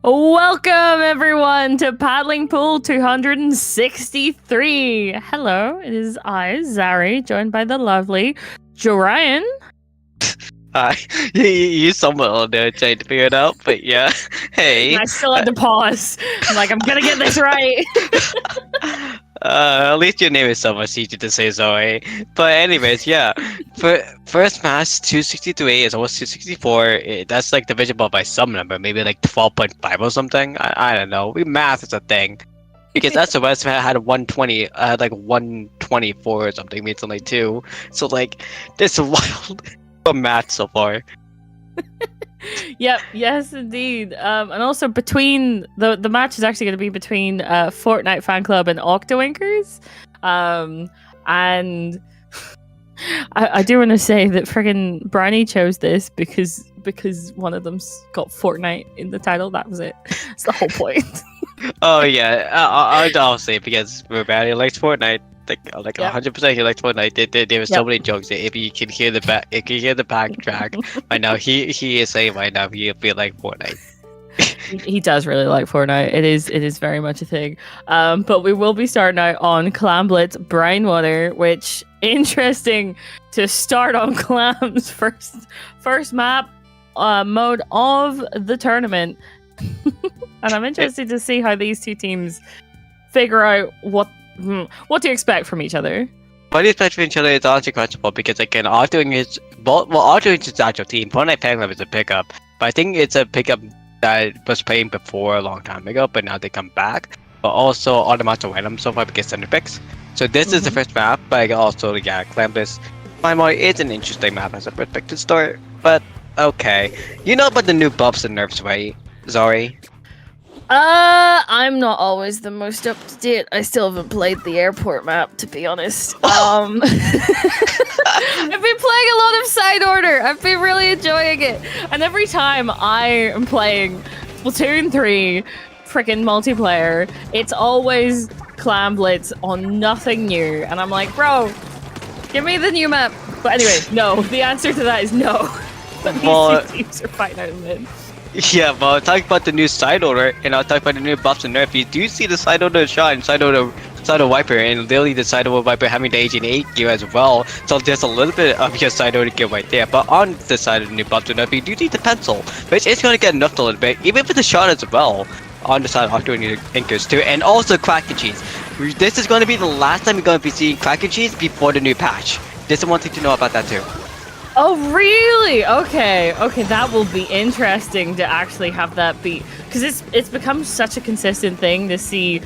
Welcome, everyone, to Paddling Pool 263. Hello, it is I, Zari, joined by the lovely Jorian. Hi. You somewhat there trying to figure it out, but yeah. Hey. I still had to pause. I'm like, I'm gonna get this right. At least your name is so much easier to say, Zoe. But anyways, yeah. For first match, 263 is almost 264. That's like divisible by some number, maybe like 12.5 or something. I don't know. Math is a thing. Because that's the West had 120, like 124 or something, means only 2. So like, this is wild. A match so far. Yep, yes indeed. And also between the match is actually going to be between Fortnite Fan Club and Octowinkers. And I do want to say that friggin' Brownie chose this because one of them's got Fortnite in the title. That was it. It's the whole point. Oh yeah, I'll say because Brownie likes Fortnite. Like 100% he likes Fortnite. There were so many jokes that if you can hear the backtrack right now, he is saying right now he'll feel like Fortnite. He does really like Fortnite. It is very much a thing. But we will be starting out on Clam Blitz Brainwater, which interesting to start on Clam's first map mode of the tournament. And I'm interested to see how these two teams figure out what what do you expect from each other? What do you expect from each other is honestly questionable because again, Altering is his actual team. Fortnite Fan Club is a pickup, but I think it's a pickup that was playing before a long time ago, but now they come back. But also all the maps are random so far because center picks. So this is the first map, but also Columbus. Primary is an interesting map as a first pick to start, but okay. You know about the new buffs and nerfs, right, Zori? I'm not always the most up to date. I still haven't played the airport map, to be honest. I've been playing a lot of Side Order. I've been really enjoying it. And every time I am playing Splatoon 3 freaking multiplayer, it's always Clan Blitz on nothing new. And I'm like, bro, give me the new map. But anyway, no. The answer to that is no. But these two teams are fighting out of mid. Yeah, but talking about the new side order, and I'll talk about the new buffs and nerfs. You do see the side order shot and side order wiper, and literally the side order wiper having the Agent 8 gear as well. So there's a little bit of your side order gear right there. But on the side of the new buffs and nerfs, you do need the pencil, which is going to get nerfed a little bit, even for the shot as well. On the side of doing anchors too, and also crack and cheese. This is going to be the last time you're going to be seeing crack and cheese before the new patch. There's one thing to know about that too. Oh, really? Okay, that will be interesting to actually have that be, because it's become such a consistent thing to see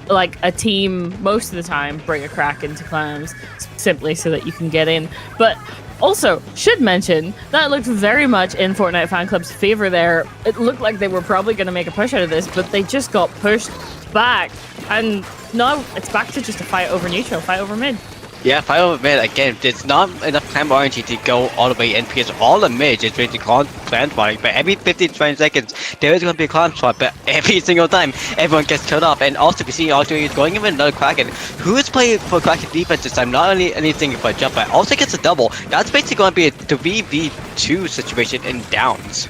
a team most of the time bring a crack into clams simply so that you can get in. But also, should mention, that looked very much in Fortnite Fan Club's favor there. It looked like they were probably going to make a push out of this, but they just got pushed back, and now it's back to just a fight over neutral, fight over mid. Yeah, fight over mid again. There's not enough clan RNG to go all the way in because all the mid is basically clan spawning. But every 15-20 seconds, there is going to be a clan spot. But every single time, everyone gets killed off. And also, we see Altering is going in with another Kraken. Who is playing for Kraken defense this time? Not only anything but jump, but also gets a double. That's basically going to be a 3v2 situation in downs.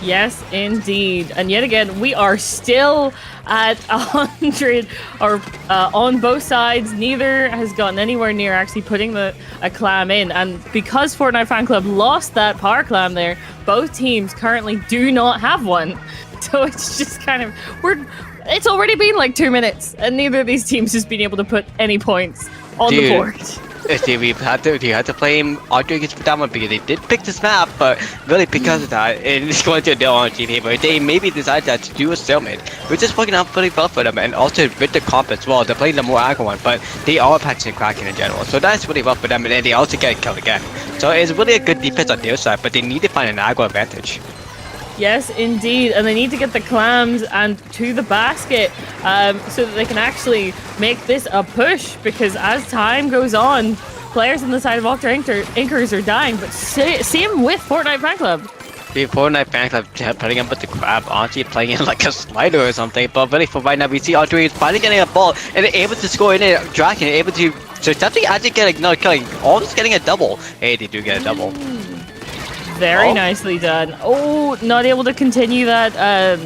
Yes, indeed. And yet again, we are still at 100, or on both sides. Neither has gotten anywhere near actually putting a clam in. And because Fortnite Fan Club lost that power clam there, both teams currently do not have one. So it's just kind of, it's already been like 2 minutes, and neither of these teams has been able to put any points on the board. You had to play him Altering against Diamond because they did pick this map, but really because of that, it's going to their RNG favor. They maybe decided that to do a stalemate, which is working out pretty well for them, and also with the comp as well. They're playing the more aggro one, but they are patching Kraken in general, so that's really well for them, and then they also get killed again. So it's really a good defense on their side, but they need to find an aggro advantage. Yes, indeed, and they need to get the clams and to the basket so that they can actually make this a push, because as time goes on, players on the side of Octa Inkers are dying, but same with Fortnite Fan Club. The Fortnite Fan Club putting him with the crab, honestly playing in like a slider or something, but really for right now, we see Altering finally getting a ball, and they're able to score in it, Draken, able to successfully actually get another killing, almost getting a double. Hey, they do get a double. Very nicely done. Oh, not able to continue that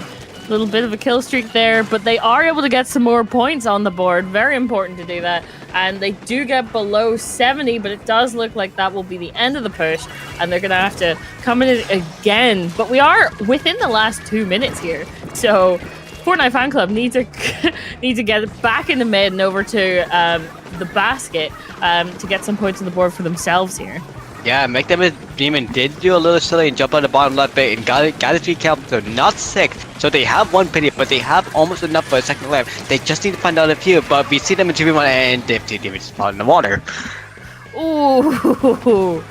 little bit of a kill streak there, but they are able to get some more points on the board. Very important to do that. And they do get below 70, but it does look like that will be the end of the push, and they're going to have to come in again. But we are within the last 2 minutes here, so Fortnite Fan Club need to get back in the mid and over to the basket to get some points on the board for themselves here. Yeah, Make Them a Demon did do a little silly and jump on the bottom left bit and got a 3 kill, so not 6. So they have 1 pity, but they have almost enough for a second left. They just need to find out a few, but we see them in 2v1 and the demon just fall in the water. Ooh.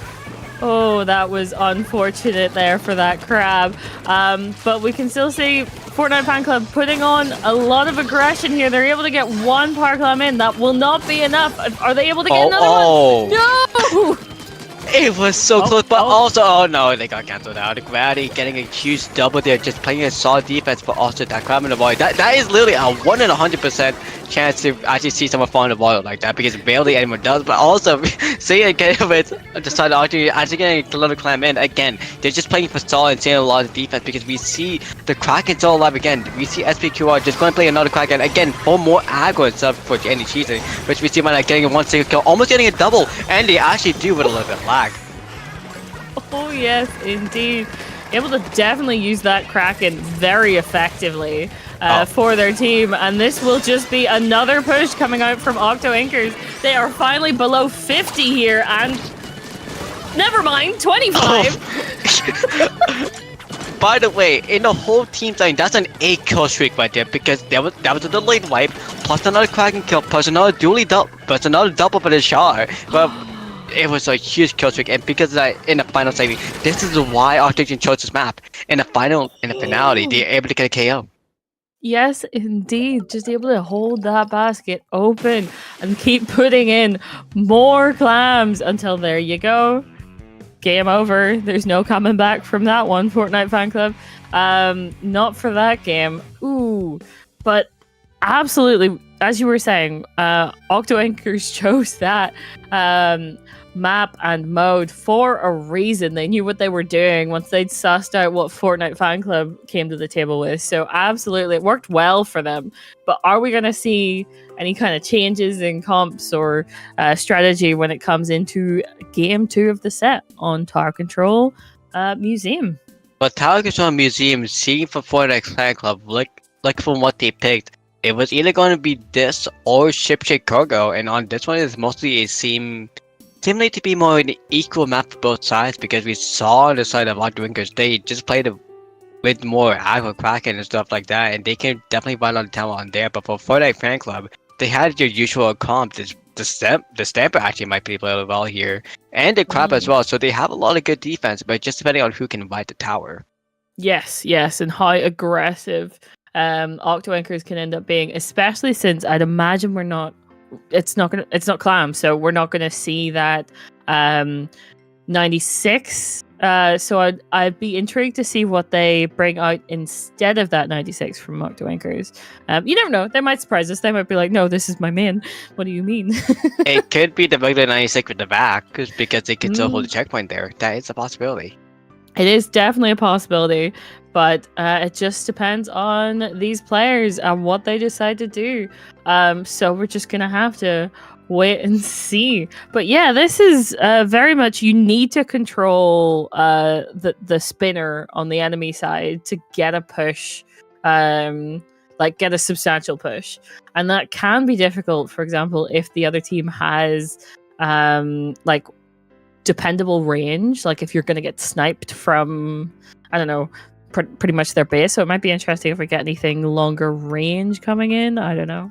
Oh, that was unfortunate there for that crab. But we can still see Fortnite Fan Club putting on a lot of aggression here. They're able to get 1 power clam in. That will not be enough. Are they able to get another one? No! It was so close, but also, oh no, they got cancelled out. Gravity getting a huge double there, just playing a solid defense, but also that crab in the void. That is literally a 1 in 100% chance to actually see someone fall in the void like that, because barely anyone does. But also, see again with the side actually getting a little clam in again. They're just playing for solid and seeing a lot of defense, because we see the Kraken still alive again. We see SPQR just going to play another Kraken again for more aggro and stuff for any cheating, which we see when getting a 1 single kill, almost getting a double, and they actually do with a little bit of lag. Oh yes, indeed. Able to definitely use that Kraken very effectively. for their team, and this will just be another push coming out from Octo Inkers. They are finally below 50 here, and never mind, 25. By the way, in the whole team thing, that's an 8 kill streak right there because that was a delayed wipe, plus another Kraken kill, plus another plus another double for the Char. But it was a huge kill streak, and because of that, in the final saving, this is why Arctic chose this map. In the finale, they're able to get a KO. Yes, indeed. Just able to hold that basket open and keep putting in more clams until there you go. Game over. There's no coming back from that one, Fortnite fan club. Not for that game. Ooh, but absolutely, as you were saying, Octo Inkers chose that map and mode for a reason. They knew what they were doing once they'd sussed out what Fortnite fan club came to the table with. So absolutely, it worked well for them. But are we going to see any kind of changes in comps or strategy when it comes into game 2 of the set on Tower Control Museum? But Tower Control Museum, seeing for Fortnite fan club, like from what they picked, it was either going to be this or Ship Shape Cargo, and on this one is mostly seemingly to be more an equal map for both sides, because we saw on the side of Octo Inkers, they just played with more aggro Kraken and stuff like that, and they can definitely run on the tower on there. But for Fortnite fan club, they had your usual comp. The Stamper actually might be really well here, and the Crab as well. So they have a lot of good defense, but just depending on who can ride the tower. Yes, and how aggressive Octo Inkers can end up being, especially since I'd imagine it's not clam, so we're not gonna see that 96. So I'd be intrigued to see what they bring out instead of that 96 from Octo Inkers. You never know, they might surprise us. They might be like, no, this is my main. What do you mean? It could be the regular 96 with the back, because they can still hold the checkpoint there. That is a possibility. It is definitely a possibility, but it just depends on these players and what they decide to do. So we're just gonna have to wait and see. But yeah, this is very much, you need to control the spinner on the enemy side to get a push, get a substantial push, and that can be difficult. For example, if the other team has dependable range, like if you're going to get sniped from, I don't know, pretty much their base. So it might be interesting if we get anything longer range coming in. I don't know.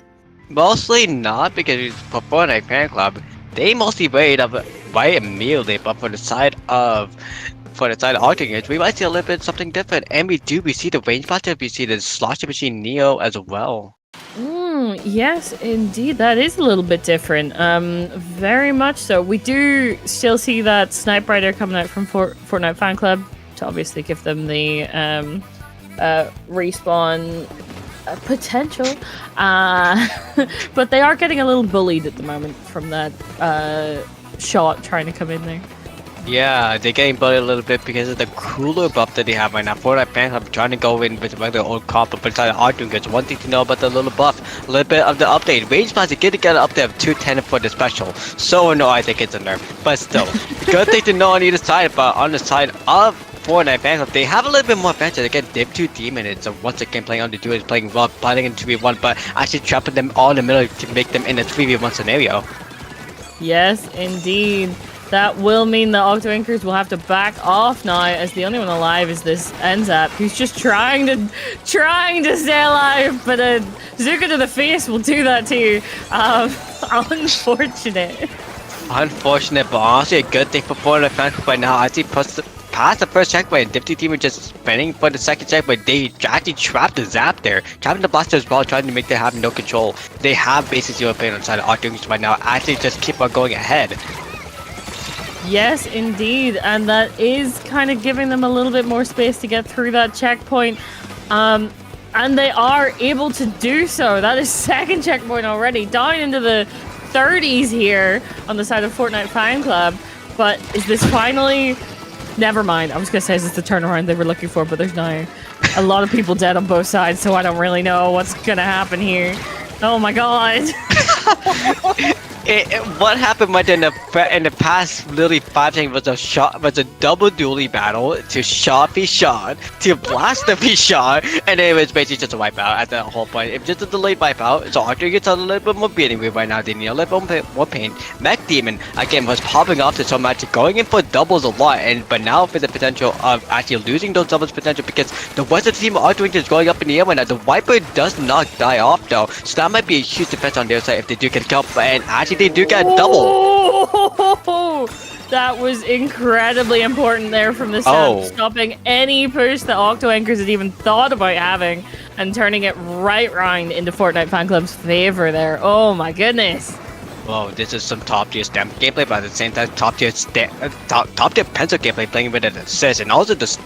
Mostly not, because for Fortnite fan club, they mostly wait up right immediately. But for the side of Octagons, we might see a little bit something different. And we see the range blaster, we see the Sloshing Machine Neo as well. Yes, indeed, that is a little bit different. Very much so. We do still see that Snipe Rider coming out from Fortnite fan club to obviously give them the respawn potential, but they are getting a little bullied at the moment from that shot trying to come in there. Yeah, they're getting bullied a little bit because of the cooler buff that they have right now. Fortnite fan club trying to go in with regular old comp, but besides Arctic, one thing to know about the little buff, a little bit of the update. Range Blast, they get an update of 210 for the special. So no, I think it's a nerf, but still, good thing to know on either side. But on the side of Fortnite fan club, they have a little bit more advantage. They get Div 2 Demon, and so once again playing on the duo is playing well, playing in 2v1, but actually trapping them all in the middle to make them in a 3v1 scenario. Yes, indeed. That will mean the Octo Inkers will have to back off now, as the only one alive is this Enzap, who's just trying to stay alive, but a Zuka to the face will do that to you. Unfortunate, but honestly a good thing for Fortnite fan club right now. As he past the first checkpoint, Dipty team are just spinning for the second checkpoint. They actually trapped the Zap there, trapping the blaster as well, trying to make them have no control. They have basic 0 pain on the side of Octo Inkers right now. Actually just keep on going ahead. Yes, indeed, and that is kind of giving them a little bit more space to get through that checkpoint, and they are able to do so. That is second checkpoint already, down into the 30s here on the side of Fortnite fan club. But is this finally? Never mind. I was gonna say, is this the turnaround they were looking for? But there's now a lot of people dead on both sides, so I don't really know what's gonna happen here. Oh my god. What happened in the past literally 5 seconds was a double dually battle to shot be shot to blast the be shot, and then it was basically just a wipeout at the whole point. It was just a delayed wipeout, so Arthur gets a little bit more beating with right now. They need a little bit more pain. Mech Demon again was popping off to so much, going in for doubles a lot, but now for the potential of actually losing those doubles potential because the Western team are doing is going up in the air right now. The Viper does not die off though, so that might be a huge defense on their side if they do get killed. And actually, they do get a double. Oh, that was incredibly important there from the start, stopping any push that Octo Anchors had even thought about having and turning it right round into Fortnite Fan Club's favor there. Oh my goodness. Whoa, this is some top tier stamp gameplay, but at the same time top tier pencil gameplay, playing with an assist, and also just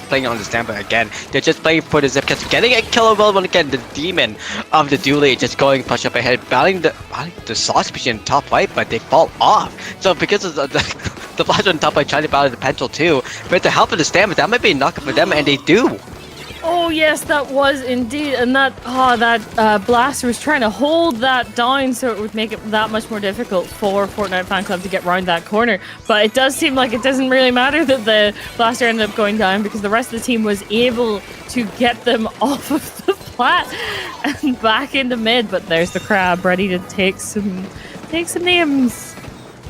playing on the stamp again. They're just playing for the zip cuts, getting a killer well again. The demon of the dually just going push up ahead, battling the sauce machine top right, but they fall off. So because of the flash on top right, trying to battle the pencil too, but the help of the stamp, that might be a knockup for them, and they do. Oh yes, that was indeed, and that blaster was trying to hold that down so it would make it that much more difficult for Fortnite Fan Club to get round that corner. But it does seem like it doesn't really matter that the blaster ended up going down because the rest of the team was able to get them off of the plat and back into mid. But there's the crab ready to take some names.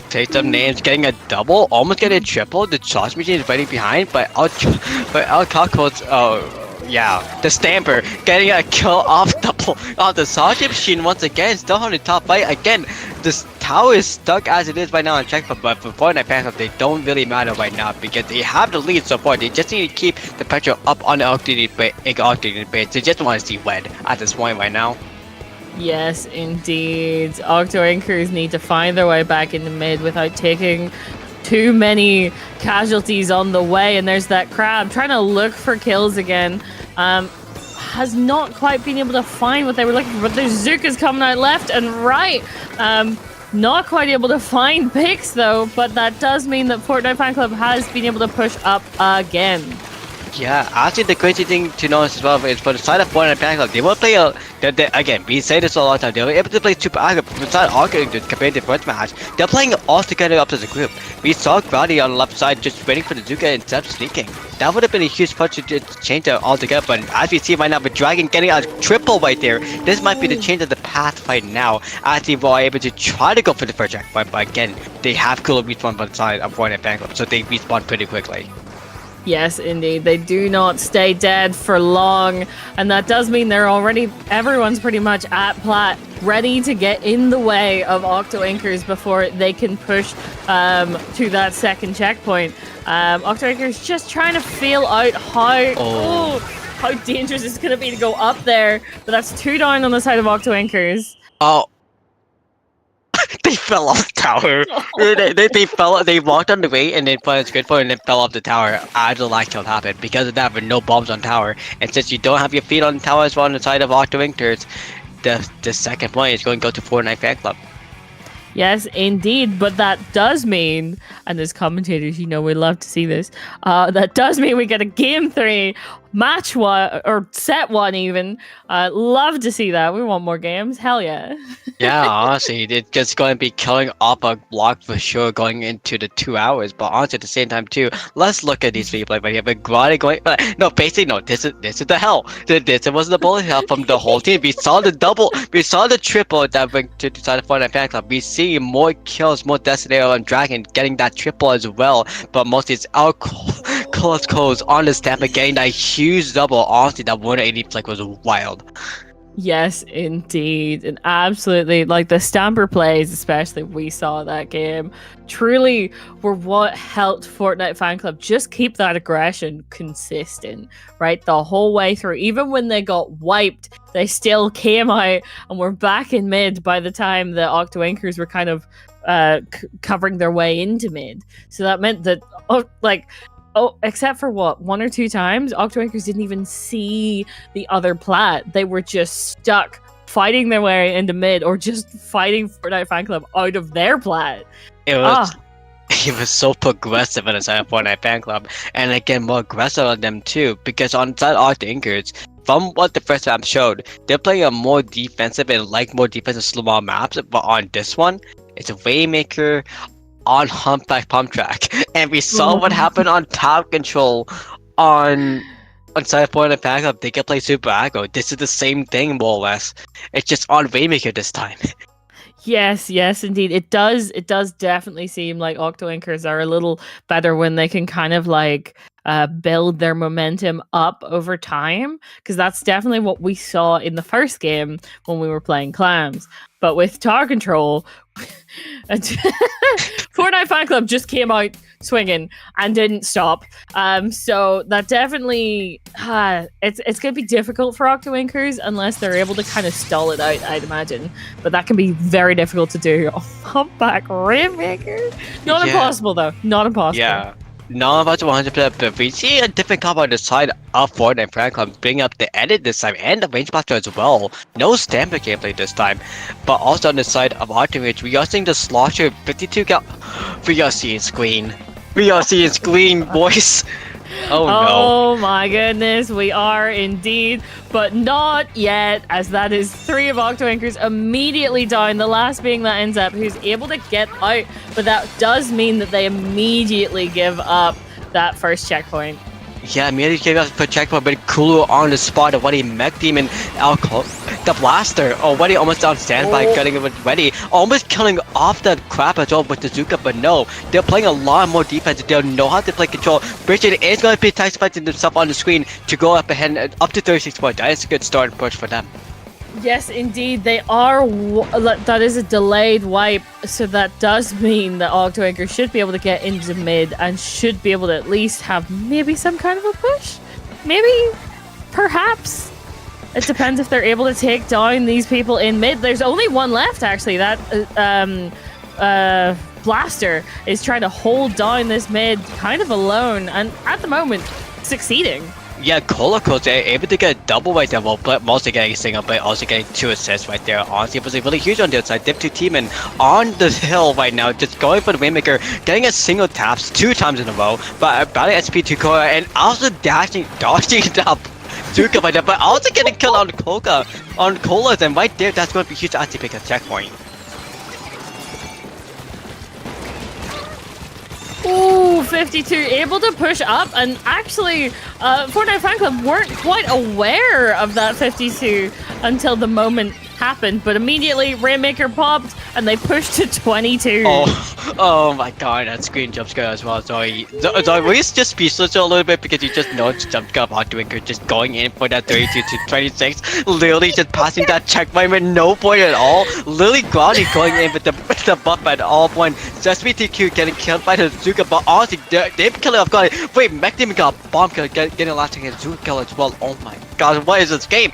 Take some names, getting a double, almost getting a triple. The sauce machine is right behind, but El Caco's yeah, the stamper getting a kill off the sauce machine once again, still on the top right again. This tower is stuck as it is right now on checkpoint, but for Fortnite Fan Club, they don't really matter right now because they have the lead so far. They just need to keep the pressure up on the Octane base. They just want to see wed at this point right now. Yes, indeed. Octo Anchors need to find their way back in the mid without taking too many casualties on the way. And there's that crab trying to look for kills again. Has not quite been able to find what they were looking for, but there's Zuka's coming out left and right. Not quite able to find picks though, but that does mean that Fortnite Fan Club has been able to push up again. Yeah, actually the crazy thing to notice as well is for the side of Fortnite Fan Club, they will play again, we say this a lot of time, they were able to play super aggressive. Besides arguing compared to the first match, they're playing all together up as a group. We saw Grady on the left side just waiting for the Zuka instead of sneaking. That would have been a huge punch to just change it all together, but as we see right now with Dragon getting a triple right there, this might be the change of the path right now as they were able to try to go for the first checkpoint, but again, they have cooler respawn by the side of Fortnite Fan Club, so they respawn pretty quickly. Yes, indeed. They do not stay dead for long. And that does mean everyone's pretty much at plat, ready to get in the way of Octo Anchors before they can push to that second checkpoint. Octo Anchors just trying to feel out how dangerous it's going to be to go up there. But that's 2 down on the side of Octo Anchors. Oh. They fell off the tower. They fell. They walked on the way and then put a good for and then fell off the tower as the last kill happened. Because of that, with no bombs on tower, and since you don't have your feet on the tower as well on the side of Octo Anchors, the second point is going to go to Fortnite Fan Club. Yes, indeed. But that does mean, and as commentators, we love to see this. That does mean we get a game 3, match 1, or set 1 even. Love to see that. We want more games. Hell yeah. Yeah, honestly, it's just going to be killing off a block for sure going into the 2 hours. But honestly, at the same time too, let's look at these replay. But you have a Grotty going. No, basically, no. This is the hell. This was the bullet hell from the whole team. We saw the double. We saw the triple that went to the side of Fortnite Fan Club. We see more kills, more Destiny and Dragon getting that triple as well. But mostly it's our close calls on the stamp getting that huge double. Honestly, that 180 flick was wild. Yes, indeed. And absolutely, like the Stamper plays, especially we saw that game, truly were what helped Fortnite Fan Club just keep that aggression consistent, right? The whole way through. Even when they got wiped, they still came out and were back in mid by the time the Octo Anchors were kind of covering their way into mid. So that meant that, except for 1 or 2 times, Octo Anchors didn't even see the other plat. They were just stuck fighting their way into mid or just fighting Fortnite Fan Club out of their plat. It was so progressive on the side of Fortnite Fan Club, and again more aggressive on them too, because on the side of Octo Anchors, from what the first map showed, they're playing a more defensive and like more defensive small maps. But on this one, it's a Waymaker on Humpback Pump Track, and we saw what happened on Top Control on side point and back up. They can play super aggro. This is the same thing more or less. It's just on Waymaker this time. Yes, indeed. It does definitely seem like Octoinkers are a little better when they can kind of like build their momentum up over time, because that's definitely what we saw in the first game when we were playing Clams. But with Tower Control, Fortnite Fan Club just came out swinging and didn't stop. So that definitely it's going to be difficult for Octoinkers unless they're able to kind of stall it out, I'd imagine. But that can be very difficult to do. Humpback Rainmaker? Not impossible though. Not impossible. Yeah. None of us 100%, but we see a different combo on the side of Fortnite Fan Club bring up the edit this time and the range blaster as well. No stamina gameplay this time, but also on the side of Artemis, we are seeing the Slosher 52 cal. We are seeing Screen. We are seeing Screen, boys. Oh no. Oh my goodness, we are indeed, but not yet, as that is 3 of Octoinkers immediately down, the last being that Enzep, who's able to get out, but that does mean that they immediately give up that first checkpoint. Yeah, immediately gave us a checkpoint, but Kulu on the spot of what he mech demon alcohol. The blaster already almost on standby, getting it ready, almost killing off that crap as well with the Zuka, but no, they're playing a lot more defense. They know how to play control. Bridget is going to be tight-spotting themselves on the screen to go up ahead up to 36 points. That is a good start and push for them. Yes, indeed, they are. That is a delayed wipe, so that does mean that Octoinker should be able to get into mid and should be able to at least have maybe some kind of a push. Maybe, perhaps. It depends if they're able to take down these people in mid. There's only one left, actually. That Blaster is trying to hold down this mid kind of alone, and at the moment, succeeding. Yeah, Colaco's able to get a double right there, but mostly getting a single, but also getting 2 assists right there. Honestly, it was really huge on the outside. Dip2 teaming on the hill right now, just going for the Waymaker, getting a single taps 2 times in a row, but about SP2 core, and also dodging up Zuka right there, but also getting killed on Colas, and right there, that's going to be huge anti-pick a checkpoint. Ooh, 52, able to push up, and actually, Fortnite Fan Club weren't quite aware of that 52 until the moment happened, but immediately Rainmaker popped, and they pushed to 22. Oh my god, that screen jump scare as well. Sorry, will you just be such a little bit because you just know it's jump scare of Octoinker just going in for that 32 to 26, literally just passing that checkpoint with no point at all. Literally grounding going in with the buff at all point. Just BTQ getting killed by the Zuka, but honestly, they've killed it off guard. Wait, Mech Demon got a bomb kill, getting a last second Zuka kill as well. Oh my god, what is this game?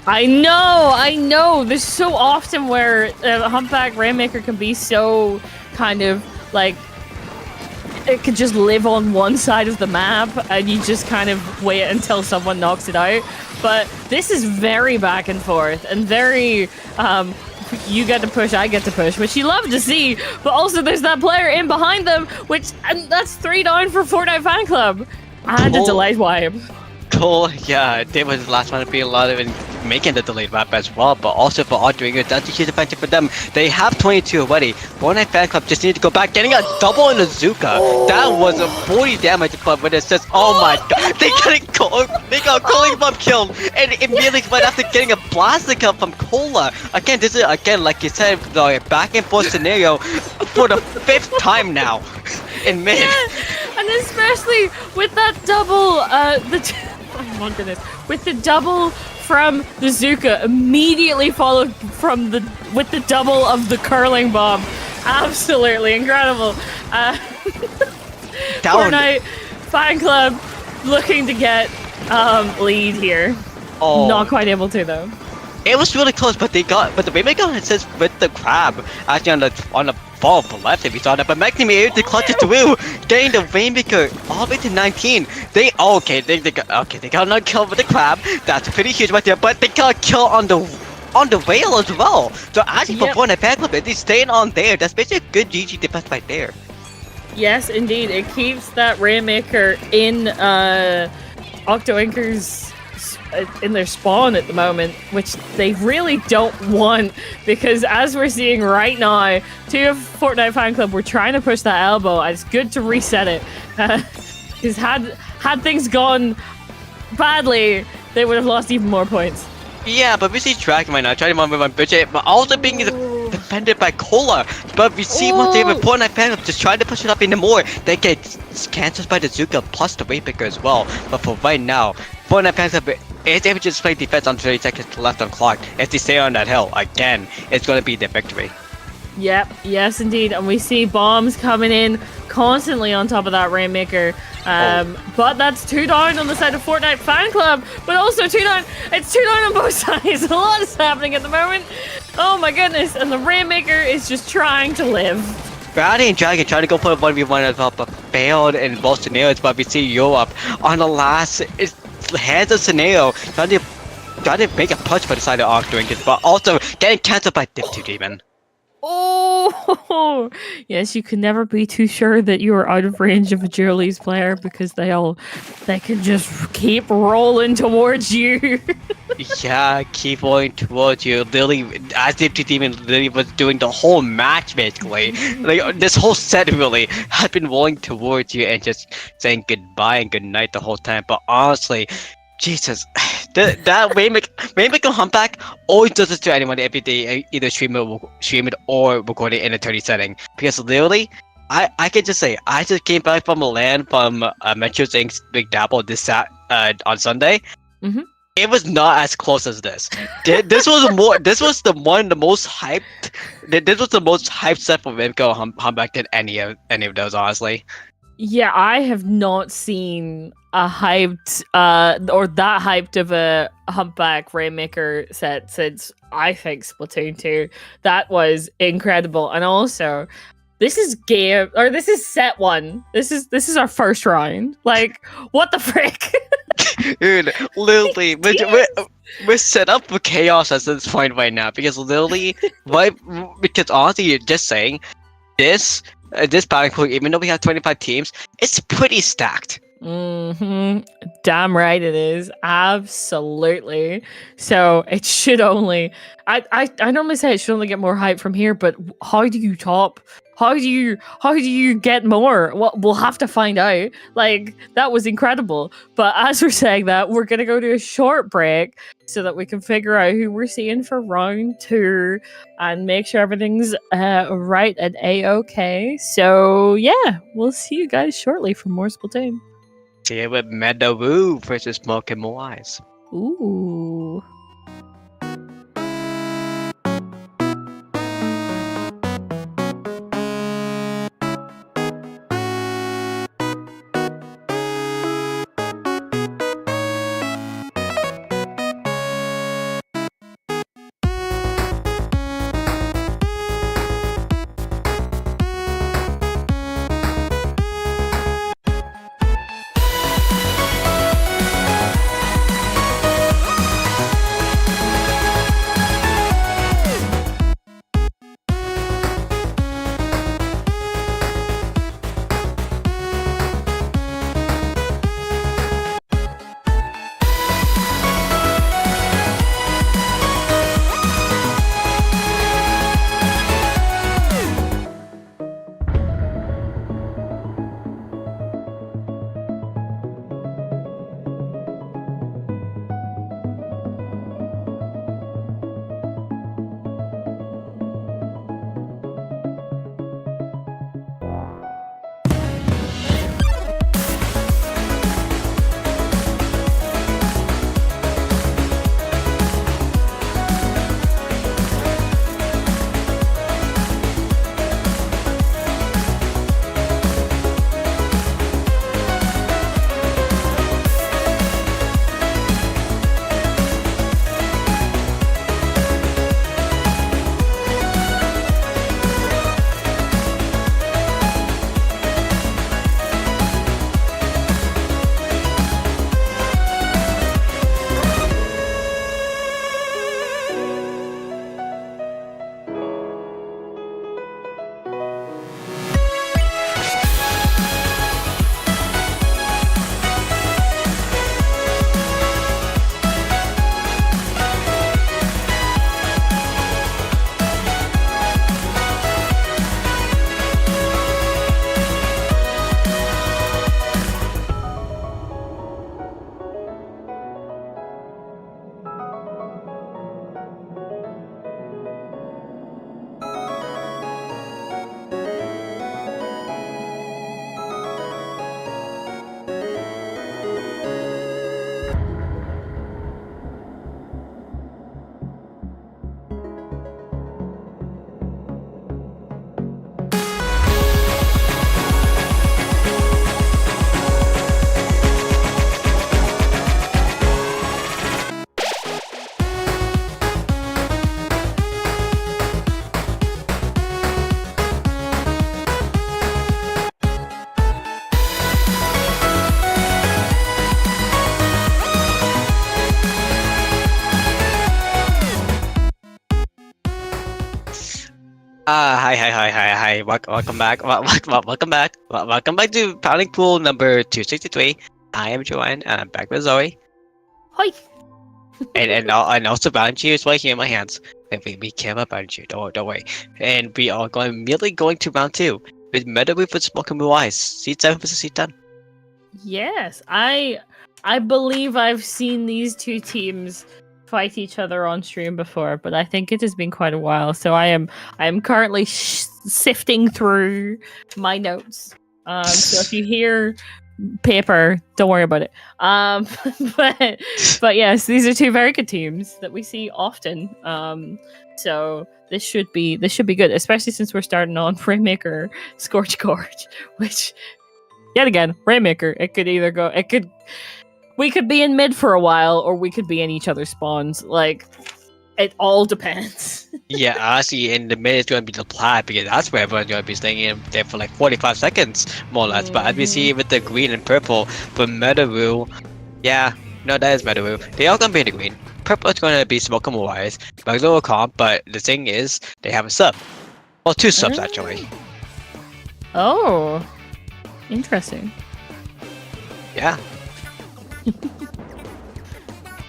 I know. There's so often where Humpback Rainmaker can be so kind of like it could just live on one side of the map, and you just kind of wait until someone knocks it out. But this is very back and forth, and very you get to push, I get to push, which you love to see. But also, there's that player in behind them, and that's 3 down for Fortnite Fan Club, and a delayed wipe. Cool, yeah, they was the last one to be a lot of it making the delayed wrap as well, but also for Octoinker, that's a huge advantage for them. They have 22 already. Fortnite Fan Club just need to go back, getting a double on the Zuka. That was a 40 damage, but when it says, oh my god, they got Cooling Bomb killed, and immediately right after getting a Blaster kill from Cola. Again, this is, like you said, the back and forth scenario for the 5th time now in mid. Yeah, and especially with that double, oh my goodness, with the double from the Zuka immediately followed with the double of the curling bomb. Absolutely incredible. Fortnite Fan Club looking to get lead here. Not quite able to though. It was really close, but the Waymaker says with the crab actually on the fall of the left if you saw that, but Magni able to clutch it through, getting the Waymaker all the way to 19. They got another kill with the crab. That's pretty huge right there, but they got a kill on the whale as well. So actually for Fortnite Fan Club, they're staying on there. That's basically a good GG defense right there. Yes, indeed. It keeps that Rainmaker in Octoinker's in their spawn at the moment, which they really don't want, because as we're seeing right now, two of Fortnite Fan Club were trying to push that elbow, and it's good to reset it. Because had things gone badly, they would have lost even more points. Yeah, but we see Dragon right now trying to move on budget, but also being defended by Cola. But we see one thing with Fortnite Fan Club just trying to push it up even more. They get cancelled by the Zuka plus the Waypicker as well. But for right now, Fortnite Fan Club is able to just play defense on 30 seconds left on clock. If they stay on that hill, again, it's going to be their victory. Yep, yes indeed, and we see bombs coming in constantly on top of that Rainmaker. But that's 2 down on the side of Fortnite Fan Club, but also 2 down. It's 2 down on both sides. A lot is happening at the moment. Oh my goodness, and the Rainmaker is just trying to live. Brownie and Dragon trying to go for a 1v1 as well, but failed in both scenarios. But we see Europe on the last hands of scenario trying to make a punch for the side of Arc doing this, but also getting cancelled by Dip2 Demon. Oh, yes, you can never be too sure that you are out of range of a Julies player, because they can just keep rolling towards you. Yeah, keep rolling towards you. Literally, as Dip2 Demon literally was doing the whole match basically. Like, this whole set really had been rolling towards you and just saying goodbye and goodnight the whole time. But honestly, Jesus, that Rainmaker Humpback always does this to anyone every day, either stream it or record it in a 30 setting. Because literally, I can just say, I just came back from Milan from Metro Inc.'s Big Dapple on Sunday. Mm-hmm. It was not as close as this. This was the most hyped set for Rainmaker Humpback than any of those, honestly. Yeah, I have not seen a hyped or that hyped of a Humpback Rainmaker set since, I think, Splatoon 2. That was incredible. And also, this is set 1. This is our first round. Like, what the frick? Dude, literally, we're set up for chaos at this point right now, because literally, because honestly, you're just saying this battle pool, even though we have 25 teams, it's pretty stacked. Damn right it is. Absolutely. So it should only, I normally say it should only get more hype from here, but how do you top? How do you get more? Well, we'll have to find out. Like, that was incredible. But as we're saying that, we're gonna go to a short break so that we can figure out who we're seeing for round 2 and make sure everything's right and a-okay. So yeah, we'll see you guys shortly for more Splatoon. See it with Meadow versus Smoke and Moise. Ooh. Hi. Welcome back. Welcome back to Paddling Pool number 263. I am Joanne, and I'm back with Zoe. Hi. And also Bounty is right here in my hands. And we care about Bounty, don't worry. And we are immediately going to round 2 with Meadowwolf with Smoking Blue Eyes. Seed 7 versus Seed 10. Yes, I believe I've seen these two teams fight each other on stream before, but I think it has been quite a while. So I am currently sifting through my notes. So if you hear paper, don't worry about it. But yes, these are two very good teams that we see often. So this should be good, especially since we're starting on Rainmaker Scorch Gorge, which yet again, Rainmaker. It could either go. We could be in mid for a while, or we could be in each other's spawns. Like, it all depends. Yeah, honestly, in the mid it's going to be the plat because that's where everyone's going to be staying in there for like 45 seconds, more or less. But as we see with the green and purple, for Meadowwolf, yeah, no, that is Meadowwolf. They are going to be in the green. Purple is going to be Smoke and Wise, Magnolia Comp, but the thing is, they have a sub. Well, 2 subs actually. Oh, interesting. Yeah.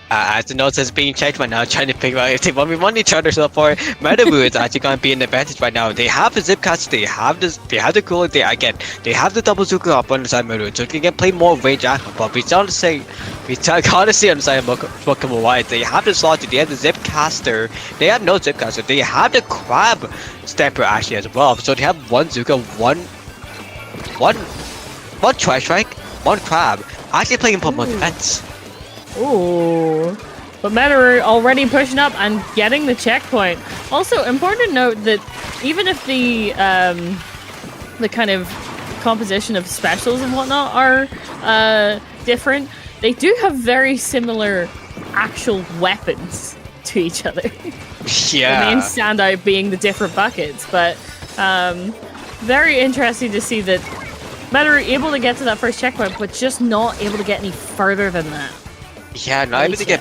As the notes is being checked right now, trying to figure out if they want to run each other so far. Meadowwolf is actually going to be an advantage right now. They have the zip cuts, they have the cooler, they have the double Zuka up on the side of Meadowwolf, so they can play more range action. But we gotta see on the side of Pokemon White, they have the slot, they have the zip caster, they have no zip caster, they have the crab stepper actually as well. So they have one Zuka, one Tri-Strike, one crab, actually playing Pokemon defense. Ooh. But Meteor already pushing up and getting the checkpoint. Also, important to note that even if the kind of composition of specials and whatnot are different, they do have very similar actual weapons to each other. Yeah. The main standout being the different buckets, but very interesting to see that Meteor able to get to that first checkpoint, but just not able to get any further than that. Yeah, not able to get.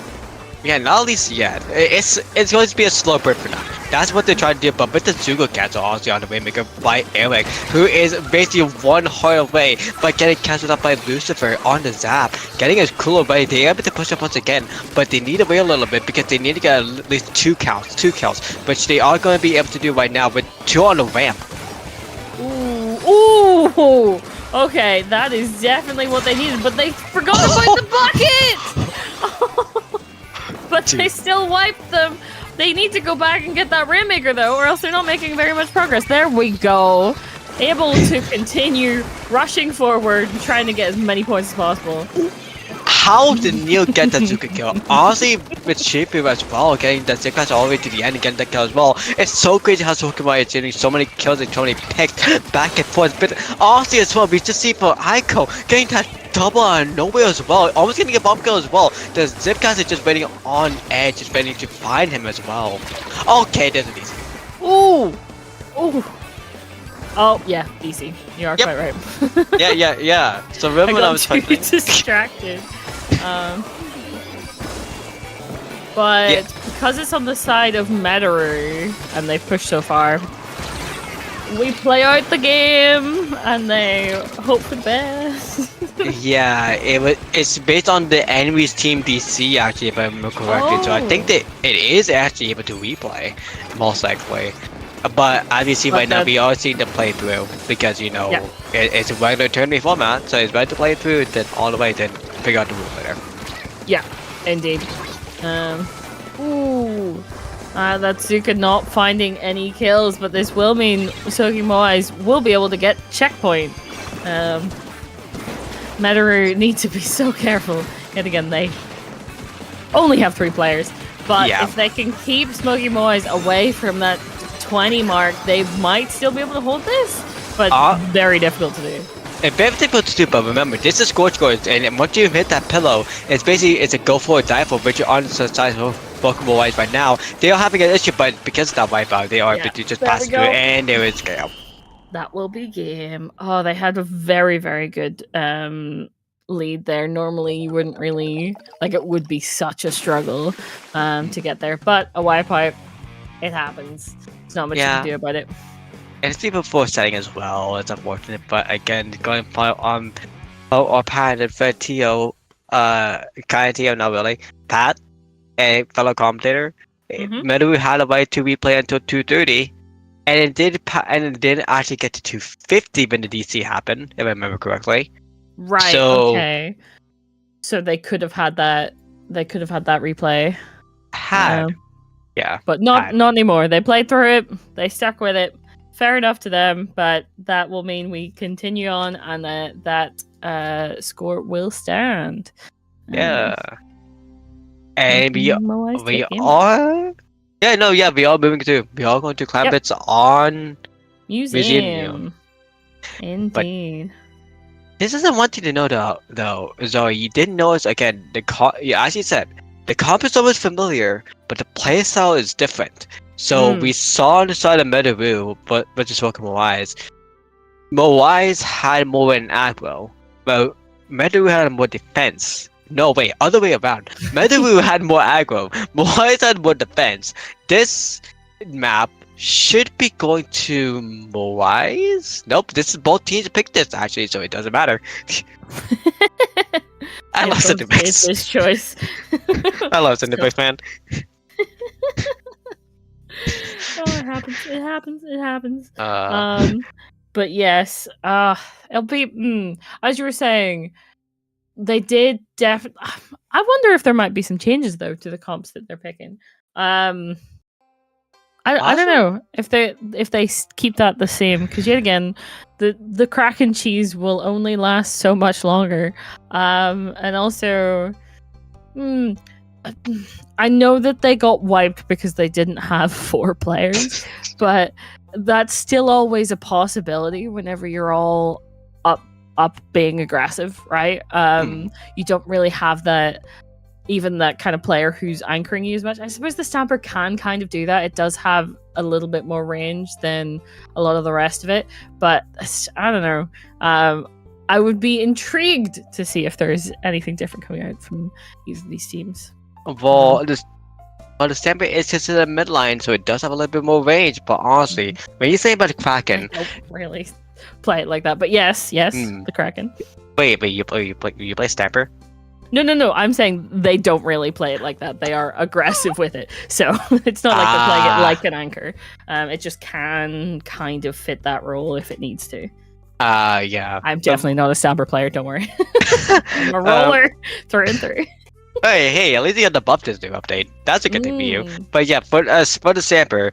Yeah, not at least yet. It's going to be a slow burn for now. That's what they're trying to do. But with the Zugo cancel also on the Waymaker by Eric, who is basically one heart away, but getting cancelled up by Lucifer on the zap, getting his cool away. They're able to push up once again, but they need to wait a little bit because they need to get at least 2 kills, which they are going to be able to do right now with 2 on the ramp. Ooh. Okay, that is definitely what they needed, but they forgot about the bucket! But they still wiped them. They need to go back and get that Rainmaker, though, or else they're not making very much progress. There we go. Able to continue rushing forward and trying to get as many points as possible. How did Neil get that Zuka kill? Honestly, with Shapu as well, getting that Zuka all the way to the end and getting that kill as well. It's so crazy how Pokemon is getting so many kills and so many picks back and forth. But honestly as well, we just see for Aiko getting that double out of nowhere as well. Almost getting a bomb kill as well. The Zipcast is just waiting on edge, just waiting to find him as well. Okay, there's an easy. Ooh! Oh, yeah, easy. You are quite right. Yeah. So remember when I was too distracted. But because it's on the side of Meteor and they've pushed so far, we play out the game and they hope for the best. Yeah, it's based on the enemy's team DC actually, if I remember correctly. So I think that it is actually able to replay, most likely. But as you see right now, we are seeing the playthrough because it's a regular turn-based format, so it's better to play it through than all the way then figure out the rule later. Yeah, indeed. That Zuka not finding any kills, but this will mean Soaking Moais will be able to get checkpoint. Meteor need to be so careful. Yet again, they only have 3 players, but if they can keep Smoky Moais away from that 20 mark, they might still be able to hold this, but very difficult to do. It's very difficult to do, but remember, this is Scorch Gorge, and once you hit that pillow, it's a go for it, die for, which you're on the side of Pokemon Wise right now. They are having an issue, but because of that wipeout, they are able to just pass through, and there is game. That will be game. Oh, they had a very, very good lead there. Normally, you wouldn't really, it would be such a struggle to get there, but a wipeout, it happens. not much you Yeah. can do about it. And it's people for setting as well. It's unfortunate, but again, going on or Pat and Fred Tio, kind of Tio, not really. Pat, a fellow commentator, Mhm. Meadow had a right to replay until 2:30, and it didn't actually get to 2:50 when the DC happened, if I remember correctly. Right. So Okay. So they could have had that. They could have had that replay. had, yeah, But not had. not anymore. They played through it. They stuck with it. Fair enough to them, but that will mean we continue on, and that score will stand. Yeah. And we Moai are. Yeah, no, yeah, we are moving to. We are going to climb bits on Museum. Indeed. This is one thing to know though, Zoe. You didn't notice again. As you said, the comp is always familiar, but the playstyle is different. So we saw on the side of Medaru, but just welcome Moai's. Moai's had more an aggro, but Medaru had more defense. No, wait, other way around. Medaru had more aggro. Moai's had more defense. This map should be going to Moai's? Nope, this is both teams picked this actually, so it doesn't matter. I love Cinderpix. His choice. I love Cinderpix, man. Oh, it happens. But yes, it'll be as you were saying, they did definitely. I wonder if there might be some changes though to the comps that they're picking. I don't know if they keep that the same, because yet again, the Kraken cheese will only last so much longer, and also, I know that they got wiped because they didn't have 4 players, but that's still always a possibility whenever you're all up being aggressive, right? You don't really have that. Even that kind of player who's anchoring you as much. I suppose the Stamper can kind of do that. It does have a little bit more range than a lot of the rest of it, but I don't know. I would be intrigued to see if there's anything different coming out from either of these teams. Well, the Stamper is considered a midline, so it does have a little bit more range, but honestly, when you say about the Kraken... I don't really play it like that, but yes, the Kraken. Wait, you play Stamper? No. I'm saying they don't really play it like that. They are aggressive with it. So it's not like they're playing it like an anchor. It just can kind of fit that role if it needs to. Yeah. I'm definitely not a Stamper player, don't worry. I'm a roller through and through. Hey, at least you got the buff this new update. That's a good thing for you. But yeah, for the Stamper,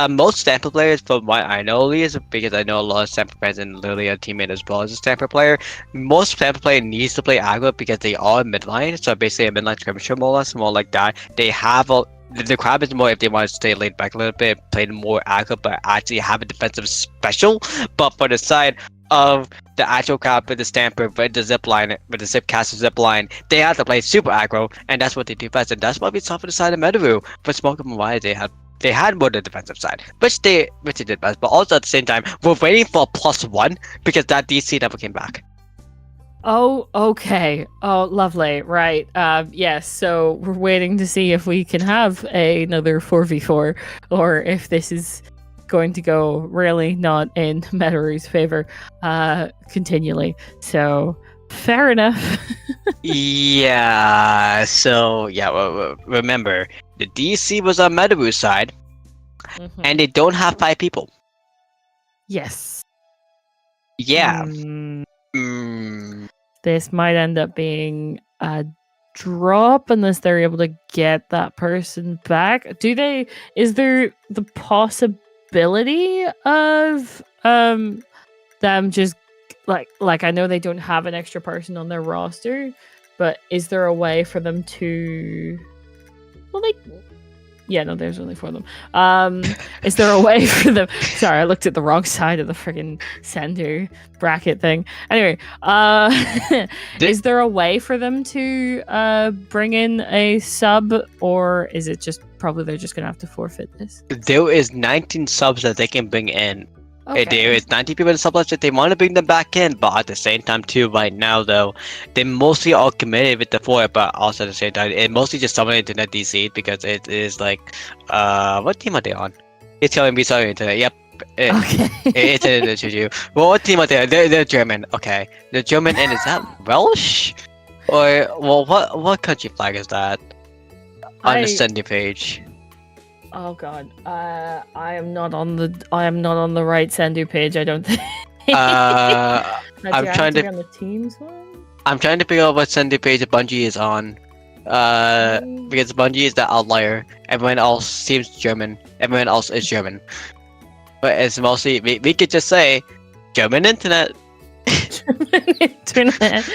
most Stamper players, from what I know, at least, because I know a lot of Stamper fans and literally a teammate as well as a Stamper player, most Stamper player needs to play aggro because they are midline, so basically a midline skirmisher more or less, more like that. They have the crab is more if they want to stay laid back a little bit, play more aggro, but actually have a defensive special. But for the side of the actual crab with the Stamper, with the zipline, with the Zipcaster zipline, they have to play super aggro, and that's what they do best. And that's what we saw for the side of Medaru. For Smoke and Why they had more the defensive side, which they did best. But also at the same time, we're waiting for a +1 because that DC never came back. Oh, okay. Oh, lovely. Right. Yes. So we're waiting to see if we can have another 4v4, or if this is going to go really not in Medaru's favor continually. So fair enough. Yeah. So yeah. Well, remember, the DC was on Medaru's side, and they don't have 5 people. Yes. Yeah. This might end up being a drop unless they're able to get that person back. Is there the possibility of them just like I know they don't have an extra person on their roster, but is there a way for them to there's only 4 of them. Is there a way for them? Sorry, I looked at the wrong side of the friggin' sender bracket thing. Anyway, is there a way for them to bring in a sub, or is it just probably they're just gonna have to forfeit this? There is 19 subs that they can bring in. Okay. There is 90 people in the sublist that they want to bring them back in, but at the same time too, right now though, they mostly are committed with the 4, but also at the same time, it mostly just summoned into net DC because it is like, what team are they on? It's telling me something today. Yep. Okay. It's an interview. Well, what team are they? They're German. Okay. They're German, and is that Welsh? Or well, what country flag is that on the sending page? Oh god. I am not on the right Sendu page, I don't think. I'm trying to on the teams one. I'm trying to figure out what sending page Bungie is on. Because Bungie is the outlier. Everyone else seems German. Everyone else is German. But it's mostly we could just say German internet. Internet.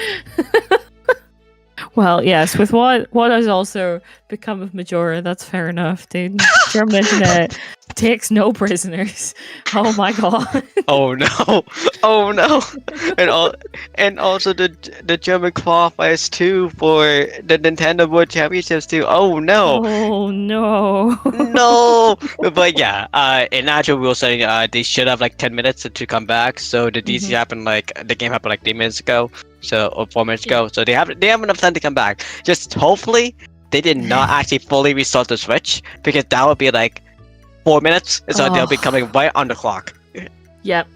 Well, yes, with what has also become of Majora, that's fair enough, dude. German internet takes no prisoners. Oh my god. Oh no! Oh no! And also the German qualifiers too for the Nintendo World Championships too. Oh no! Oh no! No! But yeah, in actual rule setting, they should have like 10 minutes to come back. So the DC happened the game happened like 3 minutes ago, or 4 minutes ago. So they have enough time to come back. Just hopefully they did not actually fully restart the Switch, because that would be like 4 minutes, so they'll be coming right on the clock. Yep.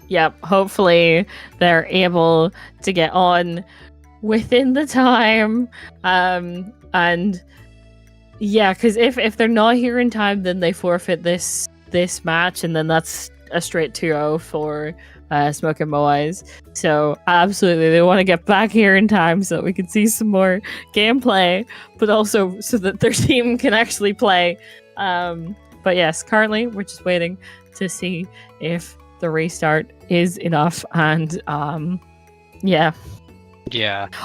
Hopefully they're able to get on within the time. And yeah, because if they're not here in time, then they forfeit this match, and then that's a straight 2-0 for Smoke and Moais. So absolutely, they want to get back here in time so that we can see some more gameplay, but also so that their team can actually play. But yes, currently we're just waiting to see if the restart is enough. And yeah.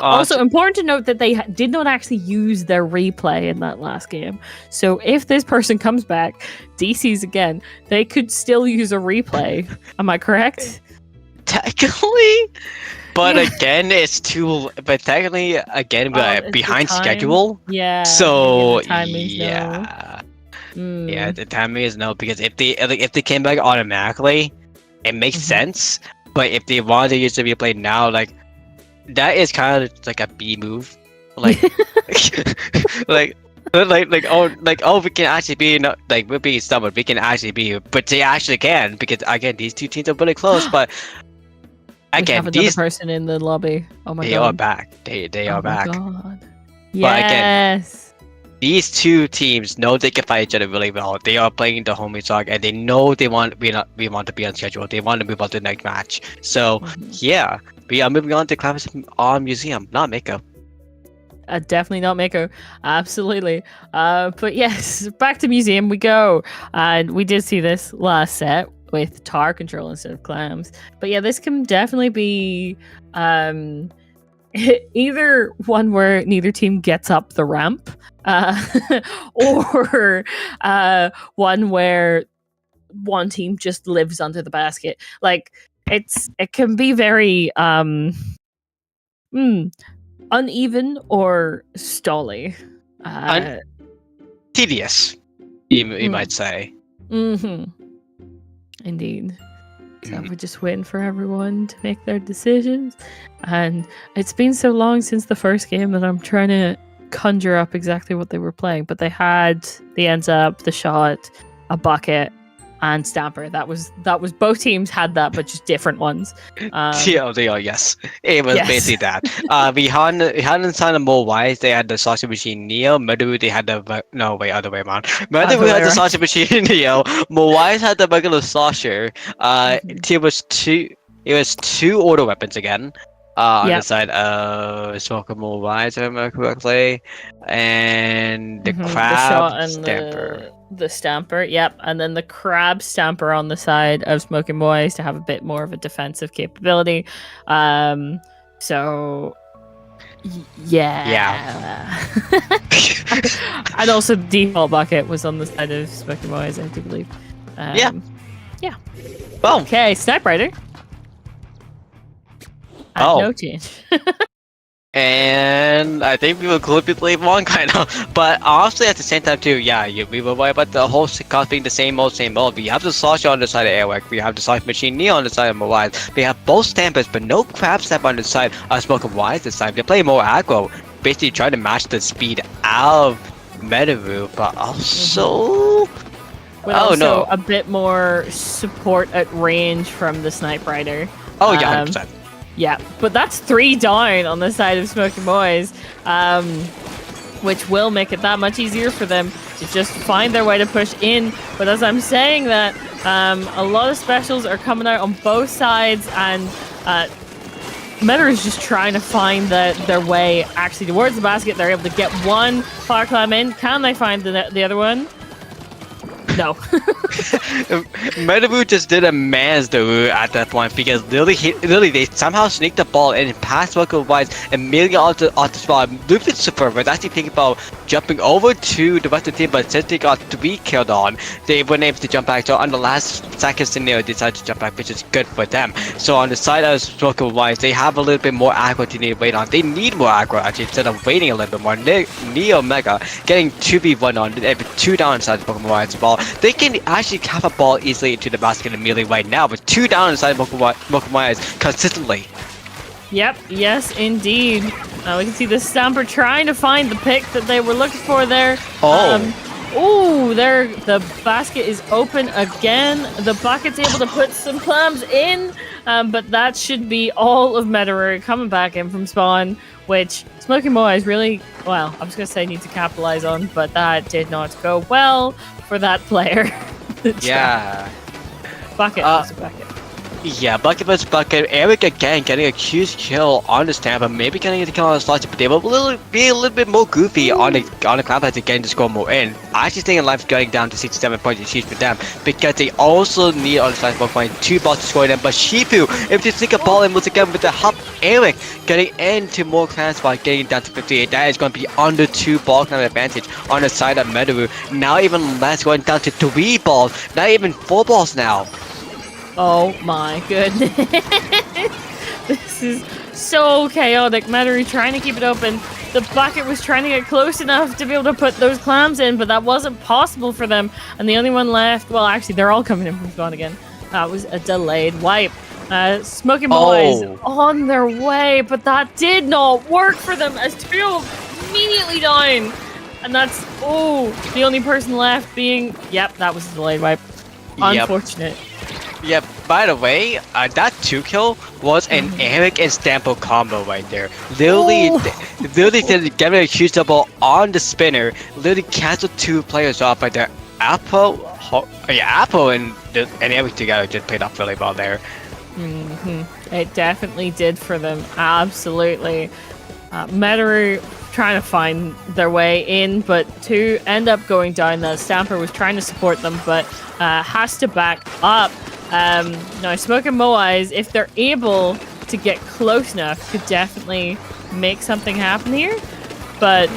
Also important to note that they did not actually use their replay in that last game. So if this person comes back, DC's again, they could still use a replay. Am I correct? Technically, but again, it's too. But technically, again, we're behind schedule. Yeah. So yeah. Yeah, the timing is no, because if they came back automatically, it makes sense. But if they wanted to use the replay now, like that is kind of like a B move, like oh we can actually be we're being stubborn, we can actually be, but they actually can, because again these two teams are really close. But again, these person in the lobby. Oh my god, they are back. They are back. God. Yes. But again, these two teams know they can fight each other really well. They are playing the homie song, and they know we want to be on schedule. They want to move on to the next match. So yeah, we are moving on to Clavis on Museum, not Mako. Definitely not Mako. Absolutely. But yes, back to Museum we go. And we did see this last set with Tar control instead of Clams. But yeah, this can definitely be either one where neither team gets up the ramp, or one where one team just lives under the basket. Like it can be very uneven or stally. Tedious, you might say. Indeed. So we're just waiting for everyone to make their decisions. And it's been so long since the first game that I'm trying to conjure up exactly what they were playing. But they had the ends up, the shot, a bucket, and Stamper. That was both teams had that, but just different ones. Yeah, they are, yes. It was basically that. We had inside the more wise, they had the sausage machine Neo. Medu, they had the other way around. Medu had the sausage machine Neo. Moais had the regular saucer. It was two auto weapons again. On the side of Smoker Moais, if I remember correctly. And the crab and Stamper. The Stamper, yep. And then the crab Stamper on the side of Smoking Boys to have a bit more of a defensive capability. So yeah. And also the default bucket was on the side of Smoking Boys, I do believe. Yeah. Well, okay, Snipe Rider. No change. And I think we will clearly play one kind of, but honestly at the same time too, we were right about the whole cost being the same mode. We have the Slasher on the side of Airwack, we have the Sonic Machine Neo on the side of Moais, we have both Stampers, but no Crab Stamp on the side of Smoking Wise this time. They play more aggro, basically trying to match the speed out of Metavu, but also with Oh, also no. a bit more support at range from the Snipe Rider. Oh, yeah, 100%. Yeah, but that's 3 down on the side of Smoky Boys, which will make it that much easier for them to just find their way to push in. But as I'm saying that, a lot of specials are coming out on both sides, and Meta is just trying to find their way actually towards the basket. They're able to get one fire climb in. Can they find the other one? No. Metabu just did a man's do at that point because literally they somehow sneaked the ball in past Welcome Wise immediately onto the spot. Luffy Super was actually thinking about jumping over to the Western team, but since they got 3 killed on, they weren't able to jump back. So on the last second scenario, they decided to jump back, which is good for them. So on the side of Welcome Wise, they have a little bit more aggro to need to wait on. They need more aggro actually instead of waiting a little bit more. Neo Mega getting 2v1 on, 2 down inside the Pokemon Wise ball. They can actually have a ball easily into the basket immediately right now, with 2 down inside Pokemon Wise consistently. Yep, yes, indeed. We can see the Stamper trying to find the pick that they were looking for there. There, the basket is open again. The bucket's able to put some clams in, but that should be all of Meteor coming back in from spawn, which Smoky Moa is really, well, I was going to say need to capitalize on, but that did not go well for that player. Yeah. Bucket was a bucket. Yeah, bucket versus bucket. Eric again getting a huge kill on the Stamper, maybe getting the kill on the Sludge, but they will be a little bit more goofy on the Cloudheads again to score more in. I actually think life going down to 67 points is huge for them because they also need on the Sludge point 2 balls to score them. But Shifu, if they sneak a ball in once again with the hub, Eric getting into more clan spot, getting down to 58. That is going to be under 2 ball clan advantage on the side of Medaru. Now even less, going down to 3 balls, not even 4 balls now. Oh my goodness. This is so chaotic. Meteor trying to keep it open. The bucket was trying to get close enough to be able to put those clams in, but that wasn't possible for them. And the only one left, well, actually, they're all coming in from spawn again. That was a delayed wipe. Smoky Boys on their way, but that did not work for them as 2 immediately down. And that's, the only person left being, yep, that was a delayed wipe. Unfortunate. Yeah, by the way, that 2 kill was an Eric and Stampo combo right there. Literally did get a huge double on the spinner. Literally canceled 2 players off right there. Apple and Eric together just played off really well there. It definitely did for them. Absolutely. Meteor trying to find their way in, but 2 end up going down. The Stamper was trying to support them, but has to back up. Now, Smoke and Moais, if they're able to get close enough, could definitely make something happen here. But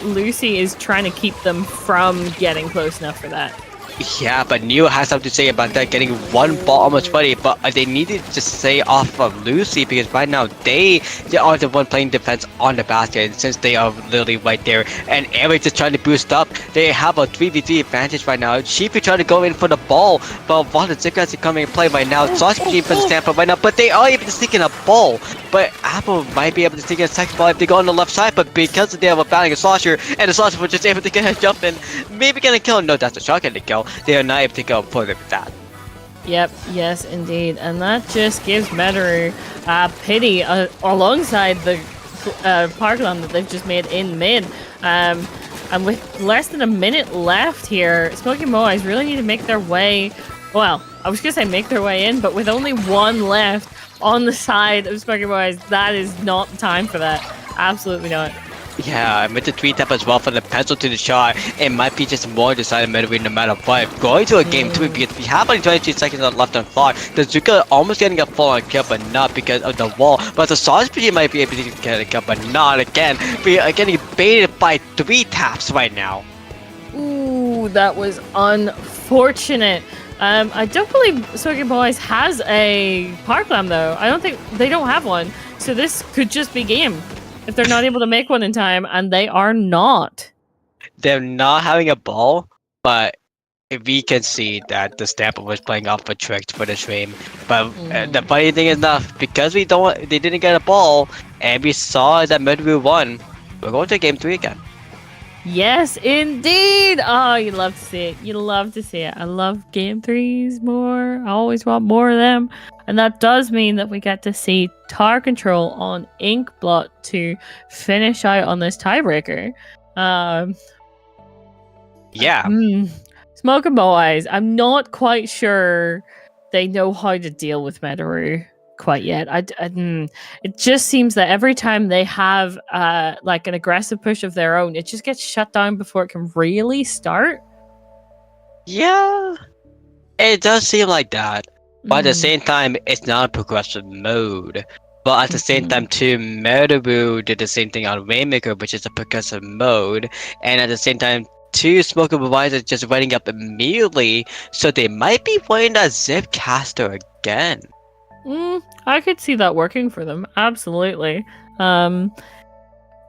Lucy is trying to keep them from getting close enough for that. Yeah, but Neo has something to say about that, getting 1 ball almost ready, but they needed to stay off of Lucy because right now they are the one playing defense on the basket since they are literally right there. And Eric is trying to boost up. They have a 3v3 advantage right now. Sheepy trying to go in for the ball, but while the Zigguys are coming in play right now, Sauce Machine for the Stamper right now, but they are able to sneak in a ball. But Apple might be able to sneak in a second ball if they go on the left side, but because they have a battling a Slosher, and the Slosher was just able to get a jump in, maybe get a kill. No, that's a shotgun to kill. They are not able to go further with that. Yep, yes, indeed. And that just gives Meteor pity alongside the Parkland that they've just made in mid. And with less than a minute left here, Smoky Moais really need to make their way. Well, I was going to say make their way in, but with only 1 left on the side of Smoky Moais, that is not the time for that. Absolutely not. Yeah, with the 3-tap as well for the pencil to the shot, it might be just more decided Meteor no matter what. Going to a game 2 because we have only 22 seconds left on clock. The Zuka almost getting a full-on kill, but not because of the wall. But the Sausage might be able to get a kill, but not again. We are getting baited by 3 taps right now. Ooh, that was unfortunate. I don't believe Smoky Boys has a Parkland though. I don't think they don't have one. So this could just be game. If they're not able to make one in time, and they are not. They're not having a ball, but we can see that the Stamper was playing off a trick for the stream. But the funny thing is enough, because they didn't get a ball, and we saw that Meteor won, we're going to game 3 again. Yes, indeed. Oh, you love to see it. You love to see it. I love game threes more. I always want more of them. And that does mean that we get to see Tower Control on Inkblot to finish out on this tiebreaker. Yeah. Smoke and Bow Eyes. I'm not quite sure they know how to deal with Medaru quite yet. It just seems that every time they have like an aggressive push of their own, it just gets shut down before it can really start. Yeah. It does seem like that. But at the same time, it's not a progressive mode. But at the same time, too, Medaru did the same thing on Rainmaker, which is a progressive mode. And at the same time, too, Smoke and Bow Eyes is just running up immediately. So they might be playing that Zipcaster again. I could see that working for them. Absolutely.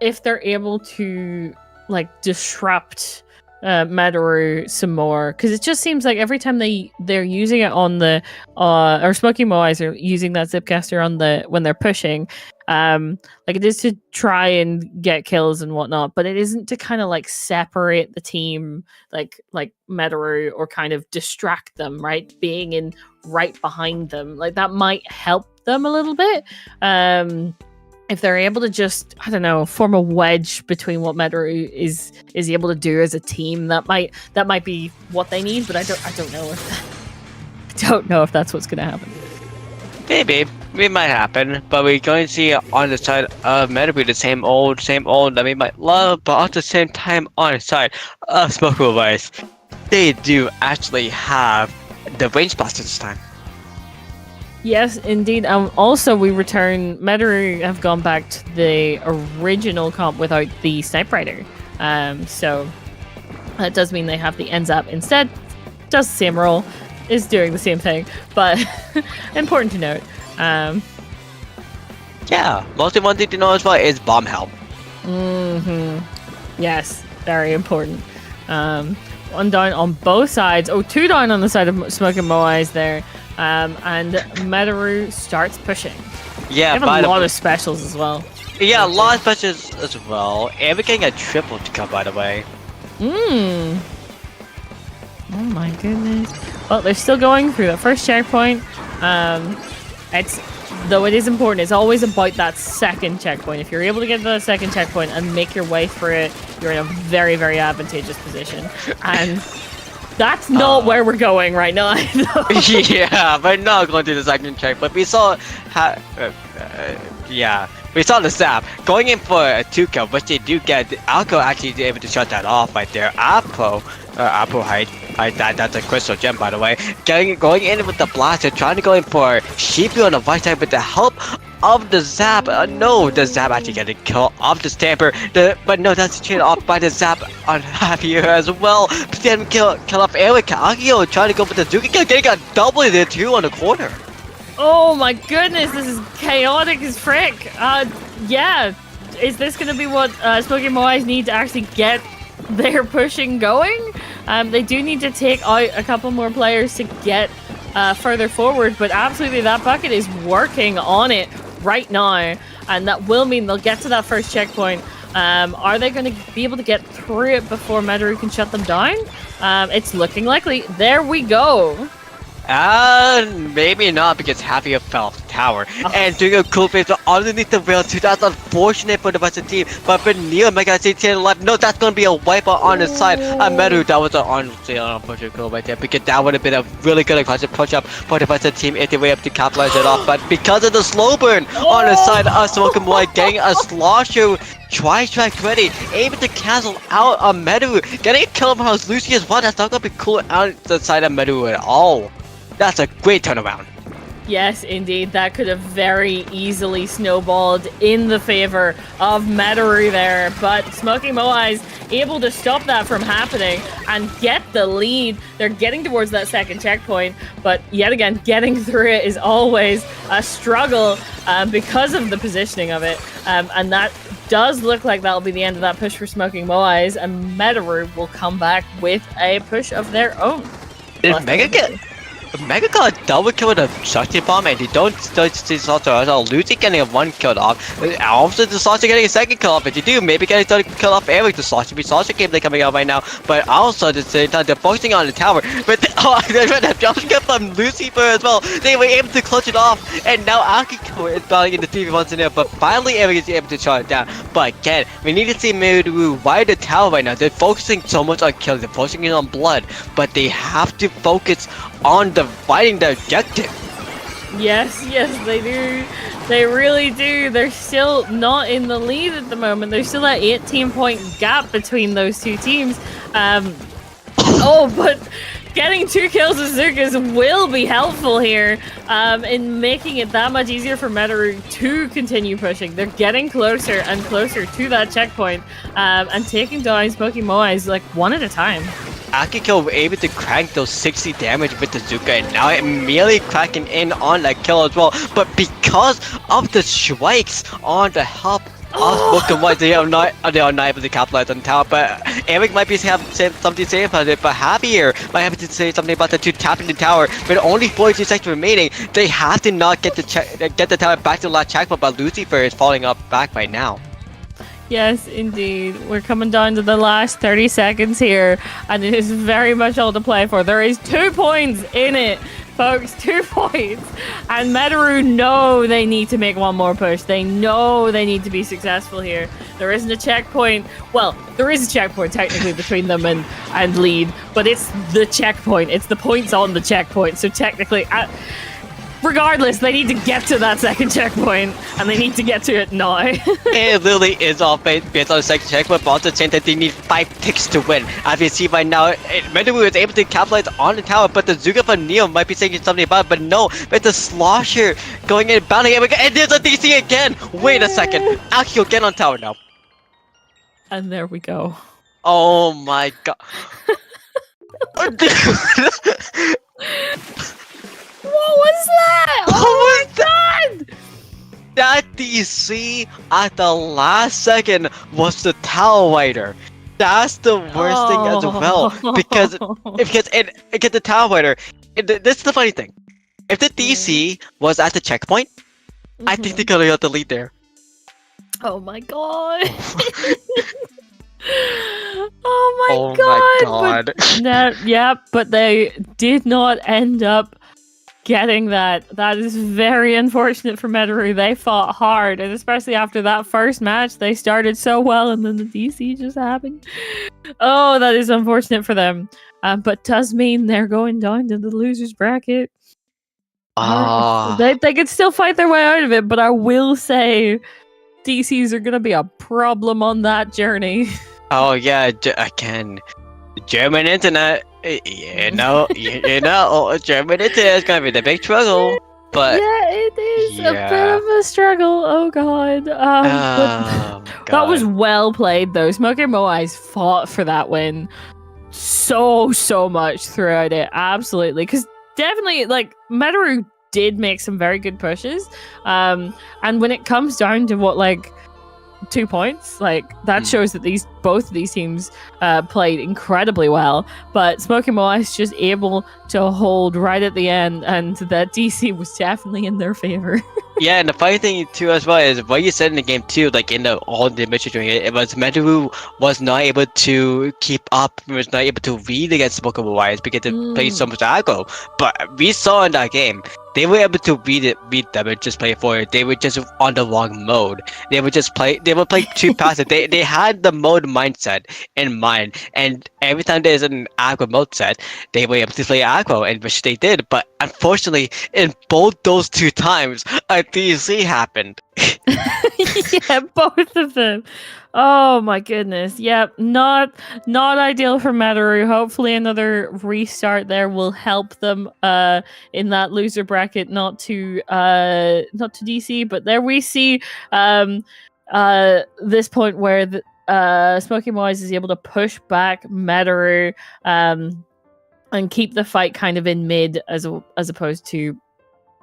If they're able to like disrupt Medaru some more, because it just seems like every time they're using it on the or Smoky Bow Eyes are using that Zipcaster on the when they're pushing, like it is to try and get kills and whatnot, but it isn't to kind of like separate the team like Medaru or kind of distract them, right? Being in right behind them, like that might help them a little bit. If they're able to just, I don't know, form a wedge between what Medaru is able to do as a team, that might be what they need. But I don't know if that's what's going to happen. Maybe it might happen, but we're going to see on the side of Medaru the same old that we might love, but at the same time on the side of Smoke and Bow Eyes, they do actually have the range blaster this time. Yes, indeed. Also, we return. Medaru have gone back to the original comp without the Snipe Rider. So that does mean they have the NZAP instead. Does the same role, is doing the same thing, but important to note. Yeah, mostly one thing to know as well is bomb help. Yes, very important. One down on both sides. Oh, two down on the side of Smoke and Bow Eyes there. And Medaru starts pushing. Yeah, they have a lot of specials as well. Yeah, a lot of specials as well. And we're getting a triple to come, by the way. Oh my goodness. Well, they're still going through that first checkpoint. Though it is important, it's always about that second checkpoint. If you're able to get to that second checkpoint and make your way through it, you're in a very, very advantageous position. And that's not where we're going right now. Yeah, we're not going to the second check, but we saw we saw the Zap going in for a 2-kill, which they do get. Alco actually is able to shut that off right there. Apple height. That's a crystal gem, by the way. Going in with the blaster, trying to go in for Sheepy on the right side with the help of the Zap. No, the Zap actually getting kill off the Stamper. But no, that's chain off by the Zap on half here as well. But then kill off Eric Agio, trying to go for the Zuki kill, getting a double there too on the corner. Oh my goodness, this is chaotic as frick. Yeah, is this going to be what Smoky and Bow Eyes need to actually get their pushing going? They do need to take out a couple more players to get further forward, but absolutely that bucket is working on it right now, and that will mean they'll get to that first checkpoint. Are they going to be able to get through it before Medaru can shut them down? It's looking likely. There we go. Maybe not, because Javier fell off the tower and doing a cool face underneath the rail too. That's unfortunate for the rest of the team, but for Neo Mega CTN left, no, that's gonna be a wipe out on the side. Medaru, that was honestly an unfortunate goal right there, because that would have been a really good aggressive push up for the rest of the team if they were able to capitalize it off. But because of the slow burn on the side of Smoke and Bow Eyes, getting a slosher strike ready, able to cancel out a Medaru, getting a kill from House Lucy as well. That's not gonna be cool out the side of Medaru at all. That's a great turnaround. Yes, indeed. That could have very easily snowballed in the favor of Medaru there. But Smoky Bow Eyes able to stop that from happening and get the lead. They're getting towards that second checkpoint. But yet again, getting through it is always a struggle because of the positioning of it. And that does look like that'll be the end of that push for Smoky Bow Eyes. And Medaru will come back with a push of their own. Did Mega get... Mega got a double kill with a Shakti Bomb, and they don't see Sasha as well. Lucy getting a 1 kill off. Also, the Sasha getting a 2nd kill off. If you do, maybe getting a 3rd kill off Eric. The Sasha gameplay coming out right now. But also, at the same time, they're focusing on the tower. But they're trying to jump kill from Lucifer as well. They were able to clutch it off, and now Akiko is battling in the 3v1 scenario. But finally, Eric is able to shut it down. But again, we need to see Meru why the tower right now. They're focusing so much on kills. They're focusing on blood, but they have to focus on fighting the objective. Yes, they do. They really do. They're still not in the lead at the moment. There's still that 18-point gap between those two teams. But getting 2 kills with Zukas will be helpful here in making it that much easier for Metaru to continue pushing. They're getting closer and closer to that checkpoint and taking down Smoky Moais like one at a time. Akiko were able to crank those 60 damage with the Zuka, and now immediately cracking in on that kill as well. But because of the strikes on the help of Smoky Moais, they are not able to capitalize on the tower. But Eric might be something to say about it, but Javier might have to say something about the 2 tapping the tower. With only 42 seconds remaining, they have to not get the tower back to the last checkpoint, but Lucifer is falling up back right now. Yes, indeed. We're coming down to the last 30 seconds here, and it is very much all to play for. There is 2 points in it, folks. 2 points. And Metaru know they need to make one more push. They know they need to be successful here. There isn't a checkpoint. Well, there is a checkpoint technically between them and lead, but it's the checkpoint. It's the points on the checkpoint. So technically... regardless, they need to get to that 2nd checkpoint, and they need to get to it now. It literally is all based on the 2nd checkpoint, but also saying that they need 5 ticks to win. As you see right now, Metaru is able to capitalize on the tower, but the Zuka from Neo might be saying something about it, but no, it's a Slosher going in, bounding in, and there's a DC again! Wait a second, Akio, get on tower now. And there we go. Oh my god. What was that? Oh my god! That DC at the last second was the Tower Rider. That's the worst thing as well. Because the Tower Rider, this is the funny thing. If the DC was at the checkpoint, I think they could have got the lead there. Oh my god. Oh my god. But they did not end up getting that. That is very unfortunate for Metaru. They fought hard, and especially after that first match, they started so well, and then the DC just happened. Oh, that is unfortunate for them. But does mean they're going down to the losers bracket. They could still fight their way out of it, but I will say DCs are gonna be a problem on that journey. Oh yeah, again, German internet. German internet is gonna be the big struggle. But yeah, it is a bit of a struggle. Oh god. But that was well played though. Smoky Moais fought for that win so much throughout it. Absolutely, because definitely like Metaru did make some very good pushes. And when it comes down to what 2 points, that shows that both of these teams played incredibly well, but Smoky Moais just able to hold right at the end, and that DC was definitely in their favor. Yeah, and the funny thing too as well is what you said in the game too, in all the missions during it was Metaru was not able to keep up, was not able to read against Smoky Moais because they played so much aggro. But we saw in that game, they were able to read them and just play for it. They were just on the wrong mode. They would play too passive. They had the mode mindset in mind, and every time there's an aggro mode set, they were able to play aggro, and which they did. But unfortunately, in both those 2 times, a DC happened. Yeah, both of them. Oh my goodness. Yep, not ideal for Metaru. Hopefully another restart there will help them in that loser bracket, not to DC, but there we see this point where the Smoky Moais is able to push back Metaru and keep the fight kind of in mid as opposed to.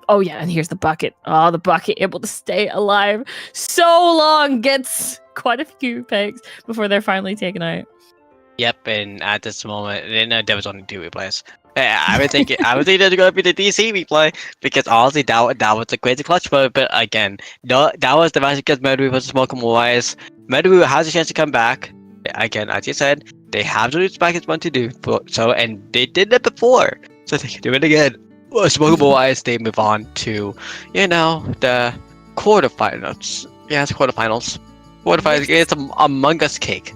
Oh yeah, and here's the bucket. Oh, the bucket able to stay alive so long, gets quite a few picks before they're finally taken out. Yep, and at this moment, there was only 2 replays. I would think that's gonna be the DC replay because honestly, that was a crazy clutch moment. But again, no, that was the match against Medru versus Malcolm Wise. Medru has a chance to come back. Again, as you said, they have to lose back as one to do. So, and they did it before, so they can do it again. Well, Malcolm Wise, they move on to, the quarterfinals. Yeah, it's quarterfinals. Quarterfinals. Yes. It's a Among Us cake.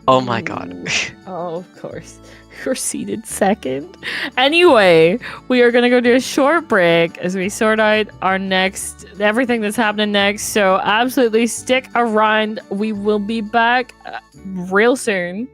Oh my god. Oh, of course. You're seated second. Anyway, we are going to go to a short break as we sort out everything that's happening next. So absolutely stick around. We will be back real soon.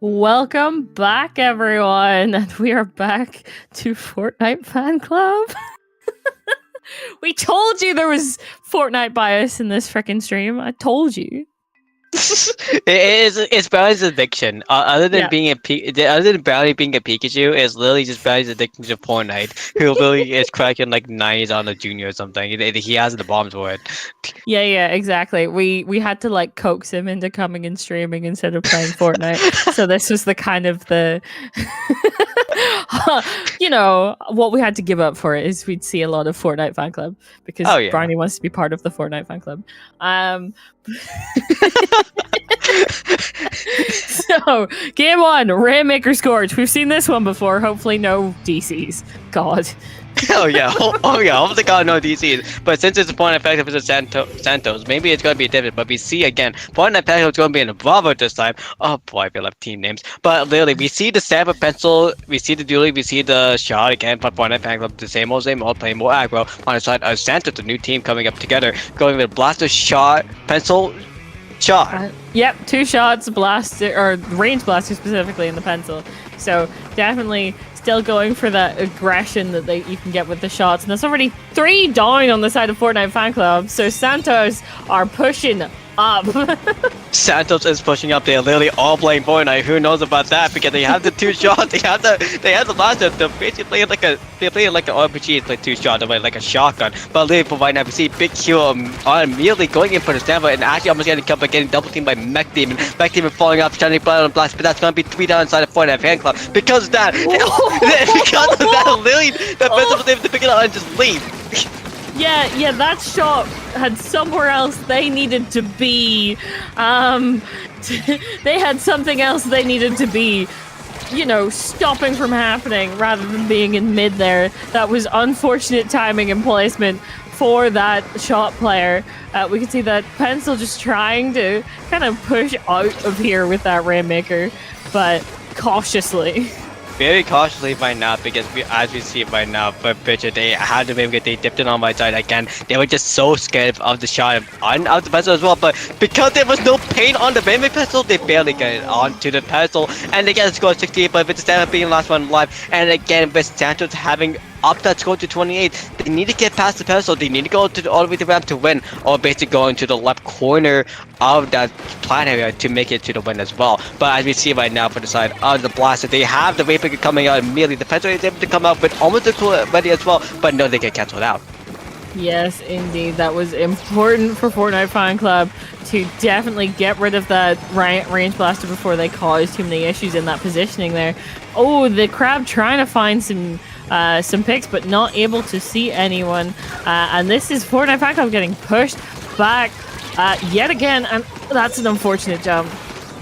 Welcome back, everyone. And we are back to Fortnite Fan Club. We told you there was Fortnite bias in this freaking stream. I told you. It's Brownie's addiction. Other than Yeah. being other than Brownie being a Pikachu, it's literally just Brownie's addiction to Fortnite. Who really is cracking like 90s on a junior or something. He has the bombs for it. Yeah, yeah, exactly. We had to like coax him into coming and streaming instead of playing Fortnite. So this was the kind of the you know, what we had to give up for it is we'd see a lot of Fortnite fan club because Oh yeah. Brownie wants to be part of the Fortnite fan club. So game one, Rainmaker Scourge. We've seen this one before. Hopefully no DCs. God. Oh yeah, oh yeah, hopefully God no DCs. But since it's point effective versus Santos, maybe it's gonna be different. But we see again, point effective is gonna be in Bravo this time. Oh boy, I love team names. But literally, we see the stab of pencil, we see the dually, we see the shot again. But point effective, the same old, playing more aggro on the side of Santos, the new team coming up together, going with blaster, shot, pencil, shot. Yep, 2 shots, blaster or range blaster specifically in the pencil. So definitely still going for that aggression that you can get with the shots. And that's already 3 down on the side of Fortnite fan club. So Santos are pushing up. Santos is pushing up. They're literally all playing Fortnite. Who knows about that? Because they have the 2 shots. They have the blaster. They're basically playing like an RPG. It's like 2 shots, like a shotgun. But literally for right now, we see Big Hero immediately going in for the stamper and actually almost getting killed by getting double teamed by Mech Demon. Mech Demon falling off, shining blood on blast. But that's gonna be 3 down inside of Fortnite fan club because of that. Because of that, literally the best was able to pick it up and just leave. Yeah, that shot had somewhere else they needed to be. They had something else they needed to be, you know, stopping from happening rather than being in mid there. That was unfortunate timing and placement for that shot player. We can see that Pencil just trying to kind of push out of here with that Rainmaker, but cautiously. Very cautiously by now because as we see right now, but Bridget, they had to maybe they dipped it on my side again. They were just so scared of the shot on out the pencil as well, but because there was no paint on the Rainmaker pencil, they barely get it onto the pencil, and they get a score of 68, but with the Stanley being the last one alive, and again with Santos having up that score to 28, they need to get past the pencil. They need to go to all the way to the ramp to win, or basically going to the left corner of that plant area to make it to the win as well. But as we see right now for the side of the blaster, they have the Rainmaker coming out immediately. The pencil is able to come out with almost the cool ready as well, but no, they get cancelled out. Yes, indeed. That was important for Fortnite Fan Club to definitely get rid of that range blaster before they caused too many issues in that positioning there. Oh, the Crab trying to find some picks, but not able to see anyone. And this is Fortnite Fan Club getting pushed back yet again, and that's an unfortunate jump.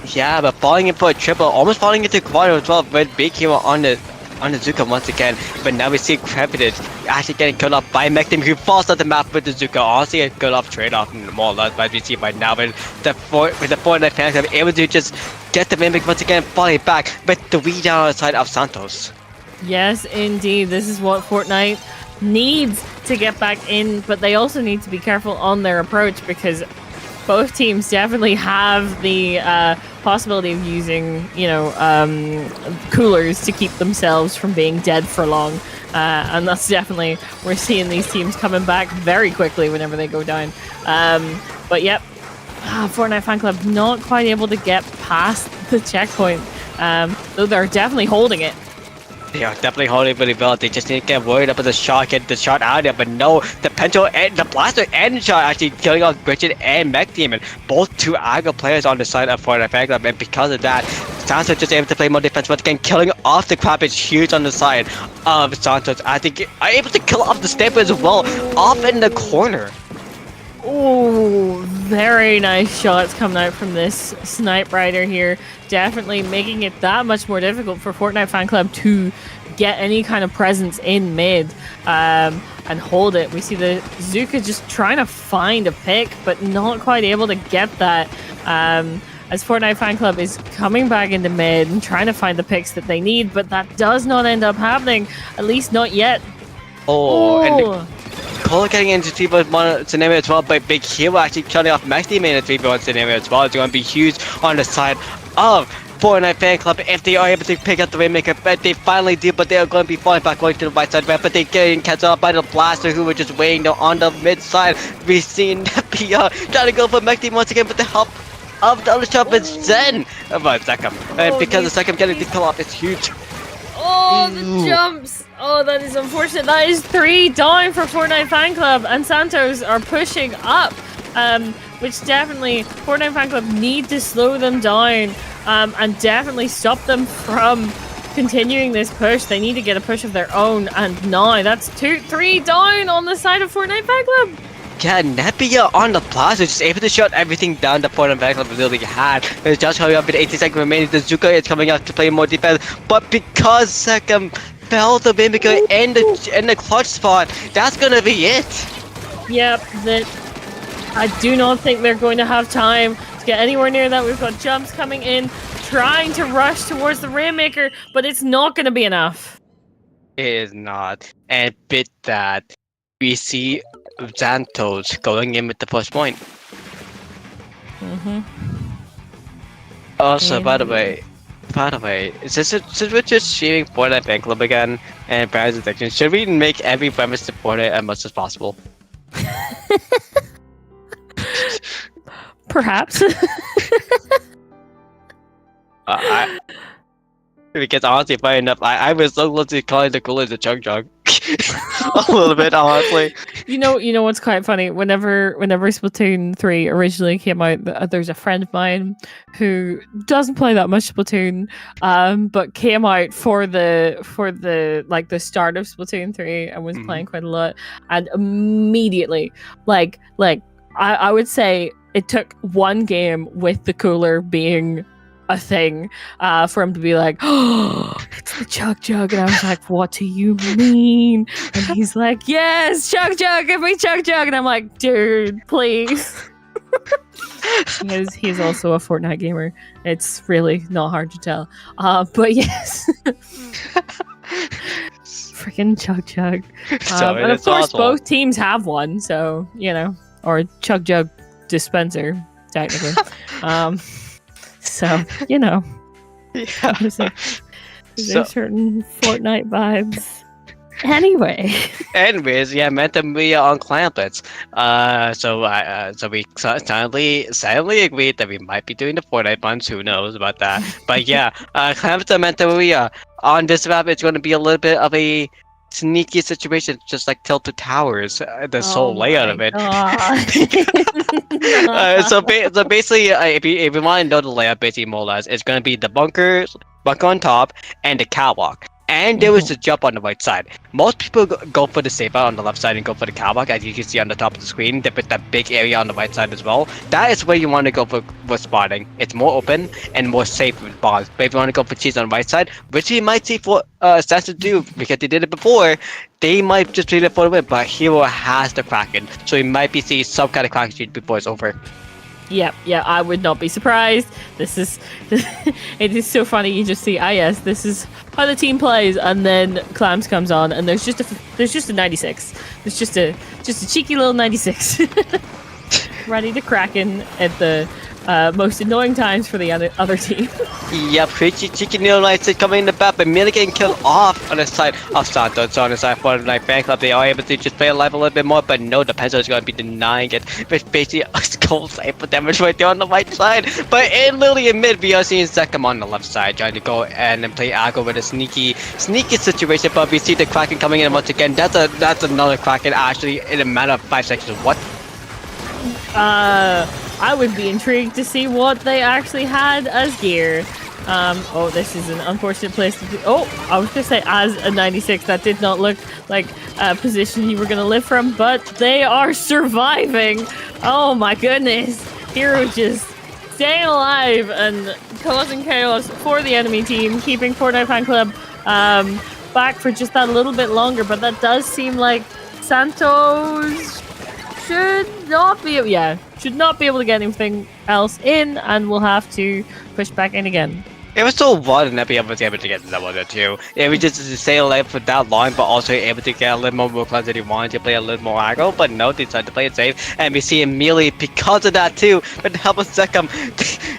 Yeah, but falling in for a triple, almost falling into quarter as well with Big Hero on the Zuka once again. But now we see Crepitus actually getting killed off by Mech Demon, who falls off the map with the Zuka. Honestly, a good off trade-off more or less, but we see right now with the Fortnite fans are able to just get the Mimic once again, falling back with the weed down on the side of Santos. Yes, indeed. This is what Fortnite needs to get back in, but they also need to be careful on their approach because both teams definitely have the possibility of using, you know, coolers to keep themselves from being dead for long. And that's definitely, we're seeing these teams coming back very quickly whenever they go down. But yep, Fortnite Fan Club not quite able to get past the checkpoint, though they're definitely holding it. They are definitely holding really well. They just need to get worried about the shot, get the shot out of there. But no, the Pento and the Blaster and shot actually killing off Bridget and Mech Demon. Both 2 aggro players on the side of Fortnite Fan Club. And because of that, Santos just able to play more defense. But again, killing off the Crab is huge on the side of Santos. I think are able to kill off the Stamper as well, off in the corner. Oh, very nice shots coming out from this Snipe Rider here. Definitely making it that much more difficult for Fortnite Fan Club to get any kind of presence in mid and hold it. We see the Zuka just trying to find a pick, but not quite able to get that. As Fortnite Fan Club is coming back into mid and trying to find the picks that they need, but that does not end up happening, at least not yet. And Cole getting into 3v1 scenario as well, but Big Hero actually cutting off Mech Demon in a 3v1 scenario as well. It's going to be huge on the side of Fortnite Fan Club if they are able to pick up the Rainmaker, but they finally do, but they are going to be falling back going to the right side ramp, but they're getting cancelled out by the Blaster who were just waiting on the mid side. We've seen PR trying to go for Mech Demon once again with the help of the other shop is Zen. But Zekam. And Oh, because these- the Zekam getting the these- kill off is huge. Oh, the Ooh. jumps! Oh, that is unfortunate. That is 3 down for Fortnite Fan Club, and Santos are pushing up, which definitely Fortnite Fan Club need to slow them down, and definitely stop them from continuing this push. They need to get a push of their own, and now that's 3 down on the side of Fortnite Fan Club. Yeah, Nepia on the plaza, just able to shut everything down the point of back of the building had. It's just hurry up with 80 seconds remaining. The Zuka is coming out to play more defense, but because Sekam fell the Mimicker in the clutch spot, that's gonna be it. Yep, that I do not think they're going to have time to get anywhere near that. We've got jumps coming in, trying to rush towards the Rainmaker, but it's not going to be enough. It is not. And bit that, we see Xantos going in with the first point. Mm-hmm. Also, by the way, since we're just streaming Fortnite Fan Club again and Brand's Addiction, should we make every premise to Fortnite as much as possible? Perhaps. Because honestly, funny enough, I was so close to calling the cooler the Chug Jug. A little bit, honestly. You know what's quite funny? Whenever Splatoon 3 originally came out, there's a friend of mine who doesn't play that much Splatoon, but came out for the start of Splatoon 3 and was playing quite a lot, and immediately, I would say it took one game with the cooler being a thing for him to be like, oh, it's the Chug Jug, and I was like, what do you mean? And he's like, yes, Chug Jug, give me Chug Jug, and I'm like, dude, please. He's also a Fortnite gamer. It's really not hard to tell, but yes. Freaking Chug Jug. And of course both teams have one, so or Chug Jug dispenser technically. So, Yeah. there's certain Fortnite vibes. Anyways, yeah, meant to be on Clamplets. So we silently agreed that we might be doing the Fortnite bunch. Who knows about that? But yeah, Clamplets are meant to be on this map. It's going to be a little bit of a sneaky situation, just like Tilted Towers, the sole layout of it. So basically, if you want to know the layout, basically more or less, it's going to be the bunker on top and the catwalk. And there was a jump on the right side. Most people go for the safe out on the left side and go for the catwalk, as you can see on the top of the screen. They put that big area on the right side as well. That is where you want to go for spotting. It's more open and more safe with bombs. But if you want to go for cheese on the right side, which you might see for Stats to do because they did it before, they might just treat it for the win. But Hero has the Kraken, so you might be seeing some kind of Kraken streak before it's over. Yeah, I would not be surprised. It is so funny. You just see, yes, this is how the team plays, and then Clams comes on, and there's just a 96. There's just a cheeky little 96, ready to Kraken at the most annoying times for the other team. Yep, cheeky Neil Knights is coming in the back, but merely getting killed off on the side of Santos. On the side for the Fan Club, they are able to just play alive a little bit more, but no, the Pencil is going to be denying it, which basically is cold save for damage right there on the right side. But literally in mid, we are seeing Zekam on the left side, trying to go and then play aggro with a sneaky situation, but we see the Kraken coming in once again. That's another Kraken actually in a matter of 5 seconds. What? I would be intrigued to see what they actually had as gear. Oh, this is an unfortunate place to be. Oh, I was gonna say as a 96. That did not look like a position you were gonna live from, but they are surviving. Oh my goodness. Hero just staying alive and causing chaos for the enemy team, keeping Fortnite Fan Club back for just that little bit longer, but that does seem like Santos should not be able to get anything else in, and we'll have to push back in again. It was so fun and Nepia was able to get the double there too. It was just to stay alive for that long, but also able to get a little more work that he wanted to play a little more aggro, but no, they decided to play it safe, and we see immediately because of that too, with the help of Zekam,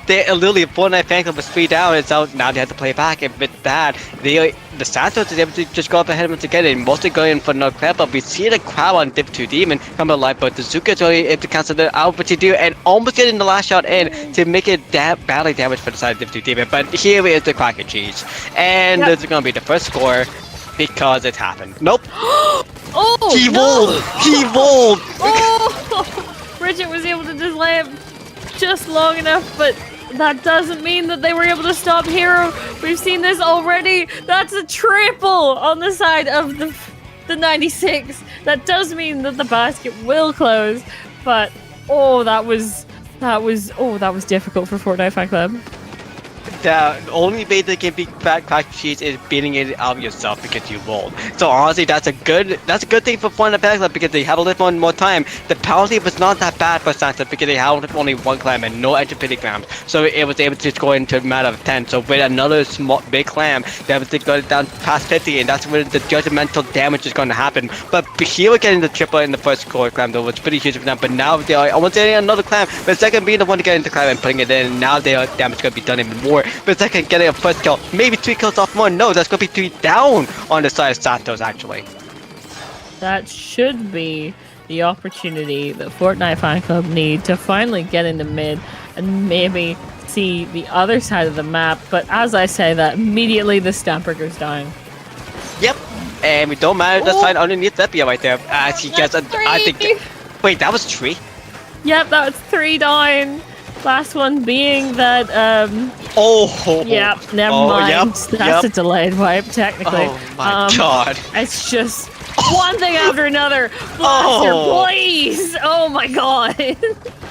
they literally Fortnite fan club was 3 down, and so now they have to play back. And with that, the Santos is able to just go up ahead once again, and mostly going for no crap. But we see the crowd on Div 2 Demon come alive, but the Zuka is only able to cancel the out, what you do, and almost getting the last shot in to make it badly damage for the side of Div 2 Demon. But here is the crack and cheese, and this is gonna be the first score because it happened. Nope. Oh, He no. rolled. He rolled. Oh, Bridget was able to delay it just long enough, but that doesn't mean that they were able to stop Hero. We've seen this already. That's a triple on the side of the 96. That does mean that the basket will close, but that was difficult for Fortnite Fan Club. The only way they can beat crack cheese is beating it out yourself because you rolled. So honestly, that's a good thing for Fortnite Fan Club because they have a little more time. The penalty was not that bad for Santa because they had only 1 clam and no extra pity clams. So it was able to score into a matter of 10. So with another small big clam, they was to go down past 50, and that's where the judgmental damage is going to happen. But here getting the triple in the first core clam though was pretty huge for them. But now they are almost getting another clam. But second being the one to get into clam and putting it in, now their damage is going to be done even more. But second getting a first kill, maybe 3 kills off more. No, that's going to be 3 down on the side of Santos actually. That should be the opportunity that Fortnite Fan Club need to finally get into mid and maybe see the other side of the map. But as I say that, immediately the Stamper goes down. Yep, and we don't matter the side underneath Zepia right there. As he gets I think. Wait, that was 3? Yep, that was 3 down. Last one being that, Yep, never mind. Yep, That's a delayed wipe, technically. Oh my god. It's just one thing after another. Blaster, please! Oh my god.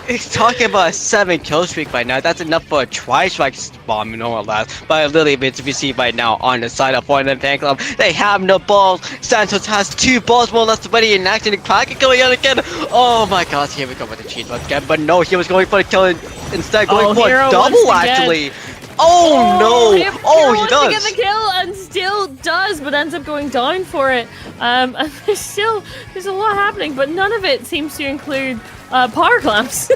He's talking about a 7 kill streak right now. That's enough for a tri-strike bomb, more or less. But literally, it's we see right now on the side of Fortnite Fan Club, they have no balls. Santos has 2 balls more or less already in action. And Crack going out again. Oh my god, here we go with the cheese once again. But no, he was going for the kill instead, going for a double actually. Oh no! Hero He does. To get the kill and still does, but ends up going down for it. And there's a lot happening, but none of it seems to include power clamps.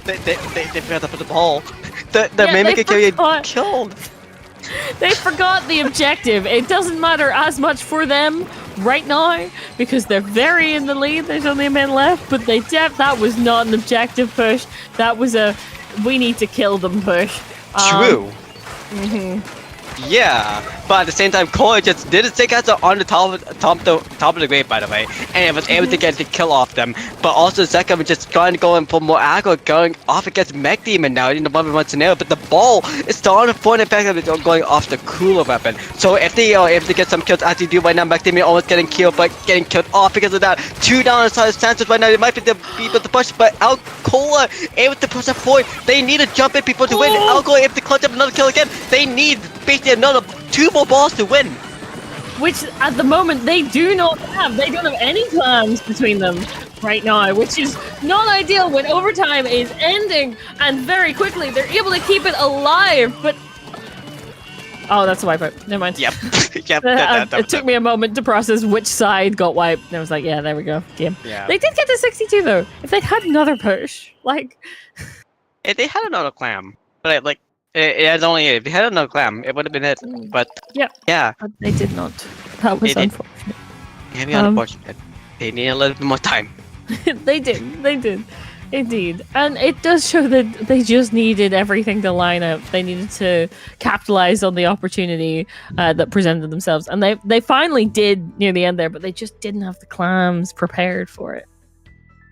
they forgot to put the ball. The Mimic carrier killed. They forgot the objective. It doesn't matter as much for them right now because they're very in the lead. There's only a man left, but that was not an objective push. That was a we need to kill them push. True. Yeah, but at the same time, Corey just did his take out on the top of the grave, by the way, and it was able to get the kill off them. But also, Zeka was just trying to go and put more aggro, going off against Mech Demon now in the 1v1 scenario. But the ball is still on the point effect going off the cooler weapon. So if they are able to get some kills, as they do right now, Mech Demon almost getting killed, but getting killed off because of that. 2 down on the side of Santos right now. They might be able to push, but Alcoa able to push up forward. They need to jump in people to win. Alcoa able to clutch up another kill again. They need basically another 2 more balls to win. Which at the moment they do not have. They don't have any plans between them right now, which is not ideal when overtime is ending and very quickly they're able to keep it alive. But oh, that's a wipeout. Never mind. Yep. Yep. It took me a moment to process which side got wiped. And I was like, yeah, there we go. Game. Yeah. They did get to 62 though. If they'd had another push, like if they had another clam, but like. If they had another clam, it would have been it. But yeah, but they did not. That was unfortunate. Maybe unfortunate. They need a little bit more time. They did, indeed, and it does show that they just needed everything to line up. They needed to capitalize on the opportunity that presented themselves, and they finally did near the end there. But they just didn't have the clams prepared for it.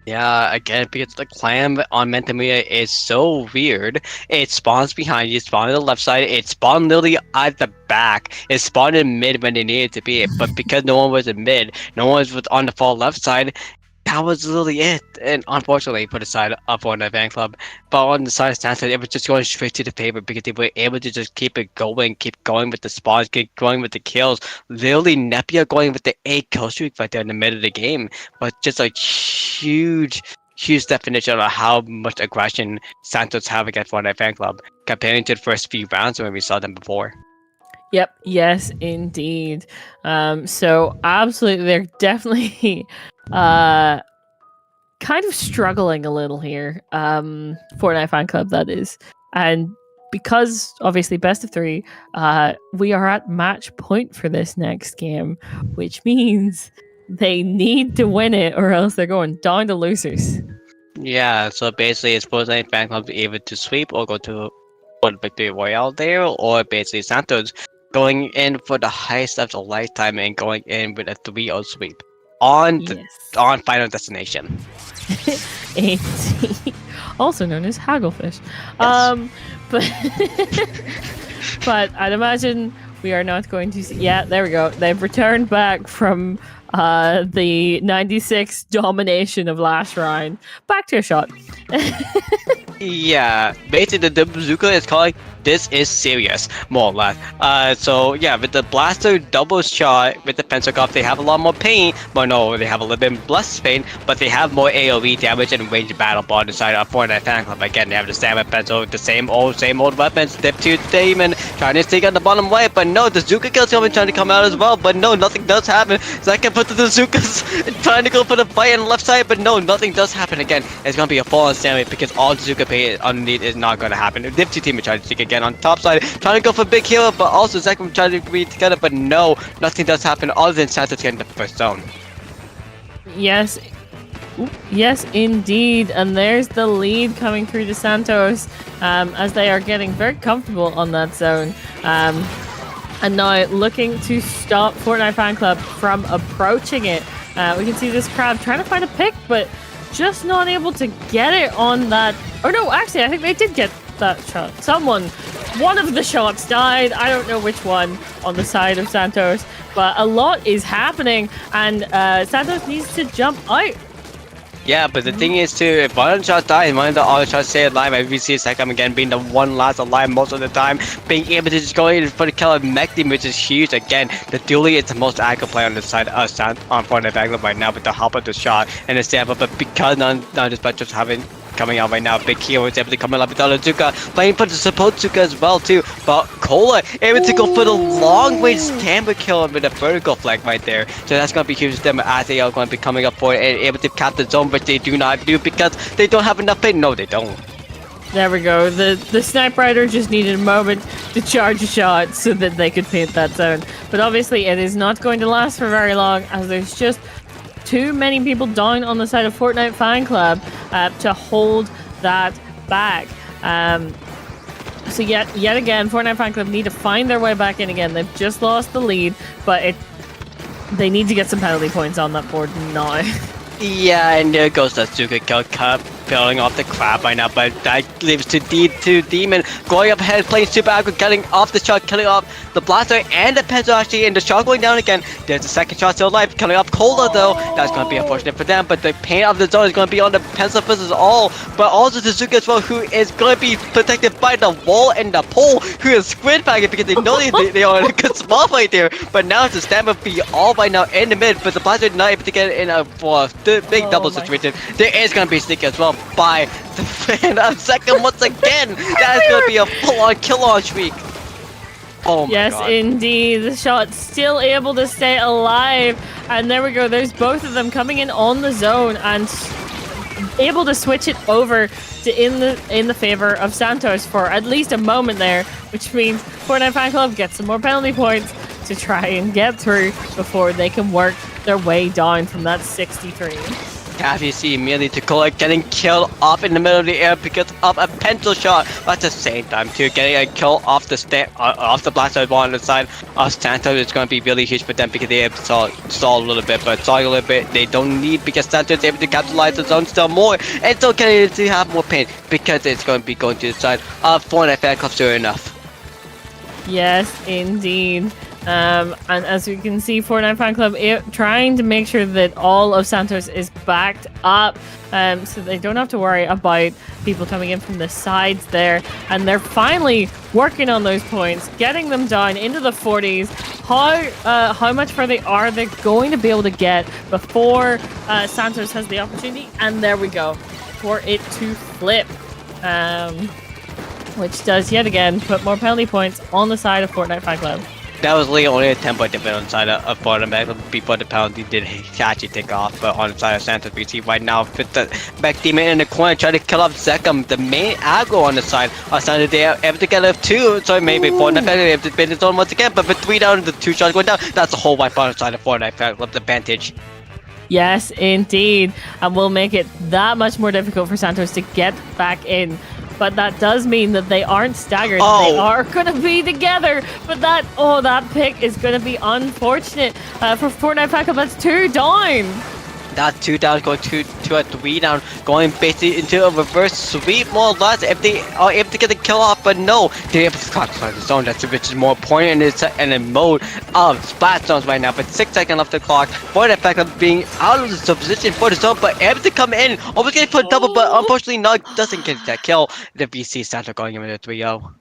Yeah, again, because the clam on Mentamia is so weird. It spawns behind you, spawn on the left side, it spawned literally at the back. It spawned in mid when they needed to be, but because no one was in mid, no one was on the far left side, that was literally it. And unfortunately, for the side of Fortnite Fan Club, but on the side of Stanford, it was just going straight to the paper because they were able to just keep going with the spawns, keep going with the kills. Literally, Nepia going with the 8 kill streak right there in the middle of the game, but just like huge definition of how much aggression Santos have against Fortnite Fan Club comparing to the first few rounds when we saw them before. Yep. Yes, indeed. So absolutely, they're definitely kind of struggling a little here. Fortnite Fan Club, that is, and because obviously best of 3, we are at match point for this next game, which means they need to win it or else they're going down to losers. Yeah, so basically, it's Fortnite fan club able to sweep or go to for the victory royale there, or basically Santos going in for the highest of a lifetime and going in with a 3-0 sweep on the Yes. on Final Destination. Also known as hagglefish. Yes. But I'd imagine we are not going to see. Yeah, there we go. They've returned back from the 96 domination of last round. Back to a shot. Yeah, basically the bazooka is calling this is serious, more or less. So yeah, with the blaster double shot with the pencil off, they have a lot more pain. But no, they have a little bit less pain, but they have more AoE damage and range battle ball on the side of Fortnite fan club. Again, they have the stamina pencil, the same old weapons. Dip to Demon trying to stick on the bottom right, but no, the Zuka kills coming trying to come out as well. But no, nothing does happen. Zaka put the Zukas trying to go for the fight on the left side, but no, nothing does happen again. It's gonna be a fall on stamina because all Zuka pay underneath is not gonna happen. Dip to Demon trying to stick again on top side, trying to go for big hero, but also Zaka trying to be together, but no, nothing does happen other than Santos getting the first zone. Yes. Yes, indeed. And there's the lead coming through to Santos as they are getting very comfortable on that zone. And now looking to stop Fortnite Fan Club from approaching it. We can see this crab trying to find a pick, but just not able to get it on that. Oh no, actually, I think they did get that shot. One of the shots died. I don't know which one on the side of Santos, but a lot is happening, and Santos needs to jump out. Yeah, but the thing is too, if one of the shots dies, one of the other shots stay alive, and we see Sekam again being the one last alive most of the time, being able to just go in for the kill of Mech Team, which is huge. Again, the Dooley is the most active player on the side of on Fortnite Vanguard right now with the help of the shot and the stamp up, but because none of the just having coming out right now, Big Hero is able to come in with Zuka, playing for the support Zuka as well too, but Cola able to go for the long range stamina kill with a vertical flag right there, so that's going to be huge for them as they are going to be coming up for it and able to cap the zone, which they do not do because they don't have enough pain. No, they don't. There we go. The Snipe Rider just needed a moment to charge a shot so that they could paint that zone, but obviously it is not going to last for very long as there's just too many people down on the side of Fortnite Fan Club to hold that back. So yet again, Fortnite Fan Club need to find their way back in again. They've just lost the lead, but they need to get some penalty points on that board now. Yeah, and there goes the Zuka kill cup, peeling off the crab right now, but that leaves to Demon going up ahead, playing super aggro, cutting off the shot, killing off the blaster and the pencil actually, and the shot going down again. There's the second shot still alive, killing off Cola though. That's going to be unfortunate for them, but the pain of the zone is going to be on the pencil versus all, but also the Zuka as well, who is going to be protected by the wall and the pole, who is squid packing because they know they are in a good spot right there, but now it's a stamina be all right now in the mid, but the blaster is not able to get in for the big double situation. There is going to be sneak as well by the fan of second once again. That is going to be a full-on kill-on streak. Oh my yes, God. indeed. The shot still able to stay alive. And there we go. There's both of them coming in on the zone and able to switch it over to in the favor of Santos for at least a moment there, which means Fortnite Fan Club gets some more penalty points to try and get through before they can work their way down from that 63. As you see immediately Takola getting killed off in the middle of the air because of a pencil shot. But at the same time too, getting a kill off the blaster ball on the side of Santos is going to be really huge for them because they have stall a little bit, but stall a little bit they don't need because Santos is able to capitalize the zone still more and still getting to have more pain because it's going to be going to the side of Fortnite Fan Club soon enough. Yes, indeed. And as we can see, Fortnite Fan Club trying to make sure that all of Santos is backed up so they don't have to worry about people coming in from the sides there. And they're finally working on those points, getting them down into the 40s. How much further are they going to be able to get before Santos has the opportunity? And there we go, for it to flip. Which does yet again put more penalty points on the side of Fortnite Fan Club. That was literally only a 10-point difference on the side of Florida back before the penalty did actually take off. But on the side of Santos, we see right now with the back demon in the corner trying to kill off Zekam, the main aggro on the side of Santos. They are able to get a 2, so maybe Fortnite able to spin his own once again. But with 3 down, the 2 shots going down, that's a whole wipe on the side of Fortnite with the advantage. Yes, indeed. And will make it that much more difficult for Santos to get back in. But that does mean that they aren't staggered. Oh. They are going to be together. But that pick is going to be unfortunate for Fortnite Pack Up. That's 2 down. That 2 down going to a 3 down, going basically into a reverse sweep more or less if they are able to get the kill off, but no, they're able to control the zone. That's which is more important in the mode of splat zones right now. But 6 seconds left the clock. For the fact of being out of the position for the zone, but able to come in, almost getting for a double, but unfortunately not doesn't get that kill. The VC Santa going in with a 3-0.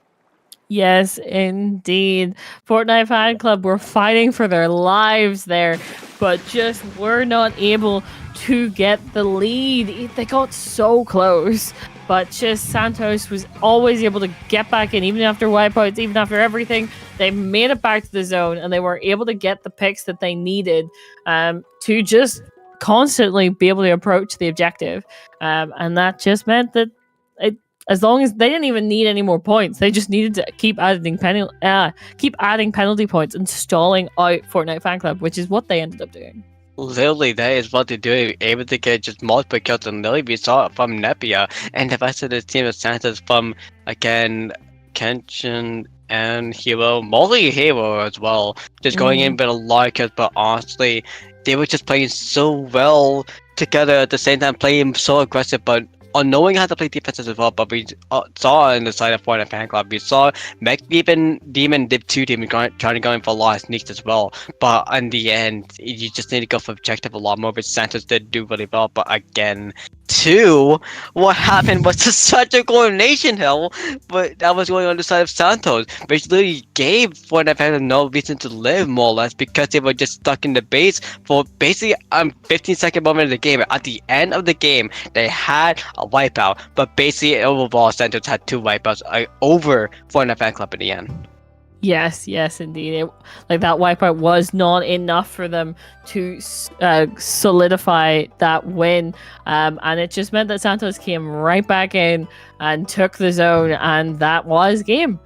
Yes, indeed. Fortnite Fan Club were fighting for their lives there, but just were not able to get the lead. They got so close, but just Santos was always able to get back in, even after wipeouts, even after everything. They made it back to the zone, and they were able to get the picks that they needed to just constantly be able to approach the objective. And that just meant that as long as they didn't even need any more points, they just needed to keep adding penalty points and stalling out Fortnite Fan Club, which is what they ended up doing. Literally, that is what they're doing, able to get just multiple kills, and literally we saw it from Nepia, and the rest of the team of Santos from, again, Kenshin and Hero, mostly Hero as well, just going in with a lot of kills, but honestly, they were just playing so well together at the same time, playing so aggressive, but knowing how to play defenses as well. But we saw on the side of Fortnite Fan Club, we saw Demon, Div 2 Demon trying to go in for a lot of sneaks as well. But in the end, you just need to go for objective a lot more, which Santos did do really well. But again, 2, what happened was just such a coordination hell, but that was going on the side of Santos, which literally gave Fortnite Fan Club no reason to live, more or less, because they were just stuck in the base for basically 15-second moment of the game. At the end of the game, they had a wipeout, but basically overall Santos had 2 wipeouts over Fortnite Fan Club in the end. Yes, indeed. That wipeout was not enough for them to solidify that win, and it just meant that Santos came right back in and took the zone, and that was game.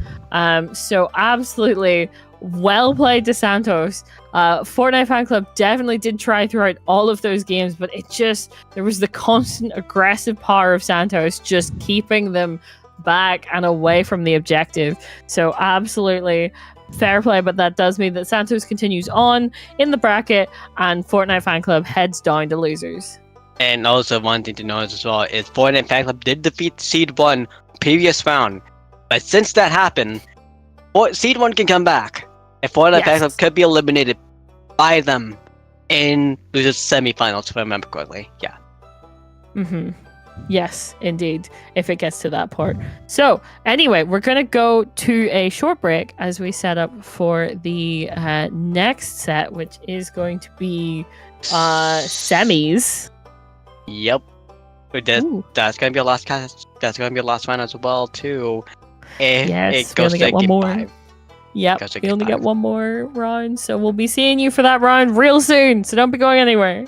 So absolutely well played to Santos. Fortnite Fan Club definitely did try throughout all of those games, but there was the constant aggressive power of Santos just keeping them back and away from the objective. So absolutely fair play, but that does mean that Santos continues on in the bracket and Fortnite Fan Club heads down to losers. And also one thing to notice as well is Fortnite Fan Club did defeat Seed 1 previous round, but since that happened, Seed 1 can come back, and Fortnite Fan Club could be eliminated by them in losers semifinals, if I remember correctly. Yeah. Yes, indeed, if it gets to that part. So, anyway, we're going to go to a short break as we set up for the next set, which is going to be semis. Yep. That's going to be a last cast. That's going to be a last round as well, too. Yes, we only get one more. Yep, we only get one more round, so we'll be seeing you for that round real soon, so don't be going anywhere.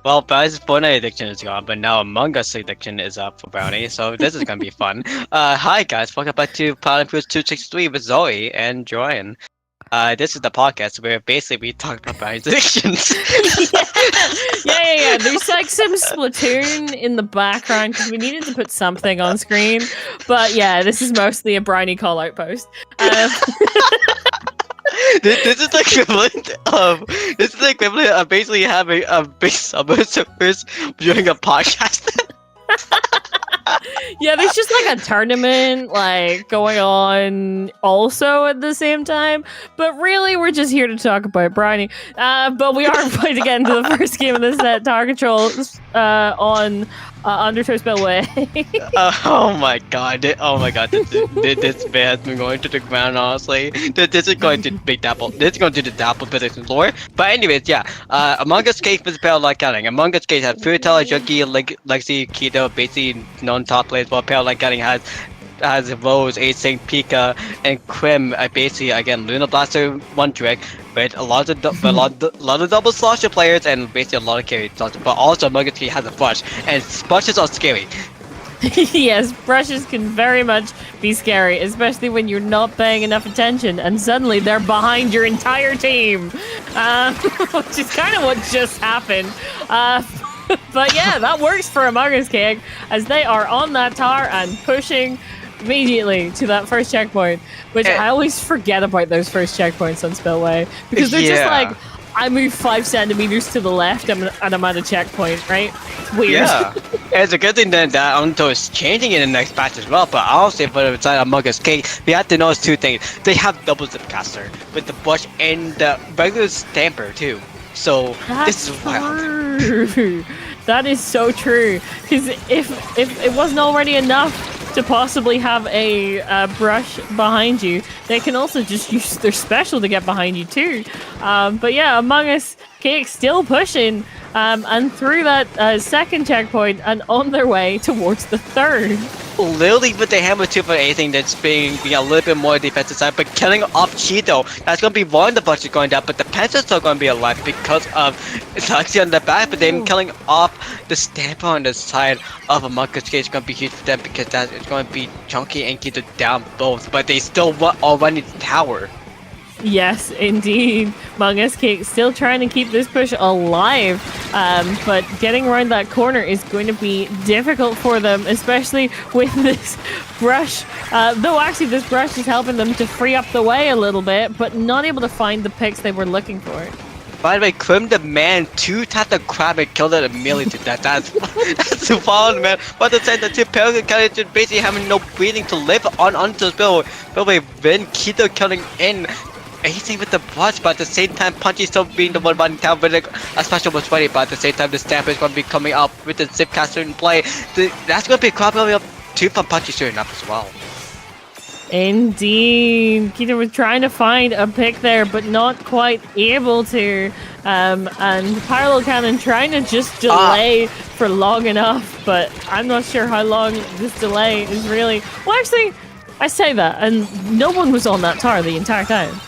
Well, Bowser's Fortnite addiction is gone, but now Among Us addiction is up for Brownie, so this is gonna be fun. Hi guys, welcome back to Planet Foods 263 with Zoe and Joanne. This is the podcast where basically we talk about Brownie's addictions. Yeah. There's like some Splatoon in the background because we needed to put something on screen. But yeah, this is mostly a Briny call out post. This is the equivalent of basically having a big summer service during a podcast. Yeah, there's just like a tournament like going on also at the same time. But really, we're just here to talk about Briny. But we are going to get into the first game of this set, Tower Control on Undertow Spillway. Oh my god, this man has been going to the ground, honestly. This is going to be Dapple. This is going to do the Dapple position lore. But anyways, yeah. Among Us Cake was Parallel Counting. Among Us Cake had Furitella, Junkie, Lexi, Keto, basically non-top players, while Parallel Counting has Rose, Async, Pika, and Quim. Basically, again, Luna Blaster, one trick, with a lot of double slosher players and basically a lot of carry slosher. But also, Among Us Cake has a brush, and brushes are scary. Yes, brushes can very much be scary, especially when you're not paying enough attention and suddenly they're behind your entire team, which is kind of what just happened. But yeah, that works for Among Us Cake as they are on that tower and pushing immediately to that first checkpoint, which I always forget about those first checkpoints on Spillway because they're just like, I move 5 centimeters to the left and I'm at a checkpoint, right? It's weird. Yeah, it's a good thing that Unto is changing in the next patch as well, but honestly, for the side of Among Us Cake, we have to notice 2 things. They have double zipcaster with the bush and the regular stamper too. So this is wild. That is so true. Because if it wasn't already enough to possibly have a brush behind you, they can also just use their special to get behind you too. But yeah, Among Us Cake still pushing and through that second checkpoint and on their way towards the third. Literally with the hammer 2 for anything that's being a little bit more defensive side, but killing off Cheeto, that's going to be one of the bunches going down, but the Panthers still going to be alive because of Luxie on the back, but then killing off the Stamper on the side of Among Us Cake is going to be huge for them because that is going to be Chunky and Keto down both, but they still all run the tower. Yes, indeed. Among Us Cake still trying to keep this push alive, but getting around that corner is going to be difficult for them, especially with this brush. Though actually this brush is helping them to free up the way a little bit, but not able to find the picks they were looking for. By the way, Quim the man 2-tapped the crab and killed it immediately to death. That's the fallen man. But the sense that 2 Pelican characters basically having no breathing to live on until Bill. By the way, then Keto killing in. Anything with the brush, but at the same time, Punchy still being the one running down with a special was ready, but at the same time, the Stamper is going to be coming up with the Zipcaster in play. That's going to be probably up 2 from Punchy soon enough as well. Indeed. Keto was trying to find a pick there, but not quite able to. And Parallel Cannon trying to just delay for long enough, but I'm not sure how long this delay is really. Well, actually, I say that, and no one was on that tower the entire time.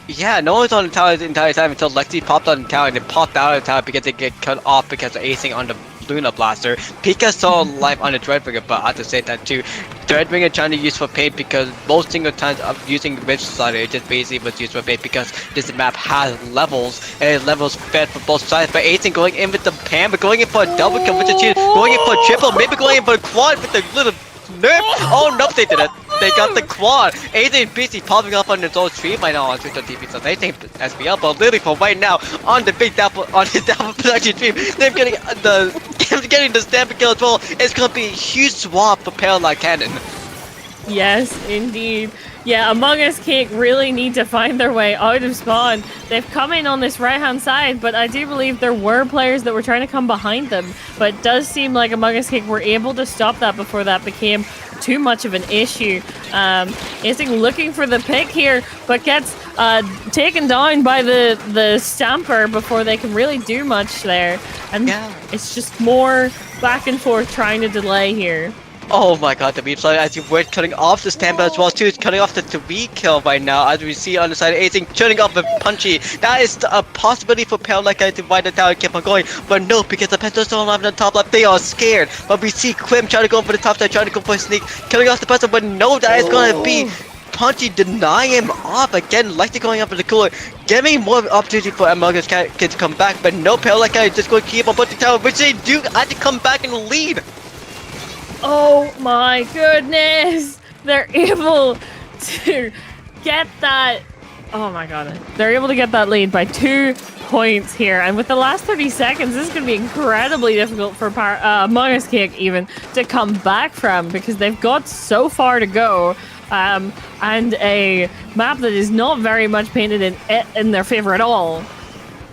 Yeah, no one's on the tower the entire time until Lexi popped on the tower and then popped out of the tower because they get cut off because of acing on the Luna Blaster. Pika saw life on the Dreadbringer, but I have to say that too. Dreadbringer trying to use for paint because most single times of using Ridge Slider, it just basically was used for paint because this map has levels and levels fed for both sides. But acing going in with the Pam, but going in for a double kill with the cheat, going in for a triple, maybe going in for a quad with the little nerf. Oh no, they did it. They got the quad. Aiden busy popping up on his own stream right now on Twitter TV, so they think SBL, but literally for right now on the big Dapple on the Dapple production stream, they're getting the stamp kill as well. It's gonna be a huge swap for Paralyzed Cannon. Yes, indeed. Yeah, Among Us Cake really need to find their way out of spawn. They've come in on this right-hand side, but I do believe there were players that were trying to come behind them. But it does seem like Among Us Cake were able to stop that before that became too much of an issue. Ising looking for the pick here, but gets taken down by the Stamper before they can really do much there. And it's just more back and forth trying to delay here. Oh my god, the beam slide as you were cutting off the Stamper as well too. It's cutting off the 3 kill right now as we see on the side of Ating turning off the Punchy. That is a possibility for Paralyzed to ride the tower and keep on going. But no, because the Pencil's still on the top left, they are scared. But we see Quim trying to go for the top side, trying to go for a sneak, killing off the Pencil, but no, that is gonna be Punchy denying him off again, like they're going up in the cooler, giving more opportunity for Among Us Kid to come back, but no, Paralyzed is just going to keep on putting the tower, which they do have to come back and lead. Oh my goodness! They're able to get that. Oh my god. They're able to get that lead by 2 points here. And with the last 30 seconds, this is going to be incredibly difficult for Among Us Cake even to come back from because they've got so far to go. And a map that is not very much painted in their favor at all.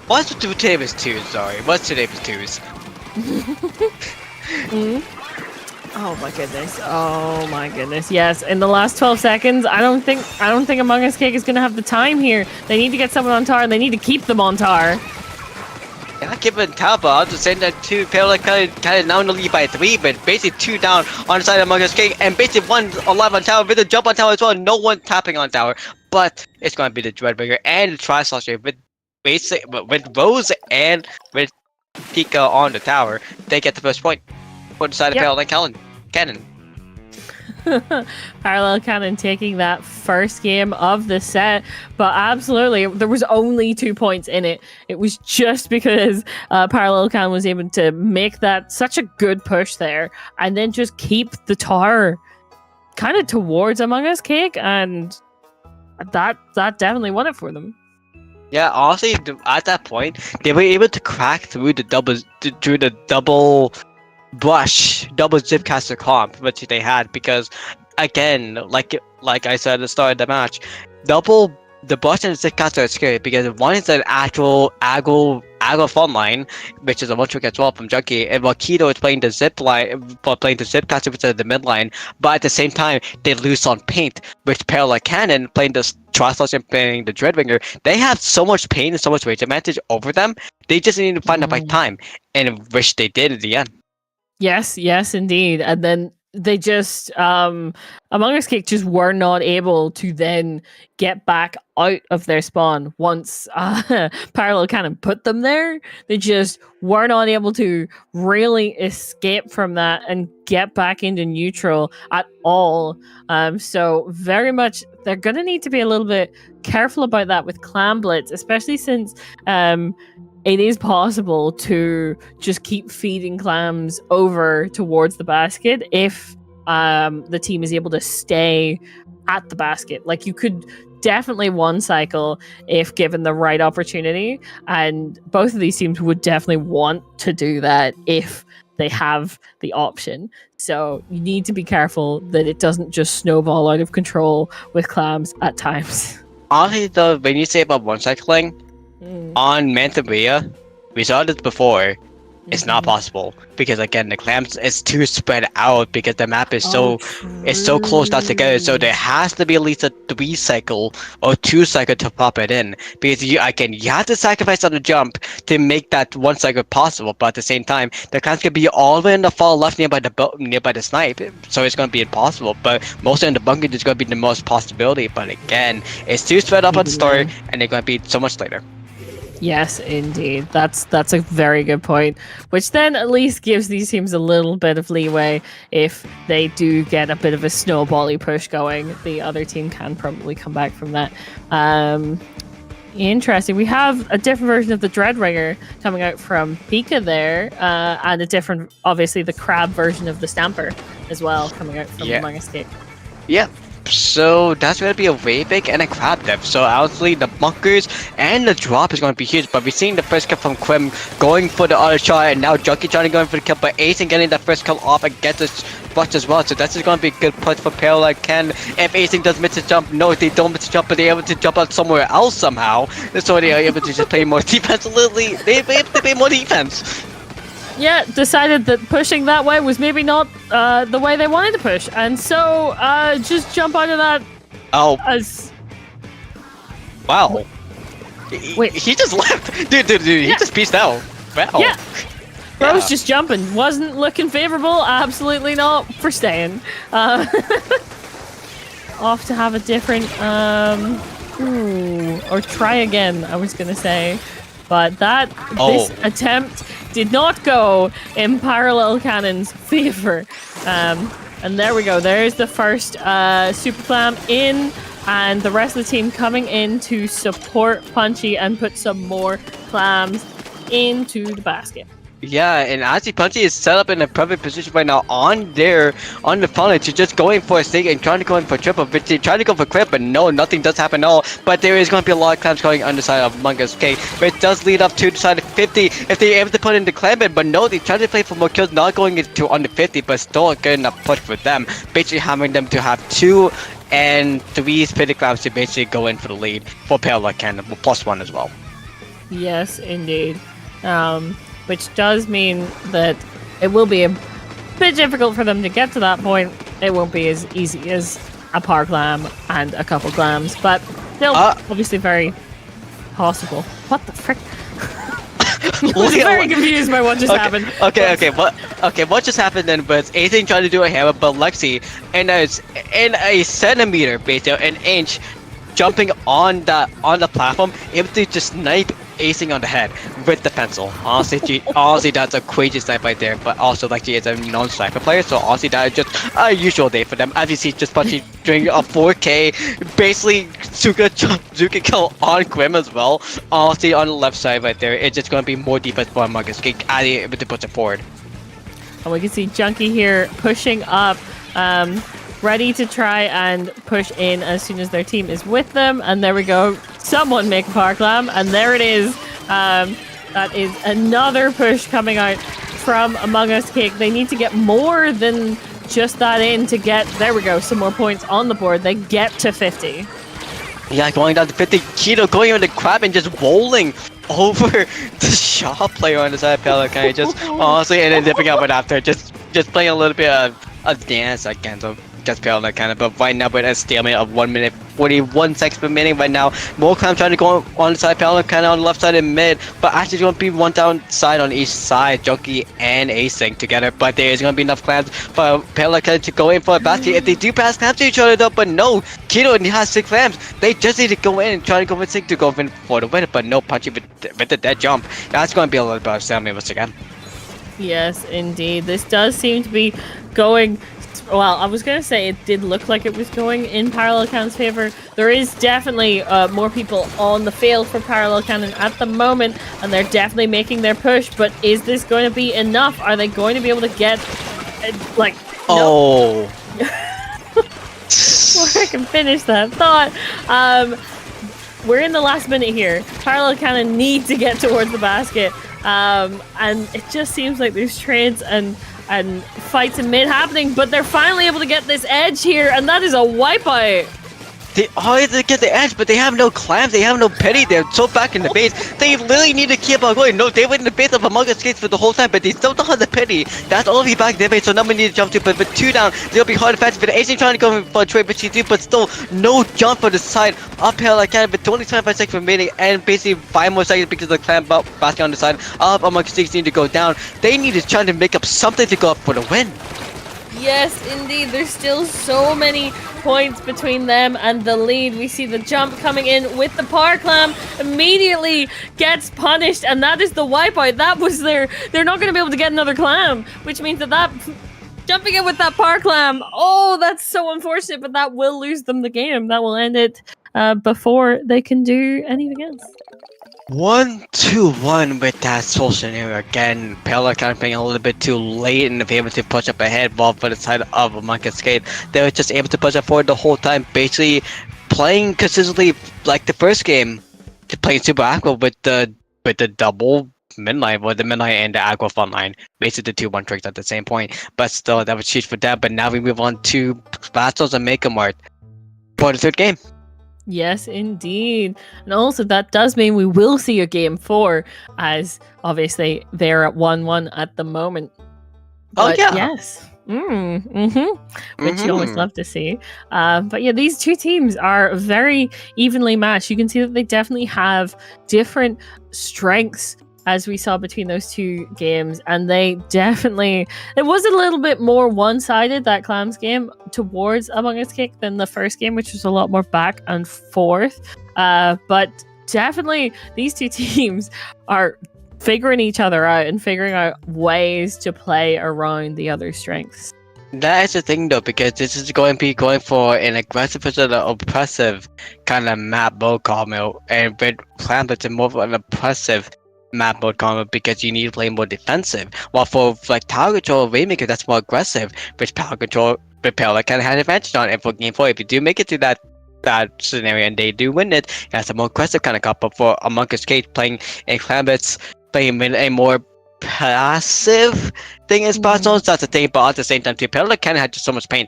What's today's twos? Sorry, what's today's twos? Oh my goodness! Oh my goodness! Yes, in the last 12 seconds, I don't think Among Us Cake is gonna have the time here. They need to get someone on tar, and they need to keep them on tar. Yeah, given tower, but I'll just send that 2 Paralyzed kind of now in the lead by 3, but basically 2 down on the side of Among Us Cake, and basically 1 alive on tower with a jump on tower as well. No one tapping on tower, but it's gonna be the Dreadbringer and the Tri-Saucer with Rose and with Pika on the tower. They get the first point. For the side of Parallel Cannon. Parallel Cannon taking that first game of the set, but absolutely, there was only 2 points in it. It was just because Parallel Cannon was able to make that such a good push there, and then just keep the tower kind of towards Among Us Cake, and that definitely won it for them. Yeah, honestly, at that point, they were able to crack through the double brush, double zipcaster comp which they had, because again, like I said at the start of the match, the brush and the zipcaster are scary because one is an actual aggro front line, which is a one trick as well from Junkie, and Wakido is playing the zipcaster, which is the mid line, but at the same time they lose on paint, which Parallel Cannon playing the Tri-Saucer and playing the Dreadbringer, they have so much pain and so much range advantage over them. They just need to find the right time, and which they did in the end. Yes, indeed. And then they just, Among Us Cake just were not able to then get back out of their spawn once Parallel Cannon put them there. They just were not able to really escape from that and get back into neutral at all. So very much, they're going to need to be a little bit careful about that with Clan Blitz, especially since it is possible to just keep feeding clams over towards the basket if the team is able to stay at the basket. Like, you could definitely one cycle if given the right opportunity, and both of these teams would definitely want to do that if they have the option. So you need to be careful that it doesn't just snowball out of control with clams at times. Honestly, though, when you say about one cycling, on Mantabria, we saw this before. It's not possible because again the clams is too spread out because the map is so close down together. So there has to be at least a 3 cycle or 2 cycle to pop it in, because you have to sacrifice on the jump to make that 1 cycle possible. But at the same time, the clams can be all the way in the far left nearby the snipe, so it's going to be impossible. But mostly in the bunker, there's going to be the most possibility. But again, it's too spread up at the start, and they're going to be so much later. Yes, indeed. That's a very good point, which then at least gives these teams a little bit of leeway. If they do get a bit of a snowbally push going, the other team can probably come back from that. Interesting. We have a different version of the Dreadbringer coming out from Pika there, and a different, obviously, the crab version of the Stamper as well coming out from Among Us Cake. Yeah. So that's going to be a Wayback and a Crab Dip. So obviously the bunkers and the drop is going to be huge. But we're seeing the first kill from Quim going for the other shot, and now Junkie trying to go in for the kill, but Ace getting that first kill off and gets this rush as well. So that's just going to be a good push for Parallel Can. If Ace does miss a jump, no, they don't miss a jump, but they're able to jump out somewhere else somehow. So they are able to just play more defense. Literally, they're able to play more defense. Yeah, decided that pushing that way was maybe not the way they wanted to push, and so just jump out of that. Oh, as wow. Wait. He just left. Dude, Yeah. he just peaced out. Wow. Yeah. Bro's Yeah. just jumping. Wasn't looking favorable. Absolutely not for staying. Off to have a different, or try again, I was gonna say. But this attempt did not go in Parallel Cannon's favor. And there we go. There's the first Super Clam in, and the rest of the team coming in to support Punchy and put some more clams into the basket. Yeah, and actually Punchy is set up in a perfect position right now on the funnel to just going for a stick and trying to go in for triple, but they trying to go for crit, but no, nothing does happen at all. But there is going to be a lot of clams going on the side of Among Us, okay? Which does lead up to the side of 50 if they're able to put in the clam in, but no, they try to play for more kills, not going into under 50, but still a good enough push for them. Basically having them to have 2 and 3 spitty clams to basically go in for the lead for Parallel Cannon, +1 as well. Yes, indeed. Which does mean that it will be a bit difficult for them to get to that point. It won't be as easy as a power clam and a couple clams, but still obviously very possible. What the frick? I was very confused by what just happened. What just happened then was Ethan trying to do a hammer, but Lexi in a centimeter, basically an inch, jumping on the platform, able to just snipe acing on the head with the pencil. Honestly, that's a crazy snipe right there. But also, Lexi is a non-sniper player, so honestly, that is just a usual day for them. As you see, just Punchy doing a 4K, basically Zuka kill on Grim as well. Honestly, on the left side right there, it's just going to be more defense for Among Us, able to push it forward. And we can see Junkie here pushing up, ready to try and push in as soon as their team is with them. And there we go. Someone make a power clam, and there it is. That is another push coming out from Among Us Cake. They need to get more than just that in to get, there we go, some more points on the board. They get to 50. Yeah, going down to 50. Keto going on the crab and just rolling over the shop player on the side of Pelican. Just honestly, and then dipping out right after. Just playing a little bit of dance again. So just Pelican kind of. But right now, we're at a stalemate of 1 minute 41 seconds per minute right now. More clams trying to go on the side, Pelican kind of on the left side and mid. But actually, going to be one downside on each side. Junkie and Async together. But there is going to be enough clams for Pelican to go in for a basket. If they do pass clams to each other, though, but no, Keto has 6 clams. They just need to go in and try to go with Sync to go in for the win. But no, Punchy with the dead jump. That's going to be a little bit of stalemate once again. Yes, indeed. This does seem to be going. Well, I was going to say it did look like it was going in Parallel Cannon's favor. There is definitely more people on the field for Parallel Cannon at the moment, and they're definitely making their push, but is this going to be enough? Are they going to be able to get, like... Oh! Before I can finish that thought, we're in the last minute here. Parallel Cannon need to get towards the basket, and it just seems like there's trades and fights in mid happening, but they're finally able to get this edge here, and that is a wipeout. They always get the edge, but they have no clams, they have no petty, they're so back in the base. They literally need to keep on going. No, they were in the base of Among Us Skates for the whole time, but they still don't have the petty. That's all be back in their base, so nobody need to jump to, but 2 down, they'll be hard to fetch. But Asian trying to go for a trade, but she do, but still no jump for the side. Uphill like that, but only 25 seconds remaining, and basically 5 more seconds because of the clam basket on the side of Among Us Skates need to go down. They need to try to make up something to go up for the win. Yes, indeed. There's still so many points between them and the lead. We see the jump coming in with the power clam. Immediately gets punished, and that is the wipeout. That was they're not going to be able to get another clam, which means that jumping in with that power clam. Oh, that's so unfortunate, but that will lose them the game. That will end it before they can do anything else. 1-2-1 with that soul scenario again. Pella kind of playing a little bit too late and be able to push up ahead, while for the side of Monkey Skate, they were just able to push up forward the whole time, basically playing consistently like the first game, to playing super aqua with the double midnight, with the midnight and the aqua front line, basically the 2-1 tricks at the same point. But still, that was huge for that. But now we move on to battles and Make 'em Art for the third game. Yes, indeed. And also, that does mean we will see a game 4, as obviously they're at 1-1 at the moment. But yeah. Yes. Which you always love to see. But yeah, these two teams are very evenly matched. You can see that they definitely have different strengths, as we saw between those two games, and they definitely, it was a little bit more one-sided, that Clams game, towards Among Us Kick than the first game, which was a lot more back and forth. But definitely these two teams are figuring each other out and figuring out ways to play around the other's strengths. That is the thing though, because this is going to be going for an aggressive versus an oppressive kind of map mode combo, and with Clams it's more of an oppressive map mode combo because you need to play more defensive. While for like Power Control Rainmaker, that's more aggressive, which Power Control Repeller can have an advantage on. And for game 4, if you do make it to that scenario and they do win it, that's a more aggressive kind of combo. For Among Us Kate playing a Clambets, playing a more passive thing as possible. That's the thing, but at the same time too, Repeller can have just so much pain.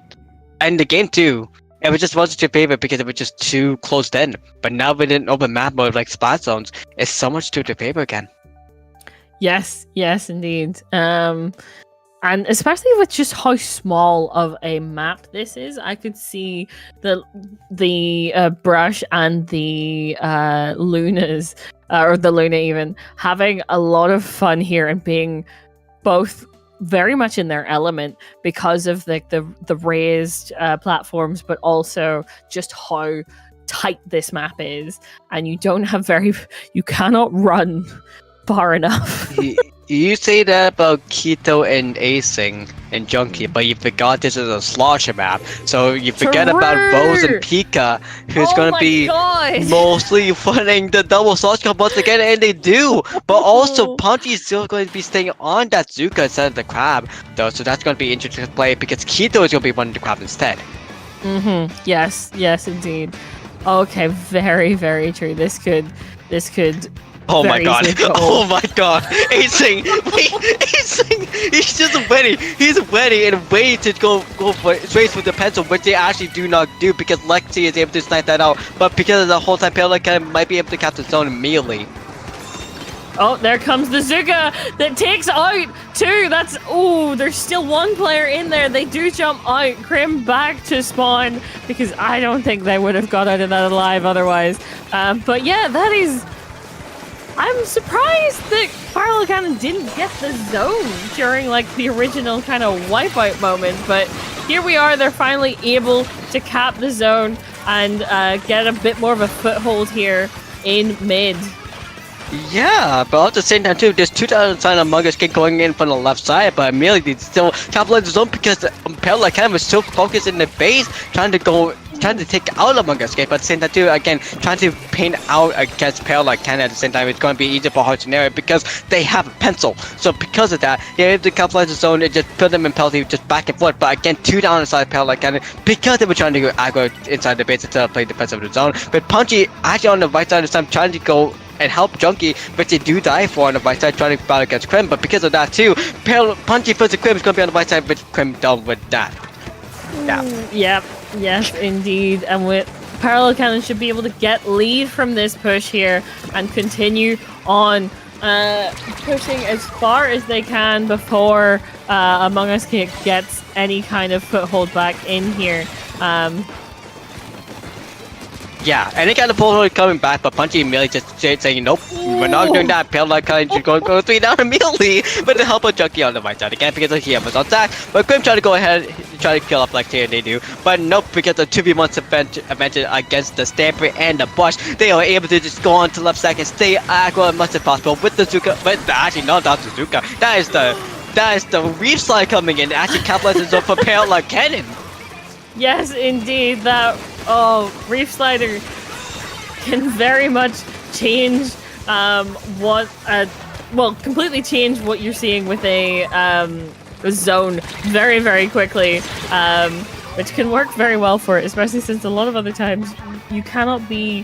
And the game too, it was just wasn't your favorite because it was just too closed in. But now with an open map mode like Spot Zones, it's so much to your favor again. Yes, indeed. And especially with just how small of a map this is, I could see the Brush and the Lunas, or the Luna even, having a lot of fun here and being both very much in their element because of the raised platforms, but also just how tight this map is, and you cannot run far enough. You say that about Keto and Acing and Junkie, but you forgot this is a slosher map. So you forget about Rose and Pika, who's going to be mostly running the double slosh combos again, and they do. But also, Punchy is still going to be staying on that Zuka instead of the Crab, though. So that's going to be interesting to play because Keto is going to be running the Crab instead. Yes, indeed. Okay, very, very true. This could. Oh my god! Oh my god! Acing, he's just ready. He's ready and waiting to go for straight for the pencil, which they actually do not do because Lexi is able to snipe that out. But because of the whole time, Pelican might be able to capture the zone immediately. Oh, there comes the Zuka that takes out two. There's still one player in there. They do jump out. Crim back to spawn because I don't think they would have got out of that alive otherwise. But yeah, that is. I'm surprised that Parallel Cannon didn't get the zone during like the original kind of wipeout moment, but here we are. They're finally able to cap the zone and get a bit more of a foothold here in mid. Yeah, but at the same time too, there's 2,000 Among Us Kid going in from the left side, but immediately still capitalize the zone because Parallel Cannon was so focused in the base, trying to take out Among Us Kid, but at the same time too, again, trying to paint out against Parallel Cannon at the same time. It's going to be easier for hard scenario because they have a pencil. So because of that, they're able to capitalize the zone and just put them in penalty just back and forth. But again, 2 down inside Parallel Cannon because they were trying to go aggro inside the base instead of play defensive of the zone. But Punchy actually on the right side of the time trying to go and help Junkie, which they do die for on the right side, trying to battle against Crim. But because of that too, Punchy versus Crim is going to be on the right side, with Crim done with that. Yeah. Yep. Yes, indeed. And with Parallel Cannon should be able to get lead from this push here and continue on pushing as far as they can before Among Us gets any kind of foothold back in here. Yeah, any kind of foothold coming back, but Punchy immediately just saying, nope, we're not doing that. Parallel Cannon should go 3 down immediately with the help of Junkie on the right side again because he was on attack. But Grim tried to go ahead, try to kill off Lexi, and they do. But nope, because of 2v1 advantage against the Stamper and the Bush, they are able to just go on to left side and stay aggro as much as possible with the Zuka. But actually, not the Zuka. That is the Reef Slide coming in, actually capitalizes for Parallel Cannon. Yes, indeed. That Reef Slider can very much change completely change what you're seeing with a zone very, very quickly, which can work very well for it, especially since a lot of other times you cannot be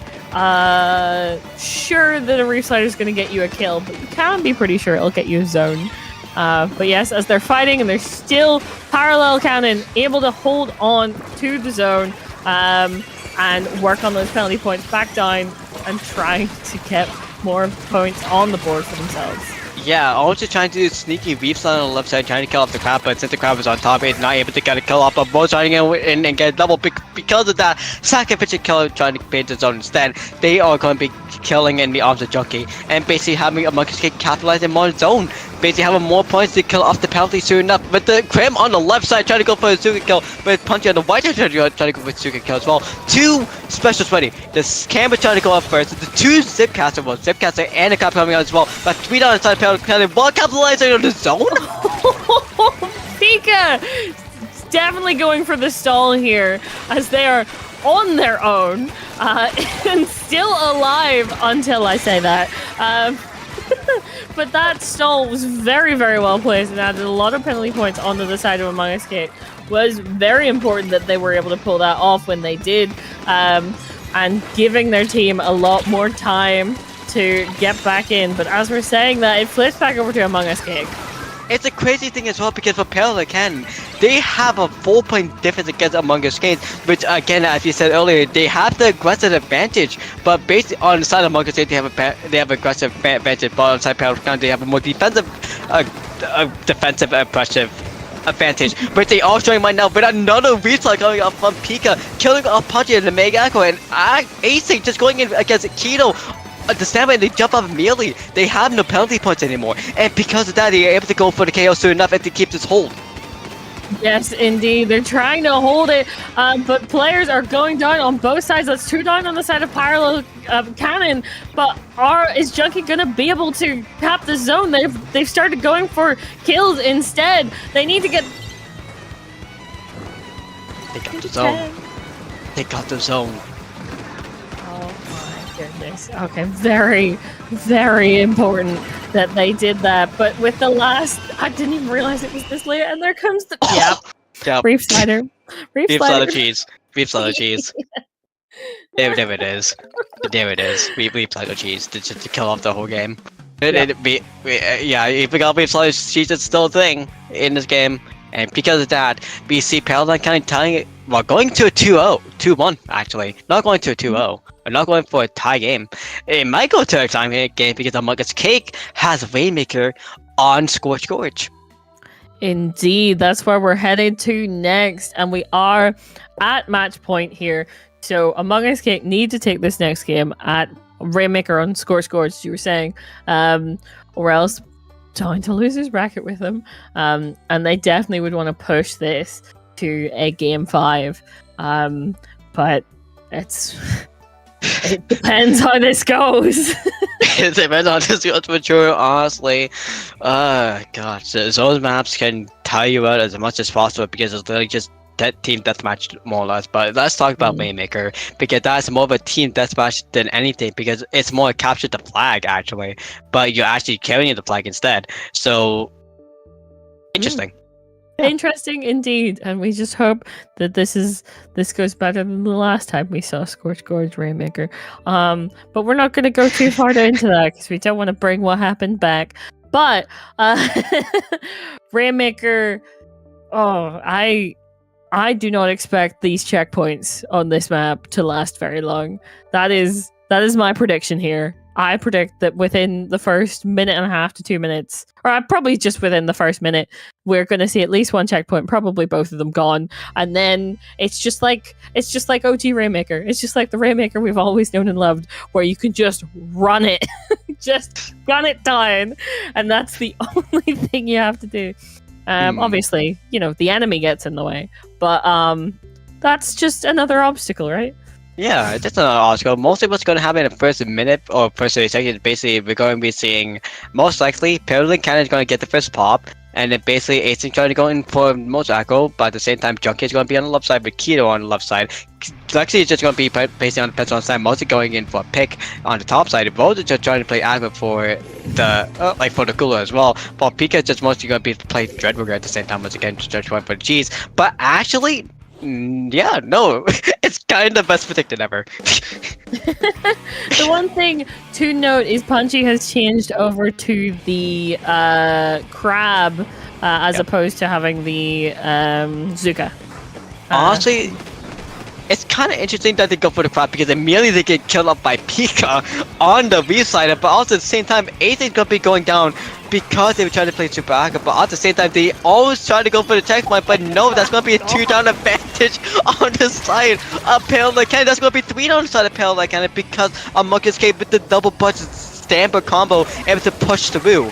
sure that a Reef Slider is going to get you a kill, but you can be pretty sure it'll get you a zone. But yes, as they're fighting and they're still parallel cannon able to hold on to the zone and work on those penalty points back down and trying to get more points on the board for themselves. Yeah, also trying to do sneaky Reef Slider on the left side, trying to kill off the crab, but since the crab is on top, it's not able to get a kill off, but both trying to get in and get a double because of that sacrificial kill, trying to bait the zone instead. They are going to be killing in the arms of Junkie and basically having a Monkey Skate capitalize in more zone. Basically having more points to kill off the penalty soon enough. But the Crim on the left side trying to go for a Suka kill, but Punchy on the right side trying to go for a Suka kill as well. Two special sweaty. The Camber trying to go up first. The two Zipcaster and the Cap coming out as well. But 3 down inside penalty. One capitalizing on the zone. Pika definitely going for the stall here as they are on their own and still alive until I say that. But that stall was very, very well placed and added a lot of penalty points onto the side of Among Us Gate. Was very important that they were able to pull that off when they did, and giving their team a lot more time to get back in. But as we're saying that, it flips back over to Among Us Gate. It's a crazy thing as well because for Parallel Cannon, they have a 4-point difference against Among Us Games, which again, as you said earlier, they have the aggressive advantage. But based on the side of Among Us Games, they have aggressive advantage, but on the side of Parallel Cannon, they have a more defensive, aggressive advantage. But they are showing right now with another reslide coming up from Pika, killing off Pudgy and the Mega Echo, and Acing just going in against Keto. The stamina, they jump up immediately. They have no penalty points anymore, and because of that, they are able to go for the KO soon enough and to keep this hold. Yes, indeed. They're trying to hold it, but players are going down on both sides. That's 2 down on the side of Parallel Cannon, but is Junkie gonna be able to cap the zone? They've started going for kills instead. They need to get. They got the zone. They got the zone. Goodness. Okay, very, very important that they did that. But with the last, I didn't even realize it was this late, and there comes the yep. Reef Slider. Reef Slider cheese. Reef Slider cheese. There it is. There it is. Reef Slider cheese to kill off the whole game. You forgot Reef Slider cheese is still a thing in this game. And because of that, we see Paladin kind of tying it, well, going to a 2-0, 2-1 actually, not going to a 2-0, or not going for a tie game. It might go to a tie game because Among Us Cake has Rainmaker on Scorch Gorge. Indeed, that's where we're headed to next, and we are at match point here. So Among Us Cake need to take this next game at Rainmaker on Scorch Gorge, as you were saying, or else trying to losers bracket with them, and they definitely would want to push this to a game 5, but it depends how this goes. It depends on this goes for sure, honestly. Gosh, those maps can tire you out as much as possible because it's literally just team deathmatch more or less. But let's talk about Rainmaker, because that's more of a team deathmatch than anything, because it's more capture the flag actually, but you're actually carrying the flag instead. So interesting. Interesting indeed, and we just hope that this goes better than the last time we saw Scorch Gorge Rainmaker. But we're not going to go too far into that because we don't want to bring what happened back. But Rainmaker, I do not expect these checkpoints on this map to last very long. That is my prediction here. I predict that within the first 1.5 to 2 minutes, or probably just within the first minute, we're going to see at least one checkpoint, probably both of them gone, and then it's just like OG Rainmaker. It's just like the Rainmaker we've always known and loved, where you can just run it, just gun it down, and that's the only thing you have to do. Obviously, the enemy gets in the way, but that's just another obstacle, right? Yeah, that's an article. Mostly what's going to happen in the first minute or first 30 seconds, basically, we're going to be seeing most likely Parallel Cannon is going to get the first pop, and then basically Ace trying to go in for most echo, but at the same time, Junkie is going to be on the left side with Keto on the left side. Lexi is just going to be basically on the pencil on the side, mostly going in for a pick on the top side. Rose is just trying to play Agro for the cooler as well. While Pika is just mostly going to be play Dreadwigger at the same time, once again, just going for the cheese. But actually, yeah, no, it's kind of the best predicted ever. The one thing to note is Punchy has changed over to the crab as opposed to having the Zuka. Honestly, it's kind of interesting that they go for the crab because immediately they get killed up by Pika on the V side, but also at the same time, Ace is going to be going down because they were trying to play Super Aqua, but at the same time, they always try to go for the checkpoint, but no, that's going to be a 2-down advantage on the side of Parallel Cannon. That's going to be 3 down on the side of Parallel Cannon because Among Us came with the double punch stamper combo able to push through.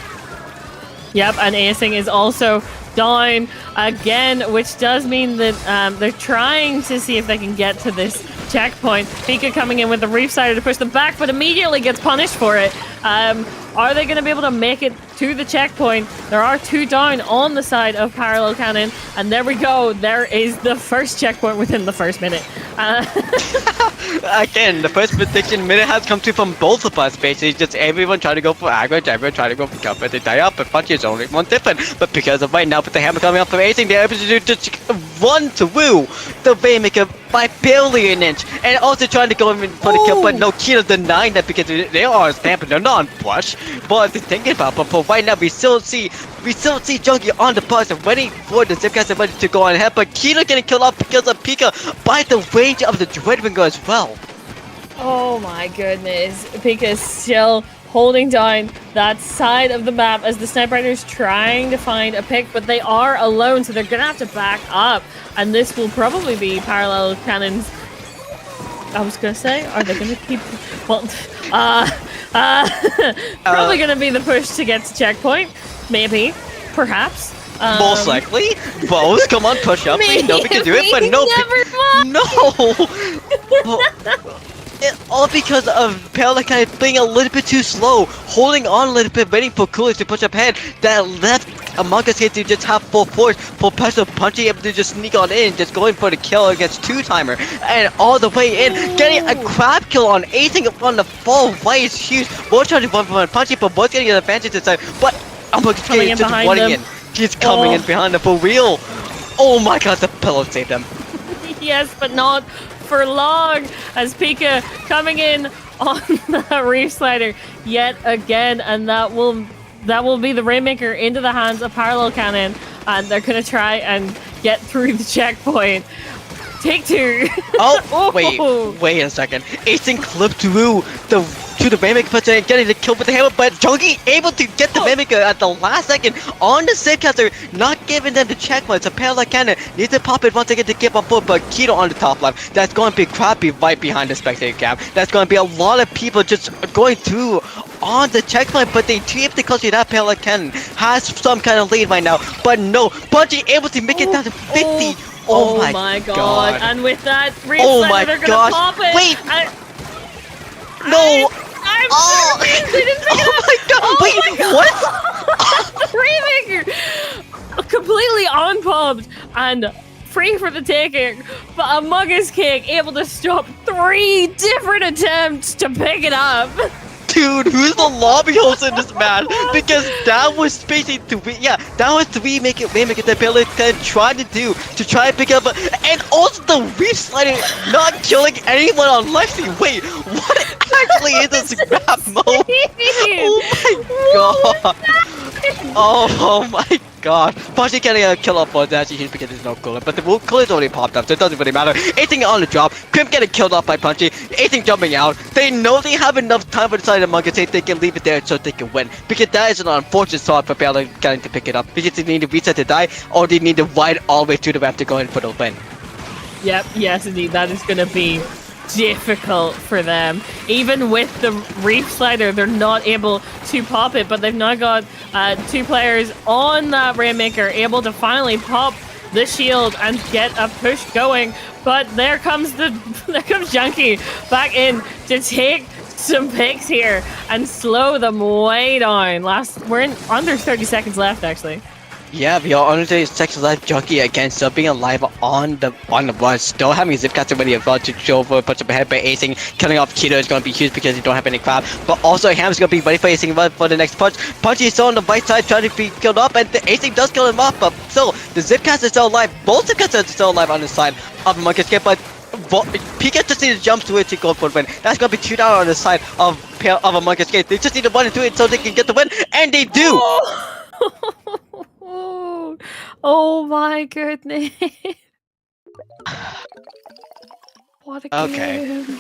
Yep, and Acing is also down again, which does mean that they're trying to see if they can get to this checkpoint. Pika coming in with the Reef Sider to push them back, but immediately gets punished for it. Are they going to be able to make it to the checkpoint? There are 2 down on the side of Parallel Cannon, and there we go. There is the first checkpoint within the first minute. Again, the first prediction minute has come through from both of us, basically. Just everyone trying to go for aggro, everyone trying to go for cover. They die up, but Punchy is only one different. But because of right now, with the hammer coming up from Acing, they're able to just run through the Rainmaker by barely an inch. And also trying to go in for the kill, but no, Kino denying that because they are stamping, they're not on flush. But thinking about, but for right now, we still see Junkie on the bus and waiting for the Zipcast ready to go on ahead, but Kino getting killed off because of Pika by the range of the Dreadwinger as well. Oh my goodness. Pika is still holding down that side of the map as the Sniper Riders trying to find a pick, but they are alone, so they're gonna have to back up. And this will probably be Parallel Cannon's. I was gonna say, are they gonna keep? Well, probably gonna be the push to get to checkpoint. Maybe, perhaps. Most likely. Both, come on, push up. We know we can do it, but no. All because of Parallel Cannon being a little bit too slow, holding on a little bit, waiting for Coolers to push up ahead. That left Among Us to just have full force, full pressure, Punchy able to just sneak on in, just going for the kill against 2-timer, and all the way in, getting a crab kill on Acing on the full right is huge. Both trying to run from Punchy, but both getting an advantage this time. But Among Us is just running in. He's coming in behind them for real. Oh my god, the pillow saved them. Yes, but not for long, as Pika coming in on the Reef Slider yet again, and that will be the Rainmaker into the hands of Parallel Cannon, and they're gonna try and get through the checkpoint. Take 2. Oh, wait a second. Acing clipped through to the Rainmaker puts in, getting the kill with the hammer, but Junkie able to get the Rainmaker at the last second on the Savecaster, not giving them the checkpoint. So Parallel Cannon needs to pop it once again to get on board, but Keto on the top left. That's going to be crappy right behind the spectator cam. That's going to be a lot of people just going through on the checkpoint, but they keep the close to that. Parallel Cannon has some kind of lead right now, but no, Punchy able to make it down to 50. Oh my god. And with that, Reef Slider, they're gonna pop it. Wait! No! I'm oh my god! Wait, what? The Rainmaker completely unpopped and free for the taking, but Among Us King able to stop 3 different attempts to pick it up. Dude, who's the lobby host in this match? Because that was basically that was the Rainmaker that Parallel Cannon tried to do to try and pick up, and also the Reef Slider not killing anyone on Lexi. Wait, what actually is this map mode? Oh my god! Oh my god! Punchy getting a kill off on that huge because there's no cooler, but the cooler's already popped up, so it doesn't really matter. Acing on the drop, Crimp getting killed off by Punchy, Acing jumping out. They know they have enough time for the side of Among Us they can leave it there so they can win. Because that is an unfortunate spot for Parallel Cannon to pick it up. Because they need to reset to die, or they need to ride all the way through the ramp to go in for the win. Yep, yes indeed, that is gonna be difficult for them. Even with the Reef Slider, they're not able to pop it, but they've now got 2 players on that Rainmaker able to finally pop the shield and get a push going. But there comes Junkie back in to take some picks here and slow them way down. We're in under 30 seconds left, actually. Yeah, we are under 30 seconds left. Junkie again, still being alive on the bus. Still having Zipcaster ready as well to show for a punch up ahead, but acing, killing off Cheeto is going to be huge because you don't have any crap. But also Ham's going to be ready for acing for the next punch. Punchy is still on the right side trying to be killed up, and the acing does kill him off, but still, the Zipcaster is still alive. Both Zipcasters are still alive on the side of Monkey's Cape, but Pika just needs to jump to it to go for the win. That's going to be 2 down on the side of a Monkey's Cape. They just need to run into it so they can get the win, and they do! Oh my goodness. What a game.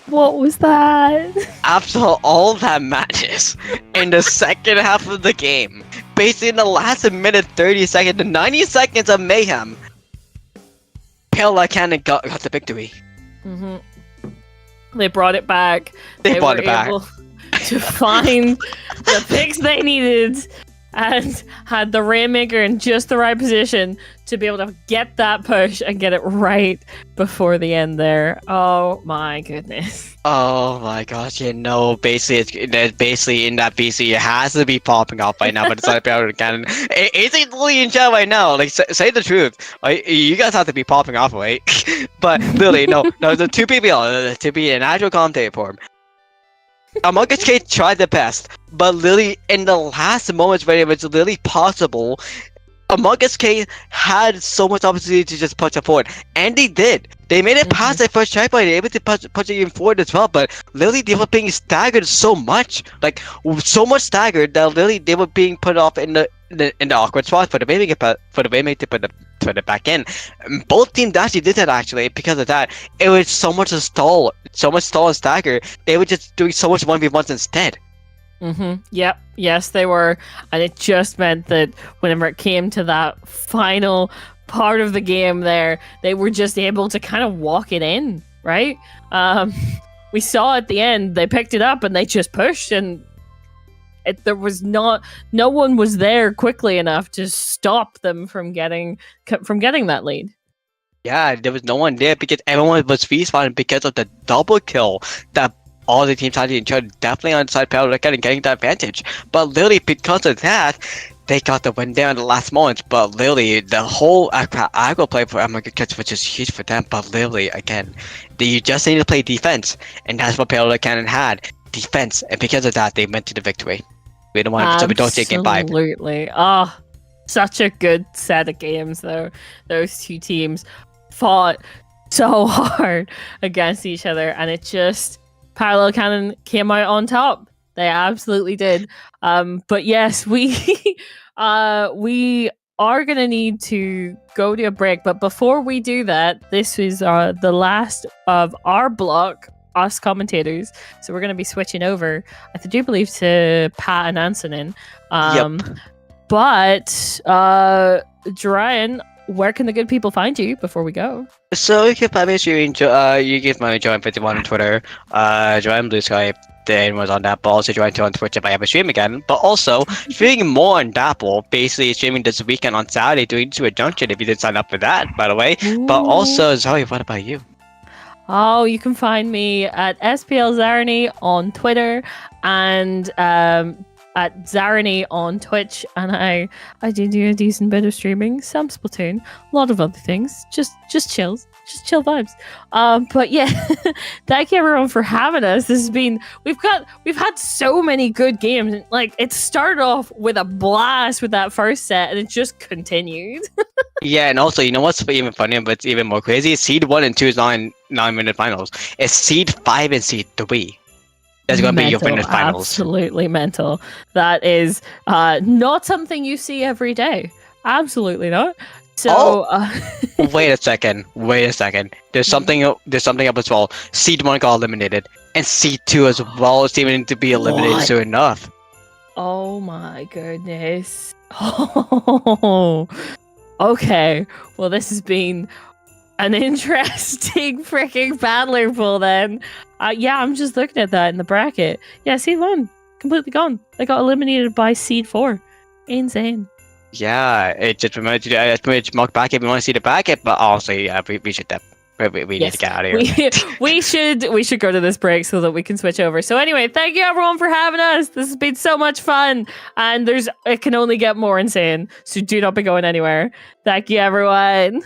What was that? After all that matches, in the second half of the game, basically in the last minute 30 seconds to 90 seconds of mayhem, Pale Cannon got the victory. Mm-hmm. They brought it back. They brought it back. Able to find the picks they needed and had the Rainmaker in just the right position to be able to get that push and get it right before the end there. Oh my goodness. Oh my gosh, basically in that VC, it has to be popping off right now, but it's not about Cannon. It's literally in chat right now, like, say the truth. You guys have to be popping off, right? But literally, no, the 2 people, to be an actual commentator for him. Among Us Kate tried the best, but literally in the last moments when it was literally possible, Among Us Kate had so much opportunity to just punch it forward, and they did. They made it past their first checkpoint, they were able to punch it even forward as well, but literally they were being staggered so much, like so much staggered that literally they were being put off in the awkward spot for the Rainmaker to put it back in. Both teams actually did that actually. Because of that, it was so much stall and stagger. They were just doing so much 1v1s instead. Yep. Yes, they were. And it just meant that whenever it came to that final part of the game there, they were just able to kind of walk it in, right? We saw at the end, they picked it up and they just pushed, and there was no one was there quickly enough to stop them from getting that lead. Yeah, there was no one there because everyone was respawning because of the double kill that all the teams had to ensure, definitely on side Pale and getting that advantage. But literally because of that, they got the win there in the last moments. But literally the whole aggro play for Among Us was just huge for them. But literally again, you just need to play defense, and that's what Pale Cannon had. Defense, and because of that, they went to the victory. We don't want, so we don't take game 5. Absolutely. Oh, such a good set of games, though. Those two teams fought so hard against each other, and it just Parallel Cannon came out on top. They absolutely did. But yes, we are gonna need to go to a break. But before we do that, this is the last of our block, us commentators, so we're going to be switching over, I do believe, to Pat and Ansonin. Yep. But Jorian, where can the good people find you before we go? So you can find me streaming. You give my Jorian51 on Twitter, Jorian Blue Sky. Then was on Dapple, also join on Twitch if I ever stream again. But also streaming more on Dapple, basically streaming this weekend on Saturday doing to a junction if you did sign up for that, by the way. Ooh. But also, Zoe, what about you? Oh, you can find me at SPL Zarani on Twitter and at Zarani on Twitch, and I do a decent bit of streaming, some Splatoon, a lot of other things, just chill vibes. But yeah, thank you everyone for having us. This has been we've had so many good games. Like, it started off with a blast with that first set, and it just continued. Yeah, and also, you know what's even funnier, but it's even more crazy? Seed 1 and 2 is 9-minute finals. It's Seed 5 and Seed 3. That's going to be your winners finals. Absolutely mental. That is not something you see every day. Absolutely not. So, wait a second. There's something up as well. Seed 1 got eliminated, and Seed 2 as well is even to be eliminated soon enough. Oh my goodness. Oh. Okay, well, this has been an interesting freaking battler pool then. Yeah, I'm just looking at that in the bracket. Yeah, Seed 1, completely gone. They got eliminated by Seed 4. Insane. Yeah, it just reminds you to mock back if you want to see the bracket, but also, yeah, we should We need to Yes, get out of here. we should go to this break so that we can switch over. So anyway, thank you everyone for having us. This has been so much fun, and it can only get more insane. So do not be going anywhere. Thank you everyone.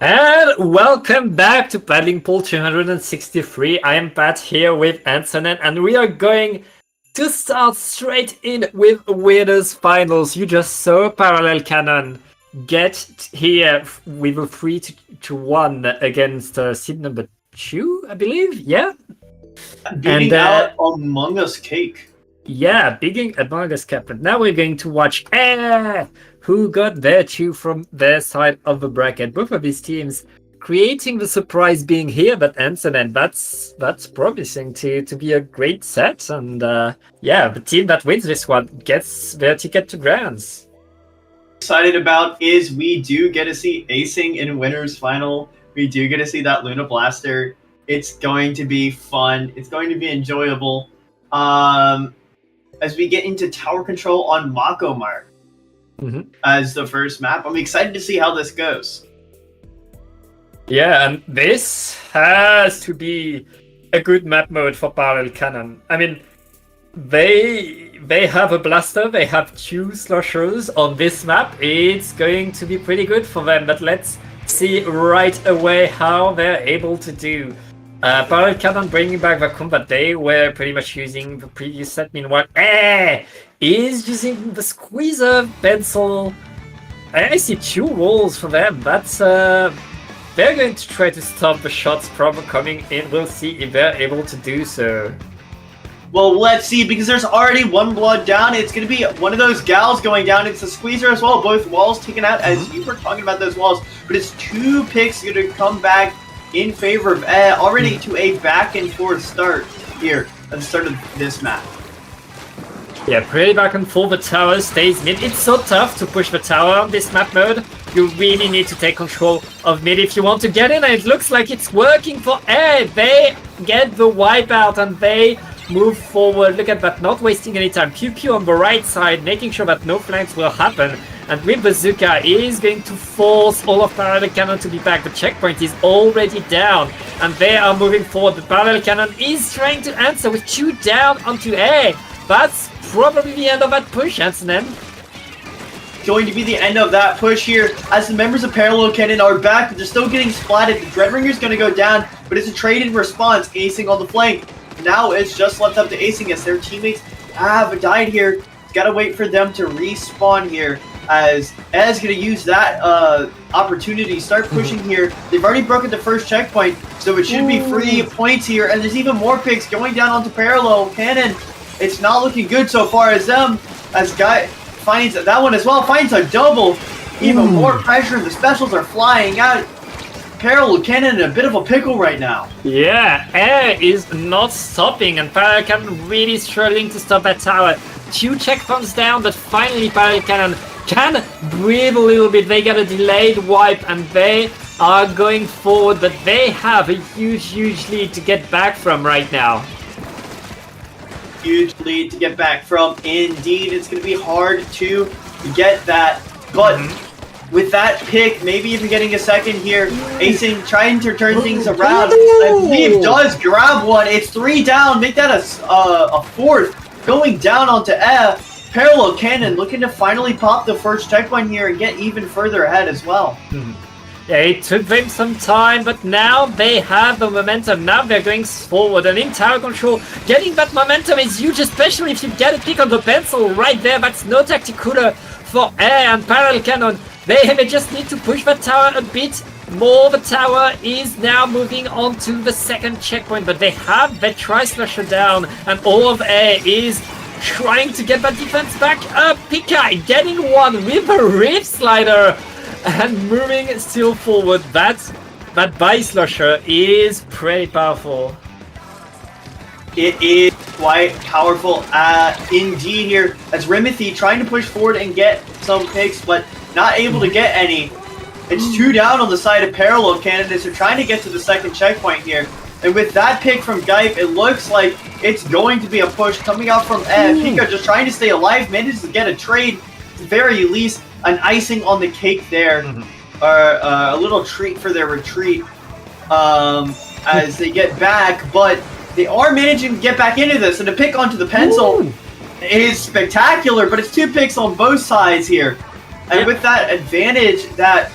And welcome back to Paddling Pool 263. I am Pat here with Antonin, and we are going to start straight in with winners finals. You just saw Parallel Cannon get here with a 3-1 against seed number 2, I believe. Yeah, Beating out Among Us Cake. Yeah, beating Among Us Captain. Now we're going to watch who got their 2 from their side of the bracket. Both of these teams creating the surprise being here, but Anson, that's promising to be a great set. And yeah, the team that wins this one gets their ticket to Grands. Excited about is we do get to see acing in winners final. We do get to see that Luna Blaster. It's going to be fun. It's going to be enjoyable. As we get into tower control on Mako Mark as the first map. I'm excited to see how this goes. Yeah, and this has to be a good map mode for Parallel Cannon. I mean, they have a blaster, they have 2 slushers on this map. It's going to be pretty good for them, but let's see right away how they're able to do. Parallel Cannon bringing back the combat. They were pretty much using the previous set. Meanwhile, is using the squeezer pencil. I see 2 walls for them. That's they're going to try to stop the shots from coming in. We'll see if they're able to do so. Well, let's see, because there's already 1 blood down. It's going to be one of those gals going down. It's a squeezer as well. Both walls taken out, as you were talking about those walls. But it's 2 picks going to come back in favor of already to a back and forth start here at the start of this map. Yeah, pretty back and forth. The tower stays mid. It's so tough to push the tower on this map mode. You really need to take control of mid if you want to get in, and it looks like it's working for They get the wipeout and they move forward. Look at that, not wasting any time. Pew on the right side, making sure that no flanks will happen. And with Bazooka, is going to force all of Parallel Cannon to be back. The checkpoint is already down, and they are moving forward. The Parallel Cannon is trying to answer with 2 down onto A. That's probably the end of that push, Antonin. Going to be the end of that push here, as the members of Parallel Cannon are back, but they're still getting splatted. The Dreadringer's going to go down, but it's a trade in response, acing on the flank. Now it's just left up to acing as their teammates have died here. Gotta wait for them to respawn here, as Ed's gonna use that opportunity, start pushing here. They've already broken the first checkpoint, so it should be free points here, and there's even more picks going down onto Parallel Cannon. It's not looking good so far as them, as Guy finds that one as well, finds a double. Even more pressure, the specials are flying out. Parallel Cannon in a bit of a pickle right now. Yeah, Air is not stopping, and Parallel Cannon really struggling to stop that tower. 2 checkpoints down, but finally Parallel Cannon can breathe a little bit. They got a delayed wipe, and they are going forward, but they have a huge lead to get back from right now. Huge lead to get back from. Indeed, it's going to be hard to get that, but with that pick, maybe even getting a second here, acing, trying to turn things around. I believe does grab one. It's 3 down. Make that a 4th. Going down onto F. Parallel Cannon looking to finally pop the first checkpoint here and get even further ahead as well. Yeah, it took them some time, but now they have the momentum. Now they're going forward, and in tower control, getting that momentum is huge, especially if you get a pick on the pencil right there. That's no tactic cooler for Air and Parallel Cannon. They just need to push that tower a bit more. The tower is now moving on to the second checkpoint, but they have that Tri-Slasher down, and all of Air is trying to get that defense back up. Pika getting one with a Rift Slider and moving still forward. That Bi-Slasher is pretty powerful. It is quite powerful indeed here, as Rimothy trying to push forward and get some picks, but not able to get any. It's 2 down on the side of Parallel Candidates. They're trying to get to the second checkpoint here. And with that pick from Gype, it looks like it's going to be a push coming out from Pika, just trying to stay alive, manages to get a trade, at the very least, an icing on the cake there, or a little treat for their retreat as they get back, but they are managing to get back into this, and the pick onto the pencil is spectacular, but it's 2 picks on both sides here. And with that advantage that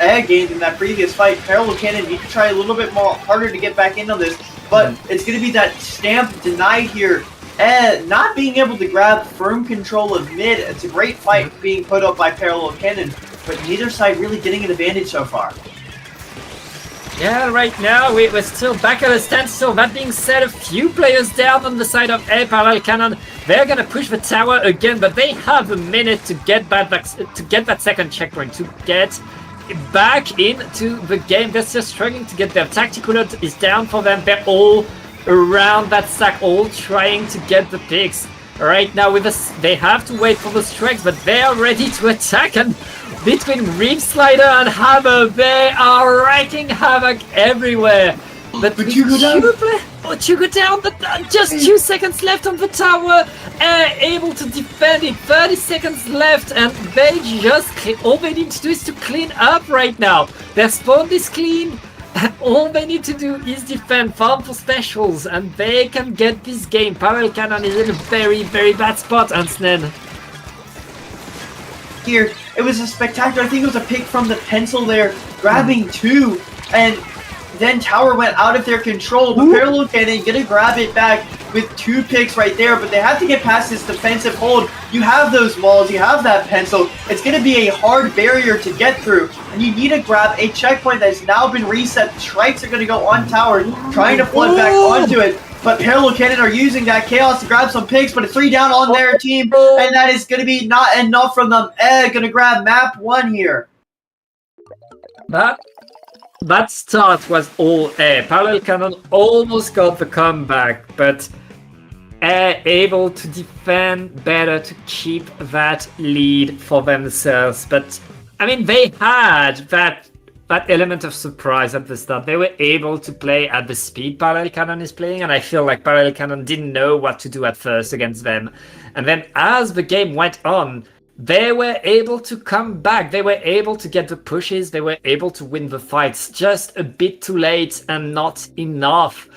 Egg gained in that previous fight, Parallel Cannon need to try a little bit more harder to get back in on this. But it's going to be that stamp denied here. Not being able to grab firm control of mid. It's a great fight being put up by Parallel Cannon, but neither side really getting an advantage so far. Yeah, right now we're still back at a standstill. That being said, a few players down on the side of A. Parallel Cannon. They're gonna push the tower again, but they have a minute to get that second checkpoint, to get back into the game. They're still struggling to get their tactical load is down for them. They're all around that stack, all trying to get the picks. Right now, they have to wait for the strikes, but they are ready to attack. And between Reef Slider and Hammer, they are wreaking havoc everywhere. But Chugo down, but just 2 seconds left on the tower. Able to defend it, 30 seconds left, and they all they need to do is to clean up right now. Their spawn is clean. All they need to do is defend, farm for specials, and they can get this game. Parallel Cannon is in a very, very bad spot, Ansnen. Here, it was a spectacular, I think it was a pick from the pencil there, grabbing 2, and then tower went out of their control, but Parallel Cannon gonna grab it back with 2 picks right there, but they have to get past this defensive hold. You have those walls, you have that pencil. It's gonna be a hard barrier to get through, and you need to grab a checkpoint that's now been reset. The strikes are gonna go on tower, trying to flood back onto it, but Parallel Cannon are using that chaos to grab some picks, but a 3 down on their team, and that is gonna be not enough from them. Gonna grab map 1 here. That start was all A. Parallel Cannon almost got the comeback, but A able to defend better to keep that lead for themselves. But I mean, they had that element of surprise at the start. They were able to play at the speed Parallel Cannon is playing, and I feel like Parallel Cannon didn't know what to do at first against them. And then as the game went on, they were able to come back. They were able to get the pushes. They were able to win the fights. Just a bit too late and not enough.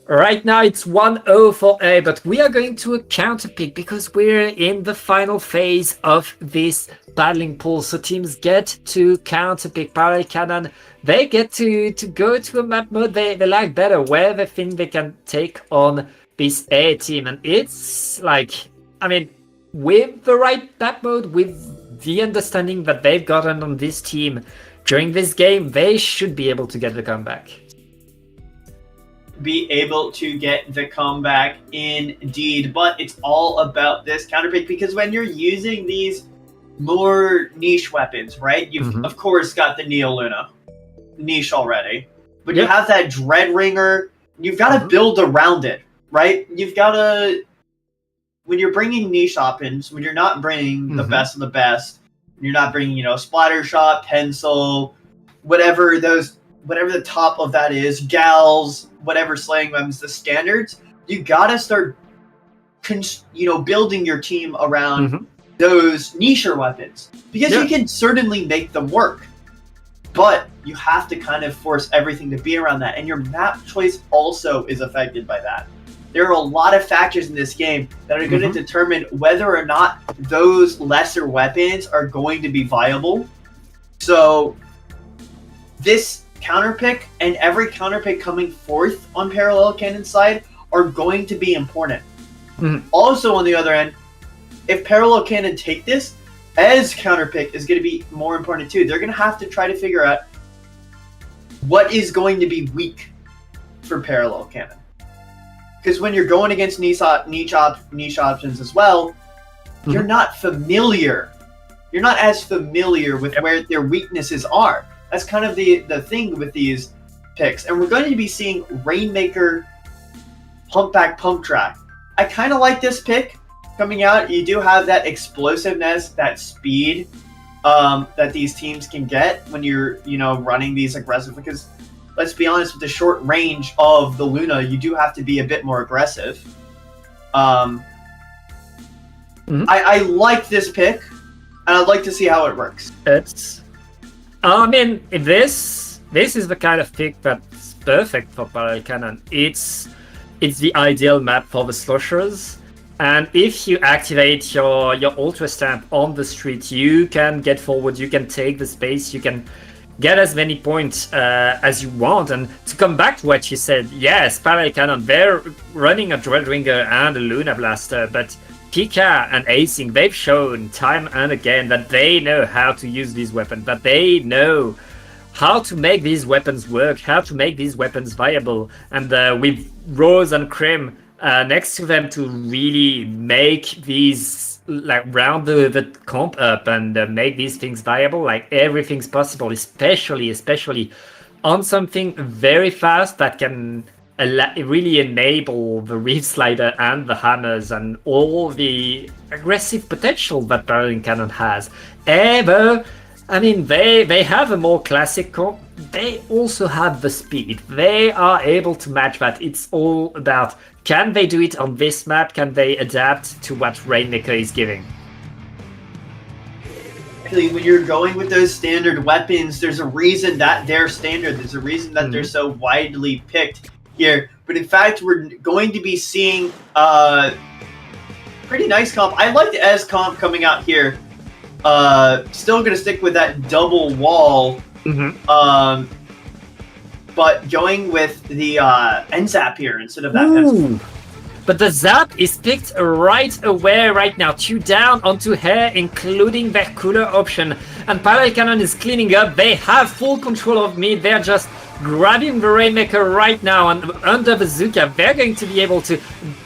Right now it's 1-0 for A, but we are going to a counter pick because we're in the final phase of this battling pool. So teams get to counter pick. Parallel Cannon, they get to go to a map mode they like better, where they think they can take on this A team. And it's like, I mean, with the right map mode, with the understanding that they've gotten on this team during this game, they should be able to get the comeback. Be able to get the comeback indeed, but it's all about this counter pick, because when you're using these more niche weapons, right? You've of course got the Neo Luna niche already, but you have that Dread Ringer. You've got to build around it, right? You've got to, when you're bringing niche options, when you're not bringing the best of the best, you're not bringing, Splatter Shot, Pencil, whatever the top of that is, Gals, whatever slaying weapons, the standards, you gotta start, building your team around those nicher weapons. Because you can certainly make them work, but you have to kind of force everything to be around that. And your map choice also is affected by that. There are a lot of factors in this game that are going to determine whether or not those lesser weapons are going to be viable. So this counter pick and every counter pick coming forth on Parallel Cannon's side are going to be important. Also, on the other end, if Parallel Cannon take this, as counter pick is going to be more important too. They're going to have to try to figure out what is going to be weak for Parallel Cannon. Because when you're going against niche options as well, you're not familiar. You're not as familiar with where their weaknesses are. That's kind of the thing with these picks. And we're going to be seeing Rainmaker, Pump Back, Pump Track. I kind of like this pick coming out. You do have that explosiveness, that speed that these teams can get when you're, running these aggressive. Because let's be honest, with the short range of the Luna, you do have to be a bit more aggressive. I like this pick, and I'd like to see how it works. This is the kind of pick that's perfect for Parallel Cannon. It's the ideal map for the sloshers. And if you activate your Ultra Stamp on the street, you can get forward, you can take the space, you can get as many points as you want. And to come back to what you said, yes, Parallel Cannon, they're running a Dreadringer and a Luna Blaster, but Pika and Acing, they've shown time and again that they know how to use these weapons, that they know how to make these weapons work, how to make these weapons viable. And with Rose and Krim next to them to really make these, like, round the comp up and make these things viable, like everything's possible, especially on something very fast that can really enable the Reef Slider and the hammers and all the aggressive potential that Parallel Cannon has. I mean, they have a more classic comp. They also have the speed. They are able to match that. It's all about, can they do it on this map? Can they adapt to what Rainmaker is giving? When you're going with those standard weapons, there's a reason that they're standard. There's a reason that they're so widely picked here. But in fact, we're going to be seeing pretty nice comp. I like the Ez comp coming out here. Still going to stick with that double wall. But going with the N-Zap here instead of that pencil. But the Zap is picked right away right now. 2 down onto Hair, including their cooler option. And Parallel Cannon is cleaning up. They have full control of mid. They're just grabbing the Rainmaker right now. And under Bazooka, they're going to be able to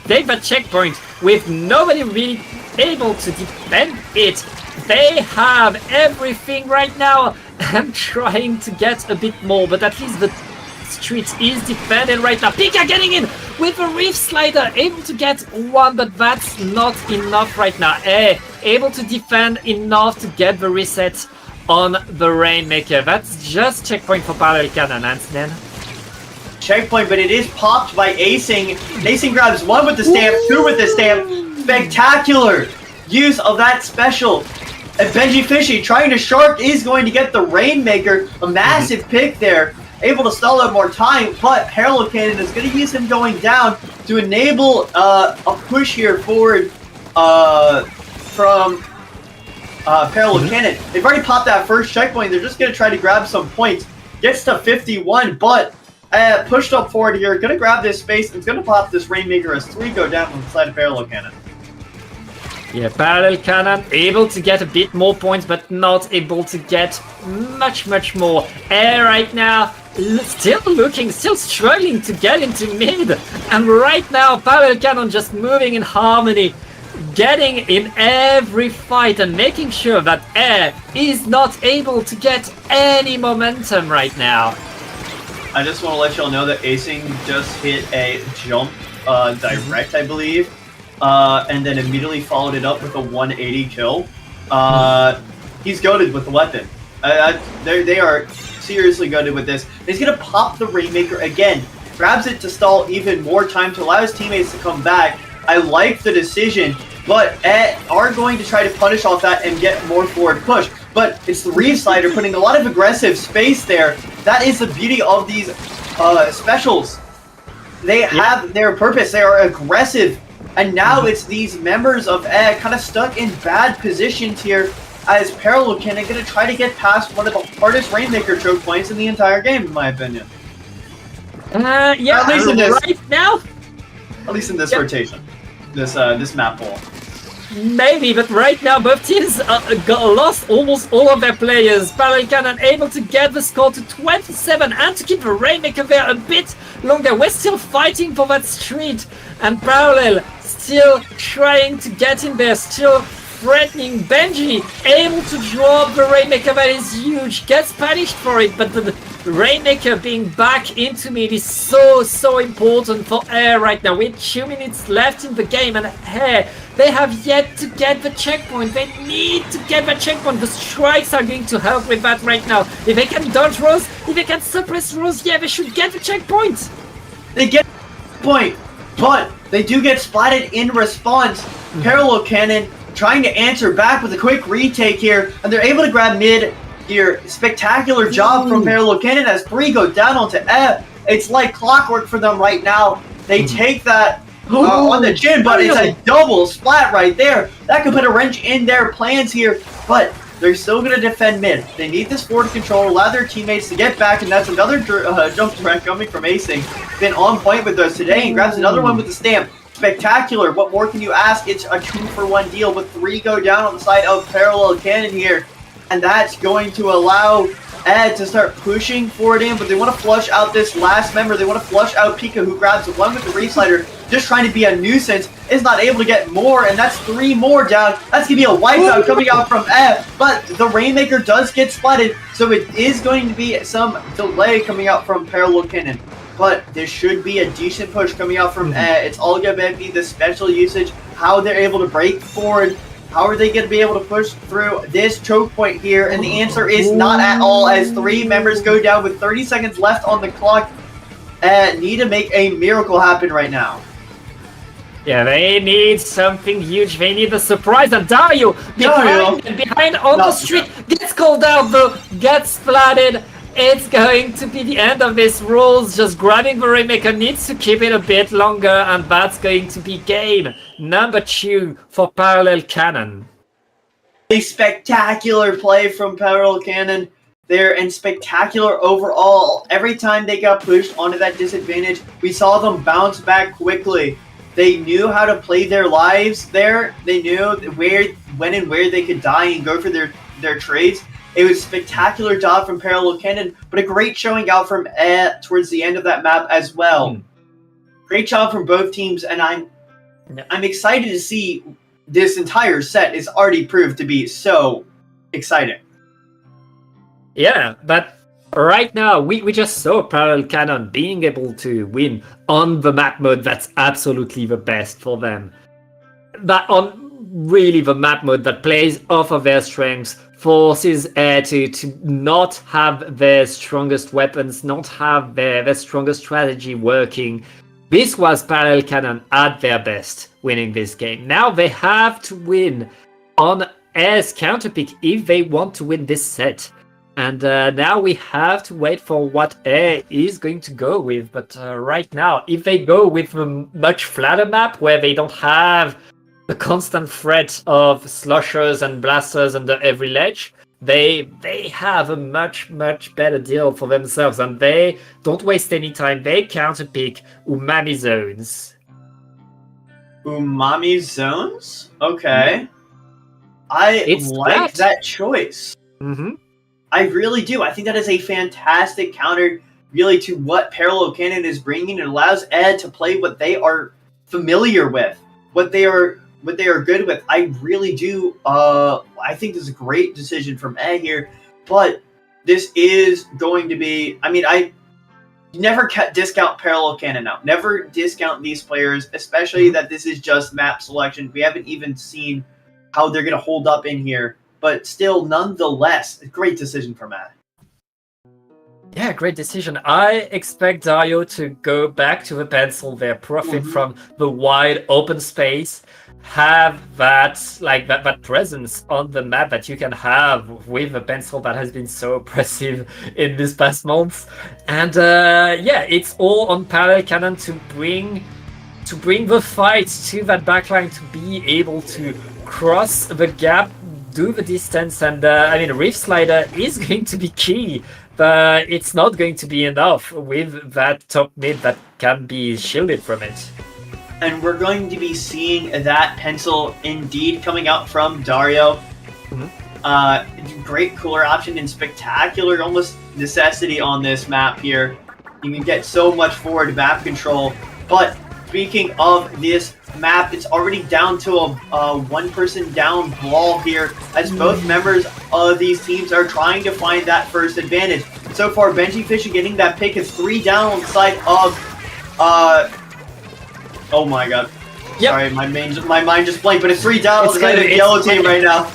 take that checkpoint with nobody really able to defend it. They have everything right now. I'm trying to get a bit more, but at least the street is defended right now. Pika getting in with a Reef Slider, able to get one, but that's not enough right now. Able to defend enough to get the reset on the Rainmaker. That's just checkpoint for Parallel Cannon, Ansnen. Checkpoint, but it is popped by Acing. Acing grabs 1 with the stamp, 2 with the stamp. Spectacular use of that special. And Benji Fishy trying to shark is going to get the Rainmaker. A massive pick there. Able to stall out more time, but Parallel Cannon is going to use him going down to enable a push here forward from Parallel Cannon. They've already popped that first checkpoint. They're just going to try to grab some points. Gets to 51, but pushed up forward here. Going to grab this space and it's going to pop this Rainmaker as 3 go down from the side of Parallel Cannon. Yeah, Parallel Cannon able to get a bit more points, but not able to get much more. Air right now, still struggling to get into mid. And right now, Parallel Cannon just moving in harmony, getting in every fight and making sure that Air is not able to get any momentum right now. I just want to let y'all know that Acing just hit a jump direct, I believe. And then immediately followed it up with a 180 kill. He's goated with the weapon. They are seriously goated with this. He's going to pop the Rainmaker again. Grabs it to stall even more time to allow his teammates to come back. I like the decision, but are going to try to punish off that and get more forward push. But it's the Reef Slider putting a lot of aggressive space there. That is the beauty of these specials. They have their purpose. They are aggressive. And now it's these members of kind of stuck in bad positions here as Parallel Cannon going to try to get past one of the hardest Rainmaker choke points in the entire game, in my opinion. Yeah, at least in this, right now? At least in this rotation. This map pool. Maybe, but right now both teams lost almost all of their players. Parallel Cannon able to get the score to 27 and to keep the Rainmaker there a bit longer. We're still fighting for that street, and Parallel still trying to get in there, still threatening. Benji able to drop the Rainmaker, that is huge, gets punished for it, but the Rainmaker being back into mid is so important for Air right now. With 2 minutes left in the game, and Air, they have yet to get the checkpoint. They need to get the checkpoint. The strikes are going to help with that right now. If they can dodge Rose, if they can suppress Rose, yeah, they should get the checkpoint. They get the point, but they do get splatted in response. Parallel Cannon trying to answer back with a quick retake here, and they're able to grab mid here. Spectacular job from Parallel Cannon as 3 go down onto F. It's like clockwork for them right now. They take that on the chin, but it's a double splat right there. That could put a wrench in their plans here, but they're still going to defend mid. They need this forward control, allow their teammates to get back, and that's another jump threat coming from Acing. Been on point with those today and grabs another one with the stamp. Spectacular. What more can you ask? It's a 2-for-1 deal with 3 go down on the side of Parallel Cannon here. And that's going to allow Ed to start pushing forward in, but they want to flush out this last member. They want to flush out Pika, who grabs one with the Reslider, just trying to be a nuisance, is not able to get more, and that's 3 more down. That's going to be a wipeout coming out from Ed, but the Rainmaker does get splatted, so it is going to be some delay coming out from Parallel Cannon. But there should be a decent push coming out from Ed. It's all going to be the special usage, how they're able to break forward. How are they going to be able to push through this choke point here? And the answer is not at all, as 3 members go down with 30 seconds left on the clock and need to make a miracle happen right now. Yeah, they need something huge. They need a surprise. And Dario behind on the street gets called out though, gets splatted. It's going to be the end of this rules. Just grabbing the Rainmaker needs to keep it a bit longer, and that's going to be game number 2 for Parallel Cannon. A spectacular play from Parallel Cannon there, and spectacular overall. Every time they got pushed onto that disadvantage, we saw them bounce back quickly. They knew how to play their lives there. They knew when and where they could die and go for their trades. It was a spectacular job from Parallel Cannon, but a great showing out from Ed towards the end of that map as well. Great job from both teams, and I'm excited to see this entire set is already proved to be so exciting. Yeah, but right now we just saw Parallel Cannon being able to win on the map mode that's absolutely the best for them. But on really the map mode that plays off of their strengths, forces to not have their strongest weapons, not have their strongest strategy working. This was Parallel Cannon at their best, winning this game. Now they have to win on Air's counterpick if they want to win this set. And now we have to wait for what Air is going to go with. But right now, if they go with a much flatter map where they don't have the constant threat of slushers and blasters under every ledge, they have a much better deal for themselves, and they don't waste any time. They counterpick Umami Zones. Umami Zones? Okay. I like that choice. I really do. I think that is a fantastic counter, really, to what Parallel Cannon is bringing. It allows Ed to play what they are familiar with, what they are good with. I really do. I think this is a great decision from Ed here, but this is going to be. I mean, I never discount Parallel Cannon now. Never discount these players, especially that this is just map selection. We haven't even seen how they're going to hold up in here, but still, nonetheless, a great decision from Ed. Yeah, great decision. I expect Dario to go back to the pencil there, profit from the wide open space, have that presence on the map that you can have with a pencil that has been so oppressive in this past month. And it's all on Parallel Cannon to bring the fight to that backline, to be able to cross the gap, do the distance, and Reef Slider is going to be key. But it's not going to be enough with that top mid that can be shielded from it. And we're going to be seeing that pencil indeed coming out from Dario. Great cooler option and spectacular almost necessity on this map here. You can get so much forward map control. But speaking of this map, it's already down to a one-person down brawl here, as both members of these teams are trying to find that first advantage. So far, Benji Fisher getting that pick is 3 down on the side of oh my god. Yep. Sorry, my mind just blanked, but it's 3 down on the side of the yellow team right now.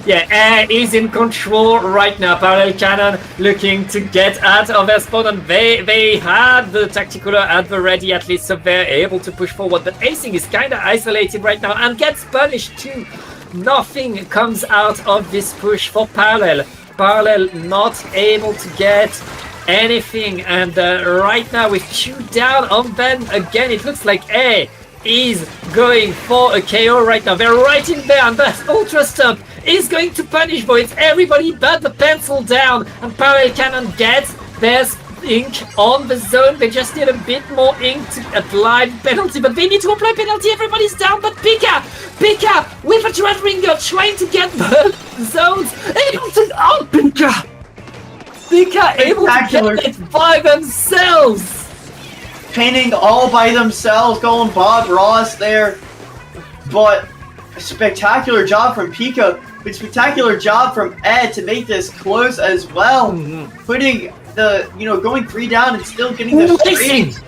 Yeah, Air is in control right now. Parallel Cannon looking to get out of their spawn, and they have the tactical at the ready at least, so they're able to push forward. But Acing is kind of isolated right now and gets punished too. Nothing comes out of this push for Parallel. Parallel not able to get anything, and right now with 2 down on them again, it looks like Air is going for a KO right now. They're right in there, and the Ultra Stomp is going to punish Voids. Everybody but the pencil down, and Parallel Cannon gets their ink on the zone. They just need a bit more ink to apply penalty, but they need to apply penalty. Everybody's down, but Pika with a Dreadringer trying to get the zones, able to Pika able to get it by themselves. Painting all by themselves, going Bob Ross there. But a spectacular job from Pika, but spectacular job from Ed to make this close as well. Putting the, going 3 down and still getting the straight.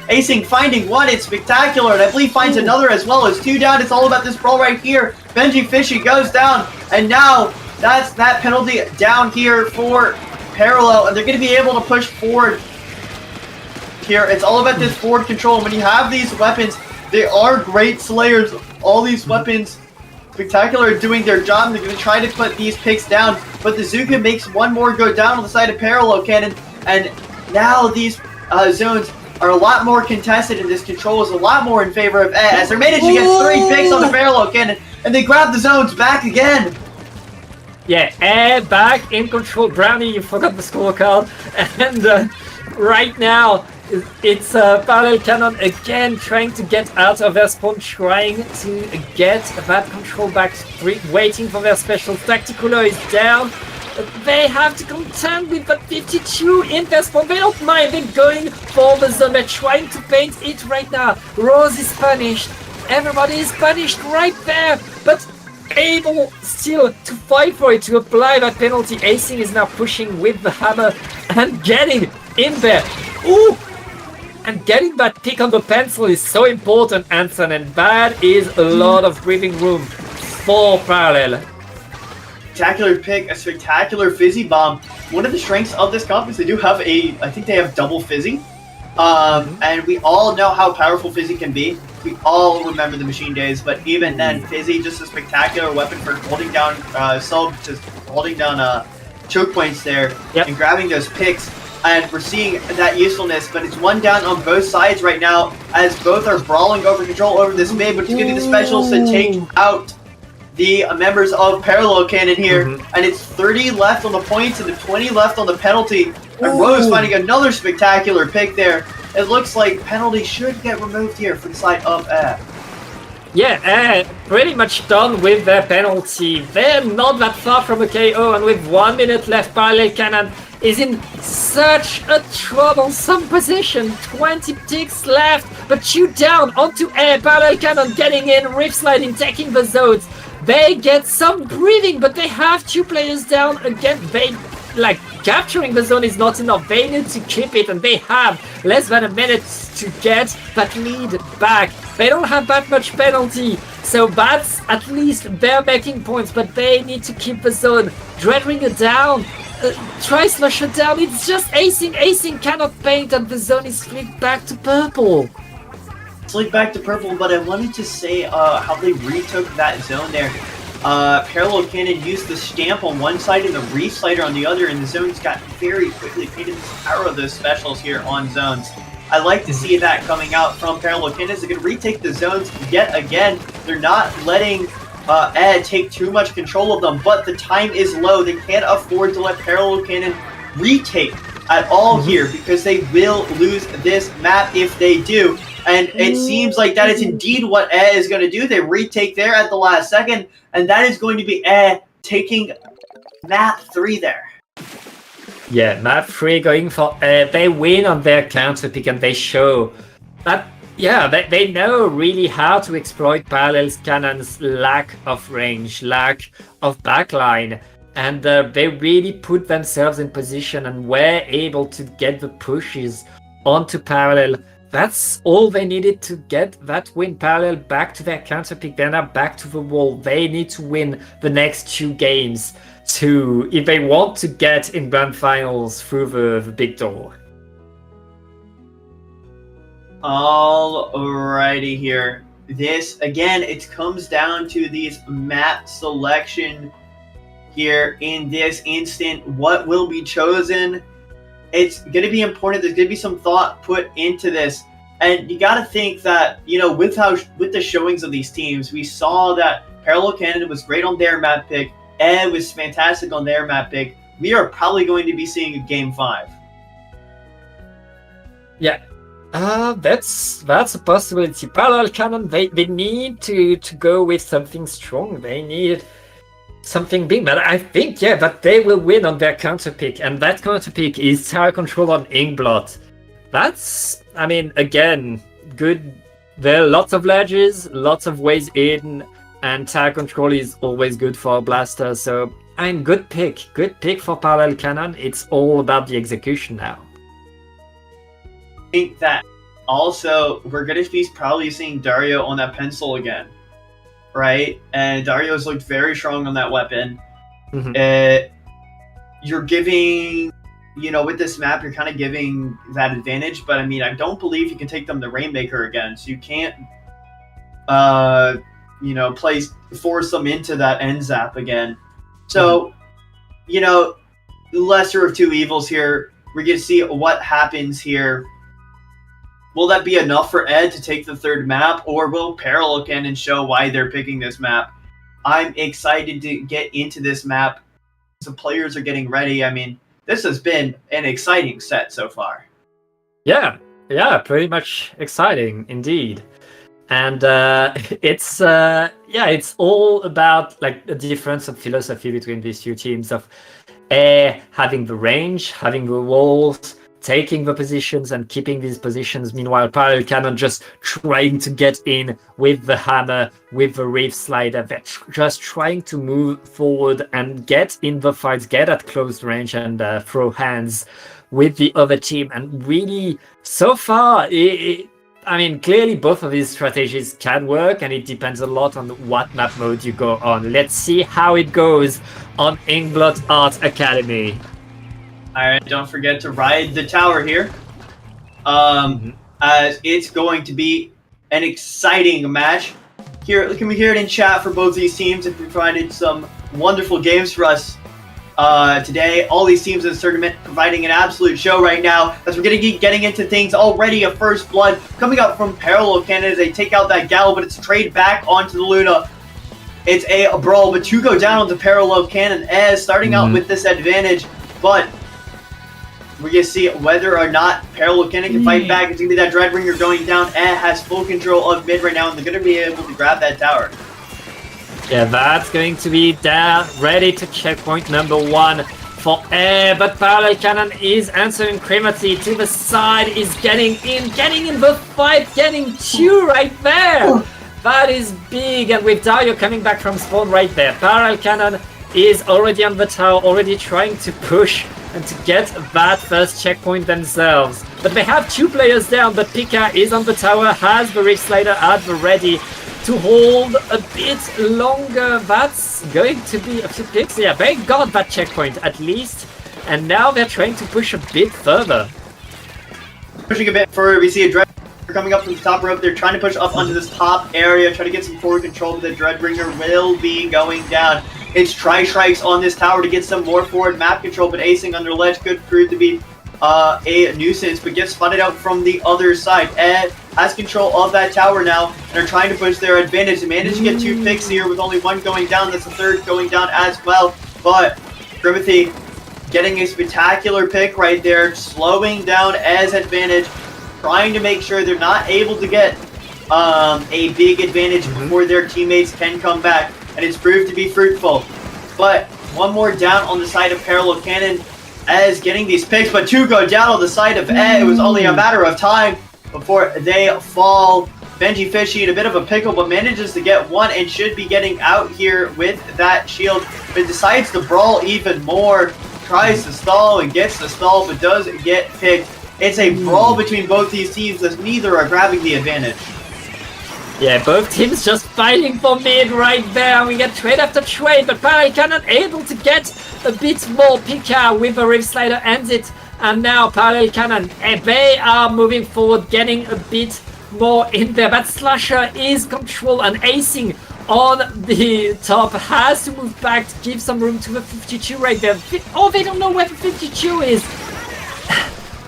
Acing, finding one, it's spectacular, and I believe finds another as well. It's 2 down, it's all about this brawl right here. Benji Fishy goes down, and now that's that penalty down here for Parallel, and they're going to be able to push forward here. It's all about this forward control. When you have these weapons, they are great slayers. All these weapons, spectacular, doing their job. They're going to try to put these picks down, but the Zuka makes one more go down on the side of Parallel Cannon, and now these zones are a lot more contested, and this control is a lot more in favor of Ed, as they're managing to get 3 picks on the Parallel Cannon, and they grab the zones back again. Yeah, Ed back in control. Brownie, you forgot the scorecard, and right now it's Parallel Cannon again trying to get out of their spawn, trying to get that control back, waiting for their special. Tacticulo is down. They have to contend with the 52 in their spawn. They don't mind. They're going for the zone. They're trying to paint it right now. Rose is punished. Everybody is punished right there. But able still to fight for it, to apply that penalty. Acing is now pushing with the hammer and getting in there. Ooh! And getting that pick on the pencil is so important, Anson, and that is a lot of breathing room for Parallel. Spectacular pick, a spectacular Fizzy Bomb. One of the strengths of this comp is they do have I think they have double Fizzy. And we all know how powerful Fizzy can be. We all remember the Machine days, but even then, Fizzy, just a spectacular weapon for holding down just holding down choke points there, and grabbing those picks. And we're seeing that usefulness, but it's 1 down on both sides right now, as both are brawling over control over this mid, but it's going to be the specials to take out the members of Parallel Cannon here, and it's 30 left on the points and the 20 left on the penalty, and Rose finding another spectacular pick there. It looks like penalty should get removed here for the side of Air. Yeah, pretty much done with their penalty. They're not that far from a KO, and with 1 minute left, Parallel Cannon is in such a troublesome position. 20 ticks left, but 2 down onto Air. Parallel Cannon getting in, Rift Sliding, taking the zones. They get some breathing, but they have 2 players down again. Capturing the zone is not enough. They need to keep it, and they have less than a minute to get that lead back. They don't have that much penalty, so that's at least they're making points, but they need to keep the zone. Dreadringer down, Tri-Slusher down. It's just Acing. Acing cannot paint, and the zone is flipped back to purple. Flipped back to purple, but I wanted to say how they retook that zone there. Parallel Cannon used the stamp on one side and the Re-Slider on the other, and the zones got very quickly painted. The power of those specials here on zones. I like to see that coming out from Parallel Cannon. They're going to retake the zones yet again. They're not letting Ed take too much control of them, but the time is low. They can't afford to let Parallel Cannon retake at all here, because they will lose this map if they do. And it seems like that is indeed what Ed is going to do. They retake there at the last second, and that is going to be Ed taking map 3 there. Yeah, map 3 going for they win on their counter pick, and they show that, they know really how to exploit Parallel Cannon's lack of range, lack of backline, and they really put themselves in position and were able to get the pushes onto Parallel. That's all they needed to get that win. Parallel back to their counter pick. They're now back to the wall. They need to win the next 2 games if they want to get in grand finals through the big door. Alrighty here. This, again, it comes down to these map selection here in this instant. What will be chosen? It's going to be important. There's going to be some thought put into this. And you got to think that, with the showings of these teams, we saw that Parallel Cannon was great on their map pick, Ed was fantastic on their map pick. We are probably going to be seeing a Game 5. Yeah. That's a possibility. Parallel Cannon, they need to go with something strong. They need something big, but I think, that they will win on their counter pick, and that counter pick is Tower Control on Inkblot. That's, again, good. There are lots of ledges, lots of ways in, and Tower Control is always good for a blaster, so, good pick for Parallel Cannon. It's all about the execution now. I think that also we're going to be probably seeing Dario on that pencil again, right? And Dario's looked very strong on that weapon. Mm-hmm. You're giving, with this map, you're kind of giving that advantage, but I don't believe you can take them to Rainmaker again, so you can't, force them into that end zap again. So, lesser of two evils here. We're going to see what happens here. Will that be enough for Ed to take the third map, or will Parallel Cannon show why they're picking this map? I'm excited to get into this map. The players are getting ready. This has been an exciting set so far. Yeah, pretty much exciting indeed. And it's all about the difference of philosophy between these two teams of having the range, having the walls, taking the positions and keeping these positions. Meanwhile, Parallel Cannon just trying to get in with the hammer, with the reef slider. They're just trying to move forward and get in the fights, get at close range and throw hands with the other team. And really, so far, clearly both of these strategies can work, and it depends a lot on what map mode you go on. Let's see how it goes on Inkblot Art Academy. Alright, don't forget to ride the tower here. As it's going to be an exciting match. Here, can we hear it in chat for both these teams? Have provided some wonderful games for us today. All these teams in the tournament providing an absolute show right now. As we're going to keep getting into things already, a first blood coming up from Parallel Cannon as they take out that Gallo, but it's trade back onto the Luna. It's a brawl, but two go down onto Parallel Cannon as starting out with this advantage, but we're going to see whether or not Parallel Cannon can fight back. It's going to be that Dreadbringer going down. Has full control of mid right now, and they're going to be able to grab that tower. Yeah, that's going to be there, ready to checkpoint number 1 for Air, but Parallel Cannon is answering Cremati to the side, is getting in the fight, getting 2 right there. That is big, and with Dario coming back from spawn right there, Parallel Cannon is already on the tower, already trying to push and to get that first checkpoint themselves. But they have 2 players down, but Pika is on the tower, has the Rift Slider at the ready to hold a bit longer. That's going to be a few picks. Yeah, they got that checkpoint at least, and now they're trying to push a bit further. Pushing a bit further, we see a Dreadbringer coming up from the top rope. They're trying to push up onto this top area, try to get some forward control, but the Dreadbringer will be going down. It's Tri-Strikes on this tower to get some more forward map control, but acing under ledge could prove to be a nuisance, but gets spotted out from the other side. Ed has control of that tower now, and are trying to push their advantage. They managed to get 2 picks here with only 1 going down. That's the 3rd going down as well, but Grimothy getting a spectacular pick right there, slowing down Ed's advantage, trying to make sure they're not able to get a big advantage before their teammates can come back, and it's proved to be fruitful. But 1 more down on the side of Parallel Cannon as getting these picks, but 2 go down on the side of Ed. It was only a matter of time before they fall. Benji Fishy in a bit of a pickle, but manages to get 1 and should be getting out here with that shield, but decides to brawl even more, tries to stall and gets the stall, but does get picked. It's a brawl between both these teams as neither are grabbing the advantage. Yeah, both teams just fighting for mid right there. We get trade after trade, but Parallel Cannon able to get a bit more. Pika with a Rift Slider ends it, and now Parallel Cannon, they are moving forward, getting a bit more in there. But Slasher is control and acing on the top, has to move back to give some room to the 52 right there. Oh, they don't know where the 52 is.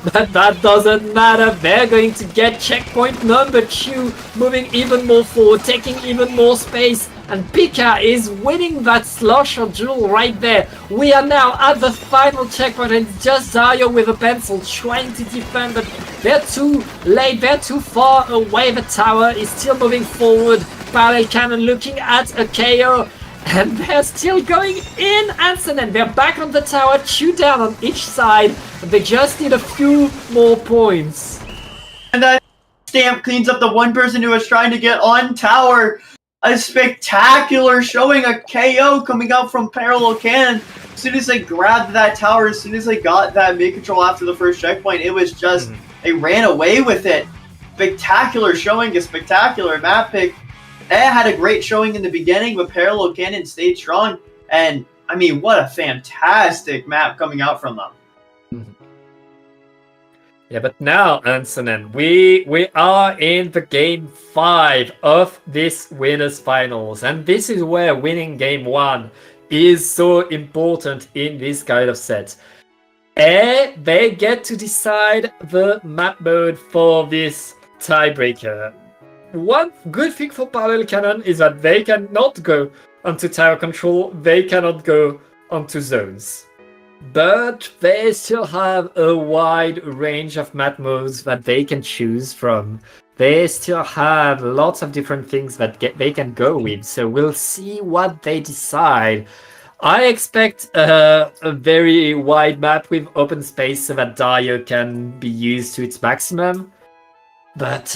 But that doesn't matter. They're going to get checkpoint number 2, moving even more forward, taking even more space. And Pika is winning that slosher duel right there. We are now at the final checkpoint, and it's just Dario with a pencil trying to defend, but they're too late, they're too far away. The tower is still moving forward. Parallel Cannon looking at a KO. And they're still going in, Anson, and they're back on the tower, 2 down on each side. They just need a few more points. And that Stamp cleans up the one person who was trying to get on tower. A spectacular showing, a KO coming out from Parallel Cannon. As soon as they grabbed that tower, as soon as they got that mid-control after the first checkpoint, it was just, they ran away with it. Spectacular showing, a spectacular map pick. It had a great showing in the beginning, but Parallel Cannon stayed strong. And, I mean, what a fantastic map coming out from them. Yeah, but now, Ansonen, we are in the game 5 of this winners finals, and this is where winning game 1 is so important in this kind of set. And they get to decide the map mode for this tiebreaker. One good thing for Parallel Cannon is that they cannot go onto tower control, they cannot go onto zones. But they still have a wide range of map modes that they can choose from. They still have lots of different things that they can go with, so we'll see what they decide. I expect a very wide map with open space so that Dario can be used to its maximum. But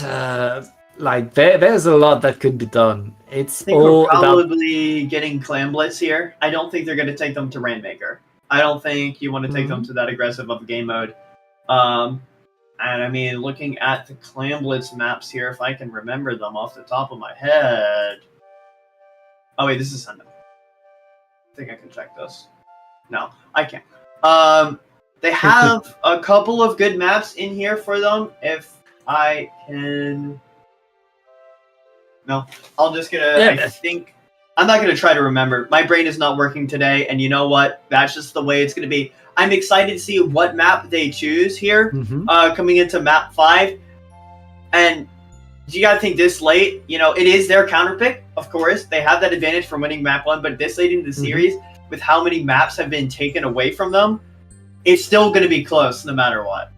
there's a lot that could be done. It's I think all we're probably getting Clan Blitz here. I don't think they're going to take them to Rainmaker. I don't think you want to take them to that aggressive of a game mode. And I mean, looking at the Clan Blitz maps here, if I can remember them off the top of my head. Oh wait, this is Sunday. I think I can check this. No, I can't. They have a couple of good maps in here for them. If I can... No, I'll just I think... I'm not going to try to remember. My brain is not working today, and you know what? That's just the way it's going to be. I'm excited to see what map they choose here, coming into map 5. And you got to think this late, you know, it is their counter pick, of course. They have that advantage from winning map 1, but this late in the series, with how many maps have been taken away from them, it's still going to be close no matter what.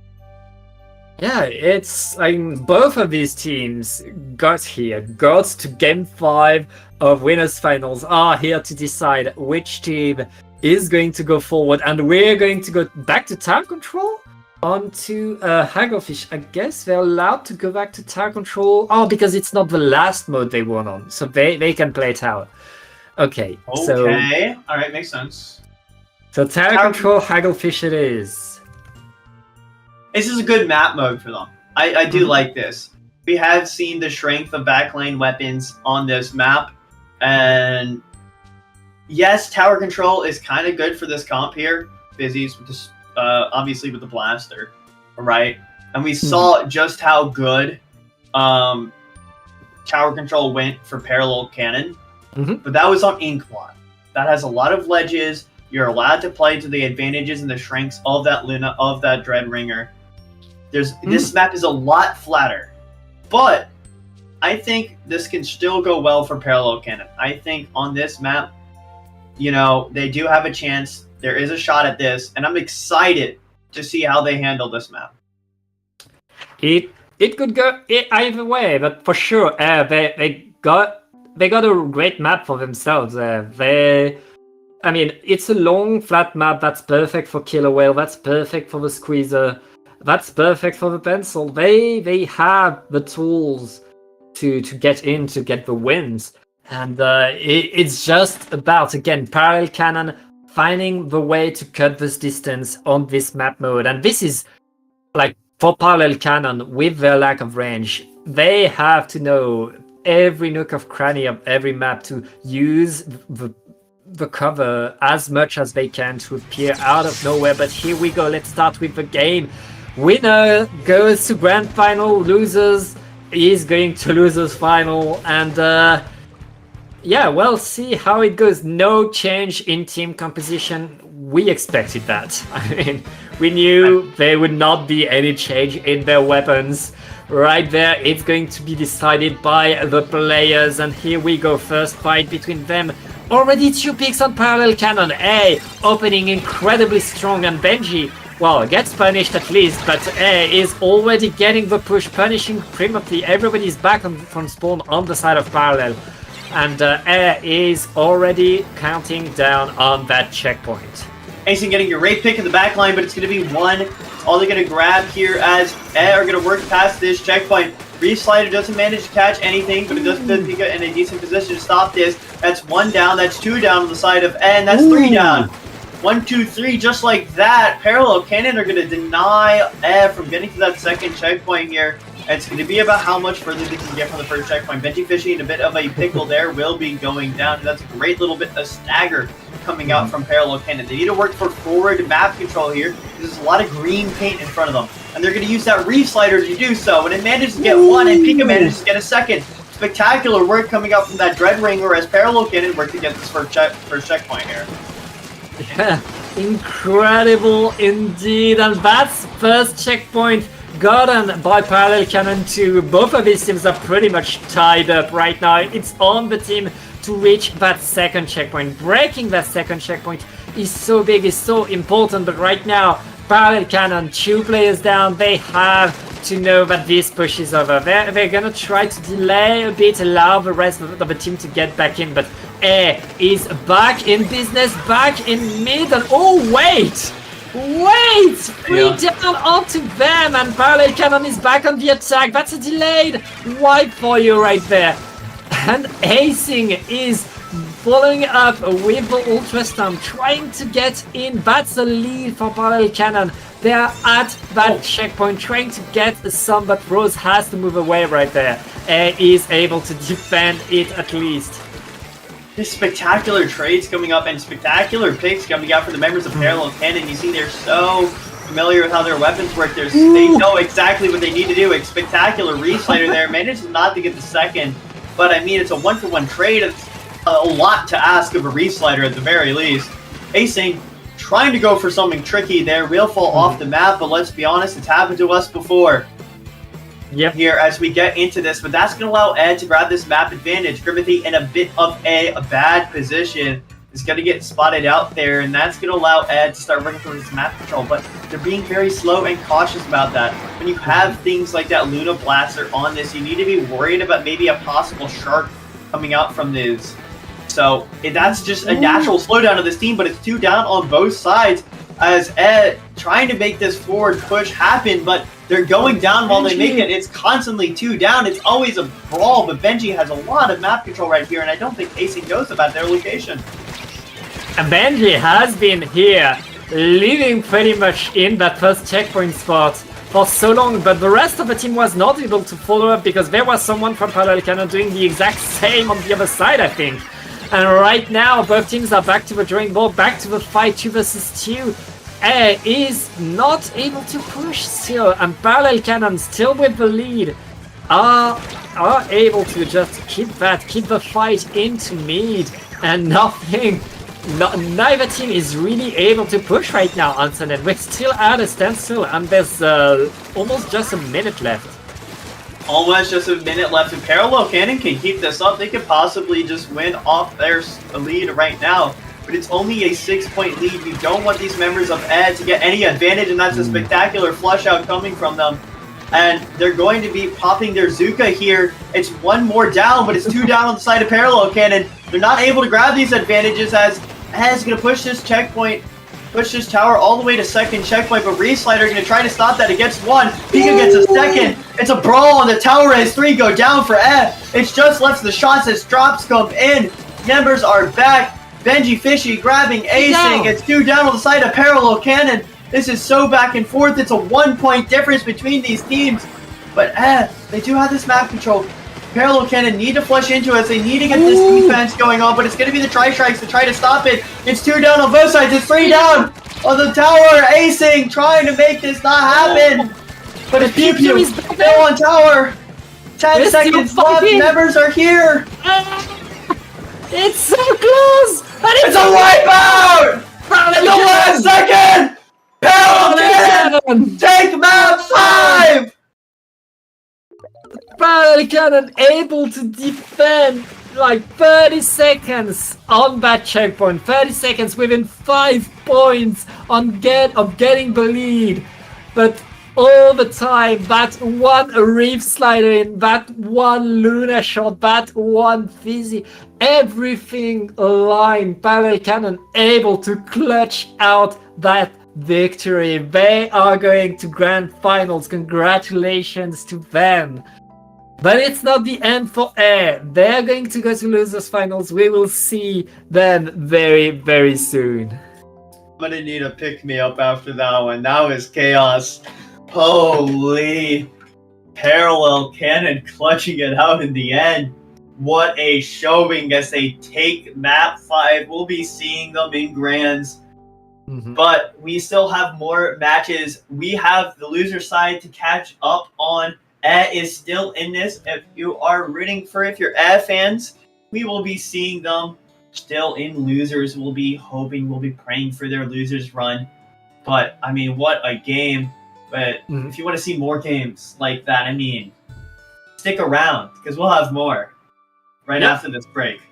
Yeah, it's like both of these teams got to game 5 of winners finals, are here to decide which team is going to go forward, and we're going to go back to tower control onto Hagglefish. I guess they're allowed to go back to tower control. Oh, because it's not the last mode they won on, so they can play tower. Okay, so all right, makes sense. So tower control, Hagglefish it is. This is a good map mode for them. I do like this. We have seen the strength of backlane weapons on this map. And yes, tower control is kind of good for this comp here. Busy's with this, obviously with the blaster, right? And we saw just how good tower control went for Parallel Cannon. But that was on Inkwad. That has a lot of ledges. You're allowed to play to the advantages and the strengths of that Luna, of that Dreadringer. This map is a lot flatter, but I think this can still go well for Parallel Cannon. I think on this map, you know, they do have a chance. There is a shot at this, and I'm excited to see how they handle this map. It could go either way, but for sure, they got a great map for themselves. I mean, it's a long, flat map that's perfect for Killer Whale. That's perfect for the Squeezer. That's perfect for the Pencil. They have the tools to get in, to get the wins. And it's just about, again, Parallel Cannon finding the way to cut this distance on this map mode. And this is, like, for Parallel Cannon, with their lack of range, they have to know every nook of cranny of every map to use the cover as much as they can to appear out of nowhere. But here we go. Let's start with the game. Winner goes to grand final. Losers is going to losers final. And yeah, we'll see how it goes. No change in team composition. We expected that. I mean, we knew there would not be any change in their weapons. Right there, it's going to be decided by the players, and here we go, first fight between them. Already 2 picks on Parallel Cannon. A opening incredibly strong, and Benji, well, gets punished at least, but A is already getting the push, punishing primarily. Everybody's back from spawn on the side of Parallel, and A is already counting down on that checkpoint. Acing getting your raid pick in the back line, but it's going to be one. It's all they're going to grab here as are going to work past this checkpoint. Reef Slider doesn't manage to catch anything, but it does put Pika in a decent position to stop this. That's 1 down, that's 2 down on the side of and that's 3 down. 1, 2, 3, just like that. Parallel Cannon are going to deny from getting to that second checkpoint here. And it's going to be about how much further they can get from the first checkpoint. Benji Fishy in a bit of a pickle there will be going down. And that's a great little bit of stagger coming out from Parallel Cannon. They need to work for forward map control here. There's a lot of green paint in front of them. And they're going to use that Reef Slider to do so. And it manages to get 1, and Pika manages to get a second. Spectacular work coming out from that Dread Ringer as Parallel Cannon work to get this first checkpoint here. Yeah, incredible indeed. And that's first checkpoint gotten by Parallel Cannon 2. Both of these teams are pretty much tied up right now. It's on the team to reach that second checkpoint. Breaking that second checkpoint is so big, is so important, but right now, Parallel Cannon, 2 players down, they have to know that this push is over. They're gonna try to delay a bit, allow the rest of the team to get back in, but A is back in business, back in mid, and oh wait! Wait! 3 down onto them, and Parallel Cannon is back on the attack. That's a delayed wipe for you right there. And Acing is following up with the Ultra Storm, trying to get in. That's a lead for Parallel Cannon. They are at that checkpoint, trying to get some, but Rose has to move away right there. A is able to defend it at least. This spectacular trades coming up and spectacular picks coming out for the members of Parallel Cannon. You see they're so familiar with how their weapons work. They know exactly what they need to do. A spectacular Reef Slider there. Manages not to get the second. But I mean, it's a 1-for-1 trade. It's a lot to ask of a Reef Slider at the very least. Acing trying to go for something tricky there. Will fall off the map, but let's be honest, it's happened to us before. Yep. Here as we get into this, but that's going to allow Ed to grab this map advantage. Grimmothy in a bit of a bad position is going to get spotted out there, and that's going to allow Ed to start working for his map control, but they're being very slow and cautious about that. When you have things like that Luna Blaster on this, you need to be worried about maybe a possible shark coming out from this. So that's just a natural slowdown of this team, but it's 2 down on both sides as Ed trying to make this forward push happen, but they're going down while they make it. It's constantly 2 down. It's always a brawl, but Benji has a lot of map control right here, and I don't think Acing knows about their location. And Benji has been here, living pretty much in that first checkpoint spot for so long, but the rest of the team was not able to follow up because there was someone from Parallel Cannon doing the exact same on the other side, I think. And right now, both teams are back to the drawing board, back to the fight 2 versus 2. A is not able to push still, and Parallel Cannon still with the lead are able to just keep the fight into mid, and neither team is really able to push right now, Anson, and we're still at a standstill, and there's almost just a minute left. Almost just a minute left, and Parallel Cannon can keep this up. They could possibly just win off their lead right now. But it's only a 6-point lead. You don't want these members of Ed to get any advantage, and that's a spectacular flush out coming from them. And they're going to be popping their Zuka here. It's 1 more down, but it's 2 down on the side of Parallel Cannon. They're not able to grab these advantages as Ed's going to push this checkpoint, push this tower all the way to second checkpoint, but Reef Slider going to try to stop that. It gets 1. Pika gets a second. It's a brawl on the tower as 3 go down for Ed. It's just left the shots as drops come in. Members are back. Benji Fishy grabbing Acing. It's 2 down on the side of Parallel Cannon. This is so back and forth. It's a 1-point difference between these teams. But they do have this map control. Parallel Cannon need to flush into it. They need to get this defense going on, but it's going to be the Tri-Strikes to try to stop it. It's 2 down on both sides. It's 3 down on the tower. Acing trying to make this not happen. But it's Pew Pew still on tower. 10 seconds left. Members are here. It's so close! It's a wipeout! In the last second! Parallel Cannon! Take map 5! Parallel Cannon able to defend like 30 seconds on that checkpoint. 30 seconds within 5 points of getting the lead. But all the time, that one reef slider in, that one Luna shot, that one fizzy, everything aligned. Parallel Cannon able to clutch out that victory. They are going to grand finals. Congratulations to them. But it's not the end for Air. They're going to go to losers finals. We will see them very, very soon. I'm gonna need a pick-me-up after that one. That was chaos. Holy. Parallel Cannon clutching it out in the end. What a showing as they take map 5. We'll be seeing them in grands. But we still have more matches. We have the loser side to catch up on. Is still in this. If you are rooting for, if you're fans, we will be seeing them still in losers. We'll be hoping, we'll be praying for their losers run. But I mean, what a game. But if you want to see more games like that, I mean, stick around because we'll have more right after this break.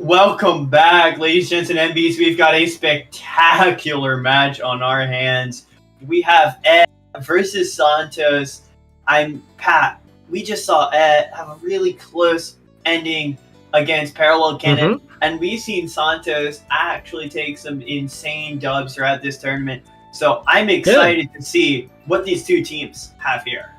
Welcome back, ladies, gents, and MBs. We've got a spectacular match on our hands. We have Ed versus Santos. I'm Pat. We just saw Ed have a really close ending against Parallel Cannon, and we've seen Santos actually take some insane dubs throughout this tournament. So I'm excited to see what these two teams have here.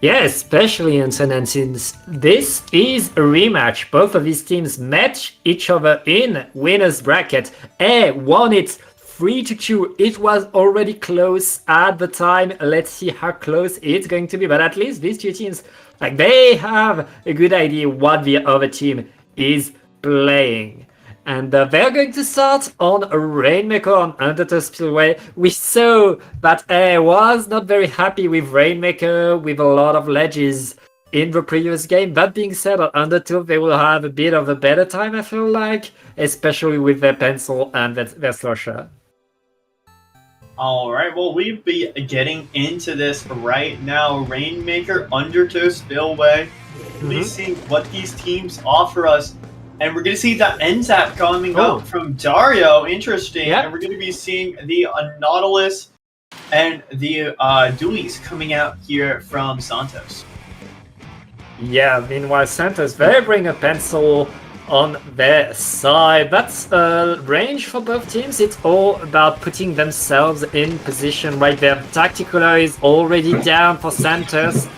Yeah, especially in since this is a rematch. Both of these teams match each other in winner's bracket. A won it 3-2. It was already close at the time. Let's see how close it's going to be. But at least these two teams, like, they have a good idea what the other team is playing. And they're going to start on a Rainmaker on Undertow Spillway. We saw that A was not very happy with Rainmaker, with a lot of ledges in the previous game. That being said, on Undertow, they will have a bit of a better time, I feel like, especially with their pencil and their slusher. Alright, well, we'll be getting into this right now. Rainmaker, Undertow Spillway. We'll be seeing what these teams offer us. And we're going to see that NZAP coming up from Dario. Interesting. Yep. And we're going to be seeing the Nautilus and the Dualies coming out here from Santos. Yeah, meanwhile, Santos, they bring a pencil on their side. That's range for both teams. It's all about putting themselves in position right there. Tactical is already down for Santos.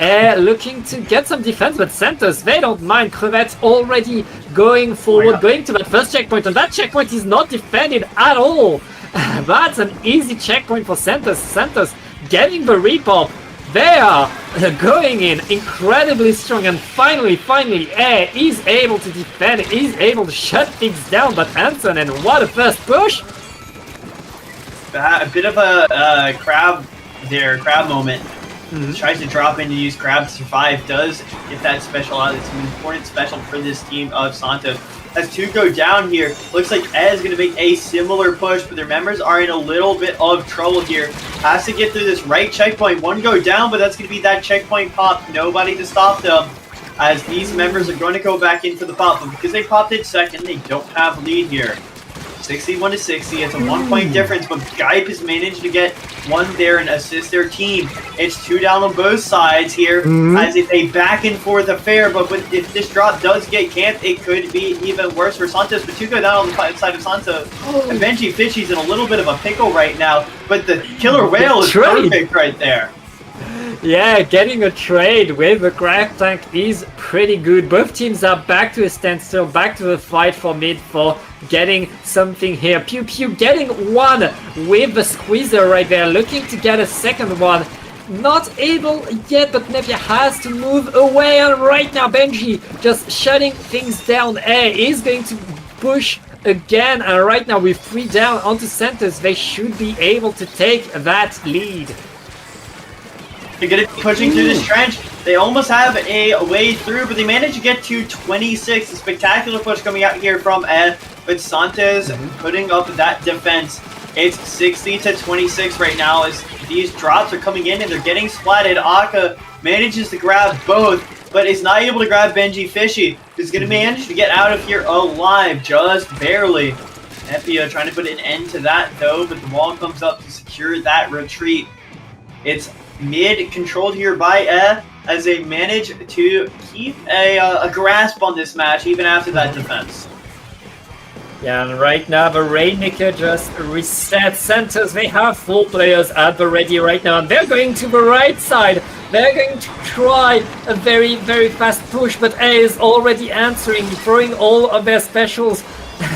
Looking to get some defense, but Santos, they don't mind. Crevette already going forward, going to that first checkpoint, and that checkpoint is not defended at all. That's an easy checkpoint for Santos. Santos getting the repop. They are going in incredibly strong, and finally, is able to defend, is able to shut things down, but Anton, and what a first push! A bit of a crab moment. Tries to drop in to use Crab to survive, does get that special out. It's an important special for this team of Santos. As two go down here, looks like Ed is going to make a similar push, but their members are in a little bit of trouble here. Has to get through this right checkpoint. One go down, but that's going to be that checkpoint pop. Nobody to stop them, as these members are going to go back in for the pop. But because they popped it second, they don't have lead here. 61 to 60. It's a 1-point difference, but Gype has managed to get one there and assist their team. It's 2 down on both sides here, as if a back and forth affair. But if this drop does get camped, it could be even worse for Santos. But 2 go down on the side of Santos. And Benji Fishy's in a little bit of a pickle right now, but the killer whale is perfect right there. Yeah, getting a trade with the crack tank is pretty good. Both teams are back to a standstill, back to the fight for mid for getting something here. Pew Pew getting one with the squeezer right there, looking to get a second one. Not able yet, but Nevia has to move away, and right now Benji just shutting things down. Is going to push again, and right now with 3 down onto centers, they should be able to take that lead. They're going to be pushing through this trench. They almost have a way through, but they managed to get to 26. A spectacular push coming out here from Ed, but Santos putting up that defense. It's 60 to 26 right now as these drops are coming in and they're getting splatted. Aka manages to grab both, but is not able to grab Benji Fishy, who's going to manage to get out of here alive, just barely. Epia trying to put an end to that, though, but the wall comes up to secure that retreat. It's mid controlled here by as they manage to keep a grasp on this match even after that defense. Yeah, and right now the Rainmaker just resets centers. They have 4 players at the ready right now, and they're going to the right side. They're going to try a very, very fast push, but A is already answering, throwing all of their specials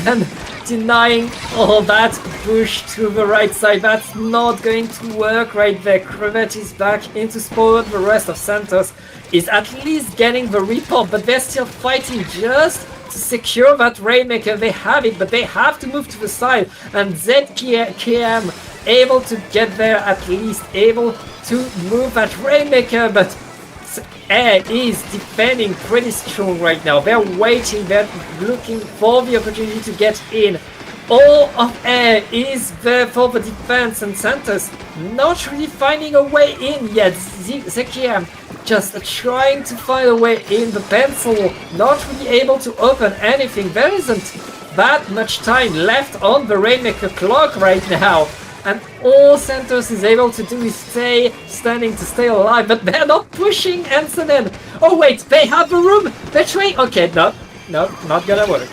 and denying all that push to the right side. That's not going to work right there. Crevet is back into spawn. The rest of Santos is at least getting the report, but they're still fighting just to secure that Rainmaker. They have it, but they have to move to the side, and ZKM able to get there, at least able to move that Rainmaker, but Air is defending pretty strong right now. They're waiting, they're looking for the opportunity to get in. All of Air is there for the defense, and Santos not really finding a way in yet. ZKM just trying to find a way in. The pencil not really able to open anything. There isn't that much time left on the Rainmaker clock right now, and all Santos is able to do is stay standing to stay alive, but they're not pushing Anson in. Oh wait, they have the room. They're trying. Okay, no, not gonna work.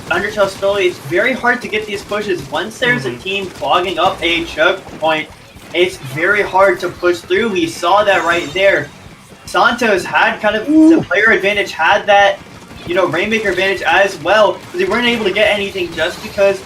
Undertale Spilly, it's very hard to get these pushes. Once there's a team clogging up a choke point, it's very hard to push through. We saw that right there. Santos had kind of the player advantage, had that, Rainmaker advantage as well, but they weren't able to get anything just because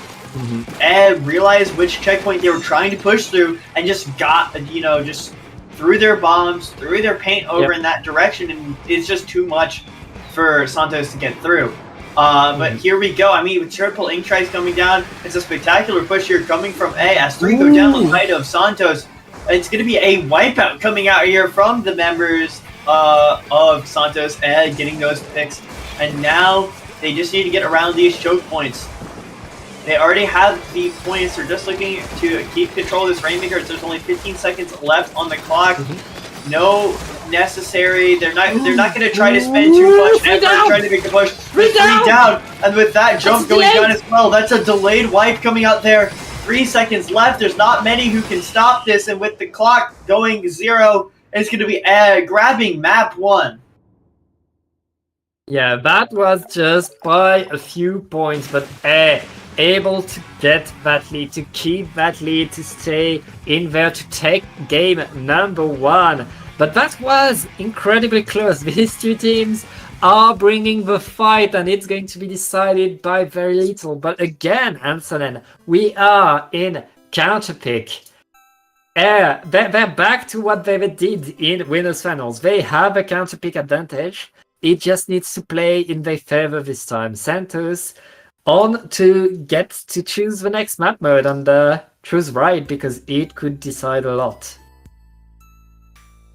Ed realized which checkpoint they were trying to push through and just got, just threw their bombs, threw their paint over in that direction, and it's just too much for Santos to get through. But here we go. I mean, with triple ink tries coming down, it's a spectacular push here coming from A as 3 go down on the side of Santos. It's going to be a wipeout coming out here from the members of Santos, Ed getting those picks. And now they just need to get around these choke points. They already have the points. They're just looking to keep control of this Rainmaker. There's only 15 seconds left on the clock. No necessary. They're not going to try to spend too much effort trying to make the push. 3 down, and with that jump going down as well, that's a delayed wipe coming out there. 3 seconds left. There's not many who can stop this, and with the clock going 0, it's going to be grabbing map 1. Yeah, that was just by a few points, but able to get that lead, to keep that lead, to stay in there, to take game number 1. But that was incredibly close. These two teams are bringing the fight, and it's going to be decided by very little. But again, Ansonen, we are in counterpick. They're back to what they did in winners finals. They have a counterpick advantage. It just needs to play in their favor this time. Santos on to get to choose the next map mode and choose right, because it could decide a lot.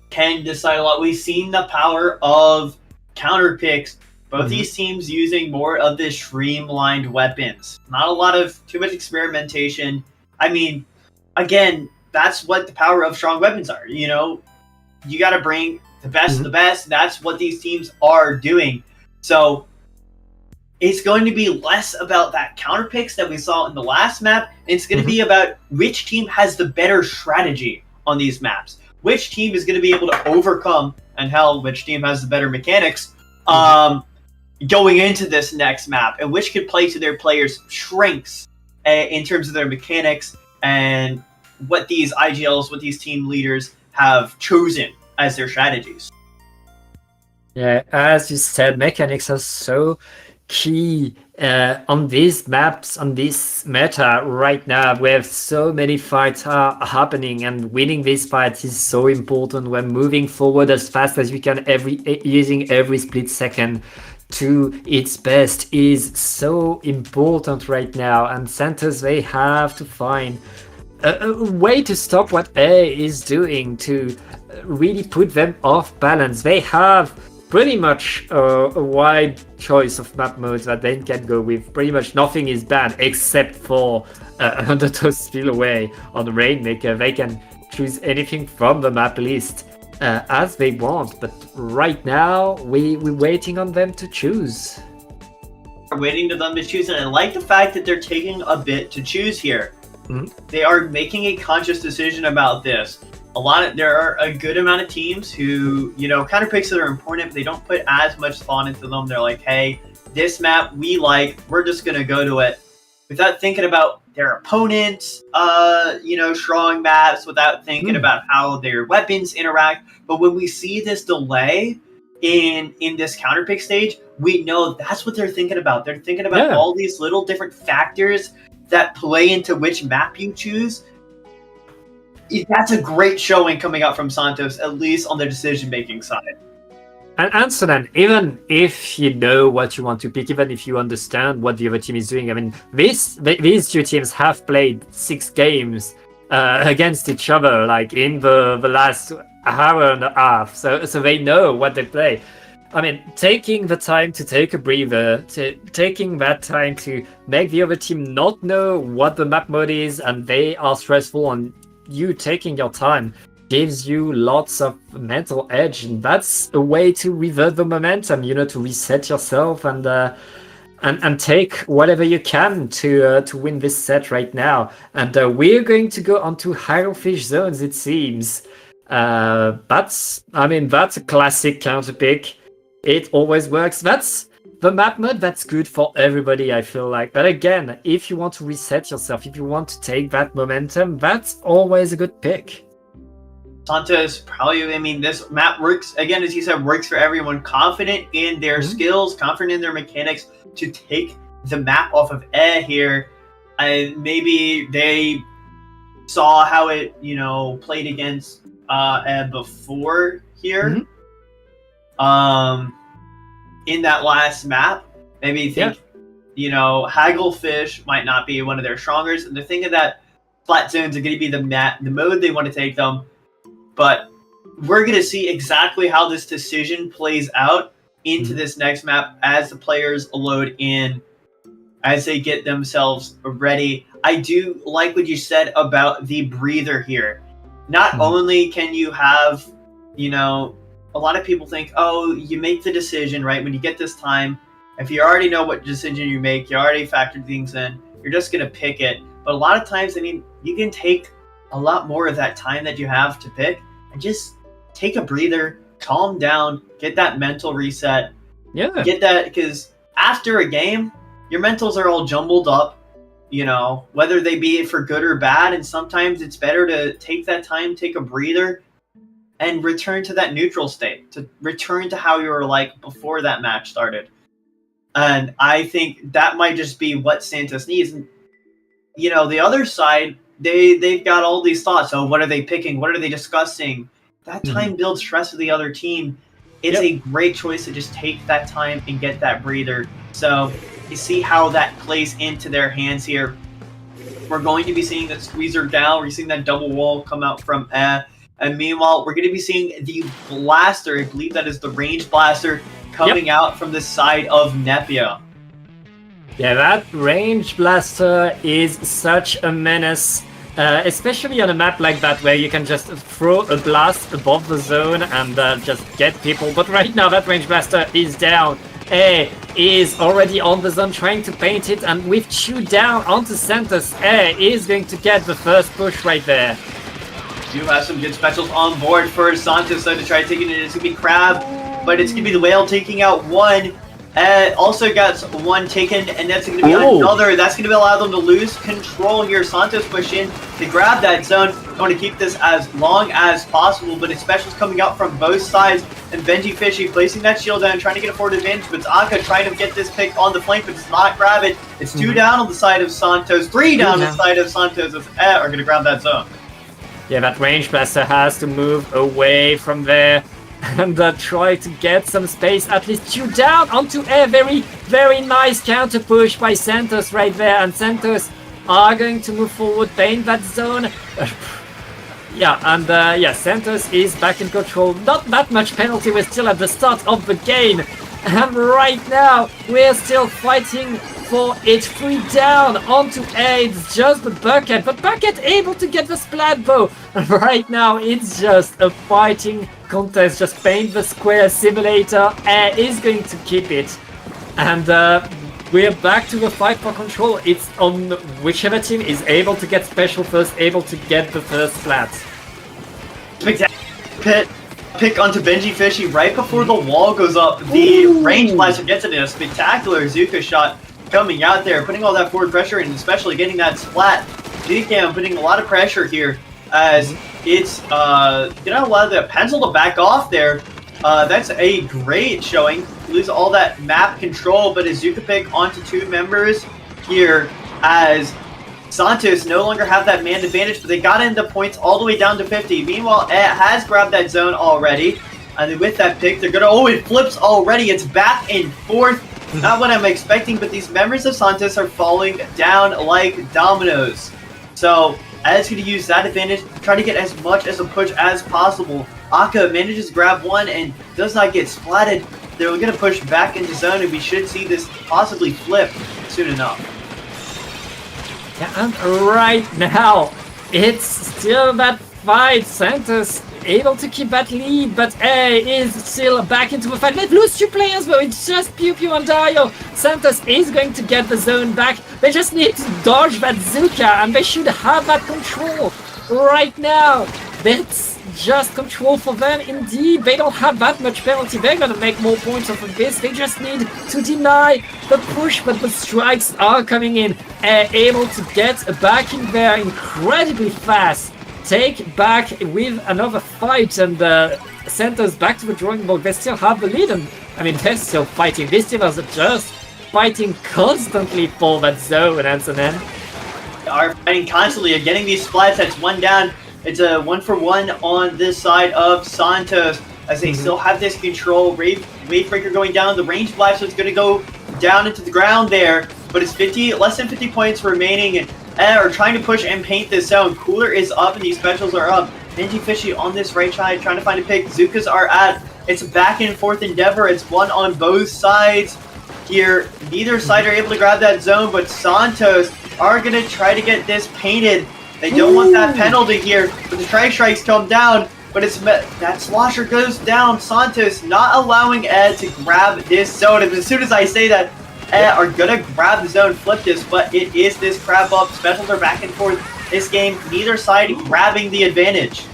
Can decide a lot. We've seen the power of counter picks. Both these teams using more of the streamlined weapons. Not a lot of too much experimentation. I mean, again, that's what the power of strong weapons are. You got to bring the best of the best. That's what these teams are doing. So it's going to be less about that counter picks that we saw in the last map, and it's going to be about which team has the better strategy on these maps. Which team is going to be able to overcome, and hell, which team has the better mechanics going into this next map, and which could play to their players' strengths in terms of their mechanics and what these IGLs, what these team leaders have chosen as their strategies. Yeah, as you said, mechanics are so key on these maps, on this meta right now, where so many fights are happening, and winning these fights is so important. When moving forward as fast as you can, using every split second to its best is so important right now. And Santos, they have to find a way to stop what A is doing, to really put them off balance. They have pretty much a wide choice of map modes that they can go with. Pretty much nothing is banned except for Undertow Spillway on Rainmaker. They can choose anything from the map list as they want, but right now we're waiting on them to choose. We're waiting for them to choose, and I like the fact that they're taking a bit to choose here. They are making a conscious decision about this. There are a good amount of teams who, counter picks that are important, but they don't put as much thought into them. They're like, hey, this map we like, we're just gonna go to it without thinking about their opponents, strong maps, without thinking about how their weapons interact. But when we see this delay in this counter pick stage, we know that's what they're thinking about. They're thinking about all these little different factors that play into which map you choose. That's a great showing coming out from Santos, at least on the decision-making side. And answer then, even if you know what you want to pick, even if you understand what the other team is doing, I mean, these two teams have played 6 games against each other, like in the last hour and a half, so they know what they play. I mean, taking the time to take a breather, taking that time to make the other team not know what the map mode is, and they are stressful on you taking your time, gives you lots of mental edge, and that's a way to revert the momentum, to reset yourself and take whatever you can to win this set right now. And we're going to go onto Hierofish zones, it seems. That's a classic counter pick. It always works. That's the map mode that's good for everybody, I feel like. But again, if you want to reset yourself, if you want to take that momentum, that's always a good pick. Santos probably, this map works, again, as you said, works for everyone. Confident in their skills, confident in their mechanics to take the map off of here. Maybe they saw how it, played against before here. In that last map, maybe think, Hagglefish might not be one of their strongest, and they're thinking that flat zones are going to be the mode they want to take them. But we're going to see exactly how this decision plays out into this next map as the players load in, as they get themselves ready. I do like what you said about the breather here. Not only can you have, a lot of people think, oh, you make the decision, right? When you get this time, if you already know what decision you make, you already factored things in, you're just going to pick it. But a lot of times, you can take a lot more of that time that you have to pick and just take a breather, calm down, get that mental reset. Yeah. Get that, because after a game, your mentals are all jumbled up, whether they be it for good or bad. And sometimes it's better to take that time, take a breather, and return to that neutral state, to return to how you were like before that match started. And I think that might just be what Santos needs. And, the other side, they've got all these thoughts. So what are they picking? What are they discussing? That time builds stress with the other team. It's a great choice to just take that time and get that breather. So you see how that plays into their hands here. We're going to be seeing that squeezer down. We're seeing that double wall come out from and meanwhile, we're going to be seeing the blaster, I believe that is the range blaster, coming out from the side of Nepia. Yeah, that range blaster is such a menace, especially on a map like that where you can just throw a blast above the zone and just get people. But right now, that range blaster is down. A is already on the zone trying to paint it, and with 2 down onto Santos, A is going to get the first push right there. Do have some good specials on board for Santos though to try taking it. It's gonna be Crab, but it's gonna be the Whale taking out one. Also got one taken, and that's gonna be another. That's gonna allow them to lose control here. Santos push in to grab that zone. Want to keep this as long as possible, but his specials coming out from both sides. And Benji Fishy placing that shield down, trying to get a forward advantage, but it's Aka trying to get this pick on the flank, but does not grab it. It's 2 down on the side of Santos, 3 down on the side of Santos. Are gonna grab that zone. Yeah, that range blaster has to move away from there and try to get some space. At least 2 down onto A. Very, very nice counter push by Santos right there. And Santos are going to move forward, paint that zone. Santos is back in control. Not that much penalty. We're still at the start of the game. And right now, we're still fighting for it. 3 down onto A. It's just the Bucket, but Bucket able to get the splat bow. Right now, it's just a fighting contest. Just paint the square simulator. A is going to keep it. And we're back to the fight for control. It's on whichever team is able to get special first, able to get the first splat. Pick onto Benji Fishy right before the wall goes up. The range blaster gets it in a spectacular Zuka shot coming out there, putting all that forward pressure and especially getting that splat. GCam putting a lot of pressure here as it's gonna allow the pencil to back off there. That's a great showing. Lose all that map control, but a Zuka pick onto 2 members here as Santos no longer have that man advantage, but they got into points all the way down to 50. Meanwhile, it has grabbed that zone already. And with that pick, they're gonna, it flips already. It's back and forth. Not what I'm expecting, but these members of Santos are falling down like dominoes. So, Ed's gonna use that advantage, try to get as much as a push as possible. Aka manages to grab one and does not get splatted. They're gonna push back into zone, and we should see this possibly flip soon enough. Yeah, and right now, it's still that fight. Santos able to keep that lead, but A is still back into the fight. They've lost 2 players, but it's just Pew Pew and Dario. Santos is going to get the zone back. They just need to dodge that Zuka, and they should have that control right now. That's just control for them indeed. They don't have that much penalty. They're gonna make more points off of this. They just need to deny the push, but the strikes are coming in. Able to get back in there incredibly fast. Take back with another fight, and Santos back to the drawing board. They still have the lead, and I mean, they're still fighting. These teams are just fighting constantly for that zone, Antonin. Are fighting constantly, getting these splats. That's 1 down. It's a 1-for-1 on this side of Santos as they still have this control. Wavebreaker going down. The range blast is going to go down into the ground there, but it's less than 50 points remaining, and are trying to push and paint this zone. Cooler is up and these specials are up. Benji Fishy on this right side trying to find a pick. Zukas are at. It's a back and forth endeavor. It's one on both sides here. Neither side are able to grab that zone, but Santos are going to try to get this painted. They don't want that penalty here, but the strikes come down, but that slosher goes down. Santos not allowing Ed to grab this zone. And as soon as I say that, Ed are gonna grab the zone, flip this, but it is this crab up. Specials are back and forth this game, neither side grabbing the advantage.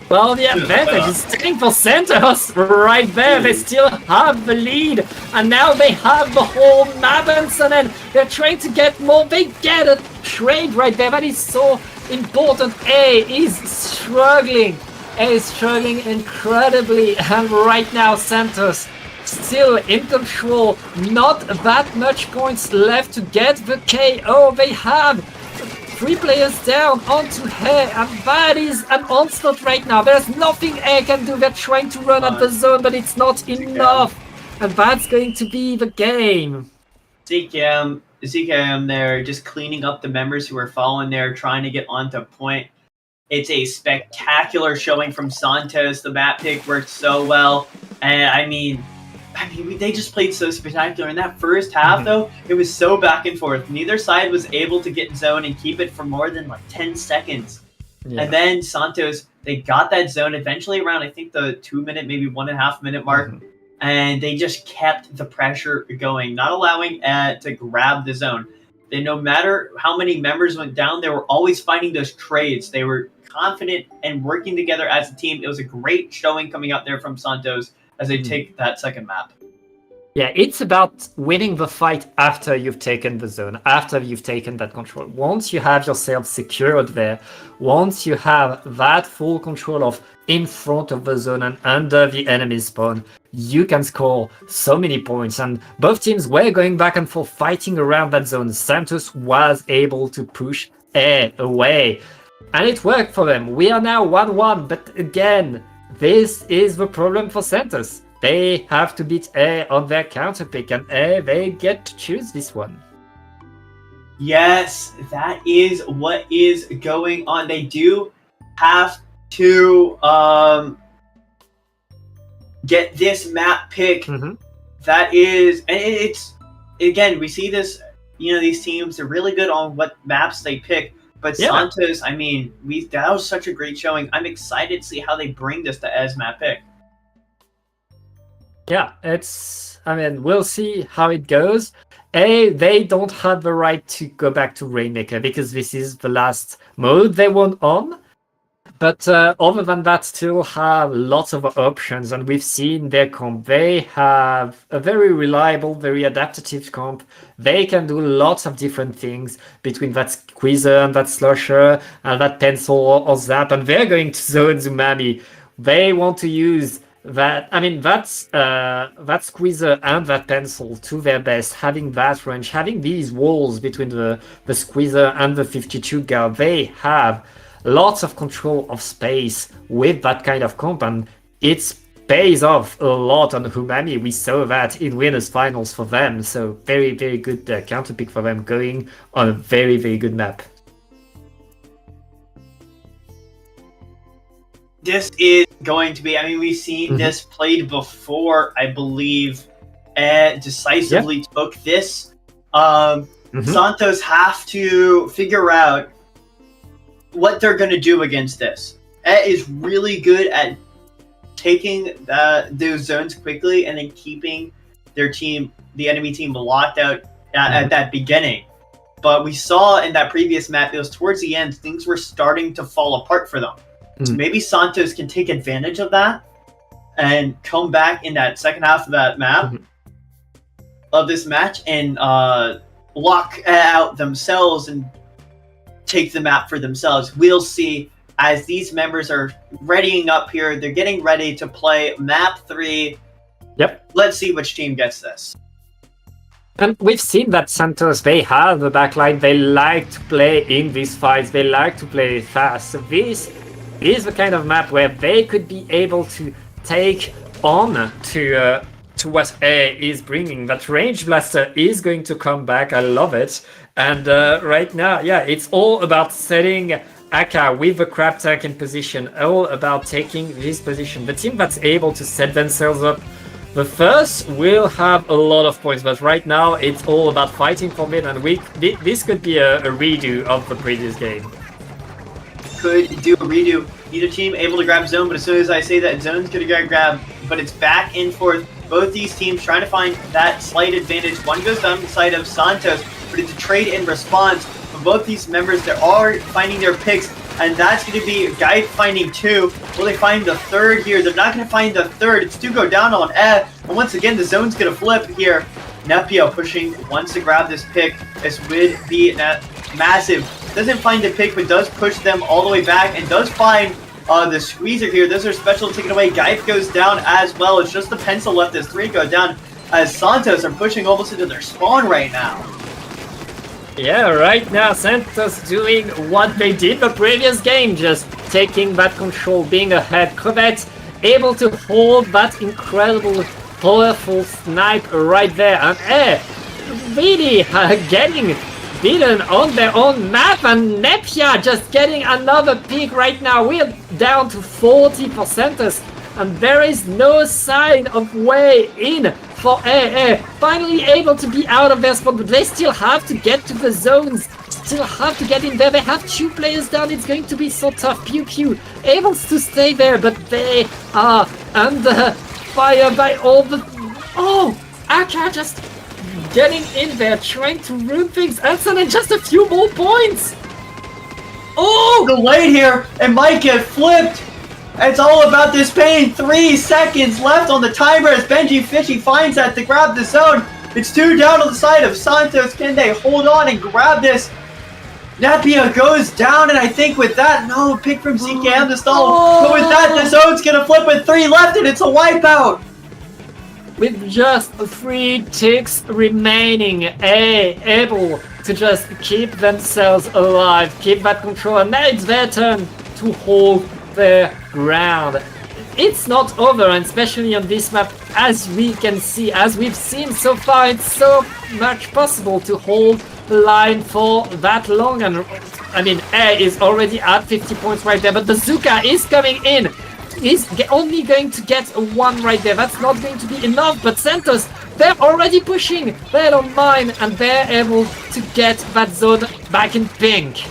Well, the advantage is staying for Santos right there. They still have the lead, and now they have the whole map, and then they're trying to get more. They get a trade right there. That is so important. A is struggling. A is struggling incredibly, and right now Santos still in control. Not that much points left to get the KO. They have 3 players down onto A, and that is an onslaught right now. There's nothing A can do. They're trying to run at the zone, but it's not enough. And that's going to be the game. ZKM there, just cleaning up the members who are falling there, trying to get onto point. It's a spectacular showing from Santos. The map pick worked so well. And I mean, they just played so spectacular. In that first half, though, it was so back and forth. Neither side was able to get zone and keep it for more than like 10 seconds. Yeah. And then Santos, they got that zone eventually around, I think, the 2 minute, maybe 1.5 minute mark. and they just kept the pressure going, not allowing to grab the zone. They, no matter how many members went down, they were always finding those trades. They were confident and working together as a team. It was a great showing coming out there from Santos as they take that second map. Yeah, it's about winning the fight after you've taken the zone, after you've taken that control. Once you have yourself secured there, once you have that full control of in front of the zone and under the enemy spawn, you can score so many points. And both teams were going back and forth, fighting around that zone. Santos was able to push A away, and it worked for them. We are now 1-1, but again, this is the problem for Santos. They have to beat A on their counter pick, and A, they get to choose this one. Yes, that is what is going on. They do have to get this map pick. That is, and it's, again, we see this, these teams are really good on what maps they pick. But Santos, I mean, that was such a great showing. I'm excited to see how they bring this to Ez map pick. Yeah, we'll see how it goes. They don't have the right to go back to Rainmaker because this is the last mode they won on. But other than that, still have lots of options. And we've seen their comp. They have a very reliable, very adaptive comp. They can do lots of different things between that Squeezer and that Slusher and that Pencil or Zap. And they're going to zone Zumami. They want to use that Squeezer and that Pencil to their best, having that range, having these walls between the Squeezer and the 52 guard. They have lots of control of space with that kind of comp, and it pays off a lot on Humami. We saw that in winners finals for them, so very, very good counter pick for them, going on a very, very good map. This is going to be, we've seen this played before, I believe. Decisively took this. Santos have to figure out what they're going to do against this. Is really good at taking those zones quickly and then keeping their team, the enemy team, locked out at that beginning. But we saw in that previous map, it was towards the end, things were starting to fall apart for them. So maybe Santos can take advantage of that and come back in that second half of that map of this match and lock out themselves and take the map for themselves. We'll see as these members are readying up here. They're getting ready to play map 3. Yep. Let's see which team gets this. And we've seen that Santos, they have the backline. They like to play in these fights. They like to play fast. So this is the kind of map where they could be able to take on to what A is bringing. That Range Blaster is going to come back. I love it. And right now, it's all about setting Aka with the crab tank in position, all about taking this position. The team that's able to set themselves up the first will have a lot of points, but right now it's all about fighting for mid, and this could be a redo of the previous game. Could do a redo. Either team able to grab zone, but as soon as I say that, zone's gonna get grabbed, but it's back and forth. Both these teams trying to find that slight advantage. One goes down the side of Santos, but it's a trade in response from both these members. They are finding their picks, and that's going to be Guy finding 2. Will they find the third here? They're not going to find the third. It's to go down on F, and once again, the zone's going to flip here. Nepio pushing, wants to grab this pick. This would be massive. Doesn't find the pick, but does push them all the way back, and does find the Squeezer here. Those are special taken away. Geif goes down as well. It's just the Pencil left as 3 go down, as Santos are pushing almost into their spawn right now. Yeah, right now Santos doing what they did the previous game, just taking that control, being ahead. Crevette able to hold that incredible, powerful snipe right there, and really getting beaten on their own map, and Nepia just getting another pick right now. We're down to 40%, and there is no sign of way in for AA. Finally able to be out of their spot, but they still have to get to the zones, still have to get in there. They have 2 players down. It's going to be so tough. Pew Pew able to stay there, but they are under fire by all the... Oh! Aka just getting in there, trying to ruin things. Anson, and just a few more points! Oh! The lane here, it might get flipped. It's all about this pain. 3 seconds left on the timer as Benji Fishy finds that to grab the zone. It's 2 down on the side of Santos. Can they hold on and grab this? Napia goes down, and I think with that, no, pick from CKM to stall. But with that, the zone's gonna flip with 3 left, and it's a wipeout. With just 3 ticks remaining, able to just keep themselves alive, keep that control, and now it's their turn to hold their ground. It's not over, and especially on this map, as we can see, as we've seen so far, it's so much possible to hold the line for that long. And I mean, A is already at 50 points right there, but the Zuka is coming in. He's only going to get a 1 right there. That's not going to be enough, but Santos, they're already pushing. They don't mind, and they're able to get that zone back in pink.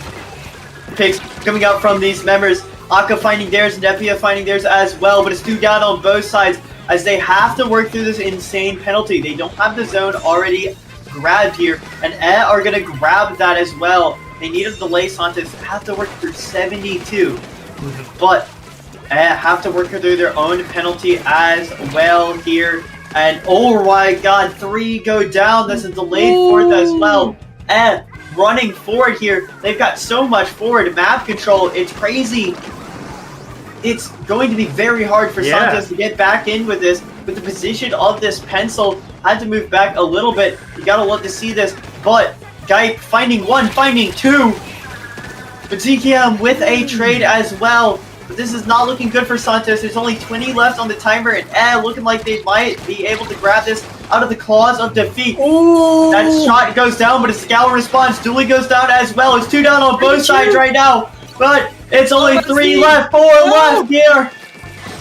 Picks coming out from these members. Aka finding theirs, and Nepia finding theirs as well, but it's 2 down on both sides as they have to work through this insane penalty. They don't have the zone already grabbed here, and are going to grab that as well. They need to delay. Santos have to work through 72, but have to work through their own penalty as well here. And oh my god, 3 go down. That's a delayed 4th as well. Running forward here. They've got so much forward map control. It's crazy. It's going to be very hard for Santos to get back in with this. With the position of this pencil, had to move back a little bit. You gotta love to see this. But Guy finding 1, finding 2. But ZKM with a trade as well. But this is not looking good for Santos. There's only 20 left on the timer, and looking like they might be able to grab this out of the claws of defeat. Ooh. That shot goes down, but a Scowl response. Dooley goes down as well. It's 2 down on both sides right now. But it's only 3 left, 4 left here.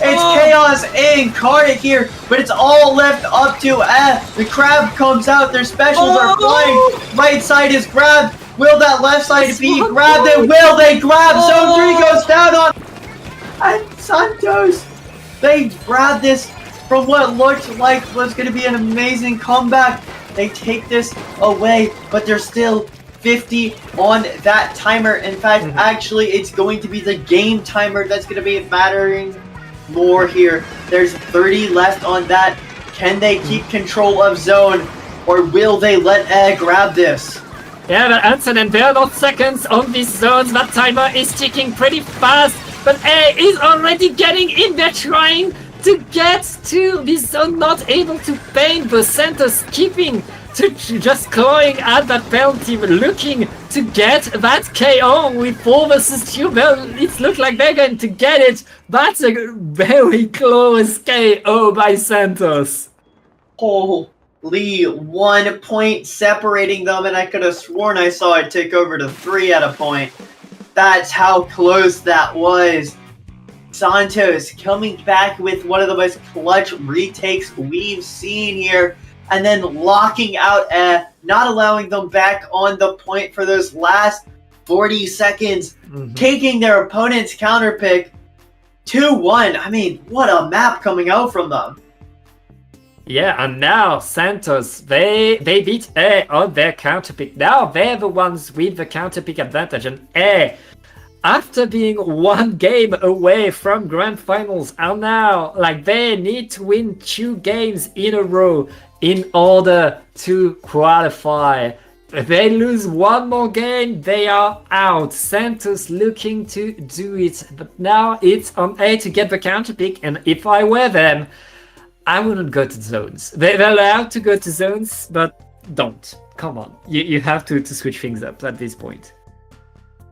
It's chaos incarnate here, but it's all left up to the crab comes out. Their specials are flying. Right side is grabbed. Will that left side be grabbed? And will they grab? Zone 3 goes down on. And Santos, they grab this from what looked like was going to be an amazing comeback. They take this away, but they're still 50 on that timer. In fact, actually, it's going to be the game timer that's going to be mattering more here. There's 30 left on that. Can they keep control of zone, or will they let grab this? Yeah, but Anson, and there are not seconds on these zones. That timer is ticking pretty fast, but A is already getting in there, trying to get to this zone, not able to paint, but Santos keeping to just clawing at that penalty, looking to get that KO with 4 versus 2. Well, it looks like they're going to get it. That's a very close KO by Santos. Holy, 1 point separating them, and I could have sworn I saw it tick over to 3 at a point. That's how close that was. Santos coming back with one of the most clutch retakes we've seen here, and then locking out not allowing them back on the point for those last 40 seconds, taking their opponent's counter pick 2-1. I mean, what a map coming out from them. Yeah, and now Santos, they beat A on their counter pick. Now they're the ones with the counter pick advantage, and A, after being 1 game away from grand finals, are now like they need to win 2 games in a row in order to qualify. If they lose 1 more game, they are out. Santos looking to do it, but now it's on A to get the counter pick, and if I were them, I wouldn't go to zones. They're allowed to go to zones, but don't. Come on. You have to switch things up at this point.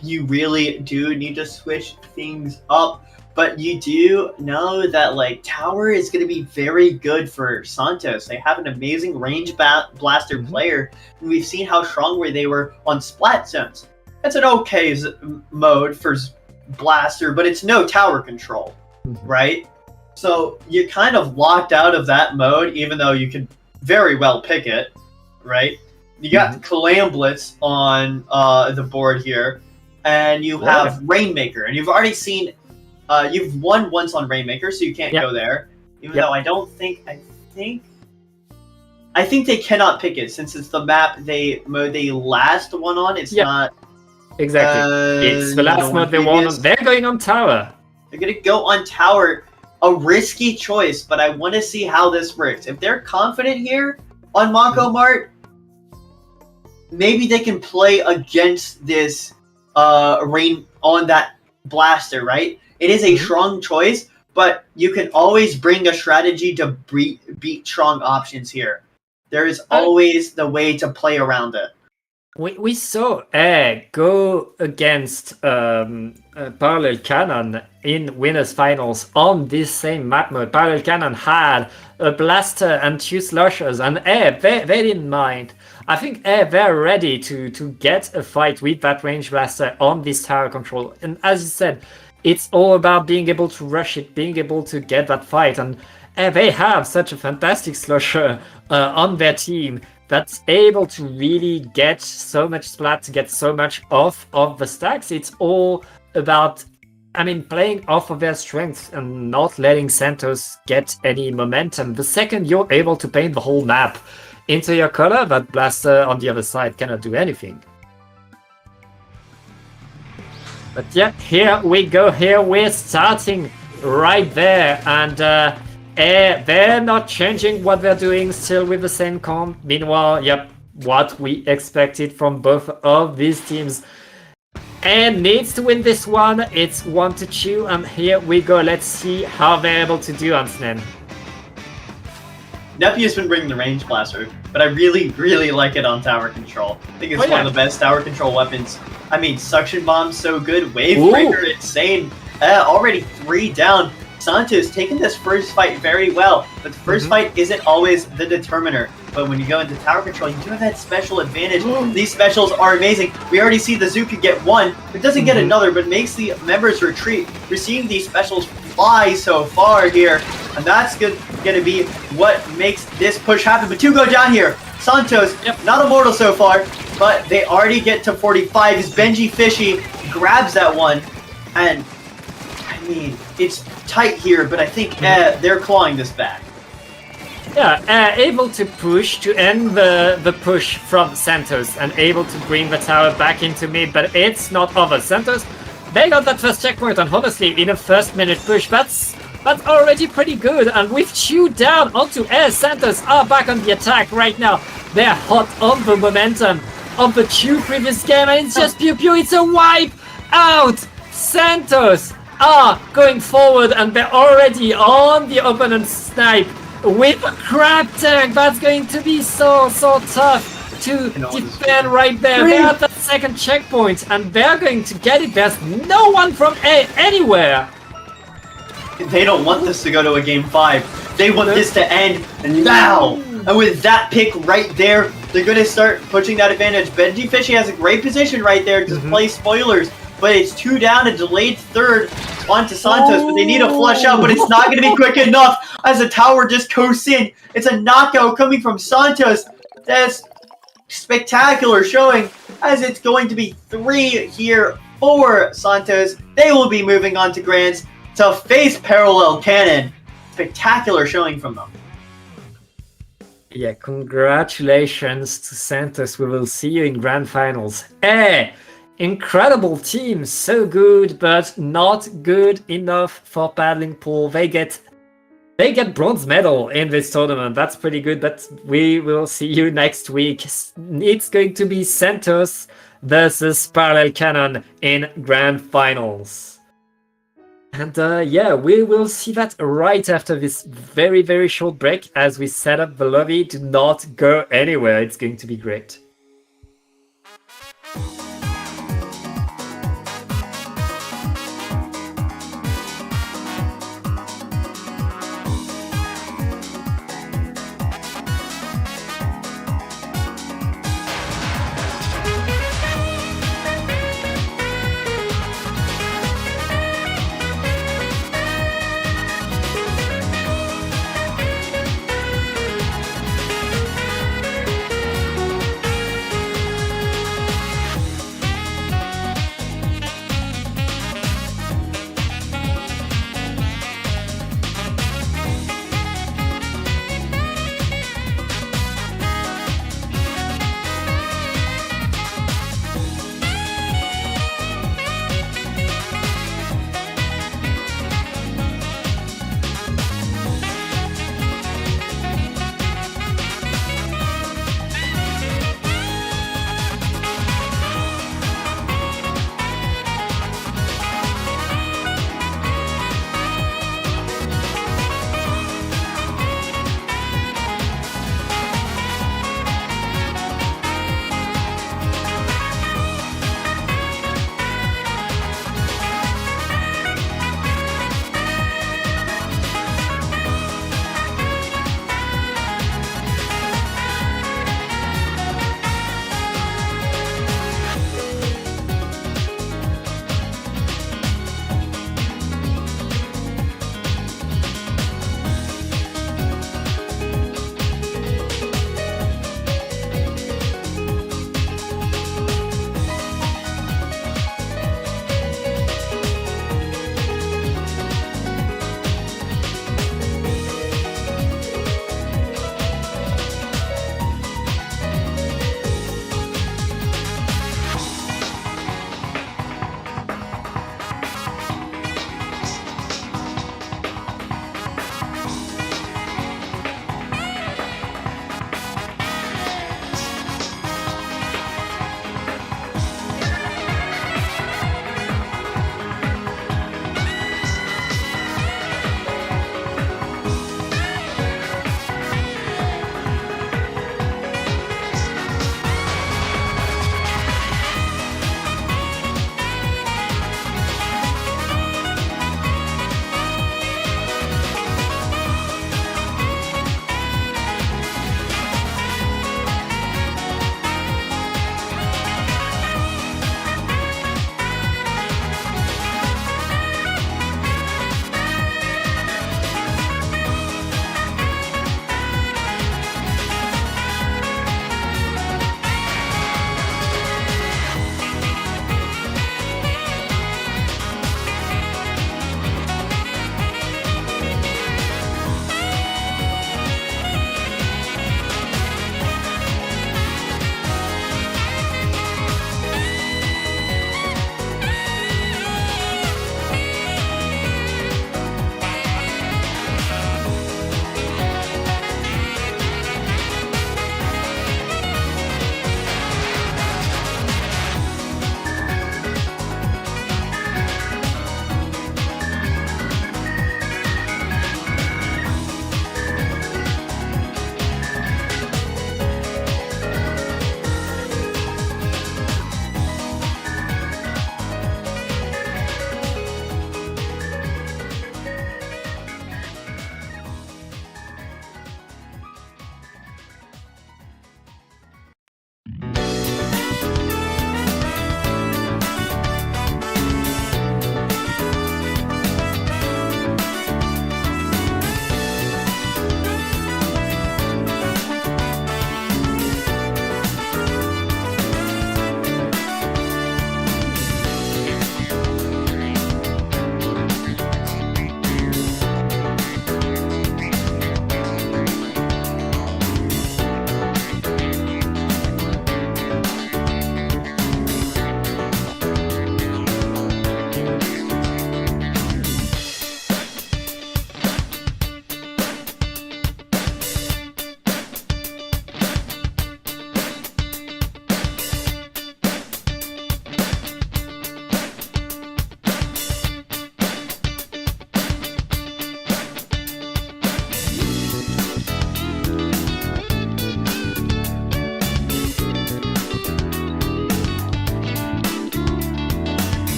You really do need to switch things up, but you do know that like Tower is going to be very good for Santos. They have an amazing range blaster player, and we've seen how strong they were on Splat zones. That's an okay mode for blaster, but it's no tower control, right? So you're kind of locked out of that mode, even though you could very well pick it, right? You got Calamblitz on the board here, and you have Rainmaker, and you've already seen, you've won once on Rainmaker, so you can't go there. Even though I think they cannot pick it since it's the map they last one on. It's not exactly. It's the last mode they won on. They're going on tower. They're gonna go on tower. A risky choice, but I want to see how this works. If they're confident here on Mako Mart, maybe they can play against this rain on that blaster, right? It is a strong choice, but you can always bring a strategy to beat strong options here. There is always the way to play around it. We saw go against Parallel Cannon in Winners Finals on this same map mode. Parallel Cannon had a blaster and 2 slushers, and they didn't mind. I think they're ready to get a fight with that range blaster on this tower control. And as you said, it's all about being able to rush it, being able to get that fight. And they have such a fantastic slusher on their team that's able to really get so much splat, to get so much off of the stacks. It's all about, playing off of their strengths and not letting Santos get any momentum. The second you're able to paint the whole map into your color, that blaster on the other side cannot do anything. But yeah, here we go. Here we're starting right there, and they're not changing what they're doing, still with the same comp. Meanwhile, what we expected from both of these teams. And needs to win this one. It's 1-2, and here we go. Let's see how they're able to do, Ansnen. Neppy has been bringing the range blaster, but I really, really like it on tower control. I think it's one of the best tower control weapons. Suction bomb's so good. Wave breaker, insane. Already 3 down. Santos taking this first fight very well, but the first fight isn't always the determiner. But when you go into tower control, you do have that special advantage. These specials are amazing. We already see the Zoo could get one, but doesn't get another, but makes the members retreat. We're seeing these specials fly so far here, and that's going to be what makes this push happen. But 2 go down here. Santos, not immortal so far, but they already get to 45 as Benji Fishy grabs that one, and it's tight here, but I think they're clawing this back. Yeah, able to push to end the push from Santos and able to bring the tower back into mid, but it's not over. Santos, they got that first checkpoint, and honestly, in a first-minute push, that's already pretty good. And with 2 down onto air, Santos are back on the attack right now. They're hot on the momentum of the 2 previous game, and it's just pew pew. It's a wipe out. Santos are going forward, and they're already on the opponent's snipe with a crab tank. That's going to be so tough to defend right there. They're at the second checkpoint, and they're going to get it. There's no one from A anywhere. They don't want this to go to a game 5. They want this to end now. And with that pick right there, they're going to start pushing that advantage. Benji Fishy has a great position right there to play spoilers. But it's 2 down, a delayed third onto Santos, but they need a flush out, but it's not going to be quick enough as the tower just coasts in. It's a knockout coming from Santos. That's spectacular showing, as it's going to be 3 here for Santos. They will be moving on to Grands to face Parallel Cannon. Spectacular showing from them. Yeah, congratulations to Santos. We will see you in Grand Finals. Incredible team, so good, but not good enough for Paddling Pool. They get bronze medal in this tournament. That's pretty good, but we will see you next week. It's going to be Santos versus Parallel Cannon in Grand Finals. And we will see that right after this very, very short break as we set up the lobby. Do not go anywhere. It's going to be great.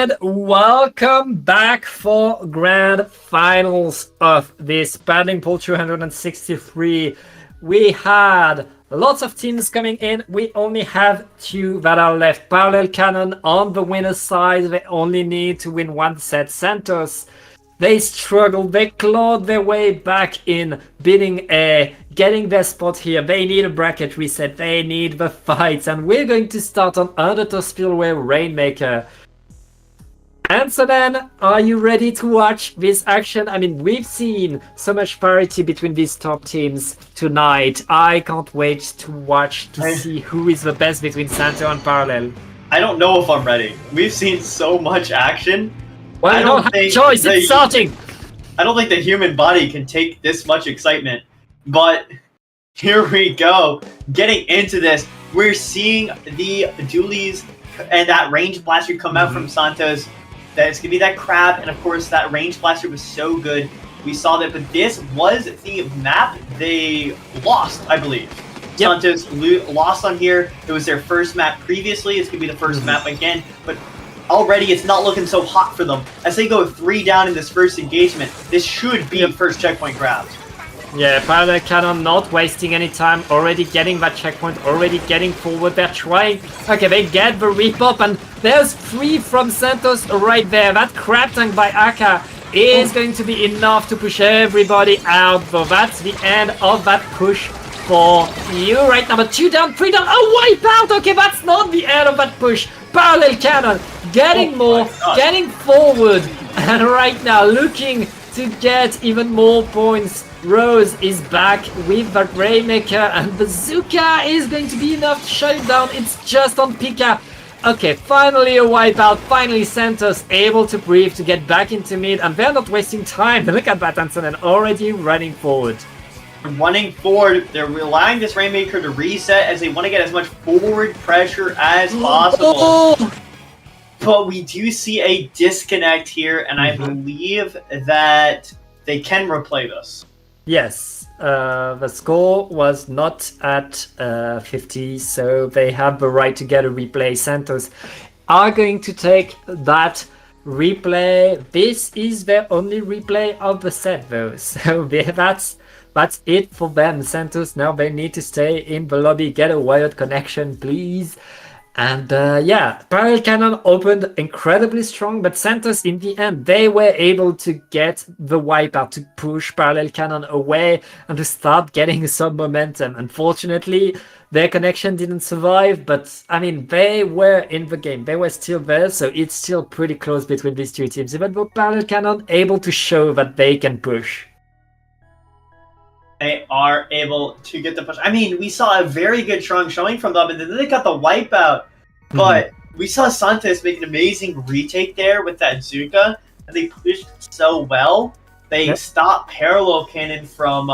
And welcome back for grand finals of this Paddling Pool 263. We had lots of teams coming in. We only have 2 that are left. Parallel Cannon on the winner's side. They only need to win 1 set. Santos, they struggled. They clawed their way back in, beating A, getting their spot here. They need a bracket reset. They need the fights. And we're going to start on Undertow Spillway Rainmaker. And so then, are you ready to watch this action? I mean, we've seen so much parity between these top teams tonight. I can't wait to watch to see who is the best between Santo and Parallel. I don't know if I'm ready. We've seen so much action. Well, you don't have a choice, it's starting! I don't think the human body can take this much excitement. But here we go. Getting into this, we're seeing the dualies and that range blaster come out from Santos. That's going to be that crab, and of course that range blaster was so good. We saw that, but this was the map they lost, I believe. Yep. Santos lost on here. It was their first map previously. It's going to be the first map again, but already it's not looking so hot for them. As they go 3 down in this first engagement, this should be first checkpoint grabbed. Yeah, Parallel Cannon not wasting any time, already getting that checkpoint, already getting forward. They're trying. Okay, they get the repop, and there's 3 from Santos right there. That crab tank by Aka is going to be enough to push everybody out, though. That's the end of that push for you right now. But 2 down, 3 down. Oh, wipe out! Okay, that's not the end of that push. Parallel Cannon getting more, getting forward, and right now looking to get even more points. Rose is back with the Rainmaker, and Bazooka is going to be enough to shut it down. It's just on Pika. Okay, finally a wipeout. Finally Santos able to breathe to get back into mid, and they're not wasting time. Look at that, Antonin already running forward. Running forward, they're relying this Rainmaker to reset as they want to get as much forward pressure as possible. Oh! But we do see a disconnect here, and I believe that they can replay this. Yes, the score was not at 50, so they have the right to get a replay. Santos are going to take that replay. This is their only replay of the set, though, so that's it for them. Santos, now they need to stay in the lobby, get a wired connection, please. And yeah, Parallel Cannon opened incredibly strong, but Santos in the end, they were able to get the wipeout to push Parallel Cannon away and to start getting some momentum. Unfortunately, their connection didn't survive, but I mean, they were in the game. They were still there, so it's still pretty close between these 2 teams, even though Parallel Cannon able to show that they can push. They are able to get the push. I mean, we saw a very good strong showing from them, and then they got the wipeout. But we saw Santos make an amazing retake there with that Zuka, and they pushed so well. They stopped Parallel Cannon from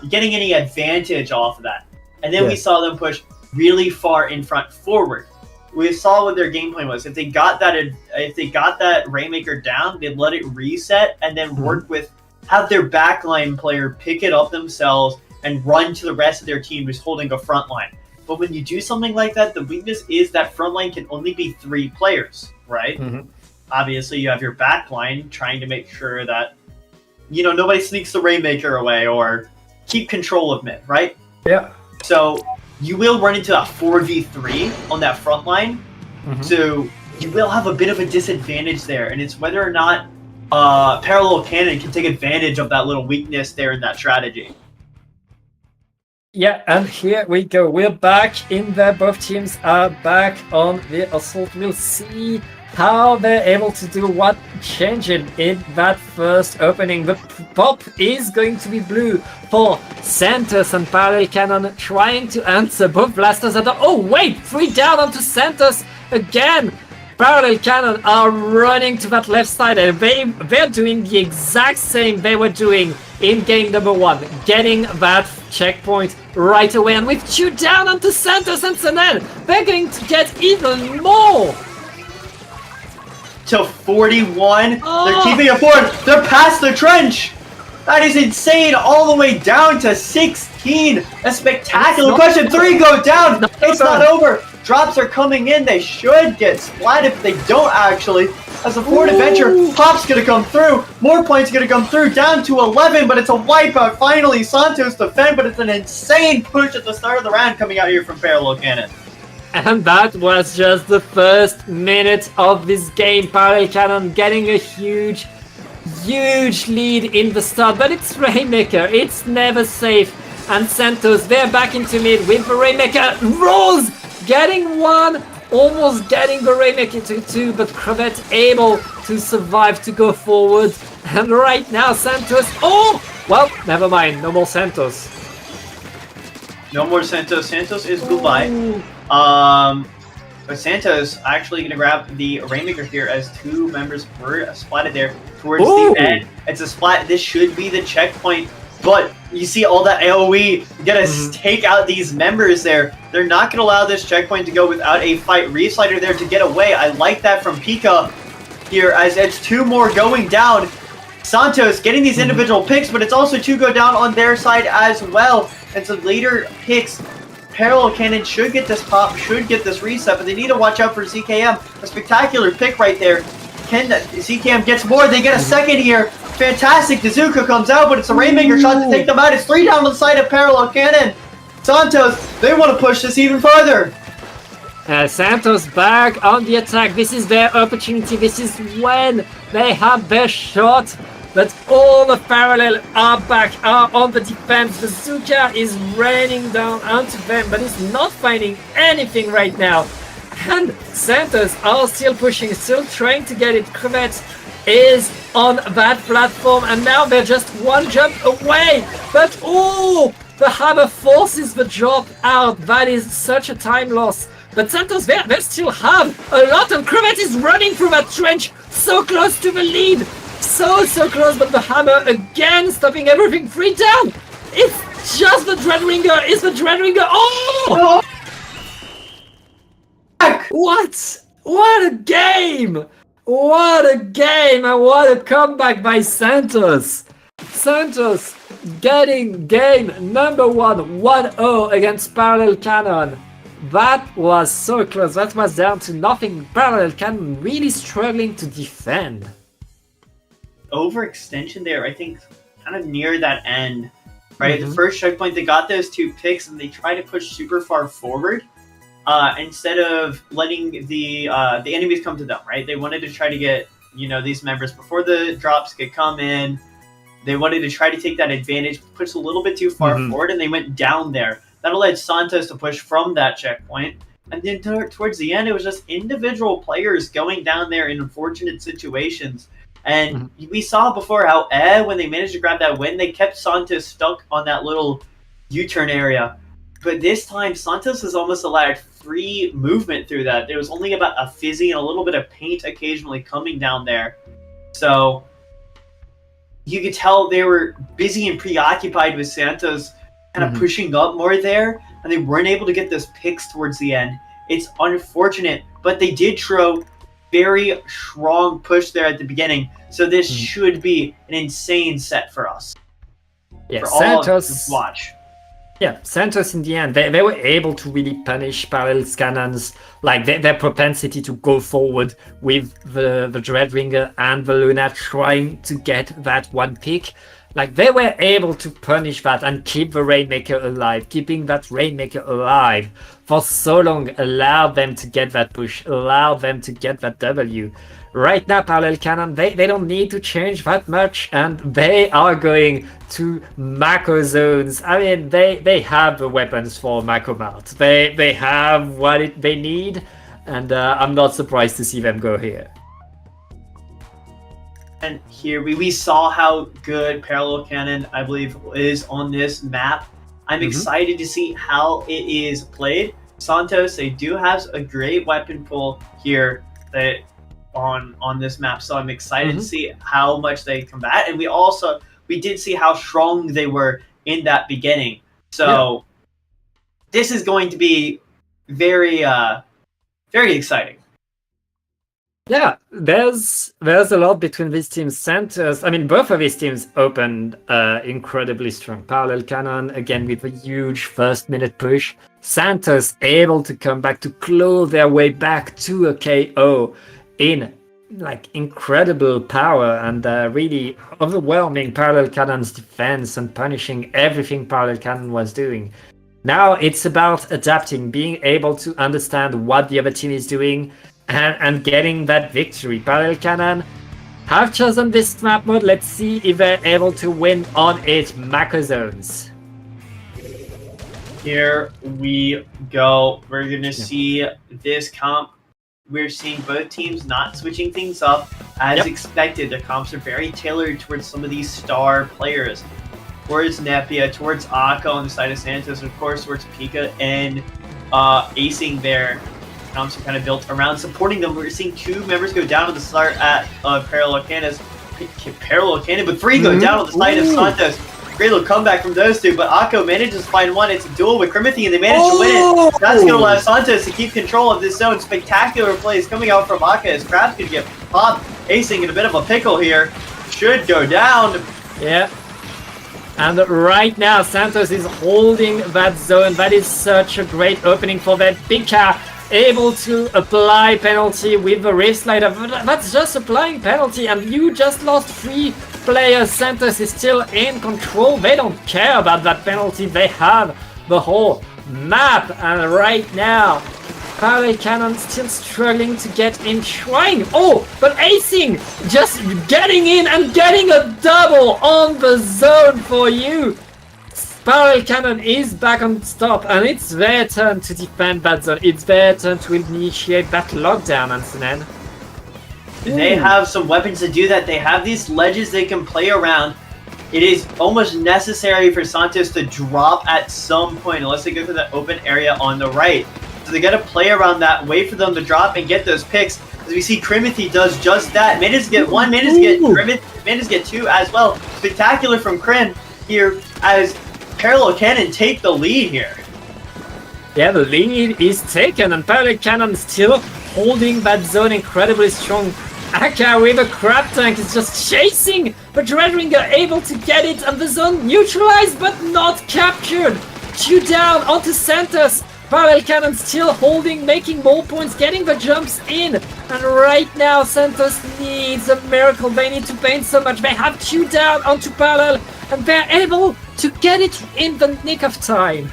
getting any advantage off of that. And then we saw them push really far in front forward. We saw what their game plan was. If they got that Rainmaker down, they'd let it reset and then work with have their backline player pick it up themselves and run to the rest of their team who's holding a front line. But when you do something like that, the weakness is that front line can only be 3 players, right? Obviously, you have your backline trying to make sure that, you know, nobody sneaks the Rainmaker away or keep control of mid, right? Yeah. So you will run into that 4v3 on that front line. So you will have a bit of a disadvantage there, and it's whether or not Parallel Cannon can take advantage of that little weakness there in that strategy. Yeah, and here we go. We're back in there. Both teams are back on the assault. We'll see how they're able to do what changing in that first opening. The pop is going to be blue for Santos, and Parallel Cannon trying to answer. Both blasters are done. Oh wait, 3 down onto Santos again. Parallel Cannon are running to that left side, and they're doing the exact same they were doing in game number 1, getting that checkpoint right away. And with 2 down onto Santos and Sanen, they're going to get even more. To 41, they're keeping it forward. They're past the trench. That is insane. All the way down to 16. A spectacular question. 3 go down. It's not over. Drops are coming in. They should get splatted, but they don't actually. As a forward adventure, Pop's going to come through. More points going to come through. Down to 11, but it's a wipeout. Finally, Santos defend, but it's an insane push at the start of the round coming out here from Parallel Cannon. And that was just the first minute of this game. Parallel Cannon getting a huge lead in the start, but it's Rainmaker. It's never safe. And Santos, they're back into mid with the Rainmaker. Rolls! Getting one, almost getting the Rainmaker to two, but Crevette able to survive to go forward. And right now, Santos. Oh! Well, never mind. No more Santos. No more Santos. Santos is goodbye. But Santos actually going to grab the Rainmaker here as two members were splatted there towards the end. It's a splat. This should be the checkpoint. But you see all that AoE, you gotta take out these members there. They're not gonna allow this checkpoint to go without a fight. Reslider there to get away. I like that from Pika here as it's two more going down. Santos getting these individual picks, but it's also two go down on their side as well. And some later picks. Parallel Cannon should get this pop, should get this reset, but they need to watch out for ZKM. A spectacular pick right there. ZKM gets more, they get a second here. Fantastic, Dazuka comes out, but it's a Rainmaker shot to take them out. It's 3 down on the side of Parallel Cannon. Santos, they want to push this even further. Santos back on the attack. This is their opportunity. This is when they have their shot. But all the Parallel are back, are on the defense. Dazuka is raining down onto them, but he's not finding anything right now. And Santos are still pushing, still trying to get it. Crevette is on that platform, and now they're just one jump away. But the hammer forces the drop out. That is such a time loss. But Santos, they still have a lot, and Crevette is running through that trench, so close to the lead. So close, but the hammer again stopping everything. 3 down. It's just the Dreadringer. It's the Dreadringer. Oh! What a game! What a game, and what a comeback by Santos! Santos getting game number 1-0 against Parallel Cannon. That was so close. That was down to nothing. Parallel Cannon really struggling to defend. Overextension there, I think, kind of near that end, right? The first checkpoint, they got those 2 picks, and they tried to push super far forward. Instead of letting the enemies come to them, right? They wanted to try to get, these members before the drops could come in. They wanted to try to take that advantage, push a little bit too far forward, and they went down there. That allowed Santos to push from that checkpoint. And then towards the end, it was just individual players going down there in unfortunate situations. And we saw before how when they managed to grab that win, they kept Santos stuck on that little U-turn area. But this time, Santos has almost allowed free movement through that. There was only about a fizzy and a little bit of paint occasionally coming down there. So you could tell they were busy and preoccupied with Santos kind of pushing up more there, and they weren't able to get those picks towards the end. It's unfortunate, but they did throw very strong push there at the beginning. So this should be an insane set for us. Yeah, for Santos. All to watch. Yeah, Santos in the end, they were able to really punish Parallel Cannon's, their propensity to go forward with the Dreadringer and the Luna trying to get that one pick. They were able to punish that and keep the Rainmaker alive. Keeping that Rainmaker alive for so long allowed them to get that push, allowed them to get that W. Right now, Parallel Cannon, they don't need to change that much, and they are going to Mako zones. I mean, they have the weapons for Mako mount. They have what they need, and I'm not surprised to see them go here. And here we saw how good Parallel Cannon, I believe, is on this map. I'm excited to see how it is played. Santos, they do have a great weapon pool here that on this map, so I'm excited to see how much they combat. And we did see how strong they were in that beginning. So this is going to be very very exciting. Yeah, there's a lot between these teams. Santos, I mean, both of these teams opened incredibly strong. Parallel Cannon, again, with a huge first-minute push. Santos able to come back to claw their way back to a KO in like incredible power and really overwhelming Parallel Cannon's defense and punishing everything Parallel Cannon was doing. Now it's about adapting, being able to understand what the other team is doing and getting that victory. Parallel Cannon have chosen this map mode. Let's see if they're able to win on it. Macro Zones. Here we go. We're gonna see this comp. We're seeing both teams not switching things up as expected. Their comps are very tailored towards some of these star players. Towards Nepia, towards Akko on the side of Santos, and of course towards Pika and acing their comps are kind of built around supporting them. We're seeing 2 members go down on the start at Parallel Cannon, but 3 go down on the side of Santos. Great little comeback from those 2, but Akko manages to find one. It's a duel with Crimothy, and they manage to win it. That's going to allow Santos to keep control of this zone. Spectacular plays coming out from Akko as Krabs could get popped. Acing in a bit of a pickle here. Should go down. Yeah. And right now, Santos is holding that zone. That is such a great opening for that Pika. Able to apply penalty with the Rift Slider. That's just applying penalty, and you just lost 3 players. Santos is still in control. They don't care about that penalty. They have the whole map, and right now Parallel Cannon still struggling to get in Shrine. Oh, but acing, just getting in and getting a double on the zone for you. Parallel Cannon is back on stop, and it's their turn to defend that zone. It's their turn to initiate that lockdown, Antonin. They have some weapons to do that. They have these ledges they can play around. It is almost necessary for Santos to drop at some point, unless they go to the open area on the right. So they got to play around that, wait for them to drop and get those picks. As we see, Crimothy does just that. Manages to get 1, manages to get Crimothy, manages to get 2 as well. Spectacular from Crim here as Parallel Cannon take the lead here. Yeah, the lead is taken, and Parallel Cannon still holding that zone incredibly strong. Aka with a crab tank is just chasing, but Dreadringer able to get it, and the zone neutralized but not captured. 2 down onto Santos. Parallel Cannon still holding, making more points, getting the jumps in. And right now, Santos needs a miracle. They need to paint so much. They have 2 down onto Parallel, and they're able to get it in the nick of time.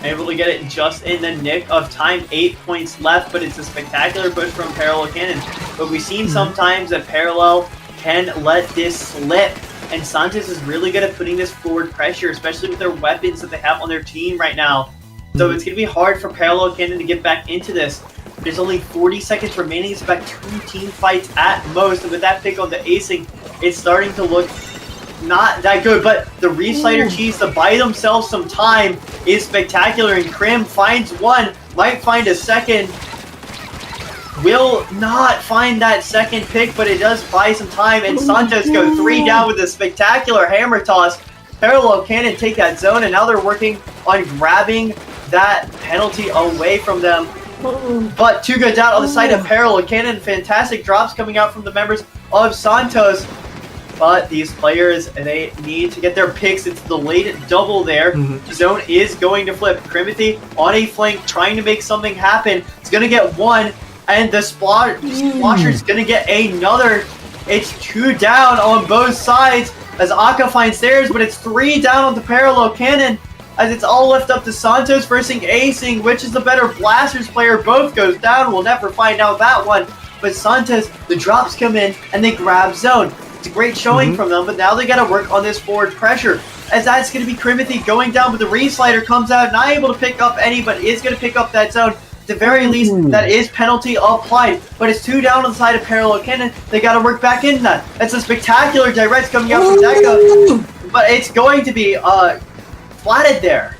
Able to get it just in the nick of time. 8 points left, but it's a spectacular push from Parallel Cannon. But we've seen sometimes that Parallel can let this slip, and Santos is really good at putting this forward pressure, especially with their weapons that they have on their team right now. So it's going to be hard for Parallel Cannon to get back into this. There's only 40 seconds remaining. It's about 2 team fights at most, and with that pick on the acing, it's starting to look not that good, but the Reef Slider cheese to buy themselves some time is spectacular, and Crim finds 1, might find a second, will not find that second pick, but it does buy some time, and Santos go 3 down with a spectacular hammer toss. Parallel Cannon take that zone, and now they're working on grabbing that penalty away from them. But 2 go down on the side of Parallel Cannon. Fantastic drops coming out from the members of Santos. But these players, they need to get their picks. It's the late double there. The zone is going to flip. Crimothy on a flank, trying to make something happen. It's going to get 1, and the Splasher is going to get another. It's 2 down on both sides as Akka finds theirs, but it's 3 down on the Parallel Cannon as it's all left up to Santos versus acing. Which is the better Blasters player? Both goes down. We'll never find out that one. But Santos, the drops come in and they grab zone. It's a great showing from them, but now they got to work on this forward pressure. As that's going to be Crimothy going down, but the Reef Slider comes out, not able to pick up any, but is going to pick up that zone. At the very least, that is penalty applied, but it's 2 down on the side of Parallel Cannon. They got to work back into that. That's a spectacular direct coming out from Deca, but it's going to be flatted there.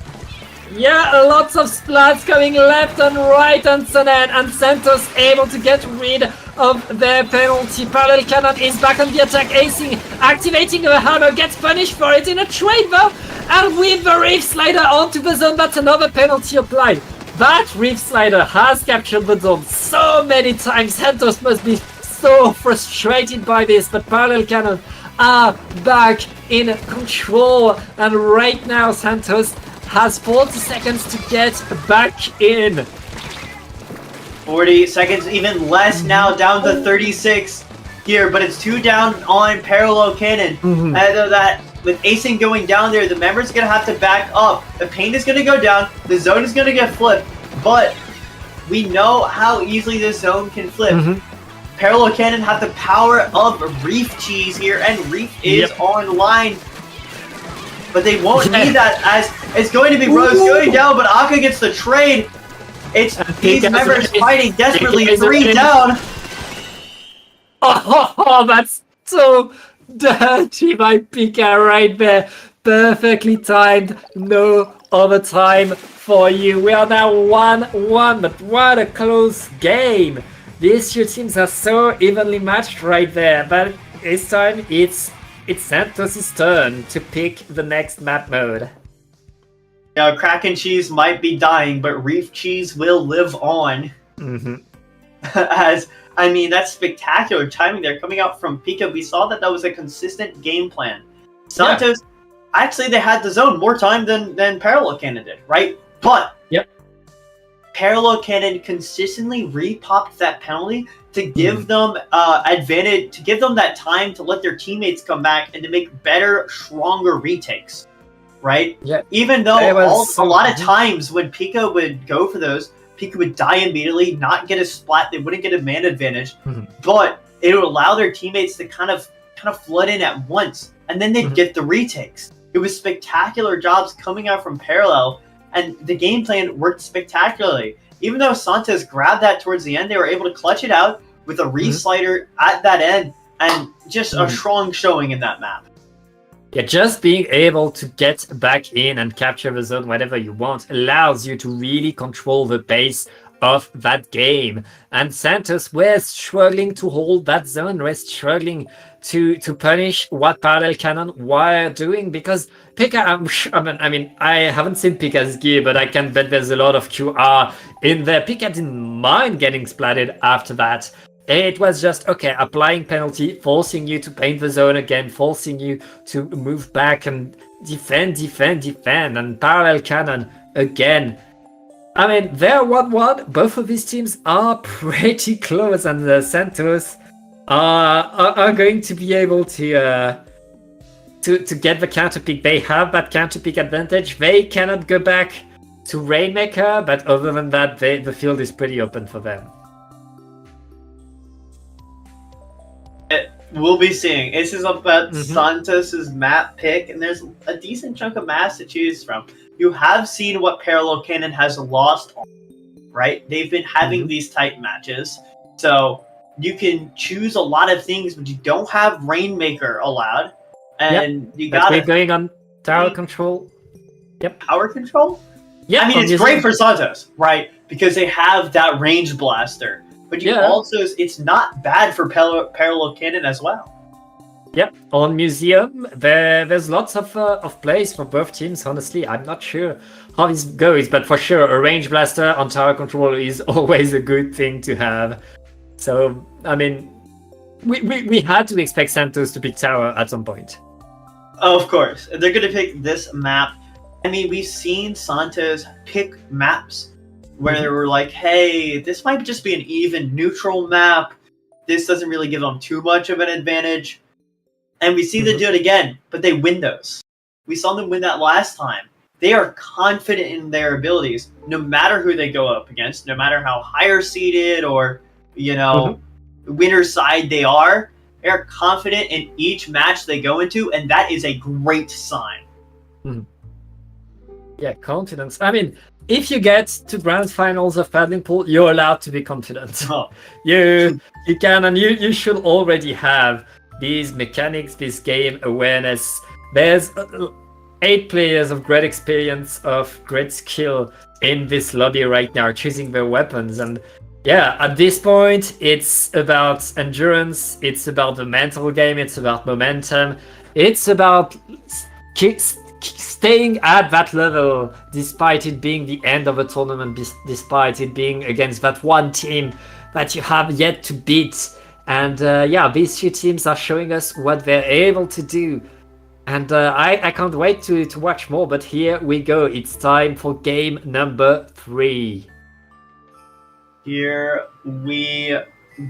Yeah, lots of splats coming left and right, and Santos able to get rid of their penalty. Parallel Cannon is back on the attack, acing, activating a hammer, gets punished for it in a trade though, and with the Reef Slider onto the zone, that's another penalty applied. That Reef Slider has captured the zone so many times. Santos must be so frustrated by this, but Parallel Cannon are back in control, and right now Santos has 40 seconds to get back in. 40 seconds, even less now, down to 36 here, but it's 2 down on Parallel Cannon. And that, with Acing going down there, the member's going to have to back up. The paint is going to go down, the zone is going to get flipped, but we know how easily this zone can flip. Parallel Cannon have the power of Reef Cheese here, and Reef is online. But they won't need that, as it's going to be Rose going down, but Aka gets the trade. It's these members fighting desperately, 3 down. Oh, that's so dirty by Pika right there. Perfectly timed, no overtime for you. We are now 1-1, but what a close game. These two teams are so evenly matched right there, but this time it's Santos' turn to pick the next map mode. Now, Kraken Cheese might be dying, but Reef Cheese will live on. As, I mean, that's spectacular timing there coming out from Pika. We saw that was a consistent game plan. Santos, actually, they had the zone more time than Parallel Cannon did, right? But Parallel Cannon consistently repopped that penalty to give them advantage, to give them that time to let their teammates come back and to make better, stronger retakes, right? Yeah. Even though a lot of times when Pika would go for those, Pika would die immediately, not get a splat, they wouldn't get a man advantage, but it would allow their teammates to kind of flood in at once, and then they'd get the retakes. It was spectacular jobs coming out from Parallel, and the game plan worked spectacularly. Even though Santos grabbed that towards the end, they were able to clutch it out with a re-slider at that end, and just a strong showing in that map. Yeah, just being able to get back in and capture the zone whenever you want allows you to really control the pace of that game. And Santos was struggling to hold that zone, was struggling to punish what Parallel Cannon were doing, because Pika, I mean, I haven't seen Pika's gear, but I can bet there's a lot of QR in there. Pika didn't mind getting splatted after that. It was just, okay, applying penalty, forcing you to paint the zone again, forcing you to move back and defend. And Parallel Cannon, again. I mean, they're 1-1. Both of these teams are pretty close, and Santos are going to be able to get the counter pick. They have that counter pick advantage. They cannot go back to Rainmaker, but other than that, the field is pretty open for them. We'll be seeing. This is about Santos's map pick, and there's a decent chunk of maps to choose from. You have seen what Parallel Cannon has lost on, right? They've been having these tight matches, so you can choose a lot of things, but you don't have Rainmaker allowed, and you got we're going on tower control. Power control. Yeah, I mean, it's great for Santos, right? Because they have that range blaster. But you also, it's not bad for Parallel Cannon as well. Yep, on Museum, there's lots of plays for both teams, honestly. I'm not sure how this goes, but for sure, a range blaster on tower control is always a good thing to have. So, I mean, we had to expect Santos to pick tower at some point. Oh, of course. They're going to pick this map. I mean, we've seen Santos pick maps where they were like, hey, this might just be an even neutral map. This doesn't really give them too much of an advantage. And we see them do it again, but they win those. We saw them win that last time. They are confident in their abilities, no matter who they go up against, no matter how higher seeded or, winner side they are. They're confident in each match they go into, and that is a great sign. Yeah, confidence. I mean, if you get to grand finals of paddling pool, you're allowed to be confident. You can, and you should already have these mechanics, this game awareness. There's 8 players of great experience, of great skill in this lobby right now, choosing their weapons. And yeah, at this point, it's about endurance, it's about the mental game, it's about momentum, it's about staying at that level despite it being the end of a tournament, despite it being against that one team that you have yet to beat. And these two teams are showing us what they're able to do And I can't wait to watch more, but here we go. It's time for game number 3. Here we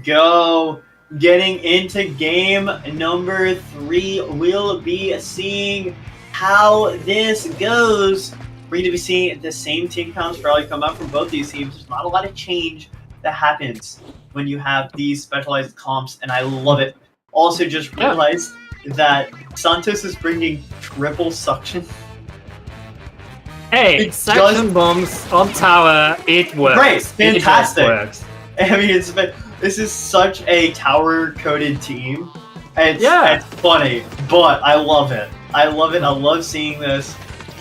go. Getting into game number 3, we'll be seeing how this goes. We're going to be seeing the same team counts probably come out from both these teams. There's not a lot of change that happens when you have these specialized comps, and I love it. Also, just realized that Santos is bringing triple suction. Hey, suction bombs on tower, it works. Great, fantastic. It works. I mean, this is such a tower-coded team. It's funny, but I love it. I love it. I love seeing this.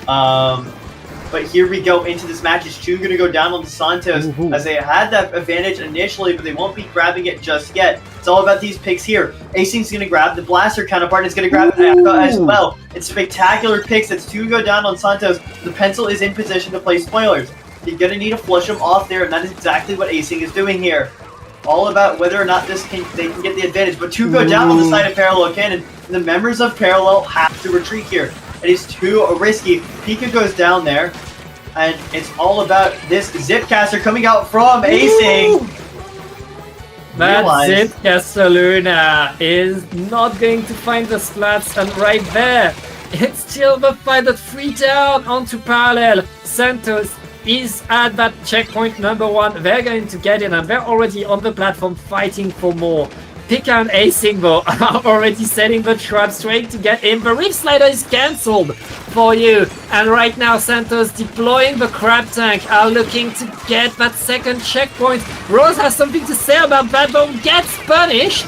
But here we go into this match. It's 2 going to go down on the Santos as they had that advantage initially, but they won't be grabbing it just yet. It's all about these picks here. Acing's going to grab the Blaster counterpart. Is going to grab it as well. It's spectacular picks. It's 2 go down on Santos. The pencil is in position to play spoilers. You're going to need to flush them off there, and that is exactly what Acing is doing here. All about whether or not they can get the advantage. But 2 go down on the side of Parallel Cannon. And the members of Parallel have to retreat here. It is too risky. Pika goes down there. And it's all about this Zipcaster coming out from Acing. That Zipcaster Luna is not going to find the splats, and right there, it's still the fight that 3 down onto Parallel. Santos is at that checkpoint number 1. They're going to get in, and they're already on the platform fighting for more. Pika and Acing, though, are already setting the traps, trying to get in. The Reef Slider is cancelled for you. And right now, Santos deploying the Crab Tank are looking to get that second checkpoint. Rose has something to say about that, but gets punished.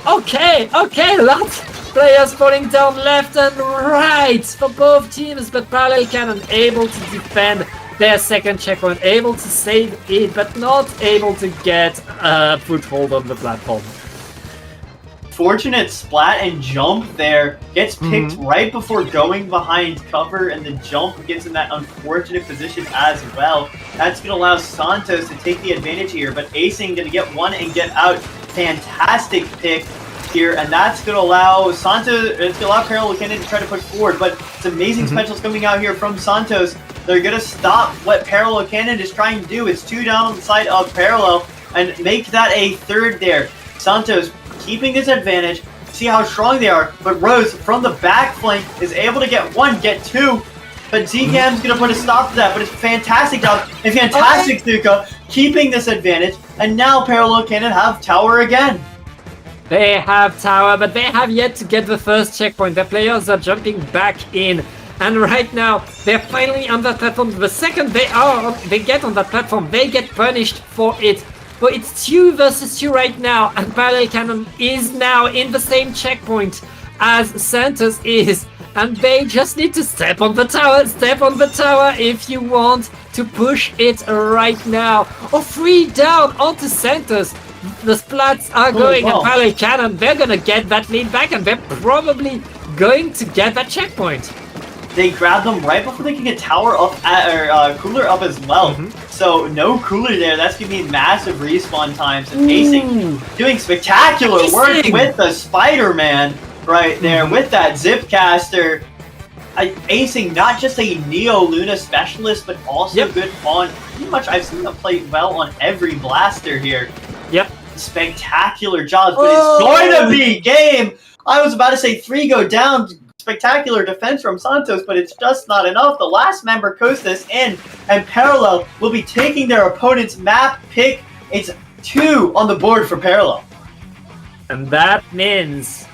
Okay, lots of players falling down left and right for both teams, but Parallel Cannon able to defend their second checkpoint, able to save it, but not able to get a foothold on the platform. Fortunate splat and jump there. Gets picked right before going behind cover, and the jump gets in that unfortunate position as well. That's going to allow Santos to take the advantage here, but Acing going to get one and get out. Fantastic pick here, and that's going to allow Santos, it's going to allow Parallel Cannon to try to push forward, but it's amazing specials coming out here from Santos. They're going to stop what Parallel Cannon is trying to do. It's 2 down on the side of Parallel, and make that a 3rd there. Santos keeping this advantage, see how strong they are, but Rose from the back flank is able to get 1, get 2, but Zcam's going to put a stop to that, but it's fantastic job, and fantastic Zuko keeping this advantage, and now Parallel Cannon have tower again. They have tower, but they have yet to get the first checkpoint. The players are jumping back in, and right now they're finally on that platform. The second they get on that platform, they get punished for it. But it's 2 versus 2 right now, and Parallel Cannon is now in the same checkpoint as Santos is, and they just need to step on the tower if you want to push it right now. 3 down onto Santos. The splats are going, and Parallel Cannon, they're gonna get that lead back, and they're probably going to get that checkpoint. They grab them right before they can get tower up, cooler up as well. So no cooler there. That's gonna be massive respawn times. And Acing doing spectacular work with the Spider-Man right there with that Zipcaster. Acing not just a Neo Luna specialist, but also good on pretty much I've seen them play well on every blaster here. Spectacular jobs, but it's going to be game. I was about to say 3 go down. Spectacular defense from Santos, but it's just not enough. The last member coasts this in, and Parallel will be taking their opponent's map pick. It's 2 on the board for Parallel. And that means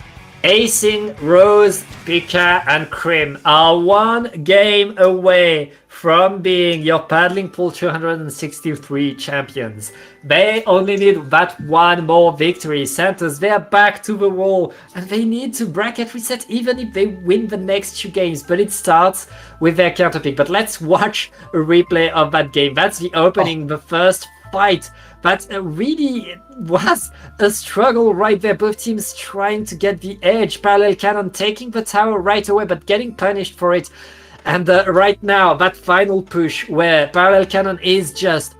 Acing, Rose, Pika, and Krim are 1 game away from being your Paddling Pool 263 champions. They only need that 1 more victory. Santos, they are back to the wall, and they need to bracket reset even if they win the next 2 games, but it starts with their counter pick. But let's watch a replay of that game. That's the opening, the first fight. That really was a struggle right there. Both teams trying to get the edge. Parallel Cannon taking the tower right away, but getting punished for it. And right now, that final push where Parallel Cannon is just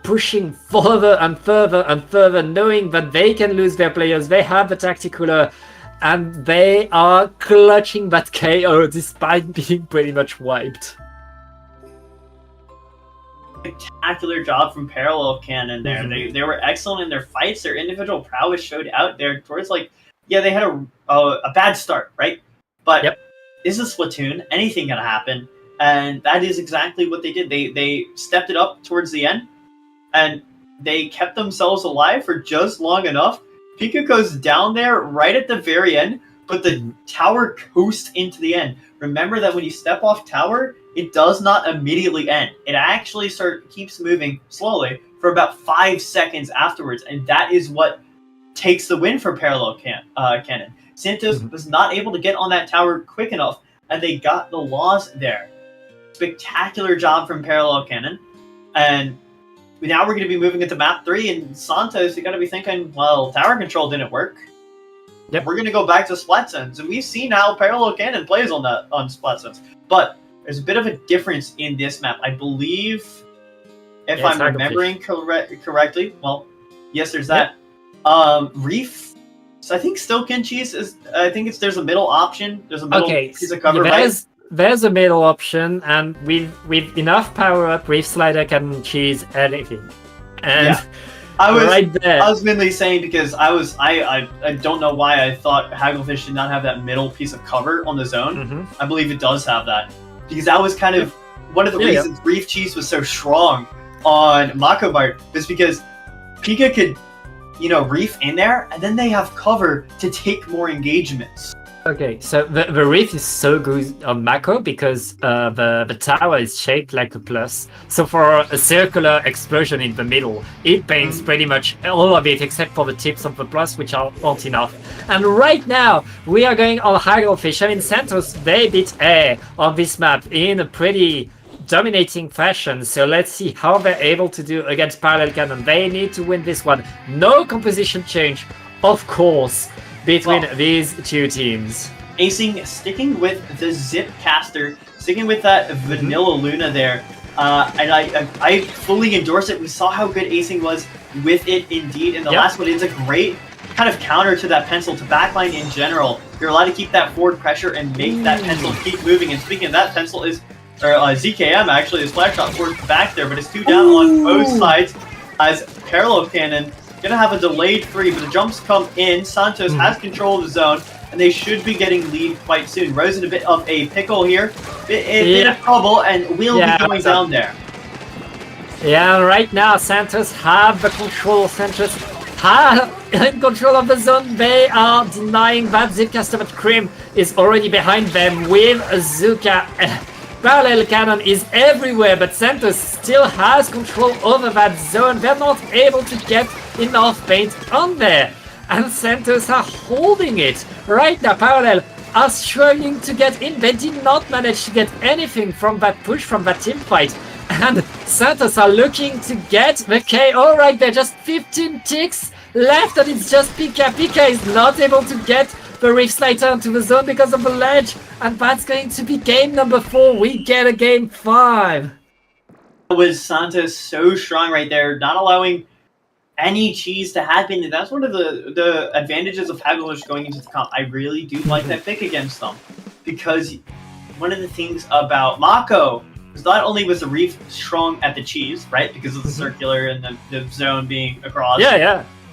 pushing further and further and further, knowing that they can lose their players. They have the tactical and they are clutching that KO despite being pretty much wiped. Spectacular job from Parallel Cannon there. They were excellent in their fights. Their individual prowess showed out there towards they had a bad start, right? But this is Splatoon. Anything can happen, and that is exactly what they did. They stepped it up towards the end, and they kept themselves alive for just long enough. Pika goes down there right at the very end, but the tower coasts into the end. Remember that when you step off tower, it does not immediately end. It actually keeps moving slowly for about 5 seconds afterwards, and that is what takes the win for Parallel Cannon. Santos was not able to get on that tower quick enough, and they got the loss there. Spectacular job from Parallel Cannon, and now we're going to be moving into map 3, and Santos, you got to be thinking, well, tower control didn't work. Yep. We're going to go back to Splat Zones, and we've seen how Parallel Cannon plays on Splat Zones. But there's a bit of a difference in this map. I believe, if I'm remembering correctly, well, yes, there's that. Reef, so I think Stoken Cheese is, there's a middle option. There's a middle piece of cover, right? There's a middle option, and with enough power up, Reef Slider can cheese anything. And I was mainly saying because I don't know why I thought Hagglefish did not have that middle piece of cover on the zone. I believe it does have that, because that was kind of one of the reasons Reef Cheese was so strong on Mako Bart, is because Pika could, reef in there, and then they have cover to take more engagements. Okay, so the reef is so good on Mako because the tower is shaped like a plus. So for a circular explosion in the middle, it paints pretty much all of it except for the tips of the plus, which aren't enough. And right now, we are going on Hagglefish. I mean, Santos, they beat A on this map in a pretty dominating fashion. So let's see how they're able to do against Parallel Cannon. They need to win this one. No composition change, of course, between these two teams. Acing sticking with the Zipcaster, sticking with that Vanilla Luna there. And I fully endorse it. We saw how good Acing was with it indeed in the last one. It's a great kind of counter to that pencil, to backline in general. You're allowed to keep that forward pressure and make that pencil keep moving. And speaking of that, pencil is, or ZKM actually, is flash shot forward back there, but it's 2 down on both sides as Parallel Cannon gonna have a delayed 3, but the jumps come in. Santos has control of the zone, and they should be getting lead quite soon. Rose in a bit of a pickle here, a bit of trouble, and will be going down there. Yeah, right now Santos have the control. Santos have in control of the zone. They are denying that Zipcaster, but Krim is already behind them with Azuka. Parallel Cannon is everywhere, but Santos still has control over that zone. They're not able to get enough paint on there. And Santos are holding it. Right now, Parallel are struggling to get in. They did not manage to get anything from that push, from that team fight. And Santos are looking to get the KO right there. Just 15 ticks left, and it's just Pika. Pika is not able to get the Reef Slider into the zone because of the ledge, and that's going to be game number 4. We get a game 5. Was Santos so strong right there, not allowing any cheese to happen, and that's one of the advantages of Hagglefish going into the comp. I really do like that pick against them, because one of the things about Mako is not only was the Reef strong at the cheese, right, because of the circular and the zone being across,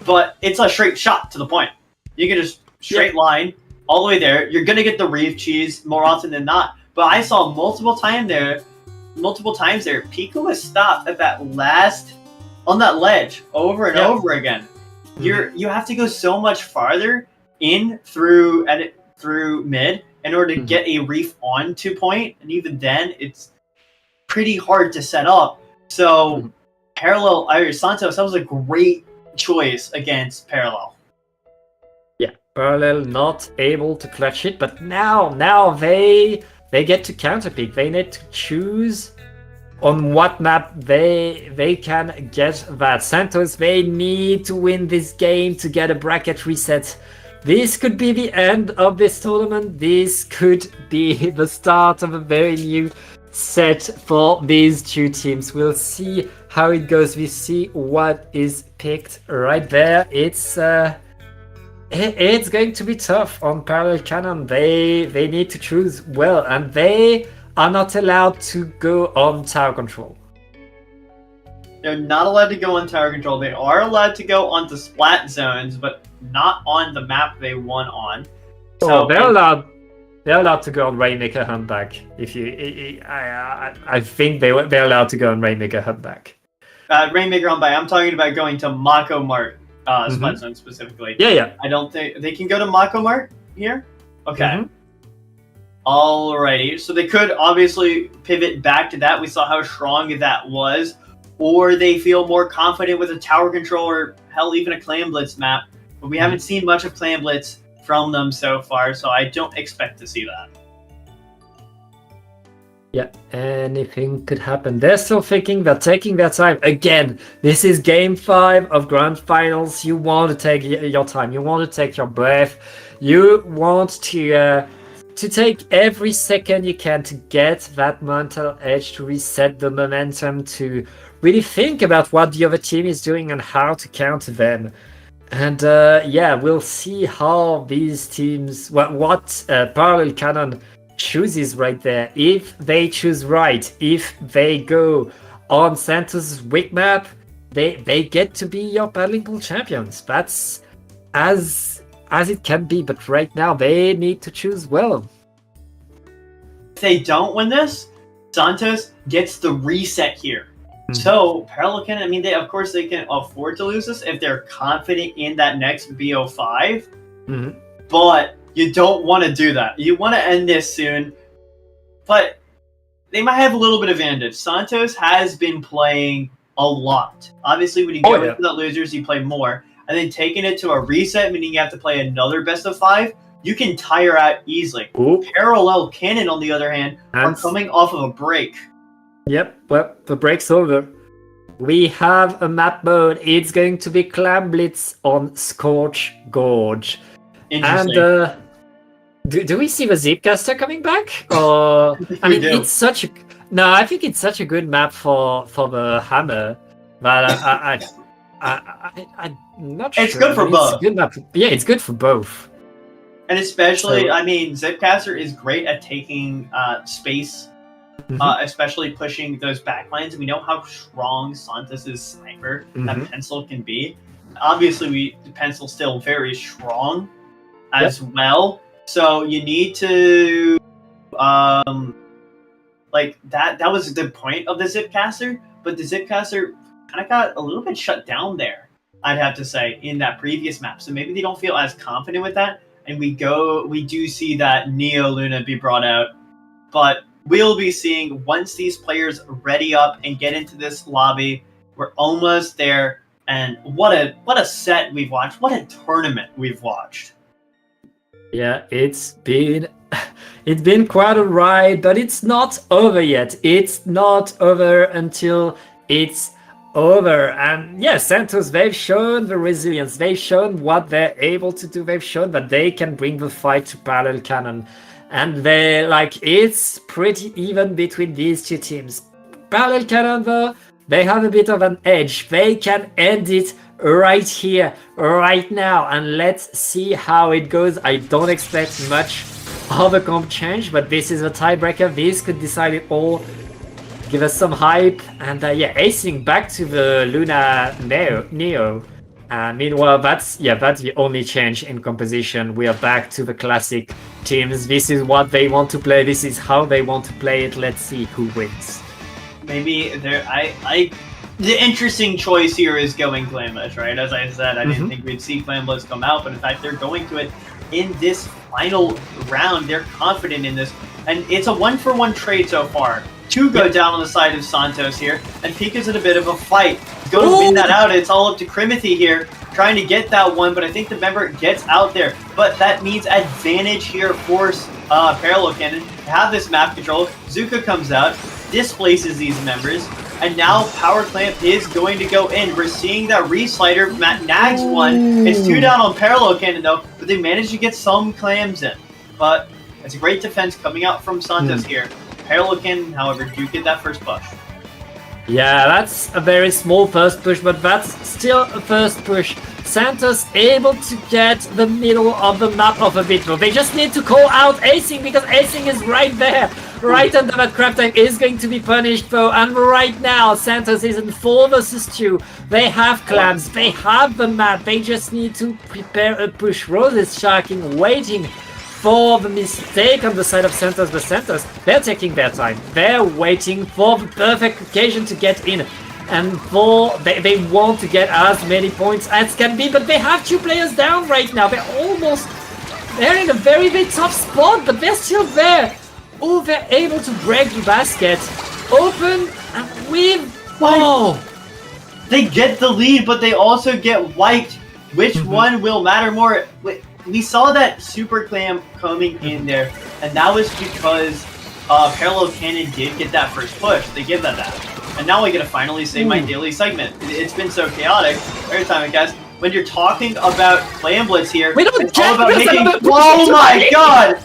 but it's a straight shot to the point. You can just straight line all the way there. You're gonna get the Reef cheese more often than not. But I saw multiple times there, Pika was stopped at that last, on that ledge over and over again. You have to go so much farther in through mid in order to get a Reef onto point, and even then it's pretty hard to set up. So Santos, that was a great choice against Parallel. Parallel not able to clutch it, but now they get to counterpick. They need to choose on what map they can get that. Santos, they need to win this game to get a bracket reset. This could be the end of this tournament. This could be the start of a very new set for these two teams. We'll see how it goes. We see what is picked right there. It's It's going to be tough on Parallel Cannon. They need to choose well, and they are not allowed to go on tower control. They're not allowed to go on tower control. They are allowed to go onto splat zones, but not on the map they won on. So they're allowed. They're allowed to go on Rainmaker Huntback. I think they're allowed to go on Rainmaker Huntback. Rainmaker on by. I'm talking about going to Mako Mart, splat zone specifically. Yeah. I don't think they can go to Mako Mart here. Okay. Alrighty. So they could obviously pivot back to that. We saw how strong that was. Or they feel more confident with a tower control or hell, even a Clan Blitz map. But we haven't seen much of Clan Blitz from them so far, so I don't expect to see that. Yeah, anything could happen. They're still thinking, they're taking their time. Again, this is game 5 of Grand Finals. You want to take your time. You want to take your breath. You want to take every second you can to get that mental edge, to reset the momentum, to really think about what the other team is doing and how to counter them. And we'll see how these teams, what Parallel Cannon chooses right there. If they choose right, if they go on Santos' weak map, they get to be your paddling pool champions. That's as it can be, but right now they need to choose well. If they don't win this, Santos gets the reset here. So Parallel Cannon, I mean, they can afford to lose this if they're confident in that next BO5. But you don't want to do that. You want to end this soon. But they might have a little bit of advantage. Santos has been playing a lot. Obviously, when you go into the losers, you play more. And then taking it to a reset, meaning you have to play another best of 5, you can tire out easily. Parallel Cannon, on the other hand, are coming off of a break. Yep, well, the break's over. We have a map mode. It's going to be Clan Blitz on Scorch Gorge. Interesting. And do we see the Zipcaster coming back? Or I mean, it's such a I think it's such a good map for the Hammer. But I'm not sure. It's good for both. It's a good map. Yeah, it's good for both. And especially, I mean, Zipcaster is great at taking space. Especially pushing those backlines. We know how strong Santos' sniper that Pencil can be. Obviously, the Pencil's still very strong as well. So you need to like that was the point of the Zipcaster, but the Zipcaster kind of got a little bit shut down there, I'd have to say, in that previous map. So maybe they don't feel as confident with that. And we do see that Neo Luna be brought out. But we'll be seeing once these players ready up and get into this lobby. We're almost there, and what a set we've watched. What a tournament we've watched. Yeah, it's been quite a ride, but it's not over yet. It's not over until it's over. And yeah, Santos, they've shown the resilience. They've shown what they're able to do. They've shown that they can bring the fight to Parallel Cannon. And it's pretty even between these two teams. Parallel Cannon, though, they have a bit of an edge. They can end it right here, right now. And let's see how it goes. I don't expect much of a comp change, but this is a tiebreaker. This could decide it all. Give us some hype. And acing back to the Luna Neo. Meanwhile, that's the only change in composition. We are back to the classic teams. This is what they want to play. This is how they want to play it. Let's see who wins. Maybe the interesting choice here is going Clan Blitz, right? As I said, I didn't think we'd see Clan Blitz come out, but in fact, they're going to it in this final round. They're confident in this, and it's a 1-for-1 trade so far. 2 go down on the side of Santos here, and Pika's in a bit of a fight. He's going to win that out. It's all up to Crimothy here, trying to get that one, but I think the member gets out there. But that means advantage here for Parallel Cannon to have this map control. Zuka comes out, displaces these members, and now Power Clamp is going to go in. We're seeing that re-slider. Matt nags one. It's 2 down on Parallel Cannon, though, but they managed to get some clams in. But it's a great defense coming out from Santos here. Parallel Cannon, however, do get that first push. Yeah, that's a very small first push, but that's still a first push. Santos able to get the middle of the map of a bit. They just need to call out acing because acing is right there. Right under that crab tank is going to be punished though. And right now, Santos is in 4 versus 2. They have clams, they have the map. They just need to prepare a push. Rose is sharking, waiting for the mistake on the side of Santos. The Santos, they're taking their time. They're waiting for the perfect occasion to get in. And they want to get as many points as can be, but they have 2 players down right now. They're in a very, very tough spot, but they're still there. Oh, they're able to break the basket. Open and win. Oh! They get the lead, but they also get wiped. Which one will matter more? We saw that Super Clam coming in there, and that was because Parallel Cannon did get that first push. They give that. And now I get to finally say my daily segment. It's been so chaotic every time, guys. When you're talking about Clam Blitz here, it's all about making. Oh my god!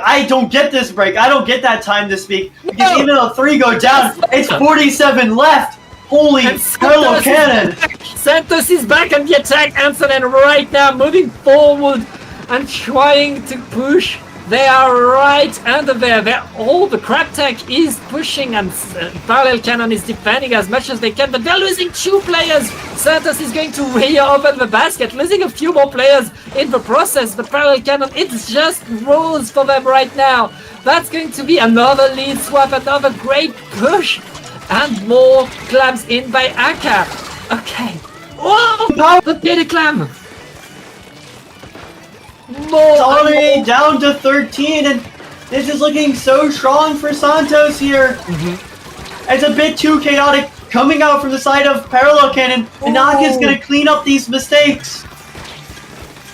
I don't get this break. I don't get that time to speak. Because even though 3 go down, it's 47 left. Holy Parallel Cannon! Santos is back on the attack, Antonin right now moving forward and trying to push. They are right under there. The crab tank is pushing and Parallel Cannon is defending as much as they can, but they're losing 2 players. Santos is going to reopen the basket, losing a few more players in the process, but Parallel Cannon, it's just Rose for them right now. That's going to be another lead swap, another great push, and more clams in by Aka. Okay. Oh, the data clam. Already down to 13, and this is looking so strong for Santos here. It's a bit too chaotic coming out from the side of Parallel Cannon, and Naka's gonna clean up these mistakes.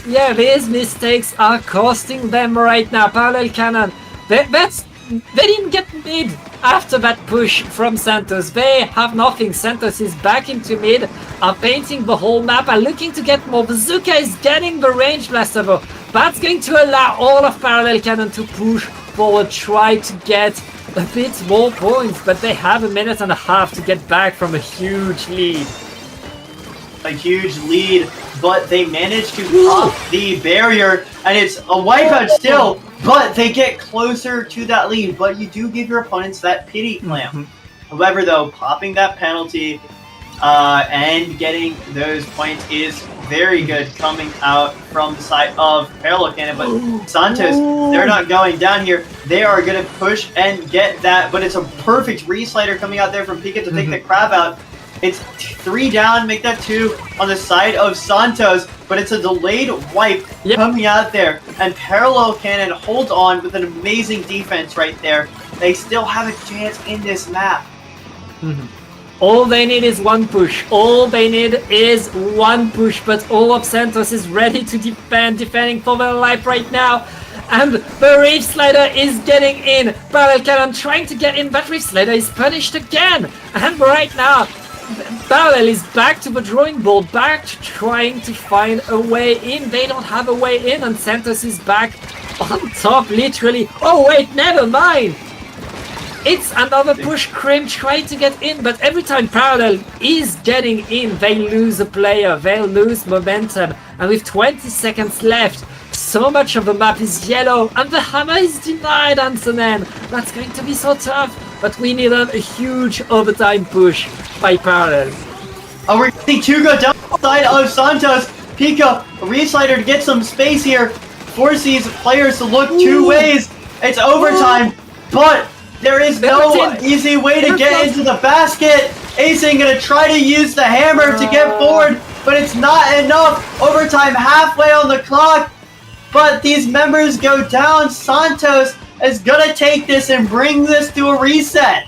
Yeah, these mistakes are costing them right now. Parallel Cannon, they didn't get mid after that push from Santos. They have nothing. Santos is back into mid, are painting the whole map, are looking to get more. Bazooka is getting the range blaster though. That's going to allow all of Parallel Cannon to push forward, try to get a bit more points, but they have 1.5 minutes to get back from a huge lead. A huge lead, but they managed to pop the barrier, and it's a wipeout still, but they get closer to that lead, but you do give your opponents that pity clamp. However, though, popping that penalty and getting those points is very good coming out from the side of Parallel Cannon, but Santos, they're not going down here. They are going to push and get that, but it's a perfect re-slider coming out there from Pika to take the crab out. It's 3 down, make that 2 on the side of Santos, but it's a delayed wipe coming out there, and Parallel Cannon holds on with an amazing defense right there. They still have a chance in this map. All they need is 1 push. All they need is 1 push, but all of Santos is ready to defending for their life right now. And the Reef Slider is getting in. Parallel Cannon trying to get in, but Reef Slider is punished again. And right now, Parallel is back to the drawing board, back to trying to find a way in. They don't have a way in, and Santos is back on top, literally. Oh wait, never mind. It's another push. Crim trying to get in, but every time Parallel is getting in, they lose a player, they lose momentum. And with 20 seconds left, so much of the map is yellow, and the hammer is denied, Antonin. That's going to be so tough, but we need a huge overtime push by Parallel. Oh, we're getting 2 go down the side of Santos. Pika, a re-slider to get some space here, forces players to look 2 ways. It's overtime, but there is no easy way to get into the basket. Acing gonna try to use the hammer to get forward, but it's not enough. Overtime halfway on the clock, but these members go down. Santos is gonna take this and bring this to a reset.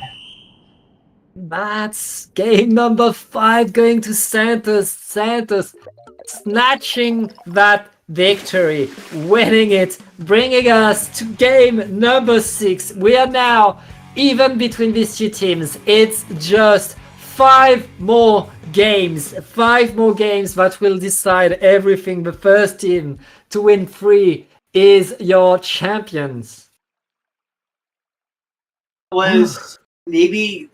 That's game number 5 going to Santos. Santos snatching that victory, winning it, bringing us to game number 6. We are now even between these 2 teams. It's just 5 more games. 5 more games that will decide everything. The first team to win 3 is your champions. Was maybe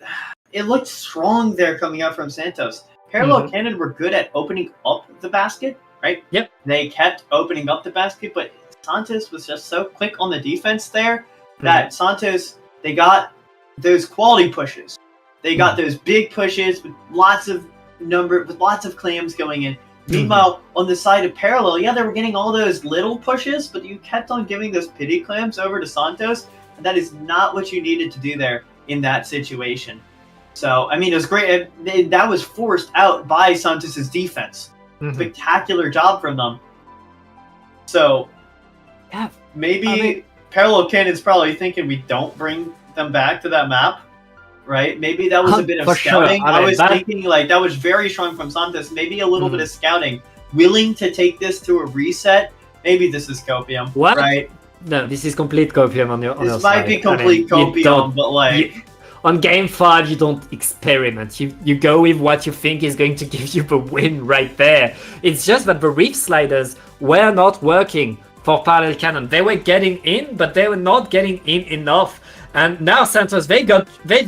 it looked strong there coming out from Santos. Parallel Cannon were good at opening up the basket, right? Yep. They kept opening up the basket, but Santos was just so quick on the defense there that Santos, they got those quality pushes. They got those big pushes with lots of clams going in. Meanwhile, on the side of Parallel, yeah, they were getting all those little pushes, but you kept on giving those pity clams over to Santos, and that is not what you needed to do there in that situation. So, I mean, it was great. That was forced out by Santos' defense. Spectacular job from them. So, Yeah, maybe Parallel Cannon's probably thinking we don't bring them back to that map, right? Maybe that was a bit of For scouting. sure. I was thinking like that was very strong from Santos. Maybe a little bit of scouting. Willing to take this to a reset. Maybe this is copium, What? right? No, this is complete copium on your This side. might be complete copium, but like... On game 5, you don't experiment. You go with what you think is going to give you the win right there. It's just that the reef sliders were not working for Parallel Cannon. They were getting in, but they were not getting in enough. And now Santos, they've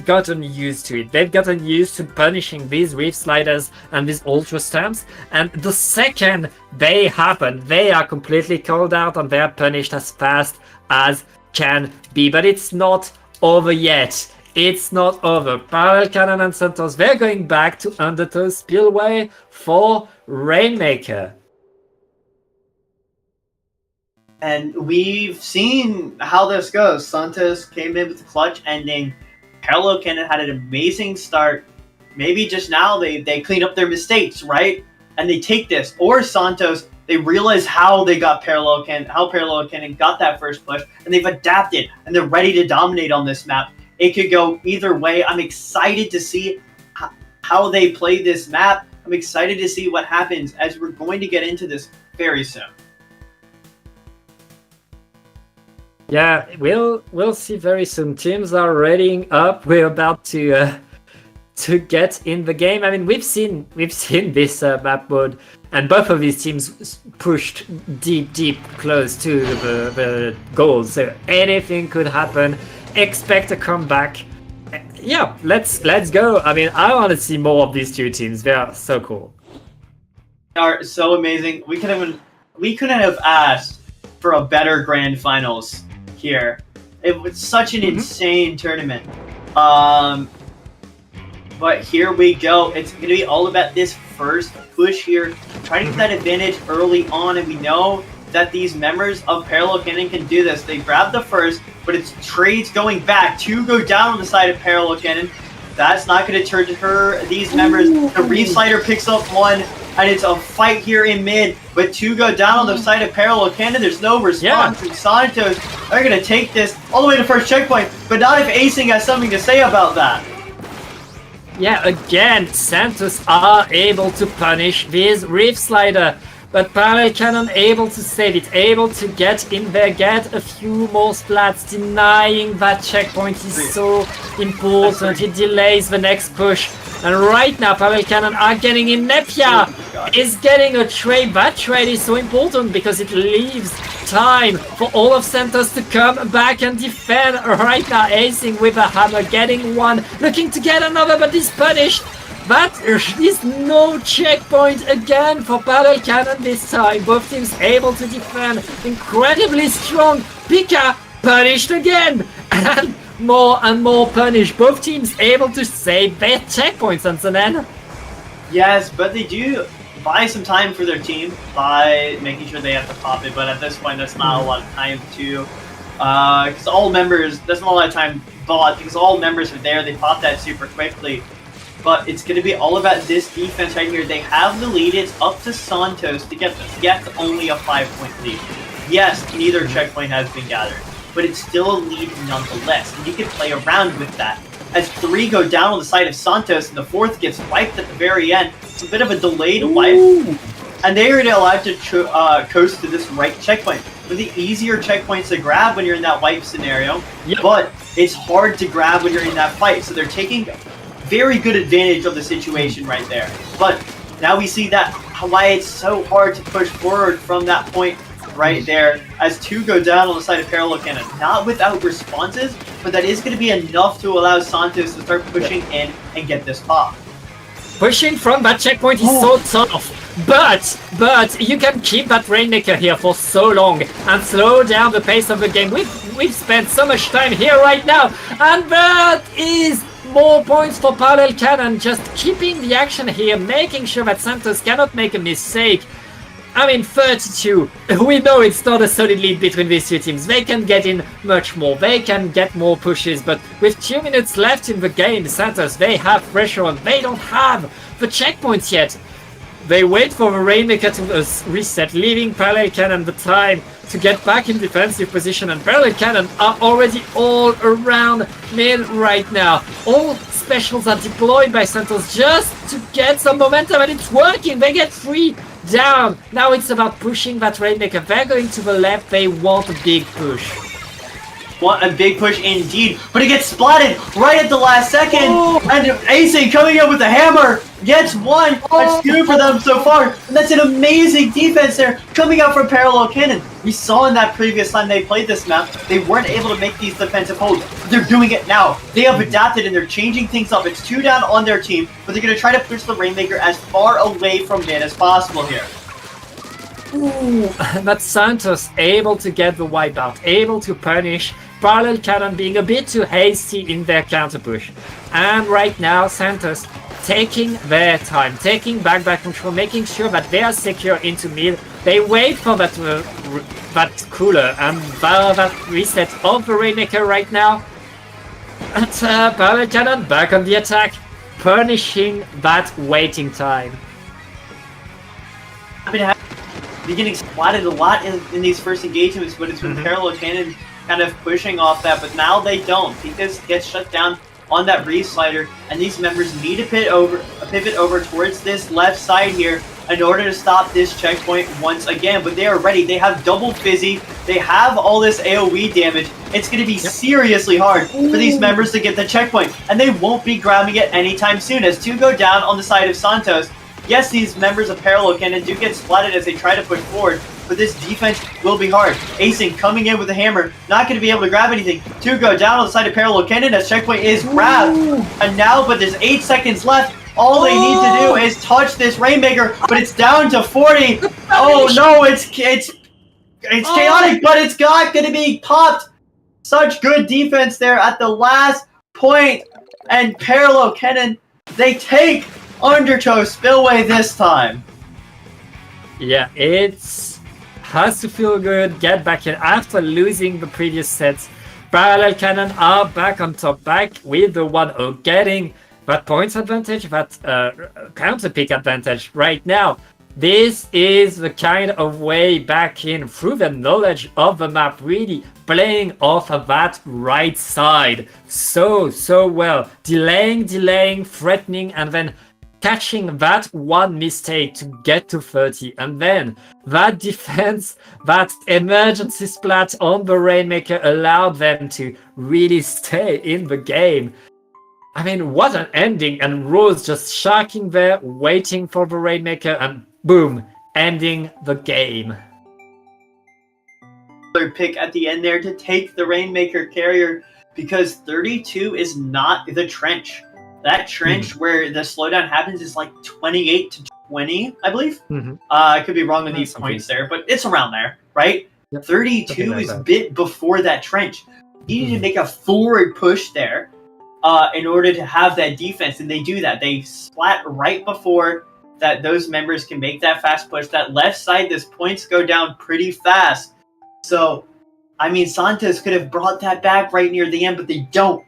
gotten used to it. They've gotten used to punishing these reef sliders and these ultra stamps. And the second they happen, they are completely called out and they are punished as fast as can be. But it's not over yet. It's not over. Parallel Cannon and Santos, they're going back to Undertow Spillway for Rainmaker. And we've seen how this goes. Santos came in with the clutch ending. Parallel Cannon had an amazing start. Maybe just now they clean up their mistakes, right? And they take this. Or Santos, they realize how they got Parallel Cannon got that first push, and they've adapted, and they're ready to dominate on this map. It could go either way. I'm excited to see how they play this map. I'm excited to see what happens as we're going to get into this very soon. Yeah, we'll see very soon. Teams are readying up. We're about to get in the game. I mean, we've seen this map mode, and both of these teams pushed deep close to the goals. So anything could happen. Expect a comeback. Yeah, let's go. I mean, I want to see more of these two teams. They are so cool. They are so amazing. We couldn't have asked for a better grand finals here. It was such an insane tournament. But here we go. It's going to be all about this first push here. Try to get that advantage early on, and we know that these members of Parallel Cannon can do this. They grab the first, but it's trades going back. 2 go down on the side of Parallel Cannon. That's not going to deter these members. The Reef Slider picks up 1, and it's a fight here in mid, but 2 go down on the side of Parallel Cannon. There's no response. And Santos are going to take this all the way to first checkpoint, but not if Acing has something to say about that. Yeah, again, Santos are able to punish this Reef Slider. But Parallel Cannon able to save it, able to get in there, get a few more splats. Denying that checkpoint is so important. It delays the next push. And right now, Parallel Cannon are getting in. Nepia is getting a trade. That trade is so important because it leaves time for all of Santos to come back and defend. Right now, Acing with a hammer, getting 1, looking to get another, but is punished. That is no checkpoint again for Parallel Cannon this time. Both teams able to defend. Incredibly strong. Pika punished again. And more punished. Both teams able to save their checkpoints, Antonin. Yes, but they do buy some time for their team by making sure they have to pop it. But at this point, that's not a lot of time to... Because all members... That's not a lot of time bought because all members are there. They pop that super quickly. But it's going to be all about this defense right here. They have the lead. It's up to Santos to get this. Yes, only a 5-point lead. Yes, neither checkpoint has been gathered. But it's still a lead nonetheless. And you can play around with that. As 3 go down on the side of Santos, and the 4th gets wiped at the very end. It's a bit of a delayed wipe. And they are allowed to coast to this right checkpoint. One of the easier checkpoints to grab when you're in that wipe scenario. Yep. But it's hard to grab when you're in that fight. So they're taking... very good advantage of the situation right there. But now we see that why it's so hard to push forward from that point right there as 2 go down on the side of Parallel Cannon. Not without responses, but that is going to be enough to allow Santos to start pushing in and get this pop. Pushing from that checkpoint is so tough, but you can keep that Rainmaker here for so long and slow down the pace of the game. We've spent so much time here right now, and that is more points for Parallel Cannon, just keeping the action here, making sure that Santos cannot make a mistake. I mean, 32, we know it's not a solid lead between these two teams. They can get in much more, they can get more pushes, but with 2 minutes left in the game, Santos, they have pressure on, they don't have the checkpoints yet. They wait for the Rainmaker to reset, leaving Parallel Cannon the time to get back in defensive position, and Parallel Cannon are already all around mid right now. All specials are deployed by Santos just to get some momentum, and it's working. They get 3 down. Now it's about pushing that Rainmaker. They're going to the left. They want a big push. Want a big push indeed, but it gets splatted right at the last second. Oh. And Acing coming in with a hammer gets 1. That's 2 for them so far. And that's an amazing defense there coming out from Parallel Cannon. We saw in that previous time they played this map, they weren't able to make these defensive holds. They're doing it now. They have adapted and they're changing things up. It's 2 down on their team, but they're going to try to push the Rainmaker as far away from mid as possible here. Ooh, but Santos able to get the wipeout, able to punish Parallel Cannon being a bit too hasty in their counter push. And right now, Santos taking their time, taking back control, making sure that they are secure into mid. They wait for that cooler and that reset of the Rainmaker right now. And Parallel Cannon back on the attack, punishing that waiting time. Been getting splatted a lot in these first engagements, but it's been Parallel Cannon kind of pushing off that, but now they don't. Because gets shut down on that re-slider, and these members need to pivot over towards this left side here in order to stop this checkpoint once again. But they are ready. They have double fizzy. They have all this AoE damage. It's going to be seriously hard for these members to get the checkpoint, and they won't be grabbing it anytime soon as 2 go down on the side of Santos. Yes, these members of Parallel Cannon do get splatted as they try to push forward, but this defense will be hard. Acing coming in with a hammer, not going to be able to grab anything. 2 go down on the side of Parallel Cannon as checkpoint is grabbed. And now, but there's 8 seconds left. All they need to do is touch this Rainmaker, but it's down to 40. Oh no, it's chaotic, but it's not going to be popped. Such good defense there at the last point. And Parallel Cannon, they take Undertow Spillway this time. Yeah, it's has to feel good, get back in after losing the previous sets. Parallel Cannon are back on top, back with the 1-0, getting that points advantage, that counter pick advantage right now. This is the kind of way back in through the knowledge of the map, really playing off of that right side so well, delaying, threatening, and then catching that one mistake to get to 30, and then that defense, that emergency splat on the Rainmaker allowed them to really stay in the game. I mean, what an ending, and Rose just sharking there, waiting for the Rainmaker, and boom, ending the game. Pick at the end there to take the Rainmaker carrier, because 32 is not the trench. That trench where the slowdown happens is like 28 to 20, I believe. I could be wrong on these points there, but it's around there, right? Yep. 32 is a bit before that trench. You need to make a forward push there in order to have that defense, and they do that. They splat right before that those members can make that fast push. That left side, those points go down pretty fast. So, I mean, Santos could have brought that back right near the end, but they don't.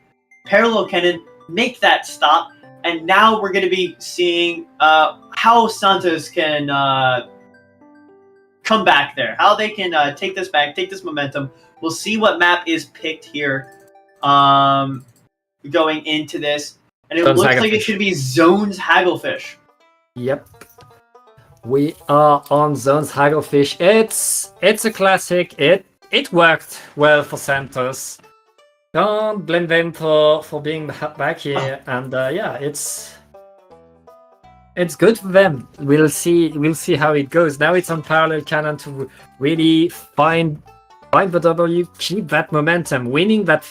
Parallel Cannon make that stop, and now we're going to be seeing how Santos can come back there, how they can take this back, take this momentum. We'll see what map is picked here going into this, and it looks like it should be Zones Hagglefish. Yep, we are on Zones Hagglefish. It's a classic. It worked well for Santos. Don't blame them for being back here, and yeah, it's It's good for them. We'll see how it goes. Now it's on Parallel Cannon to really find the W, keep that momentum, winning that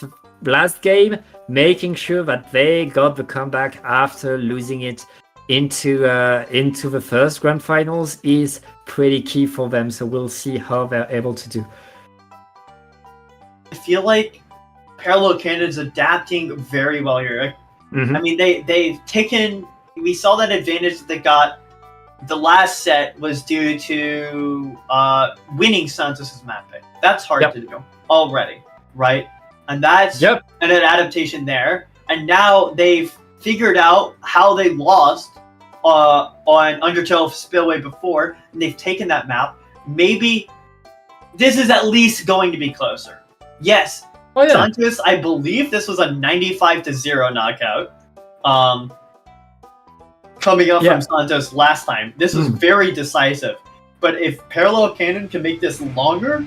last game, making sure that they got the comeback after losing it into the first grand finals is pretty key for them. So we'll see how they're able to do. I feel like Parallel Cannon's adapting very well here. Mhm. I mean, they've taken. We saw that advantage that they got. The last set was due to winning Santos's map pick. That's hard to do already, right? And that's an adaptation there. And now they've figured out how they lost on Undertow Spillway before, and they've taken that map. Maybe this is at least going to be closer. Yes, Santos, I believe this was a 95-0 knockout. Coming up from Santos last time. This was very decisive. But if Parallel Cannon can make this longer,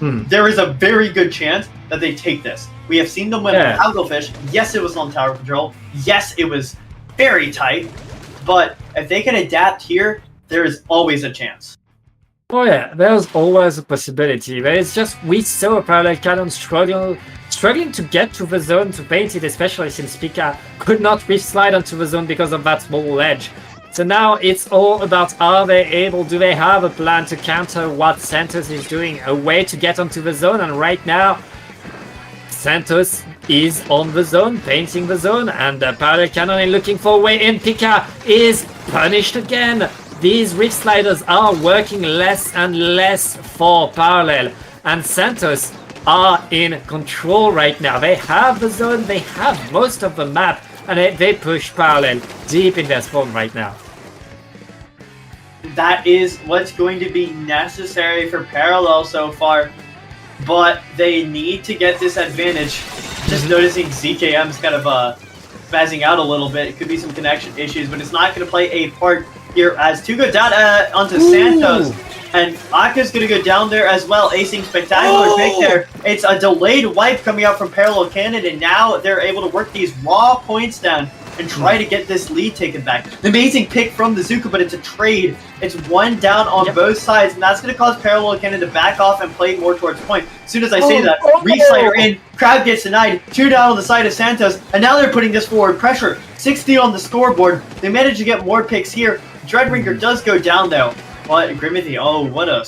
there is a very good chance that they take this. We have seen them win Hagelfish. Yes, it was on tower control. Yes, it was very tight. But if they can adapt here, there is always a chance. Oh yeah, there's always a possibility. But it's just we saw Parallel Cannon struggling to get to the zone to paint it, especially since Pika could not slide onto the zone because of that small ledge. So now it's all about do they have a plan to counter what Santos is doing, a way to get onto the zone, and right now Santos is on the zone, painting the zone, and Parallel Cannon is looking for a way in. Pika is punished again. These Rift Sliders are working less and less for Parallel, and Santos are in control right now. They have the zone, they have most of the map, and they push Parallel deep in their spawn right now. That is what's going to be necessary for Parallel so far, but they need to get this advantage. Just noticing ZKM's kind of spazzing out a little bit. It could be some connection issues, but it's not going to play a part here as 2 go down onto Santos. And Aka's going to go down there as well, acing spectacular pick there. It's a delayed wipe coming out from Parallel Cannon, and now they're able to work these raw points down and try to get this lead taken back. An amazing pick from the Zuka, but it's a trade. It's one down on both sides, and that's going to cause Parallel Cannon to back off and play more towards point. As soon as I say that, Reslider in, crowd gets denied, 2 down on the side of Santos, and now they're putting this forward pressure. 60 on the scoreboard. They managed to get more picks here. Dreadringer does go down though. But Grimithy, what a...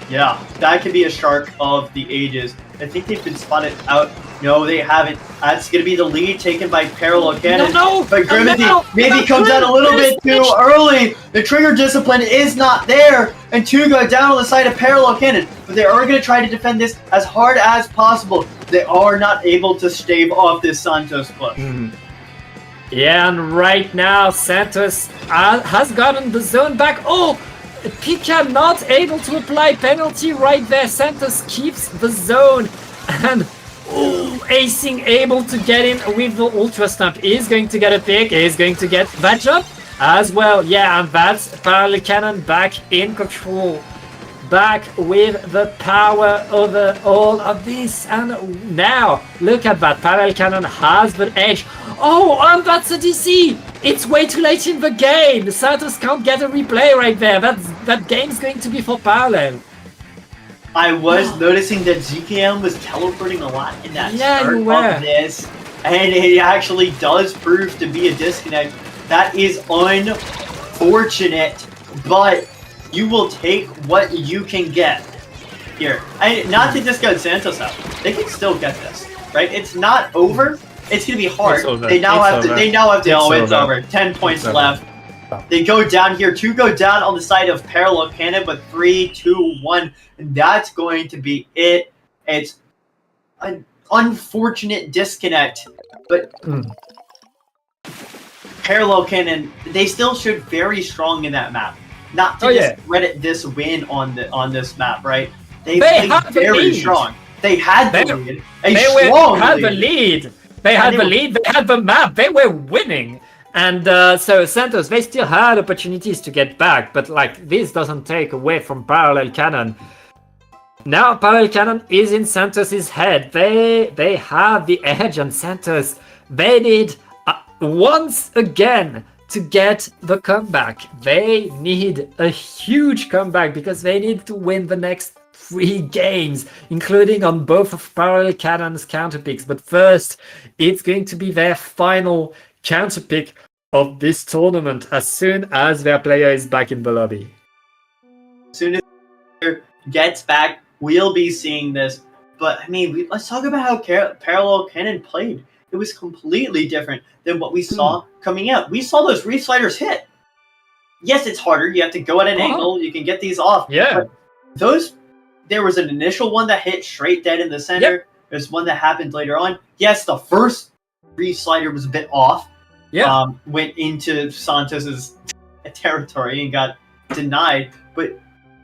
Yeah, that could be a shark of the ages. I think they've been spotted out. No, they haven't. That's going to be the lead taken by Parallel Cannon. But Grimithy maybe comes out a little bit too early. The trigger discipline is not there. And 2 go down on the side of Parallel Cannon. But they are going to try to defend this as hard as possible. They are not able to stave off this Santos push. Yeah, and right now Santos has gotten the zone back. Pika not able to apply penalty right there. Santos keeps the zone, and acing able to get in with the Ultra Stamp. Is going to get a pick, is going to get that jump as well. Yeah, and that's Parallel Cannon back in control. Back with the power over all of this, and now look at that. Parallel Cannon has the edge. And that's a DC. It's way too late in the game. Santos can't get a replay right there. That game's going to be for Parallel. I was noticing that ZKM was teleporting a lot in that start of this, and it actually does prove to be a disconnect. That is unfortunate, but you will take what you can get here. Not to discount Santos out. They can still get this, right? It's not over. It's gonna be hard. They now have to. It's over. 10 points left. They go down here. 2 go down on the side of Parallel Cannon, but 3, 2, 1, and that's going to be it. It's an unfortunate disconnect, but Parallel Cannon, they still should very strong in that map. Not to discredit this win on this map, right? They played very strong. They had the lead. They had the lead. They had the lead. They had the map. They were winning. And so Santos, they still had opportunities to get back, but this doesn't take away from Parallel Cannon. Now Parallel Cannon is in Santos's head. They have the edge on Santos. They need once again to get the comeback. They need a huge comeback because they need to win the next 3 games, including on both of Parallel Cannon's counterpicks. But first, it's going to be their final counterpick of this tournament as soon as their player is back in the lobby. As soon as he gets back, we'll be seeing this. But, I mean, let's talk about how Parallel Cannon played. It was completely different than what we saw coming out. We saw those Reef Sliders hit. Yes, it's harder. You have to go at an angle. You can get these off. Yeah. But there was an initial one that hit straight dead in the center. Yep. There's one that happened later on. Yes, the first Reef Slider was a bit off. Yeah. Went into Santos's territory and got denied. But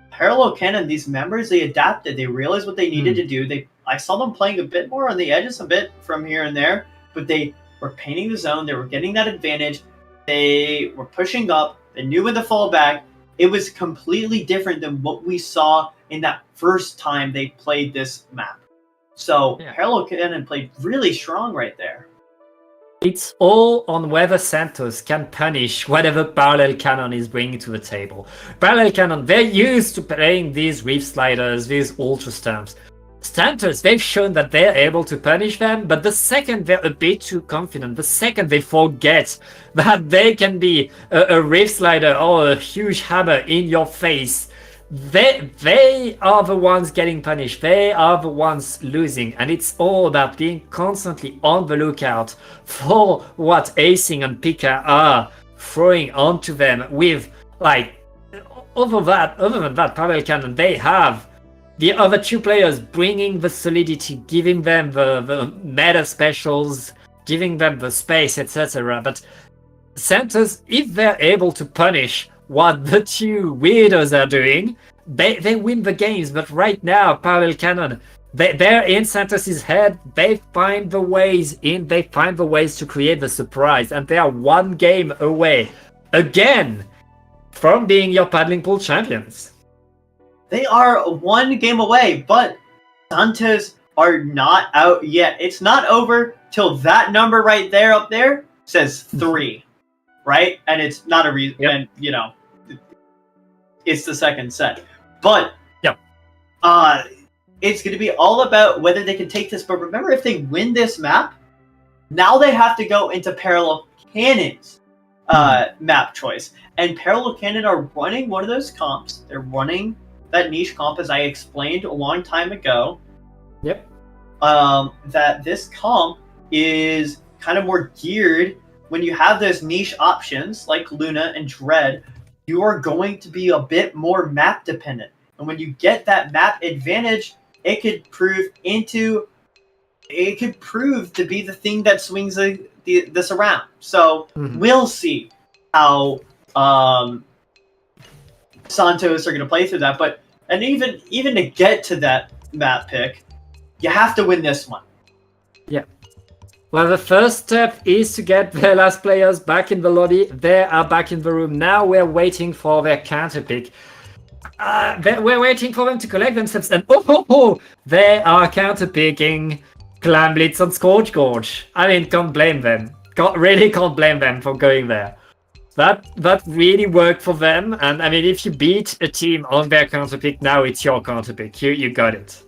Parallel Cannon, these members, they adapted. They realized what they needed to do. I saw them playing a bit more on the edges, a bit from here and there, but they were painting the zone. They were getting that advantage. They were pushing up. They knew when to fall back. It was completely different than what we saw in that first time they played this map. So Parallel Cannon played really strong right there. It's all on whether Santos can punish whatever Parallel Cannon is bringing to the table. Parallel Cannon, they're used to playing these Reef Sliders, these Ultra Stamps. Santos, they've shown that they're able to punish them, but the second they're a bit too confident, the second they forget that they can be a Reef Slider or a huge hammer in your face, they are the ones getting punished. They are the ones losing, and it's all about being constantly on the lookout for what Acing and Pika are throwing onto them with, like, other than that, Parallel Cannon, they have the other 2 players bringing the solidity, giving them the meta specials, giving them the space, etc. But Santos, if they're able to punish what the 2 weirdos are doing, they win the games. But right now, Parallel Cannon, they're in Santos's head. They find the ways to create the surprise, and they are 1 game away again from being your paddling pool champions. They are 1 game away, but Santos are not out yet. It's not over till that number right there up there says 3, right? And it's not a reason, and it's the second set. But it's going to be all about whether they can take this. But remember, if they win this map, now they have to go into Parallel Cannon's map choice. And Parallel Cannon are running one of those comps. They're running that niche comp, as I explained a long time ago. Yep. That this comp is kind of more geared when you have those niche options like Luna and Dread. You are going to be a bit more map dependent, and when you get that map advantage, it could prove to be the thing that swings this around. So we'll see how Santos are going to play through that. But even to get to that map pick, you have to win this one. Yeah. Well, the first step is to get the last players back in the lobby. They are back in the room. Now we're waiting for their counter pick. We're waiting for them to collect themselves, and they are counter picking Clam Blitz on Scorch Gorge. I mean, can't blame them. Really can't blame them for going there. That really worked for them, and I mean, if you beat a team on their counter pick, now it's your counter pick. You got it.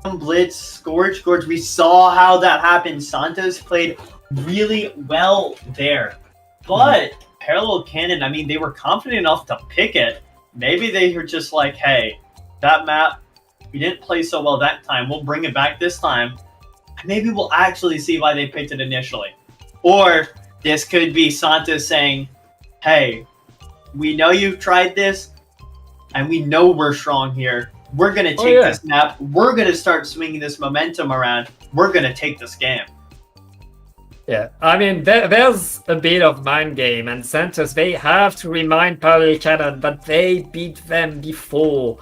Blitz, Scorch Gorge, we saw how that happened. Santos played really well there. But Parallel Cannon, I mean, they were confident enough to pick it. Maybe they were just like, hey, that map, we didn't play so well that time. We'll bring it back this time. Maybe we'll actually see why they picked it initially. Or this could be Santos saying, hey, we know you've tried this, and we know we're strong here. We're going to take this map. We're going to start swinging this momentum around. We're going to take this game. Yeah, I mean, there's a bit of mind game, and Santos, they have to remind Parallel Cannon that they beat them before.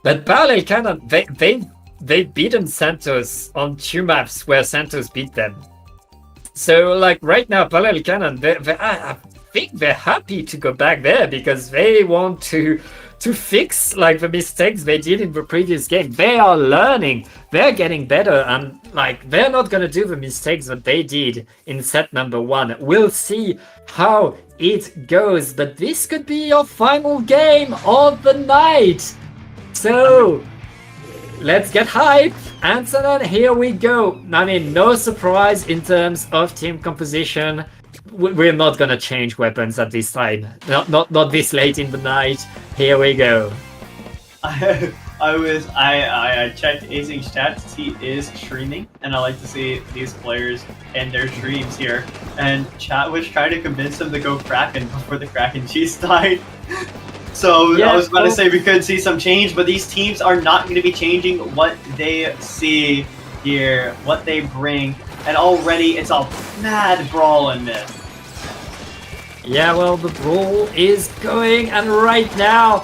But Parallel Cannon, they've beaten Santos on 2 maps where Santos beat them. So, like, right now, Parallel Cannon, I think they're happy to go back there because they want to to fix like the mistakes they did in the previous game. They are learning, they're getting better, and like they're not gonna do the mistakes that they did in set number 1. We'll see how it goes, but this could be your final game of the night. So let's get hype. Antonin, here we go. I mean, no surprise in terms of team composition. We're not gonna change weapons at this time. Not this late in the night. Here we go. I checked Azing's stats. He is streaming, and I like to see these players and their streams here. And chat was trying to convince him to go Kraken before the Kraken cheese died. So yeah, I was about to say we could see some change, but these teams are not going to be changing what they see here, what they bring, and already it's a mad brawl in this. Yeah, well, the brawl is going, and right now,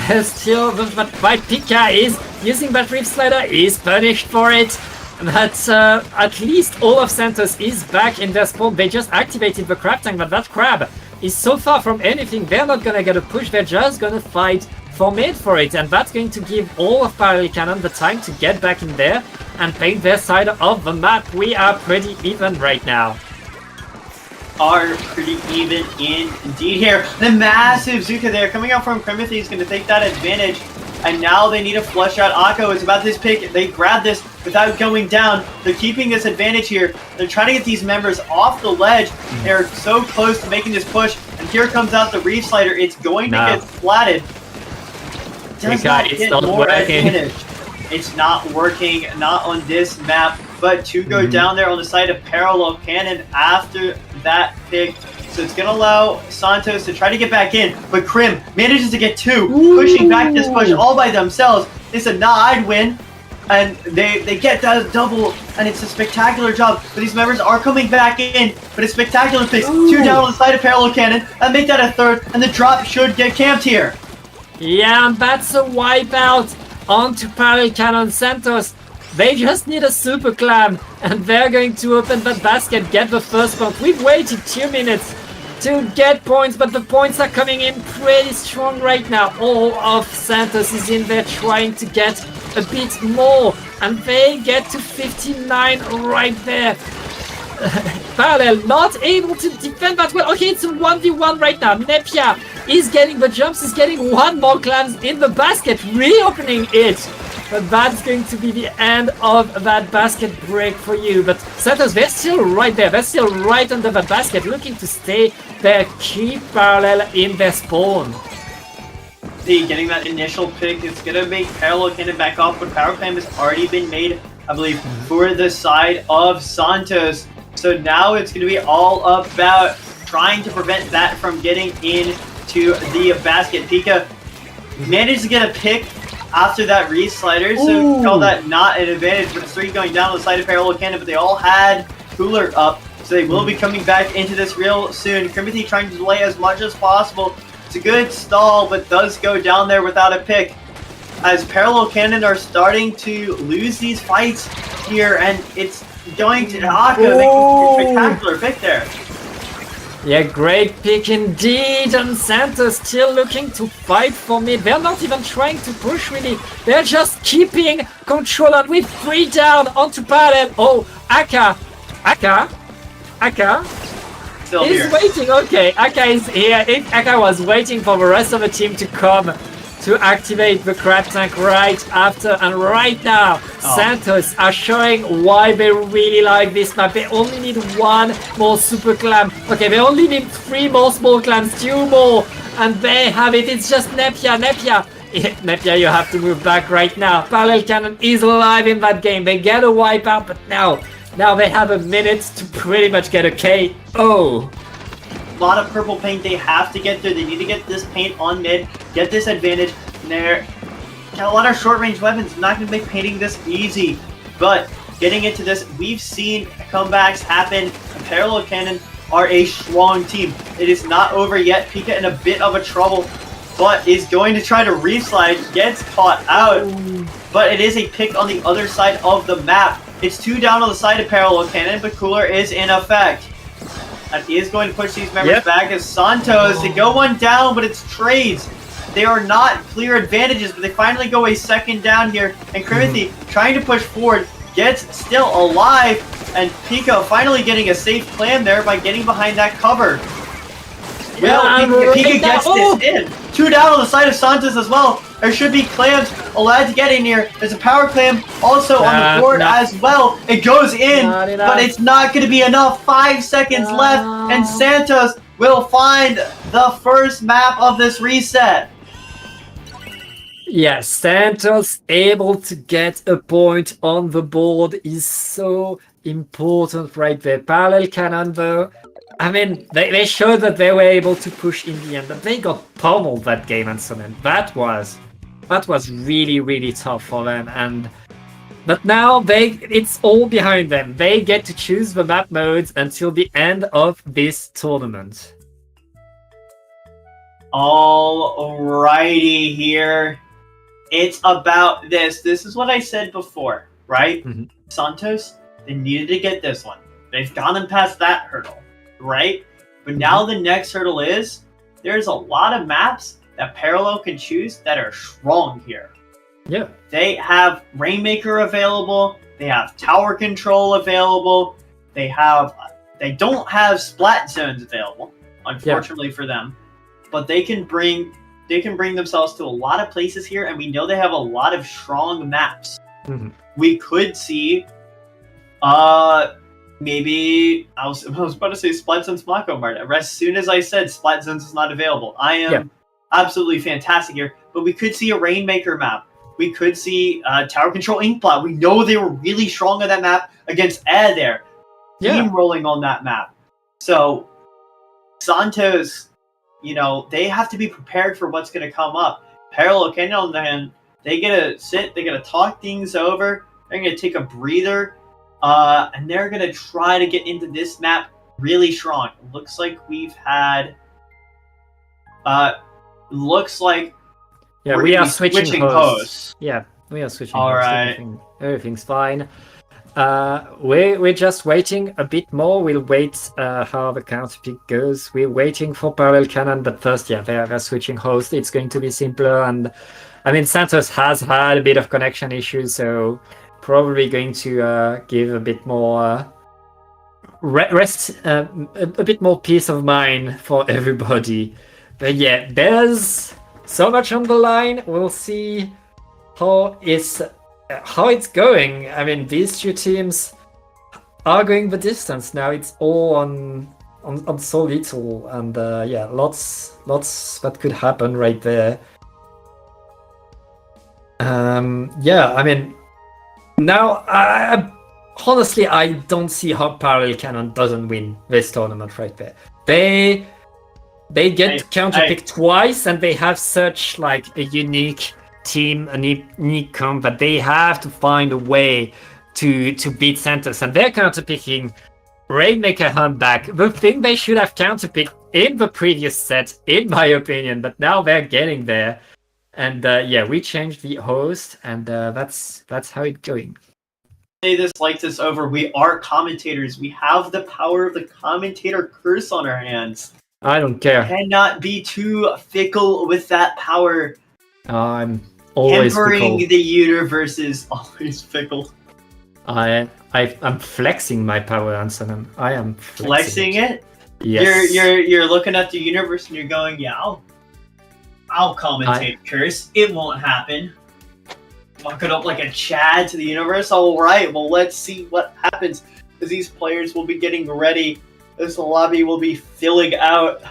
there's still the fight. Pika is using that Reef Slider, is punished for it. But at least all of Santos is back in their spawn. They just activated the crab tank, but that crab is so far from anything. They're not gonna get a push, they're just gonna fight for mid for it, and that's going to give all of Parallel Cannon the time to get back in there and paint their side of the map. We are pretty even right now. Are pretty even indeed here. The massive Zuka there coming out from Primothy is going to take that advantage. And now they need to flush out Akko. It's about this pick. They grab this without going down. They're keeping this advantage here. They're trying to get these members off the ledge. They're so close to making this push. And here comes out the Reef Slider. It's going to get flatted. Does not get more advantage. It's not working, not on this map. But to go down there on the side of Parallel Cannon after that pick. So it's going to allow Santos to try to get back in. But Krim manages to get 2, pushing back this push all by themselves. It's a I'd win. And they get that double, and it's a spectacular job. But these members are coming back in. But it's spectacular picks. 2 down on the side of Parallel Cannon. And make that a 3rd. And the drop should get camped here. Yeah, and that's a wipeout onto Parallel Cannon Santos. They just need a super clam, and they're going to open that basket, get the first point. We've waited 2 minutes to get points, but the points are coming in pretty strong right now. All of Santos is in there trying to get a bit more, and they get to 59 right there. Parallel not able to defend that well. Okay, it's a 1v1 right now. Nepia is getting the jumps, is getting 1 more clams in the basket, reopening it. But that's going to be the end of that basket break for you. But Santos, they're still right there. They're still right under that basket, looking to stay there, keep Parallel in their spawn. See, getting that initial pick, it's going to make Parallel Cannon back off, but Power Clam has already been made, I believe, for the side of Santos. So now it's going to be all about trying to prevent that from getting into the basket. Pika managed to get a pick after that Reef Slider, so call that not an advantage, but it's 3 going down on the side of Parallel Cannon, but they all had Cooler up, so they will be coming back into this real soon. Timothy trying to delay as much as possible. It's a good stall, but does go down there without a pick. As Parallel Cannon are starting to lose these fights here, and it's going to Akko making a spectacular pick there. Yeah, great pick indeed, and Santos still looking to fight for mid. They're not even trying to push really, they're just keeping control, and with 3 down onto Parallel. Oh, Akka Still is here. waiting. Okay, Akka is here. Akka was waiting for the rest of the team to come to activate the crab tank right after, and right now Santos are showing why they really like this map. They only need 1 more super clam. Okay, they only need 3 more small clams, 2 more, and they have it. It's just Nepia. Nepia, you have to move back right now. Parallel Cannon is alive in that game. They get a wipeout, but now they have a minute to pretty much get a KO. A lot of purple paint they have to get through. They need to get this paint on mid, get this advantage. And they're got a lot of short range weapons. Not going to make painting this easy. But getting into this, we've seen comebacks happen. Parallel Cannon are a strong team. It is not over yet. Pika in a bit of a trouble, but is going to try to reslide. Gets caught out. But it is a pick on the other side of the map. It's 2 down on the side of Parallel Cannon, but Cooler is in effect. And he is going to push these members back as Santos. They go 1 down, but it's trades. They are not clear advantages, but they finally go a second down here. And Crimothy trying to push forward, gets still alive, and Pico finally getting a safe plan there by getting behind that cover. Well, Pico gets this in. 2 down on the side of Santos as well. There should be clams allowed to get in here. There's a power clam also on the board as well. It goes in, but it's not going to be enough. 5 seconds left, and Santos will find the first map of this reset. Yeah, Santos able to get a point on the board is so important right there. Parallel cannon though, I mean, they showed that they were able to push in the end, but they got pummeled that game, and so then that was really, really tough for them. But now it's all behind them. They get to choose the map modes until the end of this tournament. Alrighty here. It's about this. This is what I said before, right? Santos, they needed to get this one. They've gotten past that hurdle, right? But now the next hurdle is, there's a lot of maps that Parallel can choose that are strong here. Yeah. They have Rainmaker available. They have Tower Control available. They don't have Splat Zones available, unfortunately for them. But they can bring themselves to a lot of places here, and we know they have a lot of strong maps. We could see maybe I was about to say Splat Zones Mako Mart. As soon as I said Splat Zones is not available, I am absolutely fantastic here. But we could see a Rainmaker map. We could see Tower Control Inkblot. We know they were really strong on that map against Air there. Team rolling on that map. So Santos, they have to be prepared for what's going to come up. Parallel Canyon on the hand, they get to sit, they get to talk things over, they're going to take a breather, and they're going to try to get into this map really strong. It looks like we've had... we are switching hosts. Yeah, we are switching All hosts. right. Everything's fine. We're just waiting a bit more. We'll wait how the counter pick goes. We're waiting for Parallel Cannon, but first, they're switching hosts. It's going to be simpler, and I mean, Santos has had a bit of connection issues, so probably going to give a bit more rest, a bit more peace of mind for everybody. But yeah, there's so much on the line. We'll see how it's going. I mean, these two teams are going the distance now. It's all on so little, and lots that could happen right there. I mean, now honestly, I don't see how Parallel Cannon doesn't win this tournament right there. They get counterpicked twice, and they have such like a unique team, a unique comp, that they have to find a way to beat Santos, and they're counterpicking Rainmaker Huntback, the thing they should have counterpicked in the previous set, in my opinion, but now they're getting there. And we changed the host, and that's how it's going. Say this like this over. We are commentators. We have the power of the commentator curse on our hands. I don't care. Cannot be too fickle with that power. I'm always Tempering fickle. the universe is always fickle. I'm flexing my power, Anson. I am Flexing it? Yes. You're looking at the universe and you're going, I'll commentate curse. It won't happen. Walk it up like a Chad to the universe. All right, well, let's see what happens, as these players will be getting ready. This lobby will be filling out.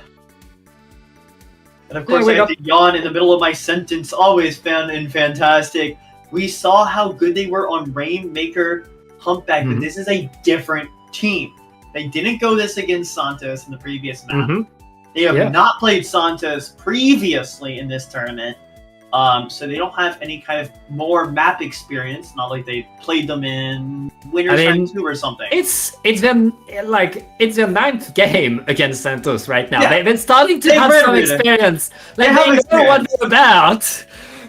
And of course, I have to yawn in the middle of my sentence. Always found in fantastic. We saw how good they were on Rainmaker Humpback, but this is a different team. They didn't go this against Santos in the previous map. They have not played Santos previously in this tournament. So they don't have any kind of more map experience. Not like they played them in Winners Time 2 or something. It's their 9th game against Santos right now. They've been starting to have some experience. They know what they're about.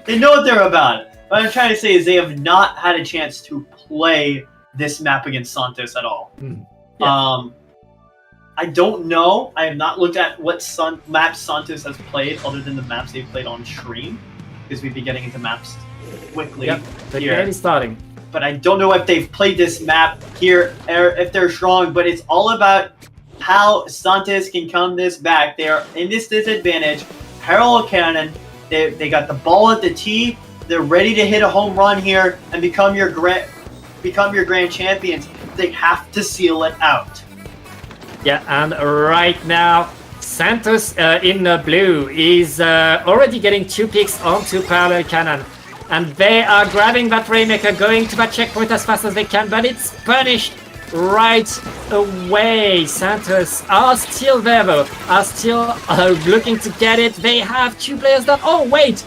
They know what they're about. What I'm trying to say is they have not had a chance to play this map against Santos at all. I don't know. I have not looked at what maps Santos has played other than the maps they've played on stream, because we'd be getting into maps quickly. Yep, the here. game is starting. But I don't know if they've played this map here or if they're strong, but it's all about how Santos can come this back. They are in this disadvantage. Parallel Cannon, they got the ball at the tee. They're ready to hit a home run here and become your grand champions. They have to seal it out. Yeah, and right now, Santos in blue is already getting 2 picks onto Parallel Cannon. And they are grabbing that Rainmaker, going to that checkpoint as fast as they can, but it's punished right away. Santos are still there though, are still looking to get it. They have 2 players that, oh wait!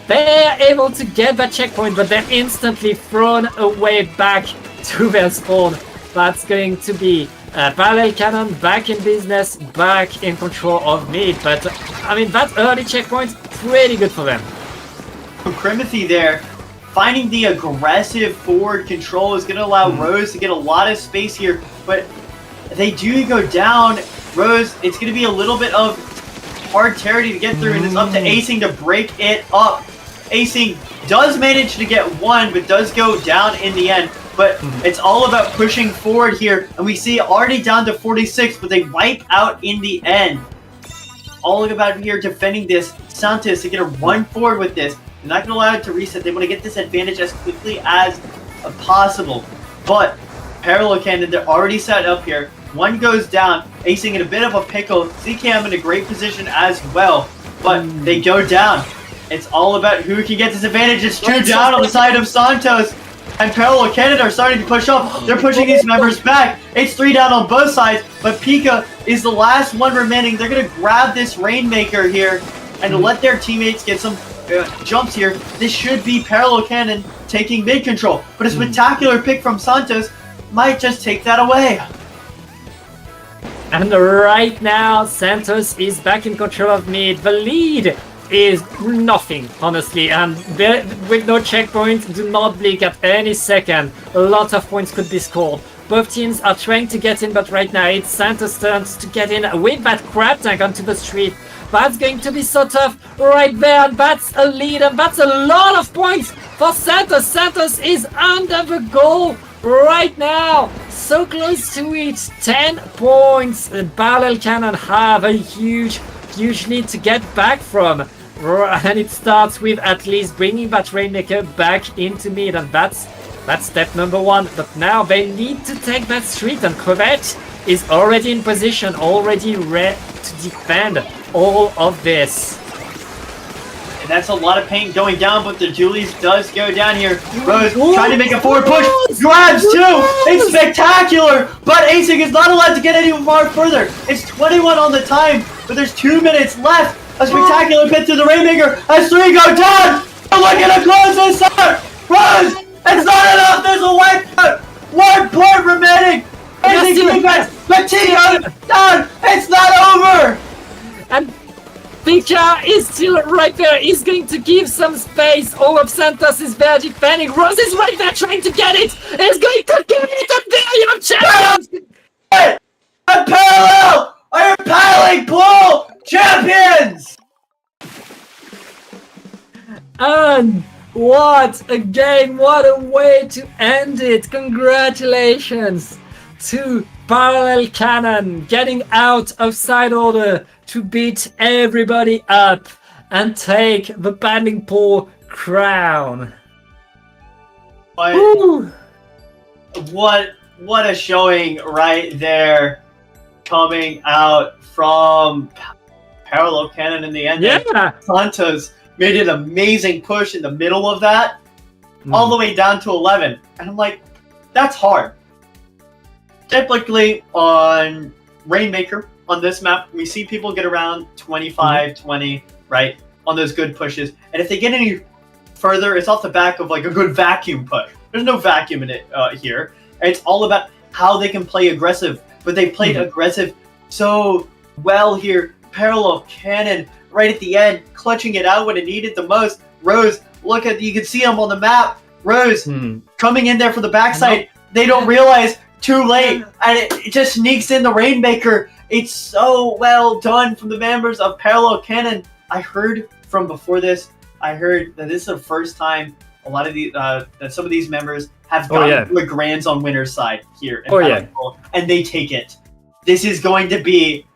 They are able to get that checkpoint, but they're instantly thrown away back to their spawn. That's going to be Parallel Cannon back in business, back in control of mid. But I mean, that early checkpoint, pretty good for them. Crimothy there, finding the aggressive forward control is going to allow Rose to get a lot of space here, but they do go down. Rose, it's going to be a little bit of hard territory to get through, and it's up to Acing to break it up. Acing does manage to get 1, but does go down in the end. But it's all about pushing forward here, and we see already down to 46, but they wipe out in the end. All about here defending this. Santos to get a run forward with this. They're not going to allow it to reset. They want to get this advantage as quickly as possible. But Parallel Cannon, they're already set up here. 1 goes down, Acing in a bit of a pickle. ZCam in a great position as well. But they go down. It's all about who can get this advantage. It's 2 down on the side of Santos. And Parallel Cannon are starting to push up. They're pushing these members back. It's 3 down on both sides. But Pika is the last one remaining. They're going to grab this Rainmaker here and let their teammates get some jumps here. This should be Parallel Cannon taking mid control, but a spectacular pick from Santos might just take that away. And right now, Santos is back in control of mid. The lead is nothing, honestly, and with no checkpoint, do not blink at any second. A lot of points could be scored. Both teams are trying to get in, but right now it's Santos' turn to get in with that crab tank onto the street. That's going to be so tough right there, and that's a lead, and that's a lot of points for Santos. Santos is under the goal right now, so close to it. 10 points. Parallel Cannon have a huge lead to get back from, and it starts with at least bringing that Rainmaker back into mid, and that's step number 1. But now they need to take that street, and Crevette is already in position, already ready to defend all of this. And that's a lot of paint going down, but the Julius does go down here. Rose trying to make a forward push, grabs 2. It's spectacular, but Acing is not allowed to get any more further. It's 21 on the time, but there's 2 minutes left. A spectacular pit to the Rainmaker as 3 go down. Look at how close this out. Rose, it's not enough. There's a wipeout. 1 point remaining. Acing defense, but T down. It's not over. And Pika is still right there. He's going to give some space. All of Santos is there defending. Rose is right there trying to get it. He's going to get it. And there you have champions. And Parallel are your paddling pool champions. And what a game. What a way to end it. Congratulations to Parallel Cannon getting out of side order to beat everybody up and take the paddling pool crown. What a showing right there, coming out from Parallel Cannon in the end. Yeah. Santos made an amazing push in the middle of that, all the way down to 11. And I'm like, that's hard. Typically on Rainmaker, on this map, we see people get around 25, 20, right, on those good pushes. And if they get any further, it's off the back of like a good vacuum push. There's no vacuum in it here. And it's all about how they can play aggressive. But they played aggressive so well here. Parallel Cannon right at the end, clutching it out when it needed the most. Rose, look at, you can see him on the map. Rose coming in there for the backside. They don't realize, too late, and it just sneaks in the Rainmaker, It's so well done from the members of Parallel Cannon. I heard from before this, I heard that this is the first time a lot of the that some of these members have gotten to a grands on winner's side here in Parallel, and they take it. This is going to be,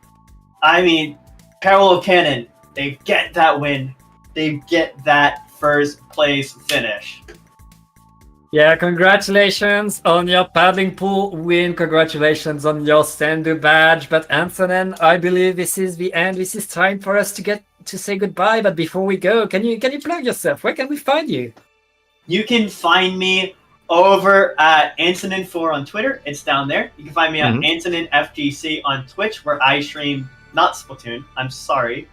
I mean, Parallel Cannon, they get that win. They get that first place finish. Yeah, congratulations on your paddling pool win. Congratulations on your Sendu badge. But Antonin, I believe this is the end. This is time for us to say goodbye. But before we go, can you plug yourself? Where can we find you? You can find me over at Antonin4 on Twitter. It's down there. You can find me on AntoninFGC on Twitch, where I stream not Splatoon. I'm sorry.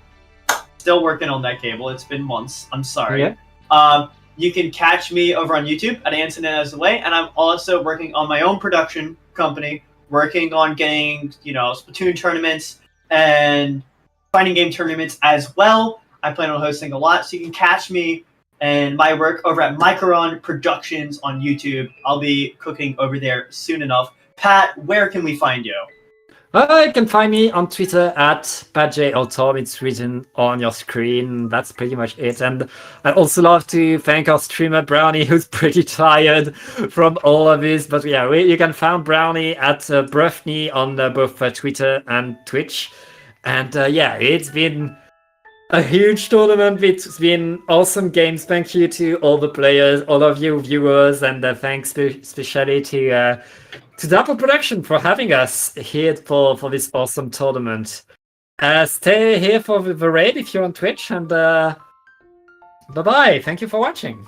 Still working on that cable. It's been months. I'm sorry. Yeah. You can catch me over on YouTube at Antonin as the way, and I'm also working on my own production company, working on getting, Splatoon tournaments and fighting game tournaments as well. I plan on hosting a lot, so you can catch me and my work over at Micron Productions on YouTube. I'll be cooking over there soon enough. Pat, where can we find you? You can find me on Twitter at PatJLTom. It's written on your screen. That's pretty much it. And I'd also love to thank our streamer Brownie, who's pretty tired from all of this. But yeah, you can find Brownie at Bruffney on both Twitter and Twitch. And yeah, it's been a huge tournament. It's been awesome games. Thank you to all the players, all of you viewers, and thanks especially to Dapple Production for having us here for this awesome tournament. Stay here for the raid if you're on Twitch, and bye-bye. Thank you for watching.